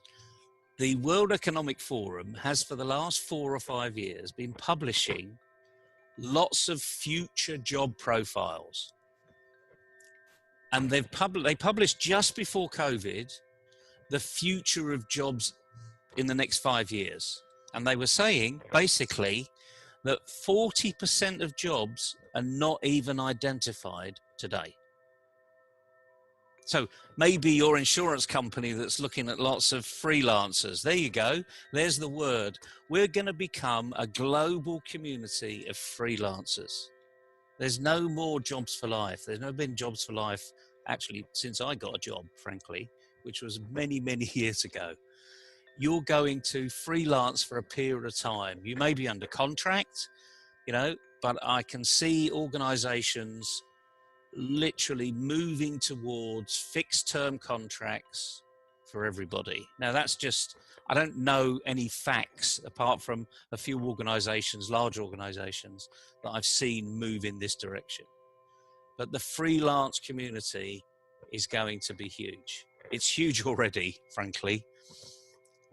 Speaker 5: the World Economic Forum has for the last 4 or 5 years been publishing lots of future job profiles. And they published just before COVID the future of jobs in the next 5 years. And they were saying basically that 40% of jobs are not even identified today. So maybe your insurance company that's looking at lots of freelancers, there you go, there's the word. We're going to become a global community of freelancers. There's no more jobs for life. There's never been jobs for life, actually, since I got a job, frankly, which was many, many years ago. You're going to freelance for a period of time. You may be under contract, you know, but I can see organizations literally moving towards fixed term contracts for everybody. Now that's just, I don't know any facts apart from a few organizations, large organizations that I've seen move in this direction. But the freelance community is going to be huge. It's huge already, frankly,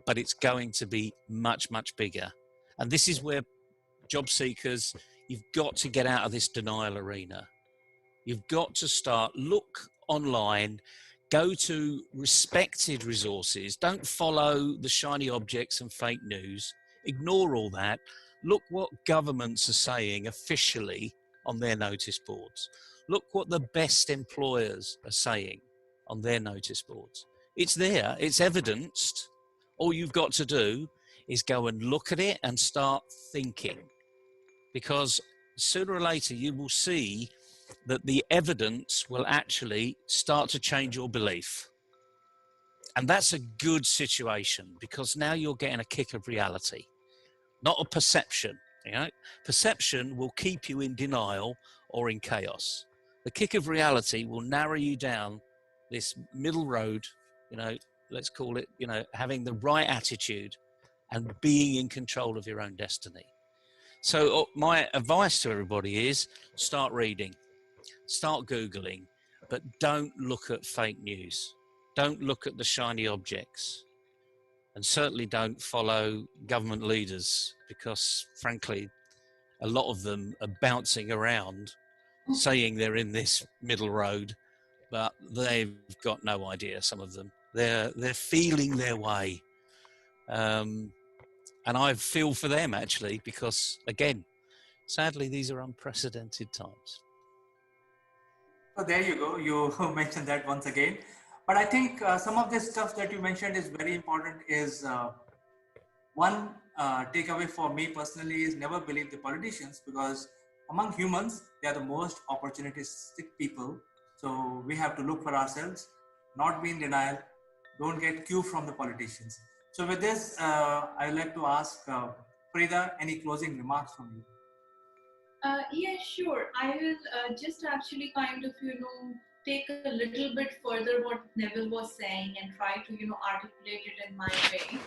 Speaker 5: but it's going to be much, much bigger. And this is where job seekers, you've got to get out of this denial arena. You've got to look online, go to respected resources. Don't follow the shiny objects and fake news. Ignore all that. Look what governments are saying officially on their notice boards. Look what the best employers are saying on their notice boards. It's there, it's evidenced. All you've got to do is go and look at it and start thinking. Because sooner or later you will see that the evidence will actually start to change your belief. And that's a good situation because now you're getting a kick of reality, not a perception. You know, perception will keep you in denial or in chaos. The kick of reality will narrow you down this middle road, you know, let's call it, you know, having the right attitude and being in control of your own destiny. So my advice to everybody is start reading. Start Googling, but don't look at fake news. Don't look at the shiny objects. And certainly don't follow government leaders because, frankly, a lot of them are bouncing around saying they're in this middle road, but they've got no idea, some of them. They're feeling their way. And I feel for them, actually, because, again, sadly, these are unprecedented times.
Speaker 7: So there you go. You mentioned that once again. But I think some of this stuff that you mentioned is very important. Is one takeaway for me personally is never believe the politicians because among humans they are the most opportunistic people. So we have to look for ourselves, not be in denial. Don't get cue from the politicians. So with this, I would like to ask Frida, any closing remarks from you?
Speaker 11: Yeah, sure. I will just actually kind of, take a little bit further what Neville was saying and try to, articulate it in my way.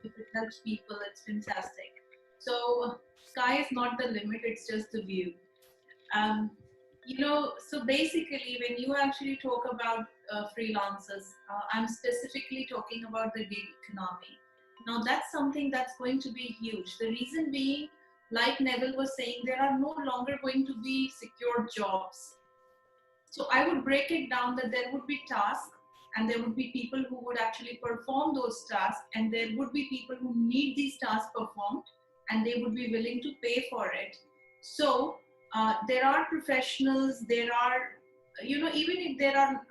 Speaker 11: If it helps people, it's fantastic. So, sky is not the limit, it's just the view. So basically, when you actually talk about freelancers, I'm specifically talking about the gig economy. Now, that's something that's going to be huge. The reason being, like Neville was saying, there are no longer going to be secure jobs. So I would break it down that there would be tasks and there would be people who would actually perform those tasks, and there would be people who need these tasks performed and they would be willing to pay for it. So there are professionals, there are, even if there are,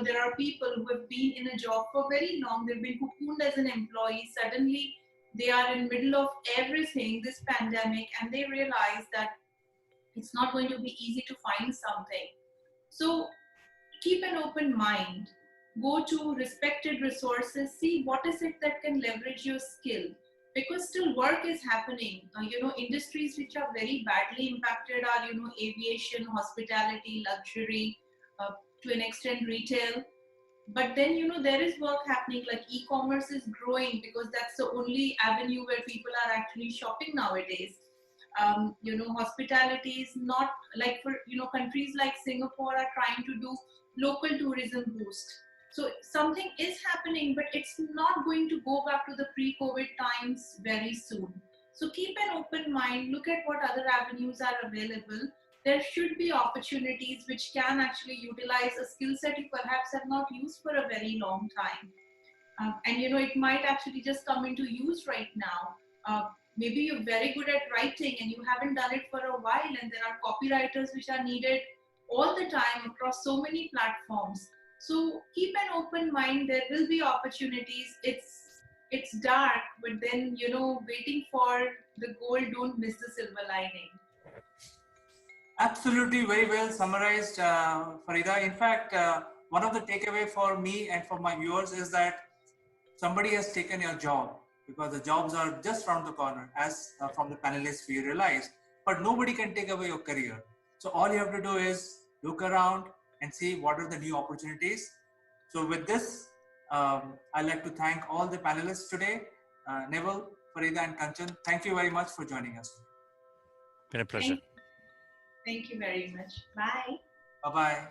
Speaker 11: there are people who have been in a job for very long, they've been cocooned as an employee, suddenly they are in the middle of everything, this pandemic, and they realize that it's not going to be easy to find something. So keep an open mind, go to respected resources, see what is it that can leverage your skill, because still work is happening. Industries which are very badly impacted are, aviation, hospitality, luxury, to an extent retail. But then, there is work happening, like e-commerce is growing because that's the only avenue where people are actually shopping nowadays. Hospitality is not like for, countries like Singapore are trying to do local tourism boost. So something is happening, but it's not going to go back to the pre-COVID times very soon. So keep an open mind, look at what other avenues are available. There should be opportunities which can actually utilize a skill set you perhaps have not used for a very long time. And it might actually just come into use right now. Maybe you're very good at writing and you haven't done it for a while, and there are copywriters which are needed all the time across so many platforms. So keep an open mind. There will be opportunities. It's dark, but then waiting for the goal, don't miss the silver lining.
Speaker 7: Absolutely, very well summarized, Farida. In fact, one of the takeaway for me and for my viewers is that somebody has taken your job, because the jobs are just around the corner, as from the panelists we realized, but nobody can take away your career. So all you have to do is look around and see what are the new opportunities. So with this, I'd like to thank all the panelists today, Neville, Farida and Kanchan. Thank you very much for joining us.
Speaker 5: Been a pleasure.
Speaker 11: Thank you very much. Bye.
Speaker 7: Bye-bye.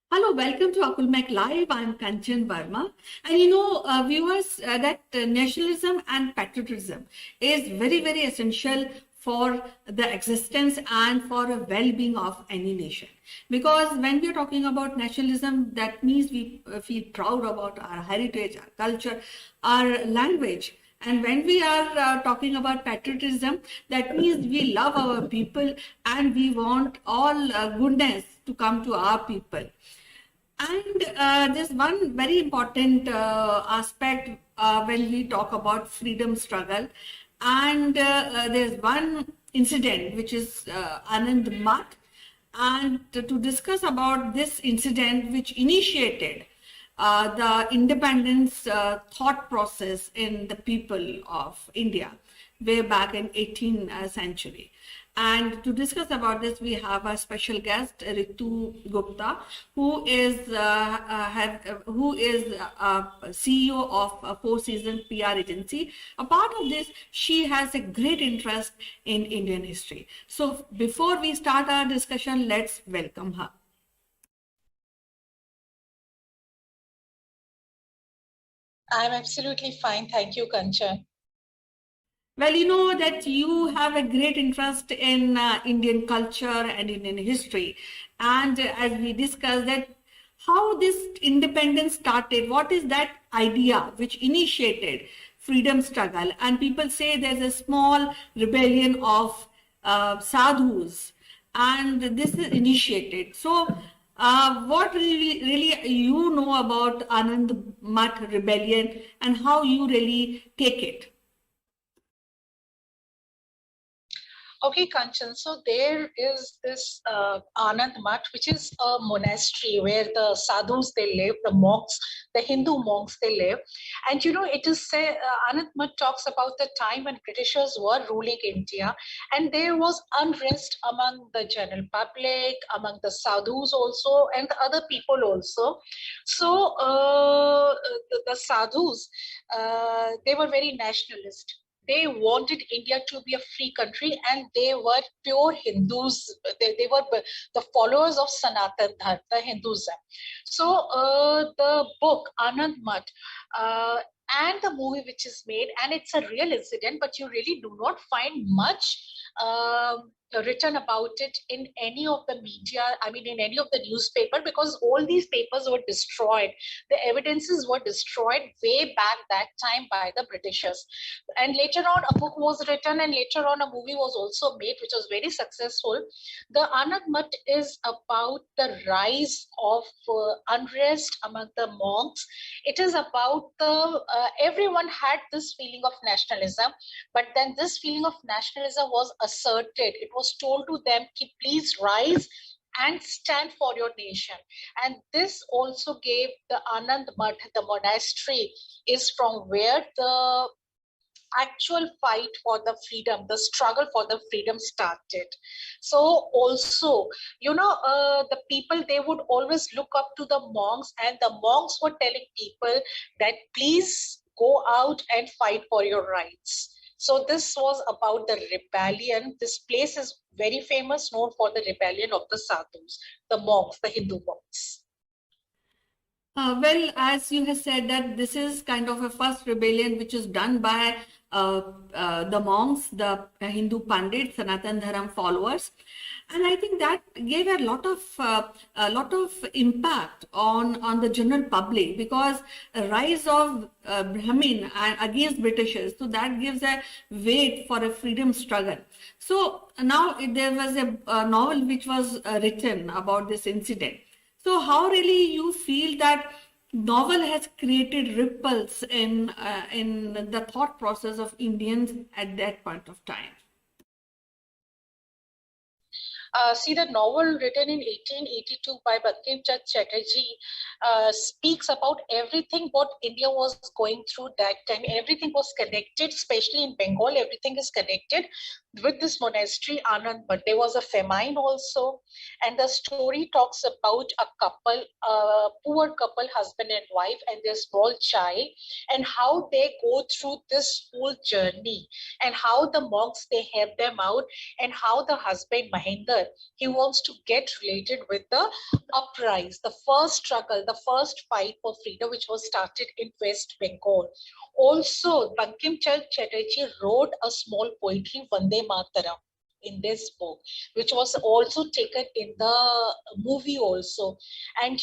Speaker 1: Hello, welcome to Akulmek Live. I'm Kanchan Verma. And viewers, that nationalism and patriotism is very, very essential for the existence and for a well-being of any nation. Because when we are talking about nationalism, that means we feel proud about our heritage, our culture, our language. And when we are talking about patriotism, that means we love our people and we want all goodness to come to our people. And there's one very important aspect when we talk about freedom struggle. And there's one incident which is Anand Mat. And to discuss about this incident which initiated the independence thought process in the people of India way back in 18th century. And to discuss about this, we have a special guest, Ritu Gupta, who is CEO of a four-season PR agency. A part of this, she has a great interest in Indian history. So before we start our discussion, let's welcome her.
Speaker 4: I'm absolutely fine. Thank you, Kanchan.
Speaker 1: Well, you know that you have a great interest in Indian culture and Indian history. And as we discussed that how this independence started, what is that idea which initiated freedom struggle? And people say there's a small rebellion of sadhus and this is initiated. So what really you know about Anand Mat rebellion and how you really take it?
Speaker 4: Okay, Kanchan. So there is this Anand Mat, which is a monastery where the sadhus they live, the monks, the Hindu monks they live. And it is said Anand Mat talks about the time when Britishers were ruling India, and there was unrest among the general public, among the sadhus also, and the other people also. So the sadhus, they were very nationalist. They wanted India to be a free country, and they were pure Hindus. They were the followers of Sanatan Dharma, the Hinduism. So the book Anand Mat and the movie which is made, and it's a real incident, but you really do not find much written about it in any of the media, in any of the newspaper, because all these papers were destroyed. The evidences were destroyed way back that time by the Britishers. And later on, a book was written, and later on, a movie was also made, which was very successful. The Anand Mat is about the rise of unrest among the monks. It is about everyone had this feeling of nationalism, but then this feeling of nationalism was asserted. It was told to them, please rise and stand for your nation. And this also gave the Anand Math, the monastery, is from where the actual fight for the freedom, the struggle for the freedom started. So also, the people, they would always look up to the monks, and the monks were telling people that please go out and fight for your rights. So this was about the rebellion. This place is very famous, known for the rebellion of the sadhus, the monks, the Hindu monks.
Speaker 1: Well, as you have said that this is kind of a first rebellion which is done by the monks, the Hindu Pandits, Sanatan Dharam followers, and I think that gave a lot of impact on the general public, because a rise of Brahmin and against Britishers, so that gives a weight for a freedom struggle. So now there was a novel which was written about this incident. So how really you feel that novel has created ripples in the thought process of Indians at that point of time?
Speaker 4: See, the novel written in 1882 by Bankim Chand Chatterjee speaks about everything what India was going through that time. Everything was connected, especially in Bengal. Everything is connected with this monastery, Anand. But there was a famine also, and the story talks about a couple, a poor couple, husband and wife, and their small child, and how they go through this whole journey, and how the monks, they help them out, and how the husband Mahinder, he wants to get related with the uprise, the first struggle, the first fight for freedom, which was started in West Bengal. Also, Bankim Chand Chatterjee wrote a small poetry, Vande Mataram, in this book, which was also taken in the movie also. And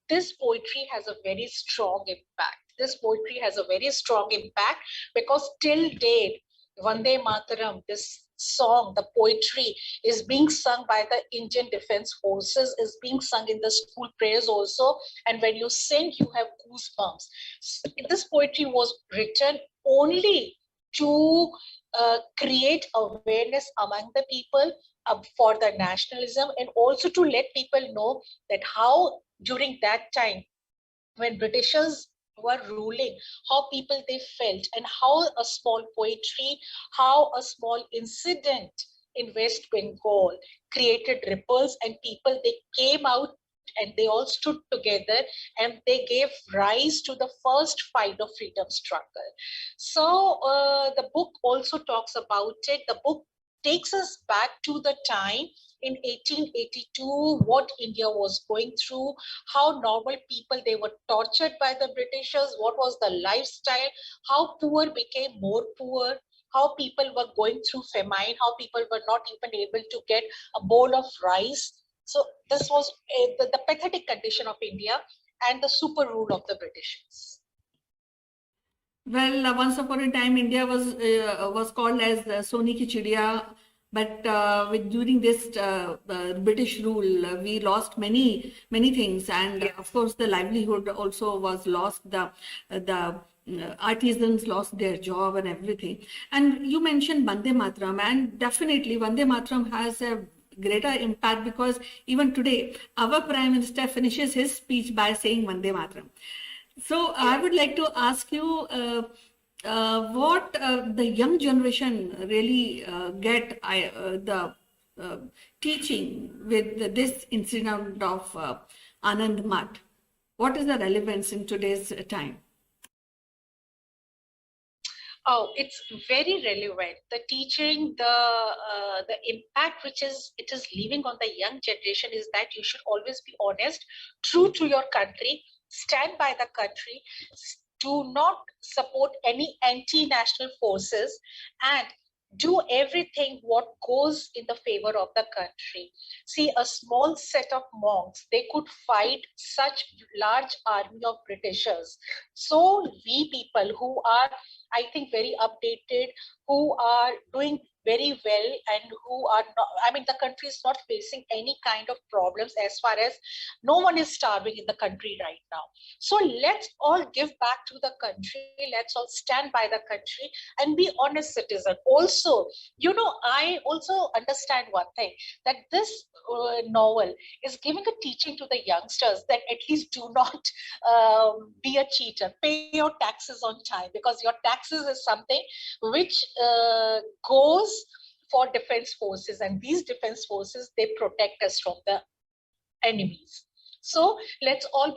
Speaker 4: this poetry has a very strong impact. This poetry has a very strong impact because till date, Vande Mataram, this song, the poetry, is being sung by the Indian Defense Forces, is being sung in the school prayers also. And when you sing, you have goosebumps. This poetry was written only to create awareness among the people for the nationalism, and also to let people know that how during that time when Britishers were ruling, how people they felt, and how a small poetry, how a small incident in West Bengal created ripples, and people, they came out and they all stood together, and they gave rise to the first fight of freedom struggle. So the book also talks about it. The book takes us back to the time in 1882, what India was going through, how normal people, they were tortured by the Britishers, what was the lifestyle, how poor became more poor, how people were going through famine, how people were not even able to get a bowl of rice. So this was the pathetic condition of India and the super rule of the Britishers.
Speaker 1: Well, once upon a time, India was called as Soni ki Chidiya, but during this British rule, we lost many things, and of course, the livelihood also was lost. The artisans lost their job and everything. And you mentioned Vande Mataram, and definitely Vande Mataram has a greater impact, because even today, our Prime Minister finishes his speech by saying Vande Mataram. So I would like to ask you what the young generation really get the teaching with this incident of Anand Math. What is the relevance in today's time?
Speaker 4: Oh, it's very relevant. The teaching, the impact which it is leaving on the young generation is that you should always be honest, true to your country, stand by the country, do not support any anti-national forces, and do everything what goes in the favor of the country. See, a small set of monks, they could fight such large army of Britishers. So we people who are, I think, very updated, who are doing very well and who are not, I mean, the country is not facing any kind of problems as far as no one is starving in the country right now. So let's all give back to the country. Let's all stand by the country and be honest citizen. Also, I also understand one thing, that this novel is giving a teaching to the youngsters that at least do not be a cheater. Pay your taxes on time, because your taxes is something which goes for defense forces, and these defense forces, they protect us from the enemies. So let's all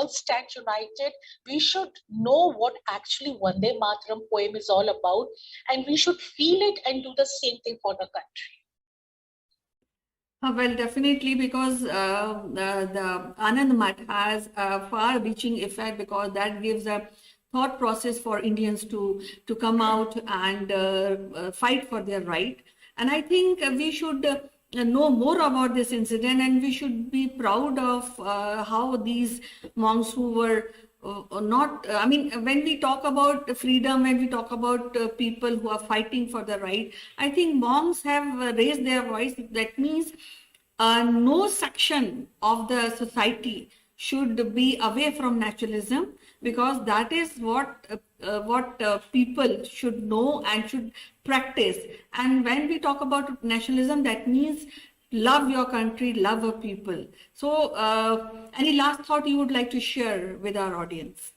Speaker 4: stand united. We should know what actually Vande Mataram poem is all about, and we should feel it and do the same thing for the country.
Speaker 1: Well, definitely, because the Anand Math has a far-reaching effect, because that gives a thought process for Indians to come out and fight for their right. And I think we should know more about this incident, and we should be proud of how these monks who were not, I mean, when we talk about freedom, when we talk about people who are fighting for the right, I think monks have raised their voice. That means no section of the society should be away from naturalism, because that is what people should know and should practice. And when we talk about nationalism, that means love your country, love your people. So any last thought you would like to share with our audience?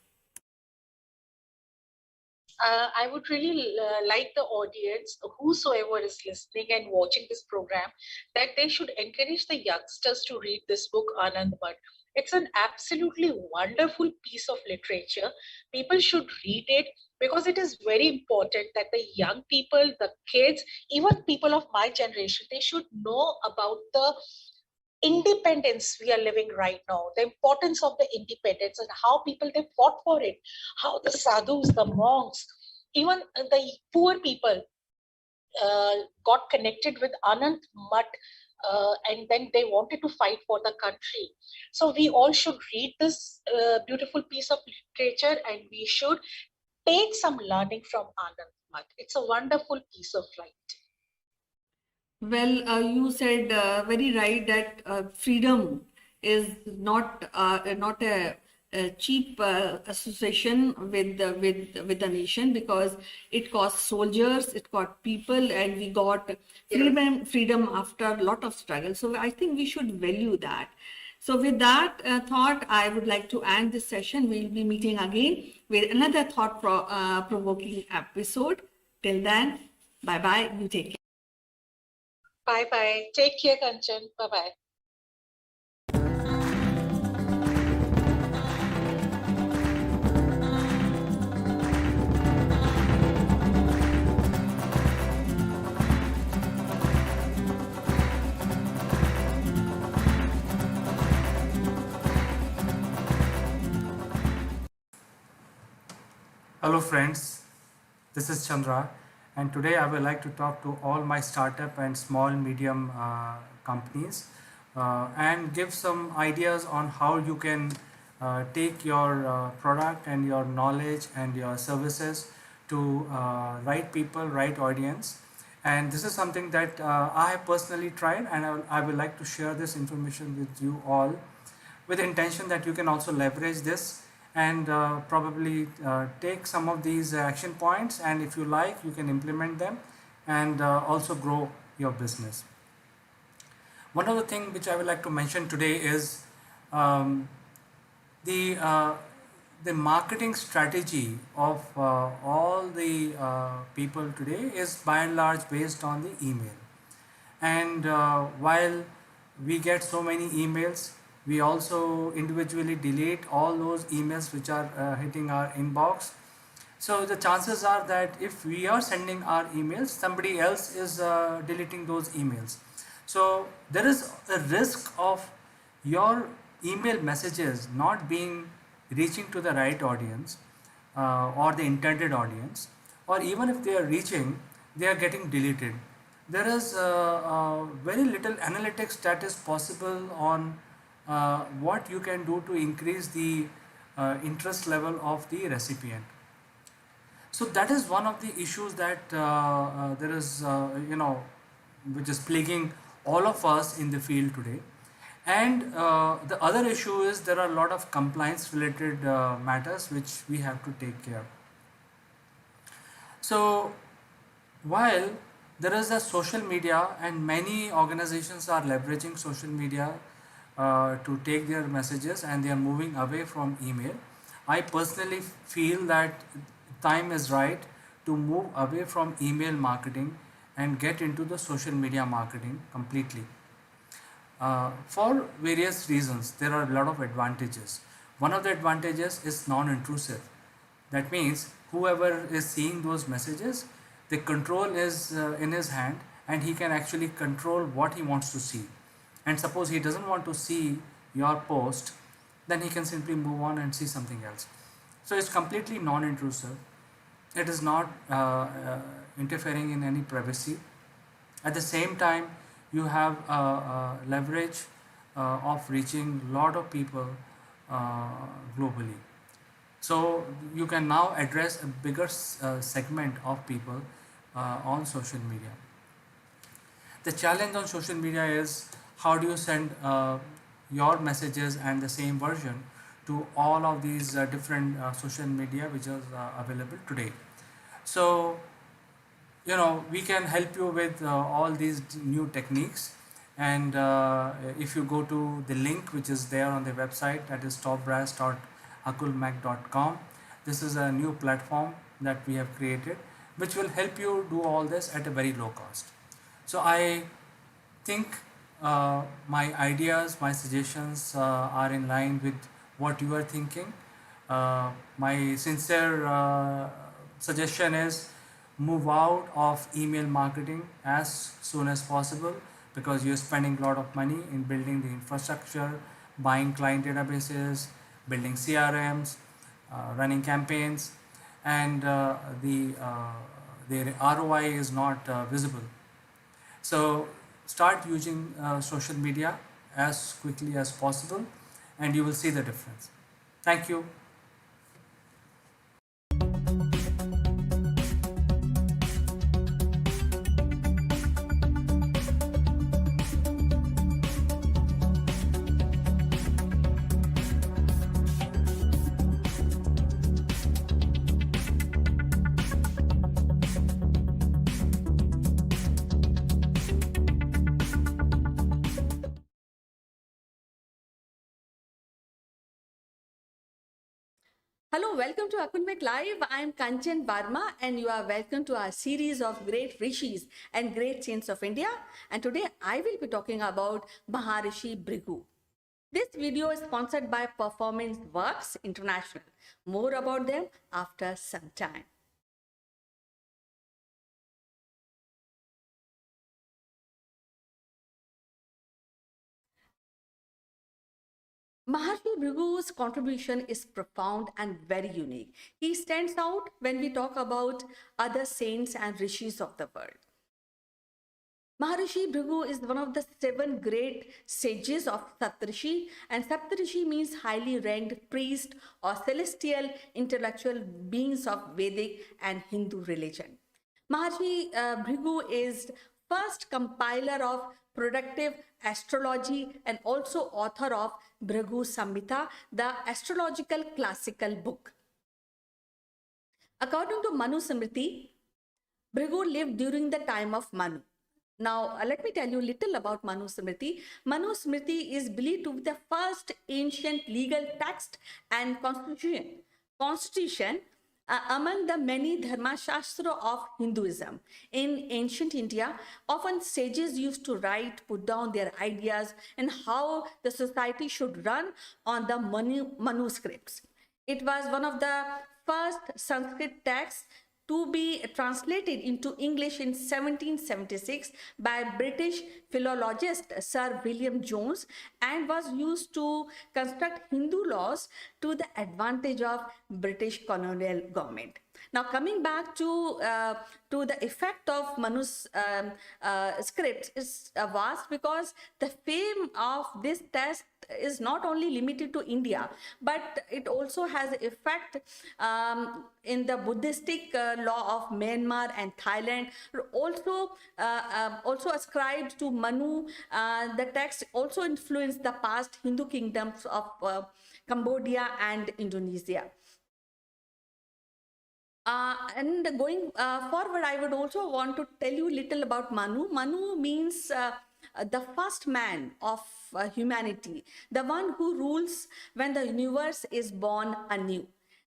Speaker 4: I would really like the audience, whosoever is listening and watching this program, that they should encourage the youngsters to read this book, Anand Bhatt. It's an absolutely wonderful piece of literature. People should read it, because it is very important that the young people, the kids, even people of my generation, they should know about the independence we are living right now, the importance of the independence, and how people, they fought for it, how the sadhus, the monks, even the poor people got connected with Anand Math, and then they wanted to fight for the country. So we all should read this beautiful piece of literature, and we should take some learning from Anand Math. It's a wonderful piece of writing.
Speaker 1: Well, you said very right that freedom is not a cheap association with the nation, because it cost soldiers, it got people, and we got freedom after a lot of struggle. So I think we should value that. So with that thought, I would like to end this session. We'll be meeting again with another provoking episode. Till then, bye bye. You take care.
Speaker 4: Bye bye. Take care, Kanchan. Bye bye.
Speaker 7: Hello friends, this is Chandra, and today I would like to talk to all my startup and small medium companies and give some ideas on how you can take your product and your knowledge and your services to right people, right audience. And this is something that I have personally tried, and I would like to share this information with you all, with the intention that you can also leverage this and probably take some of these action points, and if you like, you can implement them and also grow your business. One other thing which I would like to mention today is the the marketing strategy of all the people today is by and large based on the email. And while we get so many emails, we also individually delete all those emails which are hitting our inbox. So the chances are that if we are sending our emails, somebody else is deleting those emails. So there is a risk of your email messages not being reaching to the right audience or the intended audience, or even if they are reaching, they are getting deleted. There is very little analytics that is possible on what you can do to increase the interest level of the recipient. So that is one of the issues that there is, which is plaguing all of us in the field today. And the other issue is there are a lot of compliance related matters which we have to take care. So while there is a social media and many organizations are leveraging social media to take their messages and they are moving away from email, I personally feel that time is right to move away from email marketing and get into the social media marketing completely. For various reasons, there are a lot of advantages. One of the advantages is non-intrusive. That means whoever is seeing those messages, the control is in his hand and he can actually control what he wants to see. And suppose he doesn't want to see your post, then he can simply move on and see something else. So it's completely non-intrusive. It is not interfering in any privacy. At the same time, you have leverage of reaching a lot of people globally. So you can now address a bigger segment of people on social media. The challenge on social media is how do you send your messages and the same version to all of these different social media which is available today. So we can help you with all these new techniques, and if you go to the link which is there on the website, that is topbrass.akulmac.com, this is a new platform that we have created which will help you do all this at a very low cost. So I think my ideas, my suggestions are in line with what you are thinking. My sincere suggestion is move out of email marketing as soon as possible, because you're spending a lot of money in building the infrastructure, buying client databases, building CRMs, running campaigns, and the ROI is not visible. So start using social media as quickly as possible and you will see the difference. Thank you.
Speaker 1: Hello, welcome to Akunmek Live. I am Kanchan Varma and you are welcome to our series of great rishis and great saints of India. And today I will be talking about Maharishi Bhrigu. This video is sponsored by Performance Works International. More about them after some time. Maharishi Bhrigu's contribution is profound and very unique. He stands out when we talk about other saints and rishis of the world. Maharishi Bhrigu is one of the 7 great sages of Saptarishi, and Saptarishi means highly ranked priest or celestial intellectual beings of Vedic and Hindu religion. Maharishi Bhrigu is first compiler of productive astrology and also author of Bhrigu Samhita, the astrological classical book. According to Manu Smriti, Bhrigu lived during the time of Manu. Now, let me tell you a little about Manu Smriti. Manu Smriti is believed to be the first ancient legal text and constitution among the many Dharma Shastra of Hinduism. In ancient India, often sages used to write, put down their ideas and how the society should run on the manuscripts. It was one of the first Sanskrit texts to be translated into English in 1776 by British philologist Sir William Jones and was used to construct Hindu laws to the advantage of British colonial government. Now, coming back to the effect of Manu's script is vast, because the fame of this text is not only limited to India, but it also has effect in the Buddhistic law of Myanmar and Thailand. Also ascribed to Manu, the text also influenced the past Hindu kingdoms of Cambodia and Indonesia. And going forward, I would also want to tell you a little about Manu. Manu means the first man of humanity, the one who rules when the universe is born anew.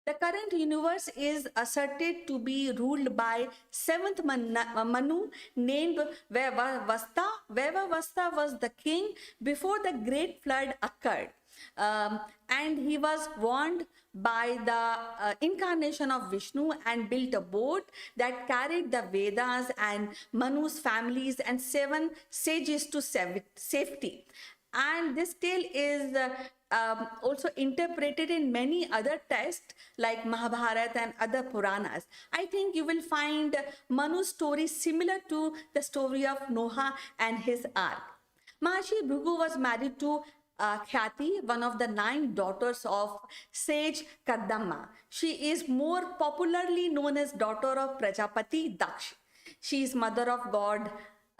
Speaker 1: The current universe is asserted to be ruled by seventh Manu, named Vevavasta. Vevavasta was the king before the great flood occurred. And he was warned by the incarnation of Vishnu and built a boat that carried the Vedas and Manu's families and 7 sages to safety. And this tale is also interpreted in many other texts like Mahabharata and other Puranas. I think you will find Manu's story similar to the story of Noah and his ark. Maharshi Bhrigu was married to Khyati, one of the 9 daughters of sage Kardama. She is more popularly known as daughter of Prajapati Daksh. She is mother of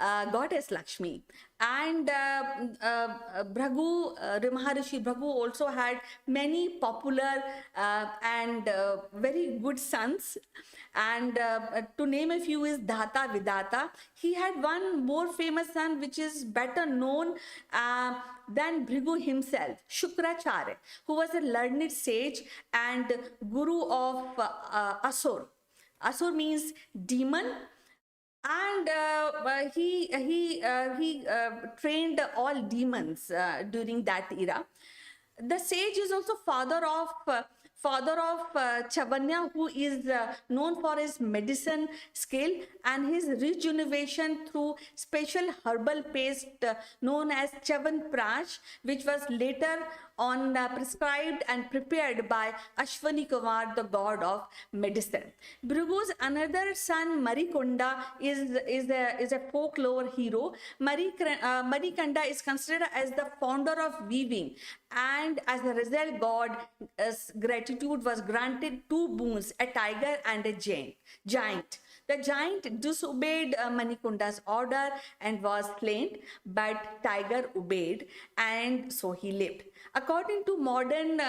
Speaker 1: goddess Lakshmi. And Maharishi Bhrigu also had many popular and very good sons. And to name a few is Dhata Vidata. He had one more famous son which is better known than Bhrigu himself, Shukracharya, who was a learned sage and guru of Asur. Asur means demon. And he trained all demons during that era. The sage is also father of Chavanya, who is known for his medicine skill and his rejuvenation through special herbal paste known as Chavan Prash, which was later on prescribed and prepared by Ashwani Kumar, the god of medicine. Bhrigu's another son, Marikonda, is a folklore hero. Marikanda is considered as the founder of weaving, and as a result, God's gratitude was granted 2 boons, a tiger and a giant. The giant disobeyed Manikunda's order and was slain, but tiger obeyed, and so he lived. According to modern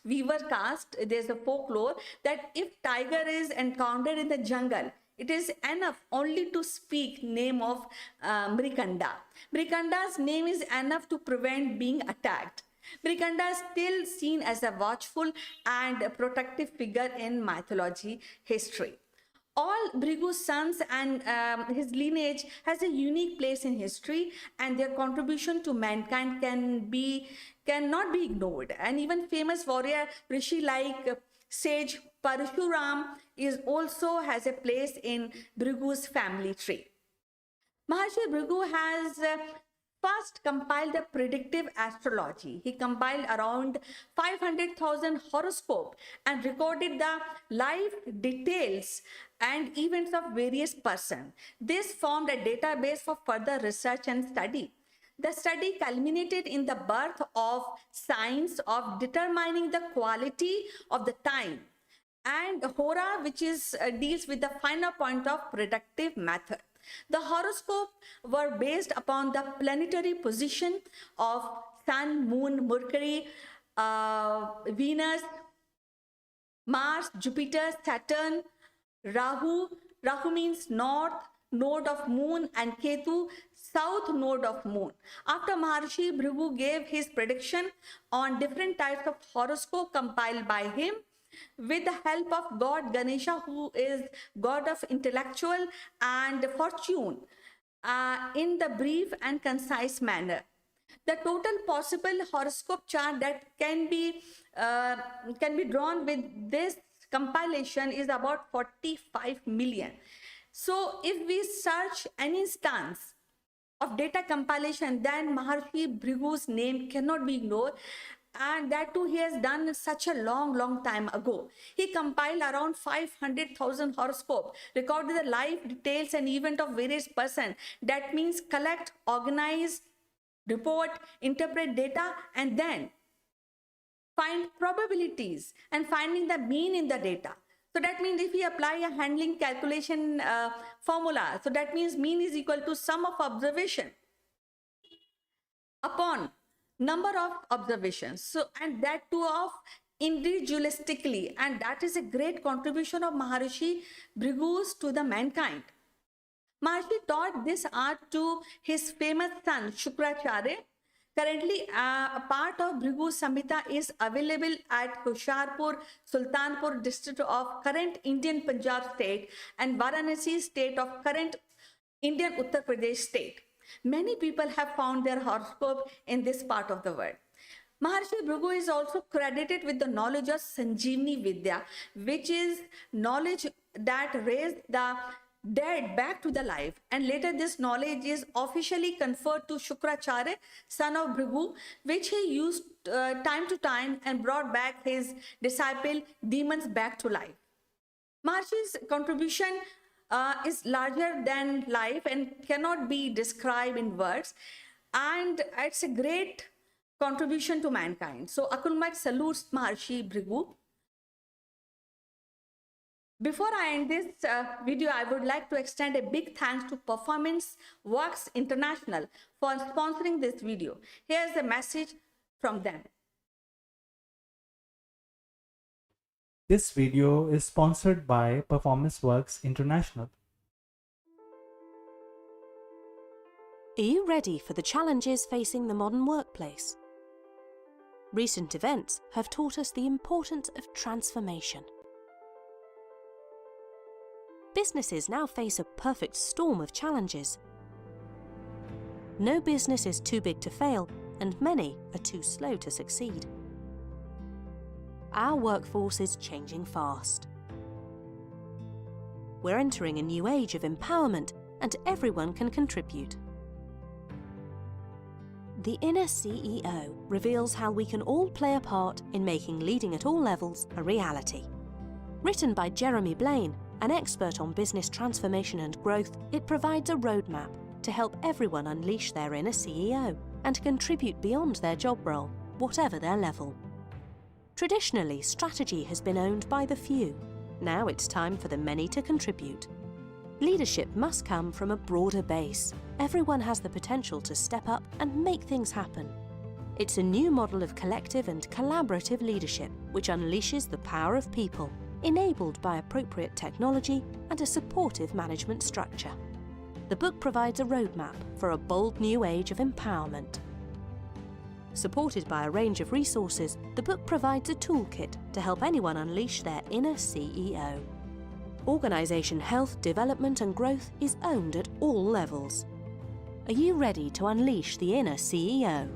Speaker 1: weaver caste, there's a folklore that if tiger is encountered in the jungle, it is enough only to speak name of Mrikanda. Mrikanda's name is enough to prevent being attacked. Mrikanda is still seen as a watchful and a protective figure in mythology history. All Bhrigu's sons and his lineage has a unique place in history, and their contribution to mankind cannot be ignored. And even famous warrior rishi like sage Parshuram also has a place in Bhrigu's family tree. Maharshi Bhrigu has first compiled the predictive astrology. He compiled around 500,000 horoscope and recorded the life details and events of various persons. This formed a database for further research and study. The study culminated in the birth of science of determining the quality of the time, and Hora, which deals with the finer point of predictive method. The horoscope were based upon the planetary position of Sun, Moon, Mercury, Venus, Mars, Jupiter, Saturn, Rahu. Rahu means north node of moon, and Ketu, south node of moon. After Maharshi Bhrigu gave his prediction on different types of horoscope compiled by him, with the help of God Ganesha, who is god of intellectual and fortune, in the brief and concise manner. The total possible horoscope chart that can be drawn with this compilation is about 45 million. So if we search any instance of data compilation, then Maharshi Bhrigu's name cannot be ignored. and that too he has done such a long time ago. He compiled around 500,000 horoscope, recorded the life details and event of various person. That means collect, organize, report, interpret data, and then find probabilities and finding the mean in the data. So that means if we apply a handling calculation formula, so that means mean is equal to sum of observation upon number of observations. So, and that too of individualistically, and that is a great contribution of Maharishi Bhrigus to the mankind. Maharishi taught this art to his famous son Shukracharya. Currently, a part of Bhrigu Samhita is available at Hoshiarpur, Sultanpur district of current Indian Punjab state and Varanasi state of current Indian Uttar Pradesh state. Many people have found their horoscope in this part of the world. Maharishi Bhrigu is also credited with the knowledge of Sanjeevani Vidya, which is knowledge that raised the dead back to the life, and later this knowledge is officially conferred to Shukracharya, son of Bhrigu, which he used time to time and brought back his disciple demons back to life. Maharishi's contribution is larger than life and cannot be described in words, and it's a great contribution to mankind. So Akulmat salutes Maharishi Bhrigu. Before I end this video, I would like to extend a big thanks to Performance Works International for sponsoring this video. Here's a message from them.
Speaker 8: This video is sponsored by Performance Works International.
Speaker 9: Are you ready for the challenges facing the modern workplace? Recent events have taught us the importance of transformation. Businesses now face a perfect storm of challenges. No business is too big to fail, and many are too slow to succeed. Our workforce is changing fast. We're entering a new age of empowerment, and everyone can contribute. The Inner CEO reveals how we can all play a part in making leading at all levels a reality. Written by Jeremy Blaine, an expert on business transformation and growth, it provides a roadmap to help everyone unleash their inner CEO and contribute beyond their job role, whatever their level. Traditionally, strategy has been owned by the few. Now it's time for the many to contribute. Leadership must come from a broader base. Everyone has the potential to step up and make things happen. It's a new model of collective and collaborative leadership which unleashes the power of people, enabled by appropriate technology and a supportive management structure. The book provides a roadmap for a bold new age of empowerment. Supported by a range of resources, the book provides a toolkit to help anyone unleash their inner CEO. Organisation health, development and growth is owned at all levels. Are you ready to unleash the inner CEO?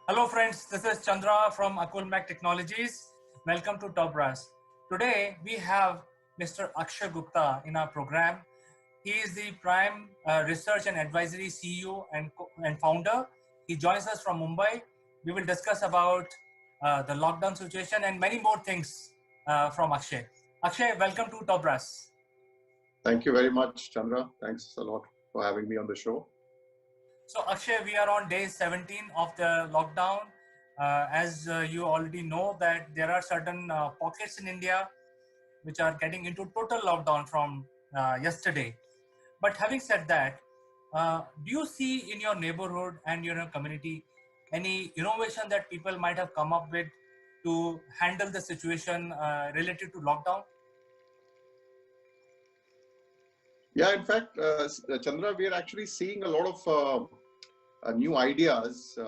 Speaker 3: Hello friends, this is Chandra from Akulmat Technologies. Welcome to Top Brass. Today we have Mr. Akshay Gupta in our program. He is the Prime Research and Advisory CEO and founder. He joins us from Mumbai. We will discuss about the lockdown situation and many more things from Akshay. Akshay, welcome to Top Brass.
Speaker 12: Thank you very much, Chandra. Thanks a lot for having me on the show.
Speaker 3: So Akshay, we are on day 17 of the lockdown. As you already know that there are certain pockets in India which are getting into total lockdown from yesterday. But having said that, do you see in your neighborhood and your community any innovation that people might have come up with to handle the situation related to lockdown?
Speaker 12: Yeah, in fact, Chandra, we are actually seeing a lot of new ideas,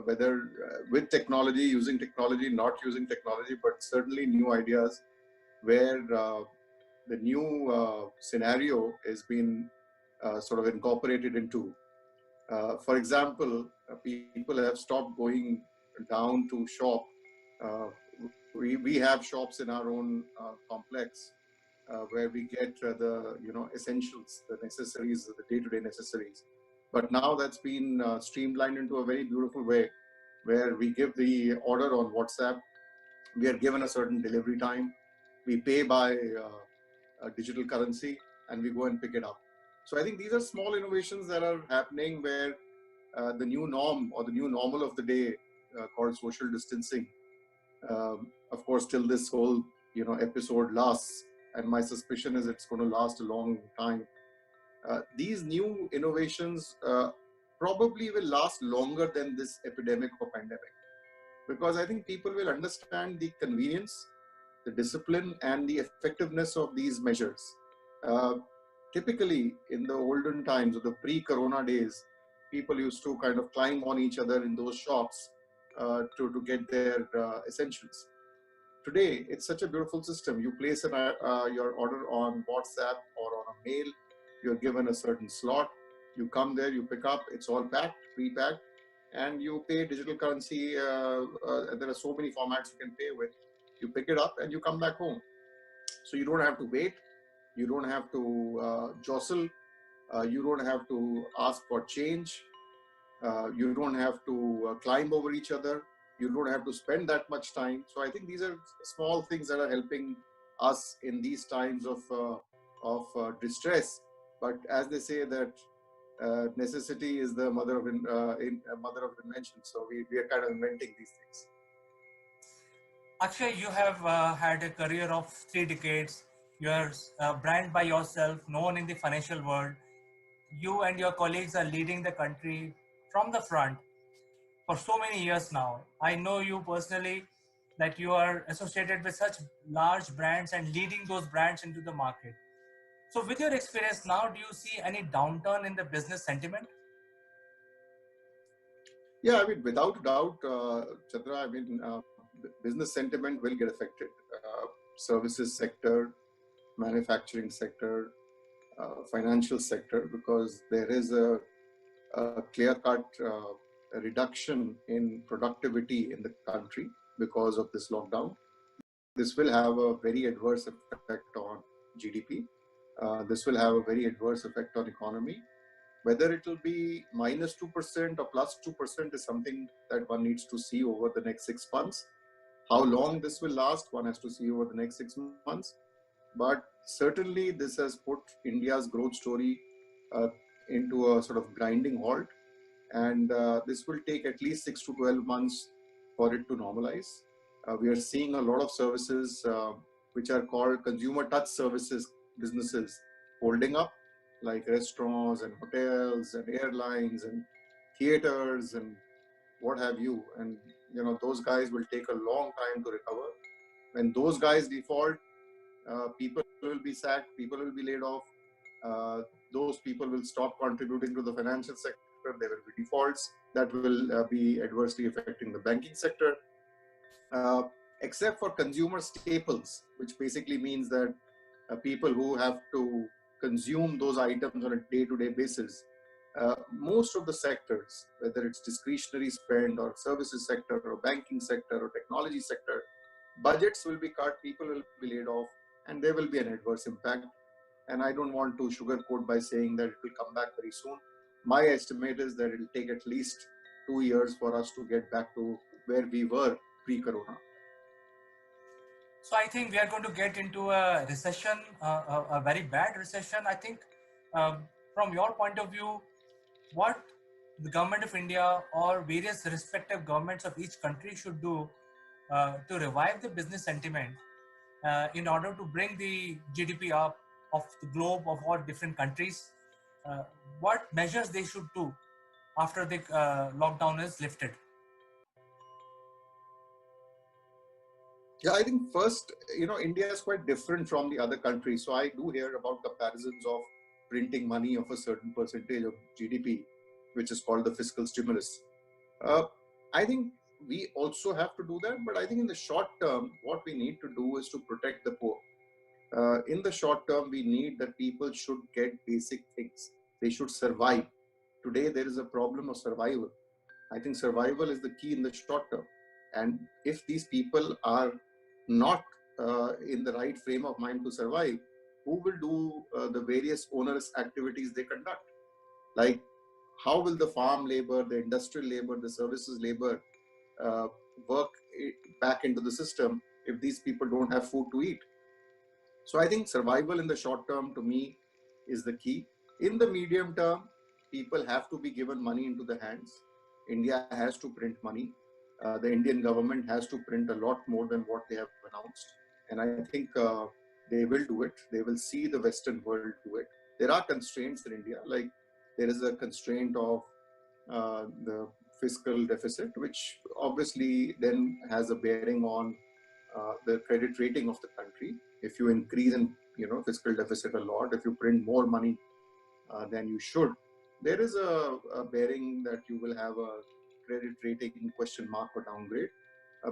Speaker 12: whether with technology, using technology, not using technology, but certainly new ideas where the new scenario has been sort of incorporated into. For example, people have stopped going down to shop. Uh, we have shops in our own complex where we get the essentials, the necessaries, the day-to-day necessaries. But now that's been streamlined into a very beautiful way, where we give the order on WhatsApp. We are given a certain delivery time. We pay by a digital currency, and we go and pick it up. So I think these are small innovations that are happening where the new norm or the new normal of the day called social distancing, of course, till this whole episode lasts, and my suspicion is it's going to last a long time. These new innovations probably will last longer than this epidemic or pandemic, because I think people will understand the convenience, the discipline, and the effectiveness of these measures. Typically, in the olden times, or the pre-corona days, people used to kind of climb on each other in those shops to get their essentials. Today, it's such a beautiful system. You place your order on WhatsApp or on a mail. You're given a certain slot. You come there, you pick up. It's all packed, pre-packed, and you pay digital currency. There are so many formats you can pay with. You pick it up and you come back home. So you don't have to wait. You don't have to jostle. You don't have to ask for change. You don't have to climb over each other. You don't have to spend that much time. So I think these are small things that are helping us in these times of distress. But as they say that necessity is the mother of invention. So we are kind of inventing these things.
Speaker 7: Akshay, you have had a career of 3 decades. You are a brand by yourself, known in the financial world. You and your colleagues are leading the country from the front for so many years now. I know you personally, that you are associated with such large brands and leading those brands into the market. So with your experience now, do you see any downturn in the business sentiment?
Speaker 12: Yeah, I mean, without doubt, Chandra, I mean, business sentiment will get affected. Services sector, manufacturing sector, financial sector, because there is a clear-cut reduction in productivity in the country because of this lockdown. This will have a very adverse effect on GDP. This will have a very adverse effect on economy. Whether it will be -2% or +2% is something that one needs to see over the next 6 months. How long this will last, one has to see over the next 6 months. But certainly this has put India's growth story into a sort of grinding halt. And this will take at least 6 to 12 months for it to normalize. We are seeing a lot of services which are called consumer touch services businesses holding up, like restaurants and hotels and airlines and theaters and what have you. And those guys will take a long time to recover. When those guys default, people will be sacked, people will be laid off. Those people will stop contributing to the financial sector. There will be defaults that will be adversely affecting the banking sector. Except for consumer staples, which basically means that people who have to consume those items on a day-to-day basis, most of the sectors, whether it's discretionary spend or services sector or banking sector or technology sector, budgets will be cut, people will be laid off, and there will be an adverse impact. And I don't want to sugarcoat by saying that it will come back very soon. My estimate is that it will take at least 2 years for us to get back to where we were pre-corona.
Speaker 7: So I think we are going to get into a recession, a very bad recession. I think from your point of view, what the government of India or various respective governments of each country should do to revive the business sentiment in order to bring the GDP up of the globe of all different countries, what measures they should do after the lockdown is lifted?
Speaker 12: Yeah, I think first, India is quite different from the other countries. So I do hear about comparisons of printing money of a certain percentage of GDP, which is called the fiscal stimulus. I think we also have to do that, but I think in the short term, what we need to do is to protect the poor. In the short term, we need that people should get basic things. They should survive. Today, there is a problem of survival. I think survival is the key in the short term. And if these people are not in the right frame of mind to survive, who will do the various onerous activities they conduct? Like, how will the farm labor, the industrial labor, the services labor uh, work back into the system if these people don't have food to eat? So I think survival in the short term to me is the key. In the medium term, people have to be given money into the hands. India has to print money. The Indian government has to print a lot more than what they have announced. And I think they will do it. They will see the Western world do it. There are constraints in India, like there is a constraint of the fiscal deficit, which obviously then has a bearing on the credit rating of the country. If you increase in fiscal deficit a lot, if you print more money than you should, there is a bearing that you will have a credit rating question mark or downgrade,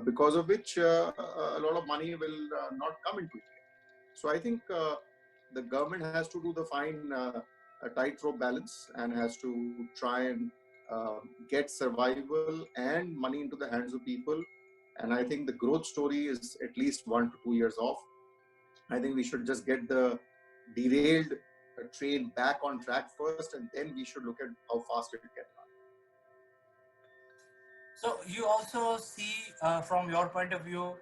Speaker 12: because of which a lot of money will not come into India. So I think the government has to do the fine tightrope balance and has to try and get survival and money into the hands of people. And I think the growth story is at least 1 to 2 years off. I think we should just get the derailed train back on track first, and then we should look at how fast it can run.
Speaker 7: So you also see, from your point of view,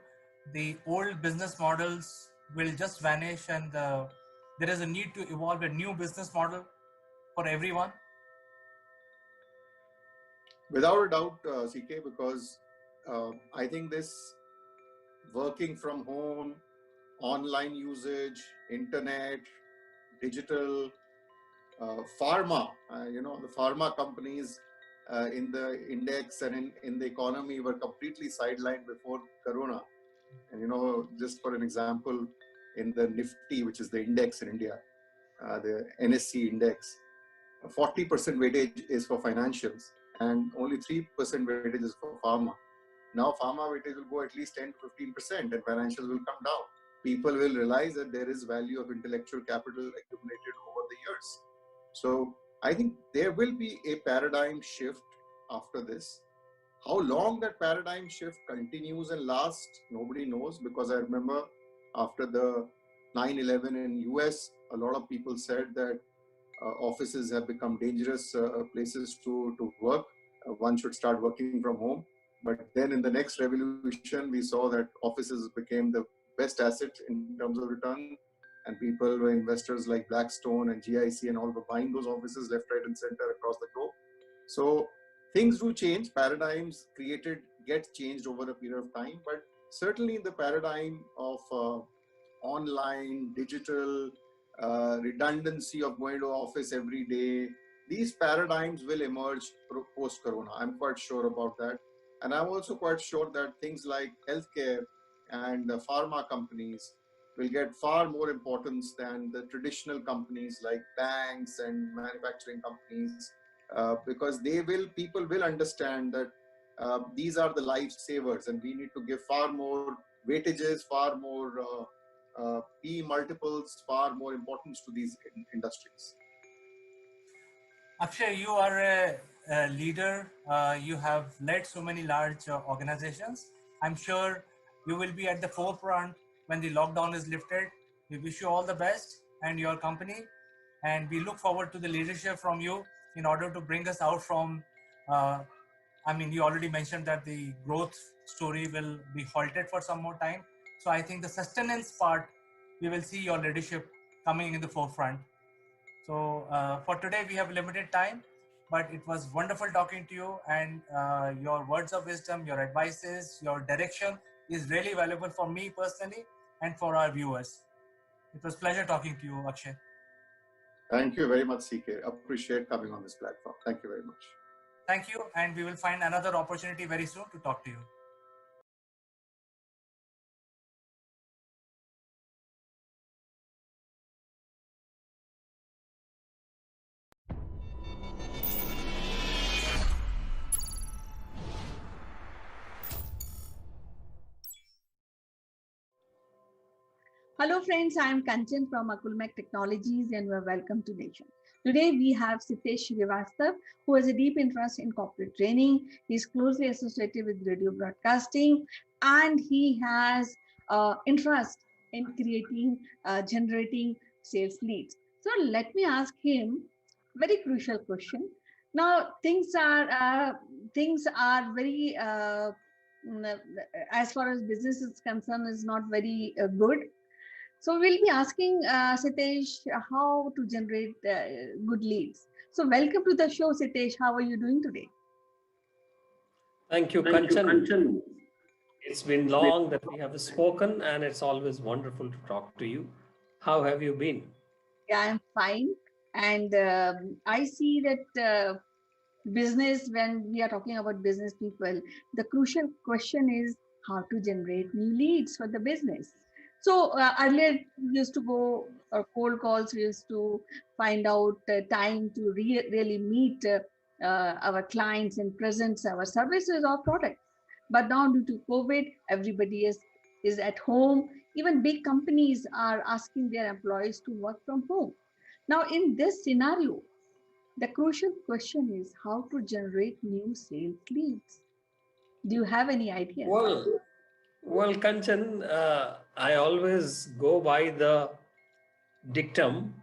Speaker 7: the old business models will just vanish, and there is a need to evolve a new business model for everyone.
Speaker 12: Without a doubt, CK, because I think this working from home, online usage, internet, digital, pharma, the pharma companies in the index and in the economy were completely sidelined before Corona. And, just for an example, in the Nifty, which is the index in India, the NSE index, 40% weightage is for financials and only 3% weightage is for pharma. Now pharma weightage will go at least 10 to 15% and financials will come down. People will realize that there is value of intellectual capital accumulated over the years. So I think there will be a paradigm shift after this. How long that paradigm shift continues and lasts, nobody knows, because I remember after the 9/11 in US, a lot of people said that offices have become dangerous places to work. One should start working from home. But then in the next revolution, we saw that offices became the best asset in terms of return. And people were investors like Blackstone and GIC and all were buying those offices left, right, and center across the globe. So things do change. Paradigms get changed over a period of time. But certainly in the paradigm of online, digital, redundancy of going to office every day, these paradigms will emerge post-corona. I'm quite sure about that. And I'm also quite sure that things like healthcare and pharma companies will get far more importance than the traditional companies like banks and manufacturing companies, because people will understand that these are the lifesavers, and we need to give far more weightages, far more P multiples, far more importance to these industries.
Speaker 7: Akshay, you are a leader. You have led so many large organizations. I'm sure you will be at the forefront when the lockdown is lifted. We wish you all the best and your company. And we look forward to the leadership from you in order to bring us out from, you already mentioned that the growth story will be halted for some more time. So I think the sustenance part, we will see your leadership coming in the forefront. So for today, we have limited time, but it was wonderful talking to you, and your words of wisdom, your advices, your direction is really valuable for me personally and for our viewers. It was a pleasure talking to you, Akshay.
Speaker 12: Thank you very much, CK. Appreciate coming on this platform. Thank you very much.
Speaker 7: Thank you, and we will find another opportunity very soon to talk to you.
Speaker 1: Hello friends, I am Kanchan from Akulmek Technologies and we are welcome to Nation. Today we have Sitesh Srivastav, who has a deep interest in corporate training. He is closely associated with radio broadcasting and he has interest in generating sales leads. So let me ask him very crucial question. Now things are very as far as business is concerned is not very good, so we'll be asking Sitesh how to generate good leads. So welcome to the show, Sitesh. How are you doing today?
Speaker 13: Thank you,
Speaker 1: Thank you,
Speaker 13: Kanchan.
Speaker 1: Kanchan.
Speaker 13: It's been long that we have spoken, and it's always wonderful to talk to you. How have you been?
Speaker 1: Yeah, I'm fine. And I see that business, when we are talking about business people, the crucial question is how to generate new leads for the business. So earlier we used to go cold calls, we used to find out time to really meet our clients and present our services or products. But now due to COVID, everybody is at home. Even big companies are asking their employees to work from home. Now in this scenario, the crucial question is how to generate new sales leads. Do you have any ideas?
Speaker 13: Well, Kanchan, I always go by the dictum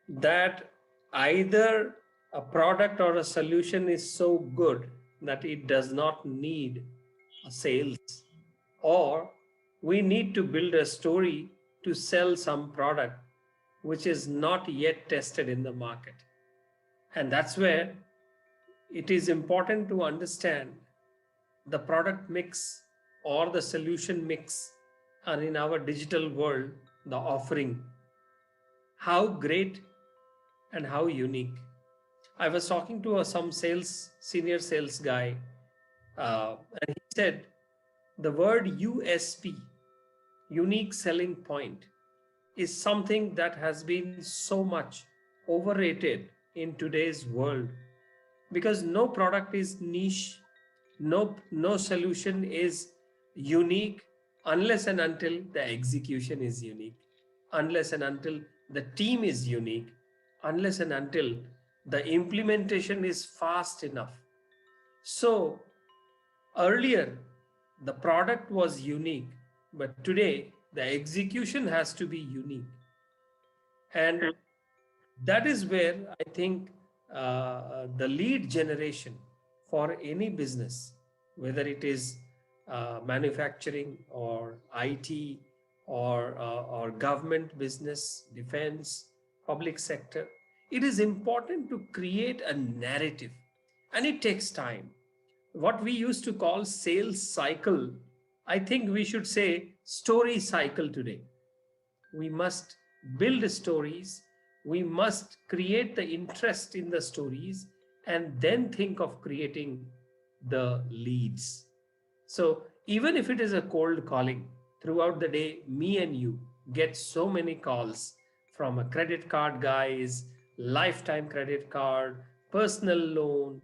Speaker 13: that either a product or a solution is so good that it does not need a sales, or we need to build a story to sell some product which is not yet tested in the market. And that's where it is important to understand the product mix or the solution mix, and in our digital world, the offering. How great and how unique. I was talking to some senior sales guy, and he said the word USP, unique selling point, is something that has been so much overrated in today's world, because no product is niche, no solution is unique unless and until the execution is unique, unless and until the team is unique, unless and until the implementation is fast enough. So earlier the product was unique, but today the execution has to be unique. And that is where I think the lead generation for any business, whether it is manufacturing or IT or government business, defense, public sector, it is important to create a narrative, and it takes time. What we used to call sales cycle, I think we should say story cycle today. We must build stories, we must create the interest in the stories, and then think of creating the leads. So even if it is a cold calling, throughout the day, me and you get so many calls from a credit card guys, lifetime credit card, personal loan,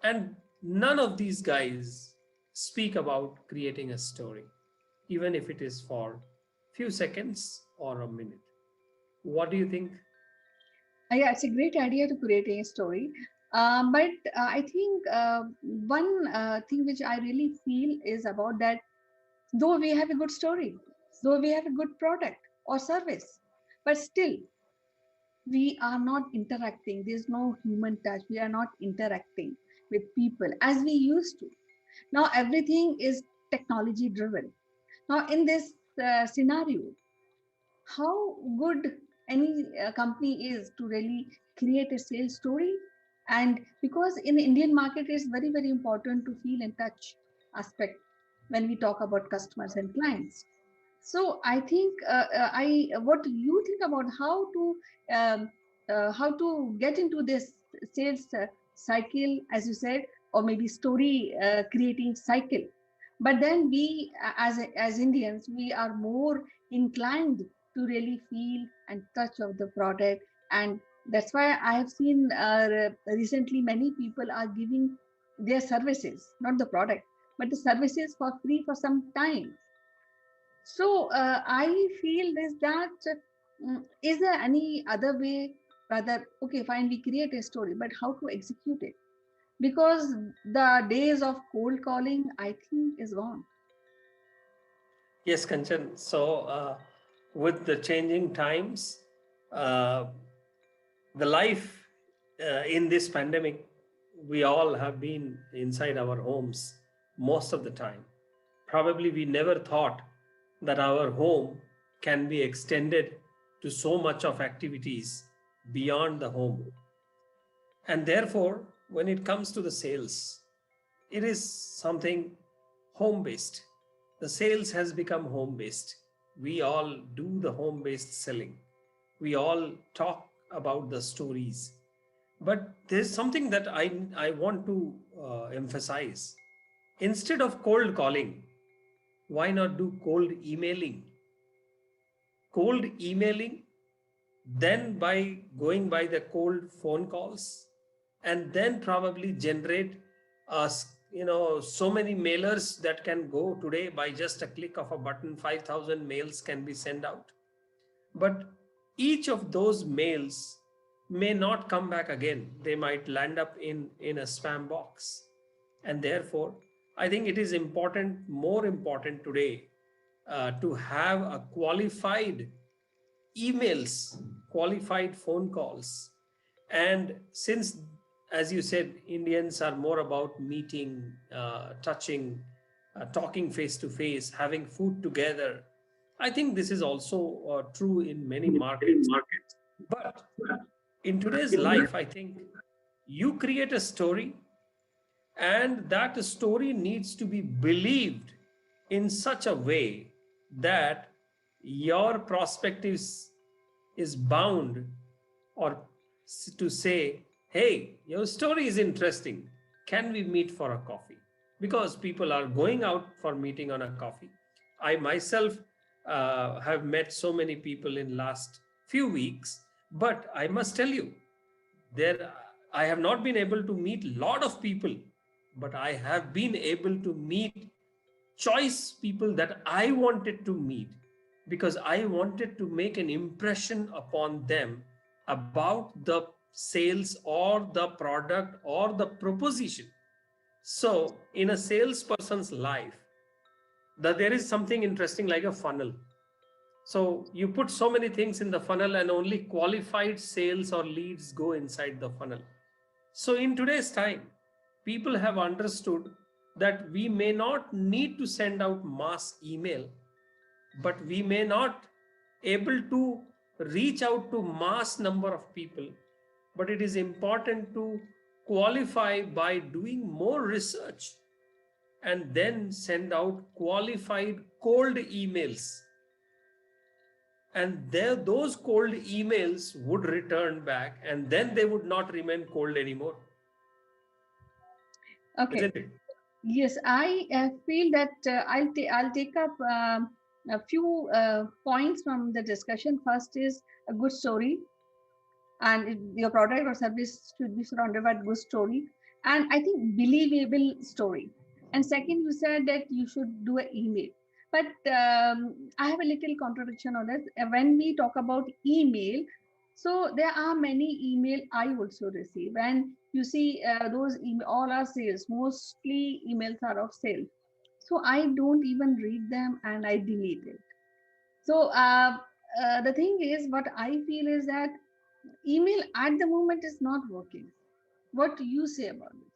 Speaker 13: and none of these guys speak about creating a story, even if it is for few seconds or a minute. What do you think?
Speaker 1: Yeah, it's a great idea to create a story. But I think one thing which I really feel is about that, though we have a good story, though we have a good product or service, but still we are not interacting. There's no human touch. We are not interacting with people as we used to. Now everything is technology driven. Now in this scenario, how good any company is to really create a sales story, and because in the Indian market it's very important to feel and touch aspect when we talk about customers and clients. So I think I what do you think about um, how to get into this sales cycle, as you said, or maybe story creating cycle? But then we, as Indians, we are more inclined to really feel and touch of the product, and that's why I have seen recently many people are giving their services, not the product, but the services for free for some time.
Speaker 14: So I feel is that is there any other way? Rather, okay, fine, we create a story, but how to execute it? Because the days of cold calling, I think, is gone.
Speaker 13: Yes, Kanchan. So, with the changing times, uh, the life in this pandemic, we all have been inside our homes most of the time. Probably we never thought that our home can be extended to so much of activities beyond the home. And therefore, when it comes to the sales, it is something home based. The sales has become home based. We all do the home based selling. We all talk about the stories. But there's something that I want to emphasize. Instead of cold calling, why not do cold emailing? Cold emailing, then by going by the cold phone calls, and then probably generate so many mailers that can go today by just a click of a button. 5,000 mails can be sent out, but each of those mails may not come back again. They might land up in a spam box. And therefore, I think it is important, more important today, to have a qualified emails, qualified phone calls. And since, as you said, Indians are more about meeting, touching, talking face to face, having food together, I think this is also true in many markets. But in today's life, I think you create a story, and that story needs to be believed in such a way that your prospect is bound or to say, hey, your story is interesting. Can we meet for a coffee? Because people are going out for meeting on a coffee. I myself have met so many people in last few weeks, but I must tell you, there I have not been able to meet lot of people, but I have been able to meet choice people that I wanted to meet, because I wanted to make an impression upon them about the sales or the product or the proposition. So in a salesperson's life, that there is something interesting like a funnel. So you put so many things in the funnel, and only qualified sales or leads go inside the funnel. So in today's time, people have understood that we may not need to send out mass email, but we may not able to reach out to mass number of people, but it is important to qualify by doing more research and then send out qualified cold emails, and those cold emails would return back, and then they would not remain cold anymore.
Speaker 14: Okay.
Speaker 13: Isn't it?
Speaker 14: Yes, I feel that I'll take up a few points from the discussion. First is a good story, and your product or service should be surrounded by good story, and I think believable story. And second, you said that you should do an email, but I have a little contradiction on it. When we talk about email, so there are many email I also receive, and you see those email, all are sales, mostly emails are of sale, so I don't even read them and I delete it. So the thing is, what I feel is that email at the moment is not working. What do you say about this?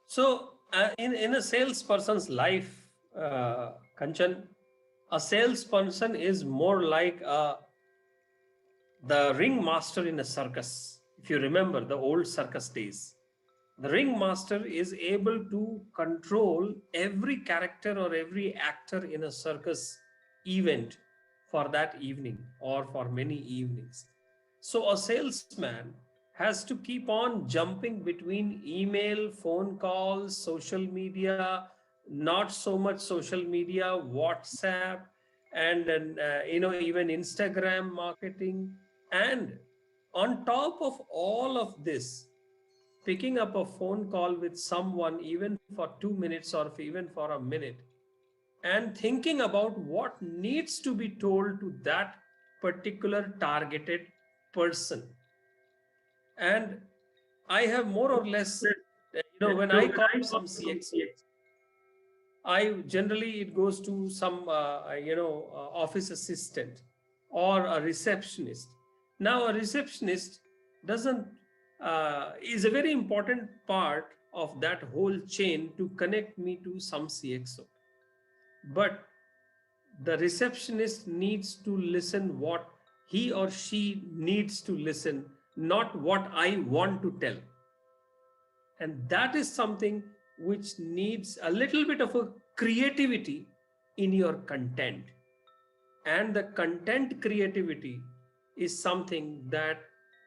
Speaker 13: So, in a salesperson's life, Kanchan, a salesperson is more like the ringmaster in a circus. If you remember the old circus days, the ringmaster is able to control every character or every actor in a circus event for that evening or for many evenings. So a salesman has to keep on jumping between email, phone calls, social media, not so much social media, WhatsApp, and even Instagram marketing. And on top of all of this, picking up a phone call with someone even for 2 minutes or even for a minute, and thinking about what needs to be told to that particular targeted person. And I have more or less, when I call some CX, generally it goes to some office assistant or a receptionist. Now a receptionist doesn't is a very important part of that whole chain to connect me to some CXO. But the receptionist needs to listen what he or she needs to listen, not what I want to tell. And that is something which needs a little bit of a creativity in your content. And the content creativity is something that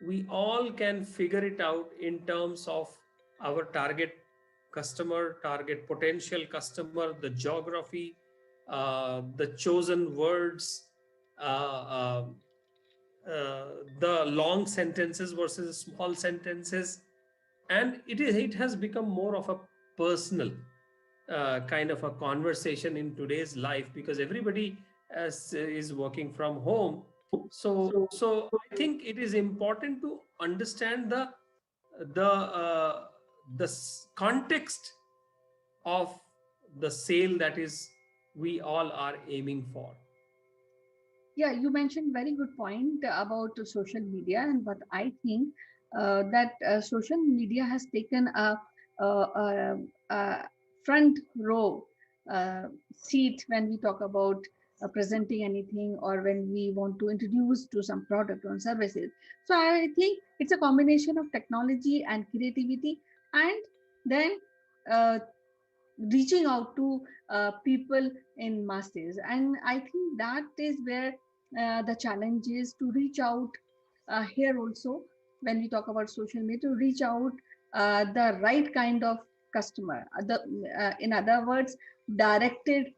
Speaker 13: we all can figure it out in terms of our target customer, target potential customer, the geography, the chosen words, uh, the long sentences versus small sentences. And it has become more of a personal kind of a conversation in today's life, because everybody is working from home. So I think it is important to understand the context of the sale that is we all are aiming for.
Speaker 14: Yeah, you mentioned very good point about social media, and what I think that social media has taken a front row seat when we talk about presenting anything, or when we want to introduce to some product or services. So I think it's a combination of technology and creativity, and then uh, reaching out to people in masses. And I think that is where the challenge is, to reach out here also, when we talk about social media, to reach out the right kind of customer, in other words, directed,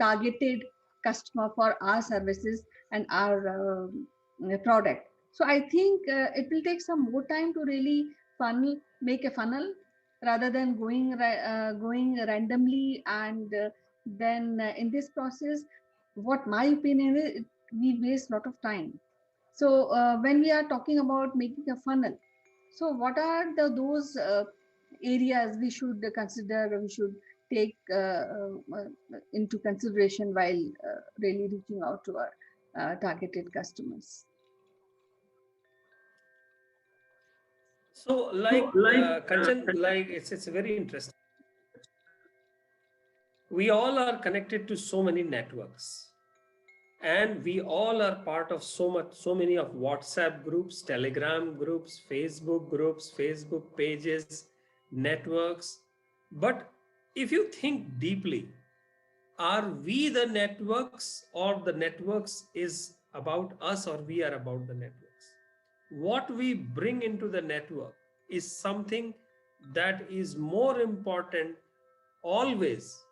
Speaker 14: targeted customer for our services and our product. So I think it will take some more time to really make a funnel, rather than going randomly. And then in this process, what my opinion is, we waste a lot of time. So when we are talking about making a funnel, so what are those areas we should consider, we should take into consideration while really reaching out to our targeted customers?
Speaker 13: So Kanchan, it's very interesting. We all are connected to so many networks, and we all are part of so many of WhatsApp groups, Telegram groups, Facebook pages, networks. But if you think deeply, are we the networks, or the networks is about us, or we are about the networks? What we bring into the network is something that is more important always,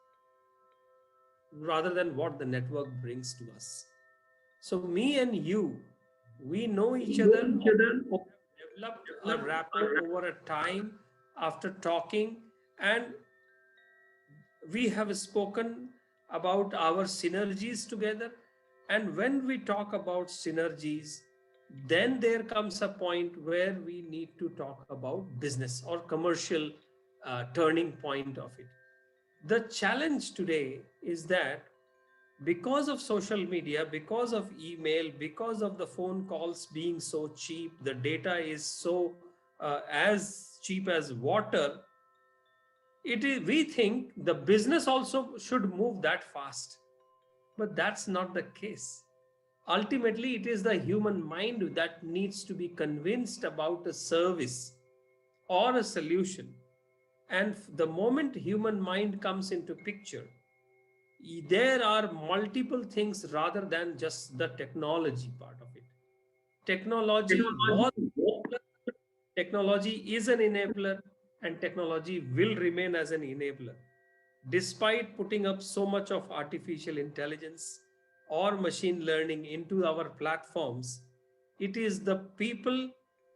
Speaker 13: rather than what the network brings to us. So me and you, we know each other, developed a rapport over a time after talking, and we have spoken about our synergies together. And when we talk about synergies, then there comes a point where we need to talk about business or commercial turning point of it. The challenge today is that because of social media, because of email, because of the phone calls being so cheap, the data is so as cheap as water, we think the business also should move that fast. But that's not the case. Ultimately, it is the human mind that needs to be convinced about a service or a solution. And the moment human mind comes into picture, there are multiple things rather than just the technology part of it. Technology is an enabler, and technology will remain as an enabler. Despite putting up so much of artificial intelligence or machine learning into our platforms, it is the people,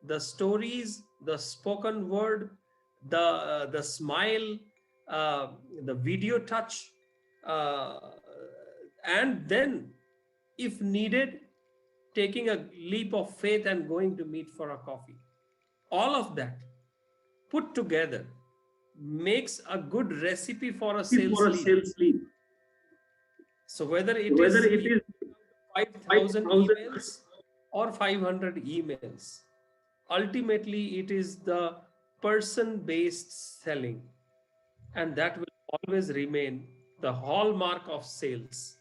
Speaker 13: the stories, the spoken word, the smile, the video touch, and then, if needed, taking a leap of faith and going to meet for a coffee. All of that put together makes a good recipe for a sales lead. So whether it is 5,000 emails or 500 emails, ultimately it is the person-based selling, and that will always remain the hallmark of sales.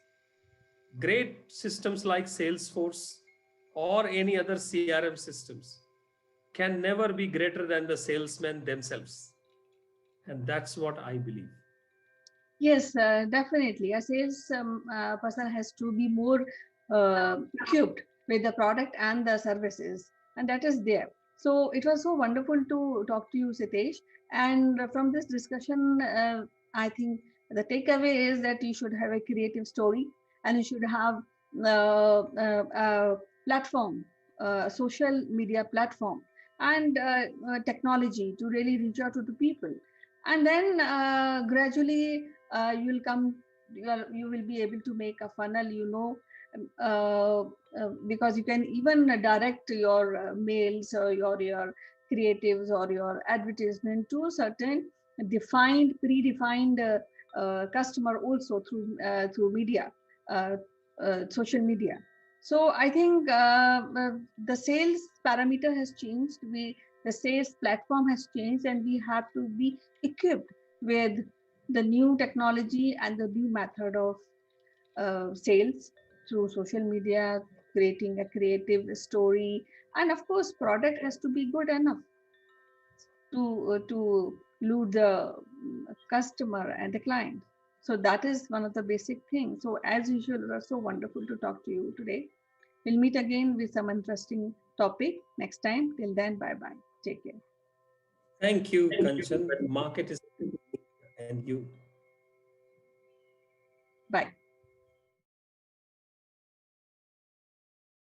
Speaker 13: Great systems like Salesforce or any other CRM systems can never be greater than the salesmen themselves. And that's what I believe.
Speaker 14: Yes, definitely. A sales person has to be more equipped with the product and the services, and that is there. So it was so wonderful to talk to you, Sitesh. And from this discussion, I think the takeaway is that you should have a creative story, and you should have a platform, social media platform, and technology to really reach out to the people. And then gradually you will come, you will be able to make a funnel, because you can even direct your mails or your creatives or your advertisement to certain defined, predefined customer also through media, uh, social media. So I think the sales parameter has changed. The sales platform has changed, and we have to be equipped with the new technology and the new method of sales through social media, creating a creative story, and of course, product has to be good enough to lure the customer and the client. So that is one of the basic things. So as usual, it was so wonderful to talk to you today. We'll meet again with some interesting topic next time. Till then, bye bye. Take care.
Speaker 13: Thank you, Kanchan. Market is and you.
Speaker 14: Bye.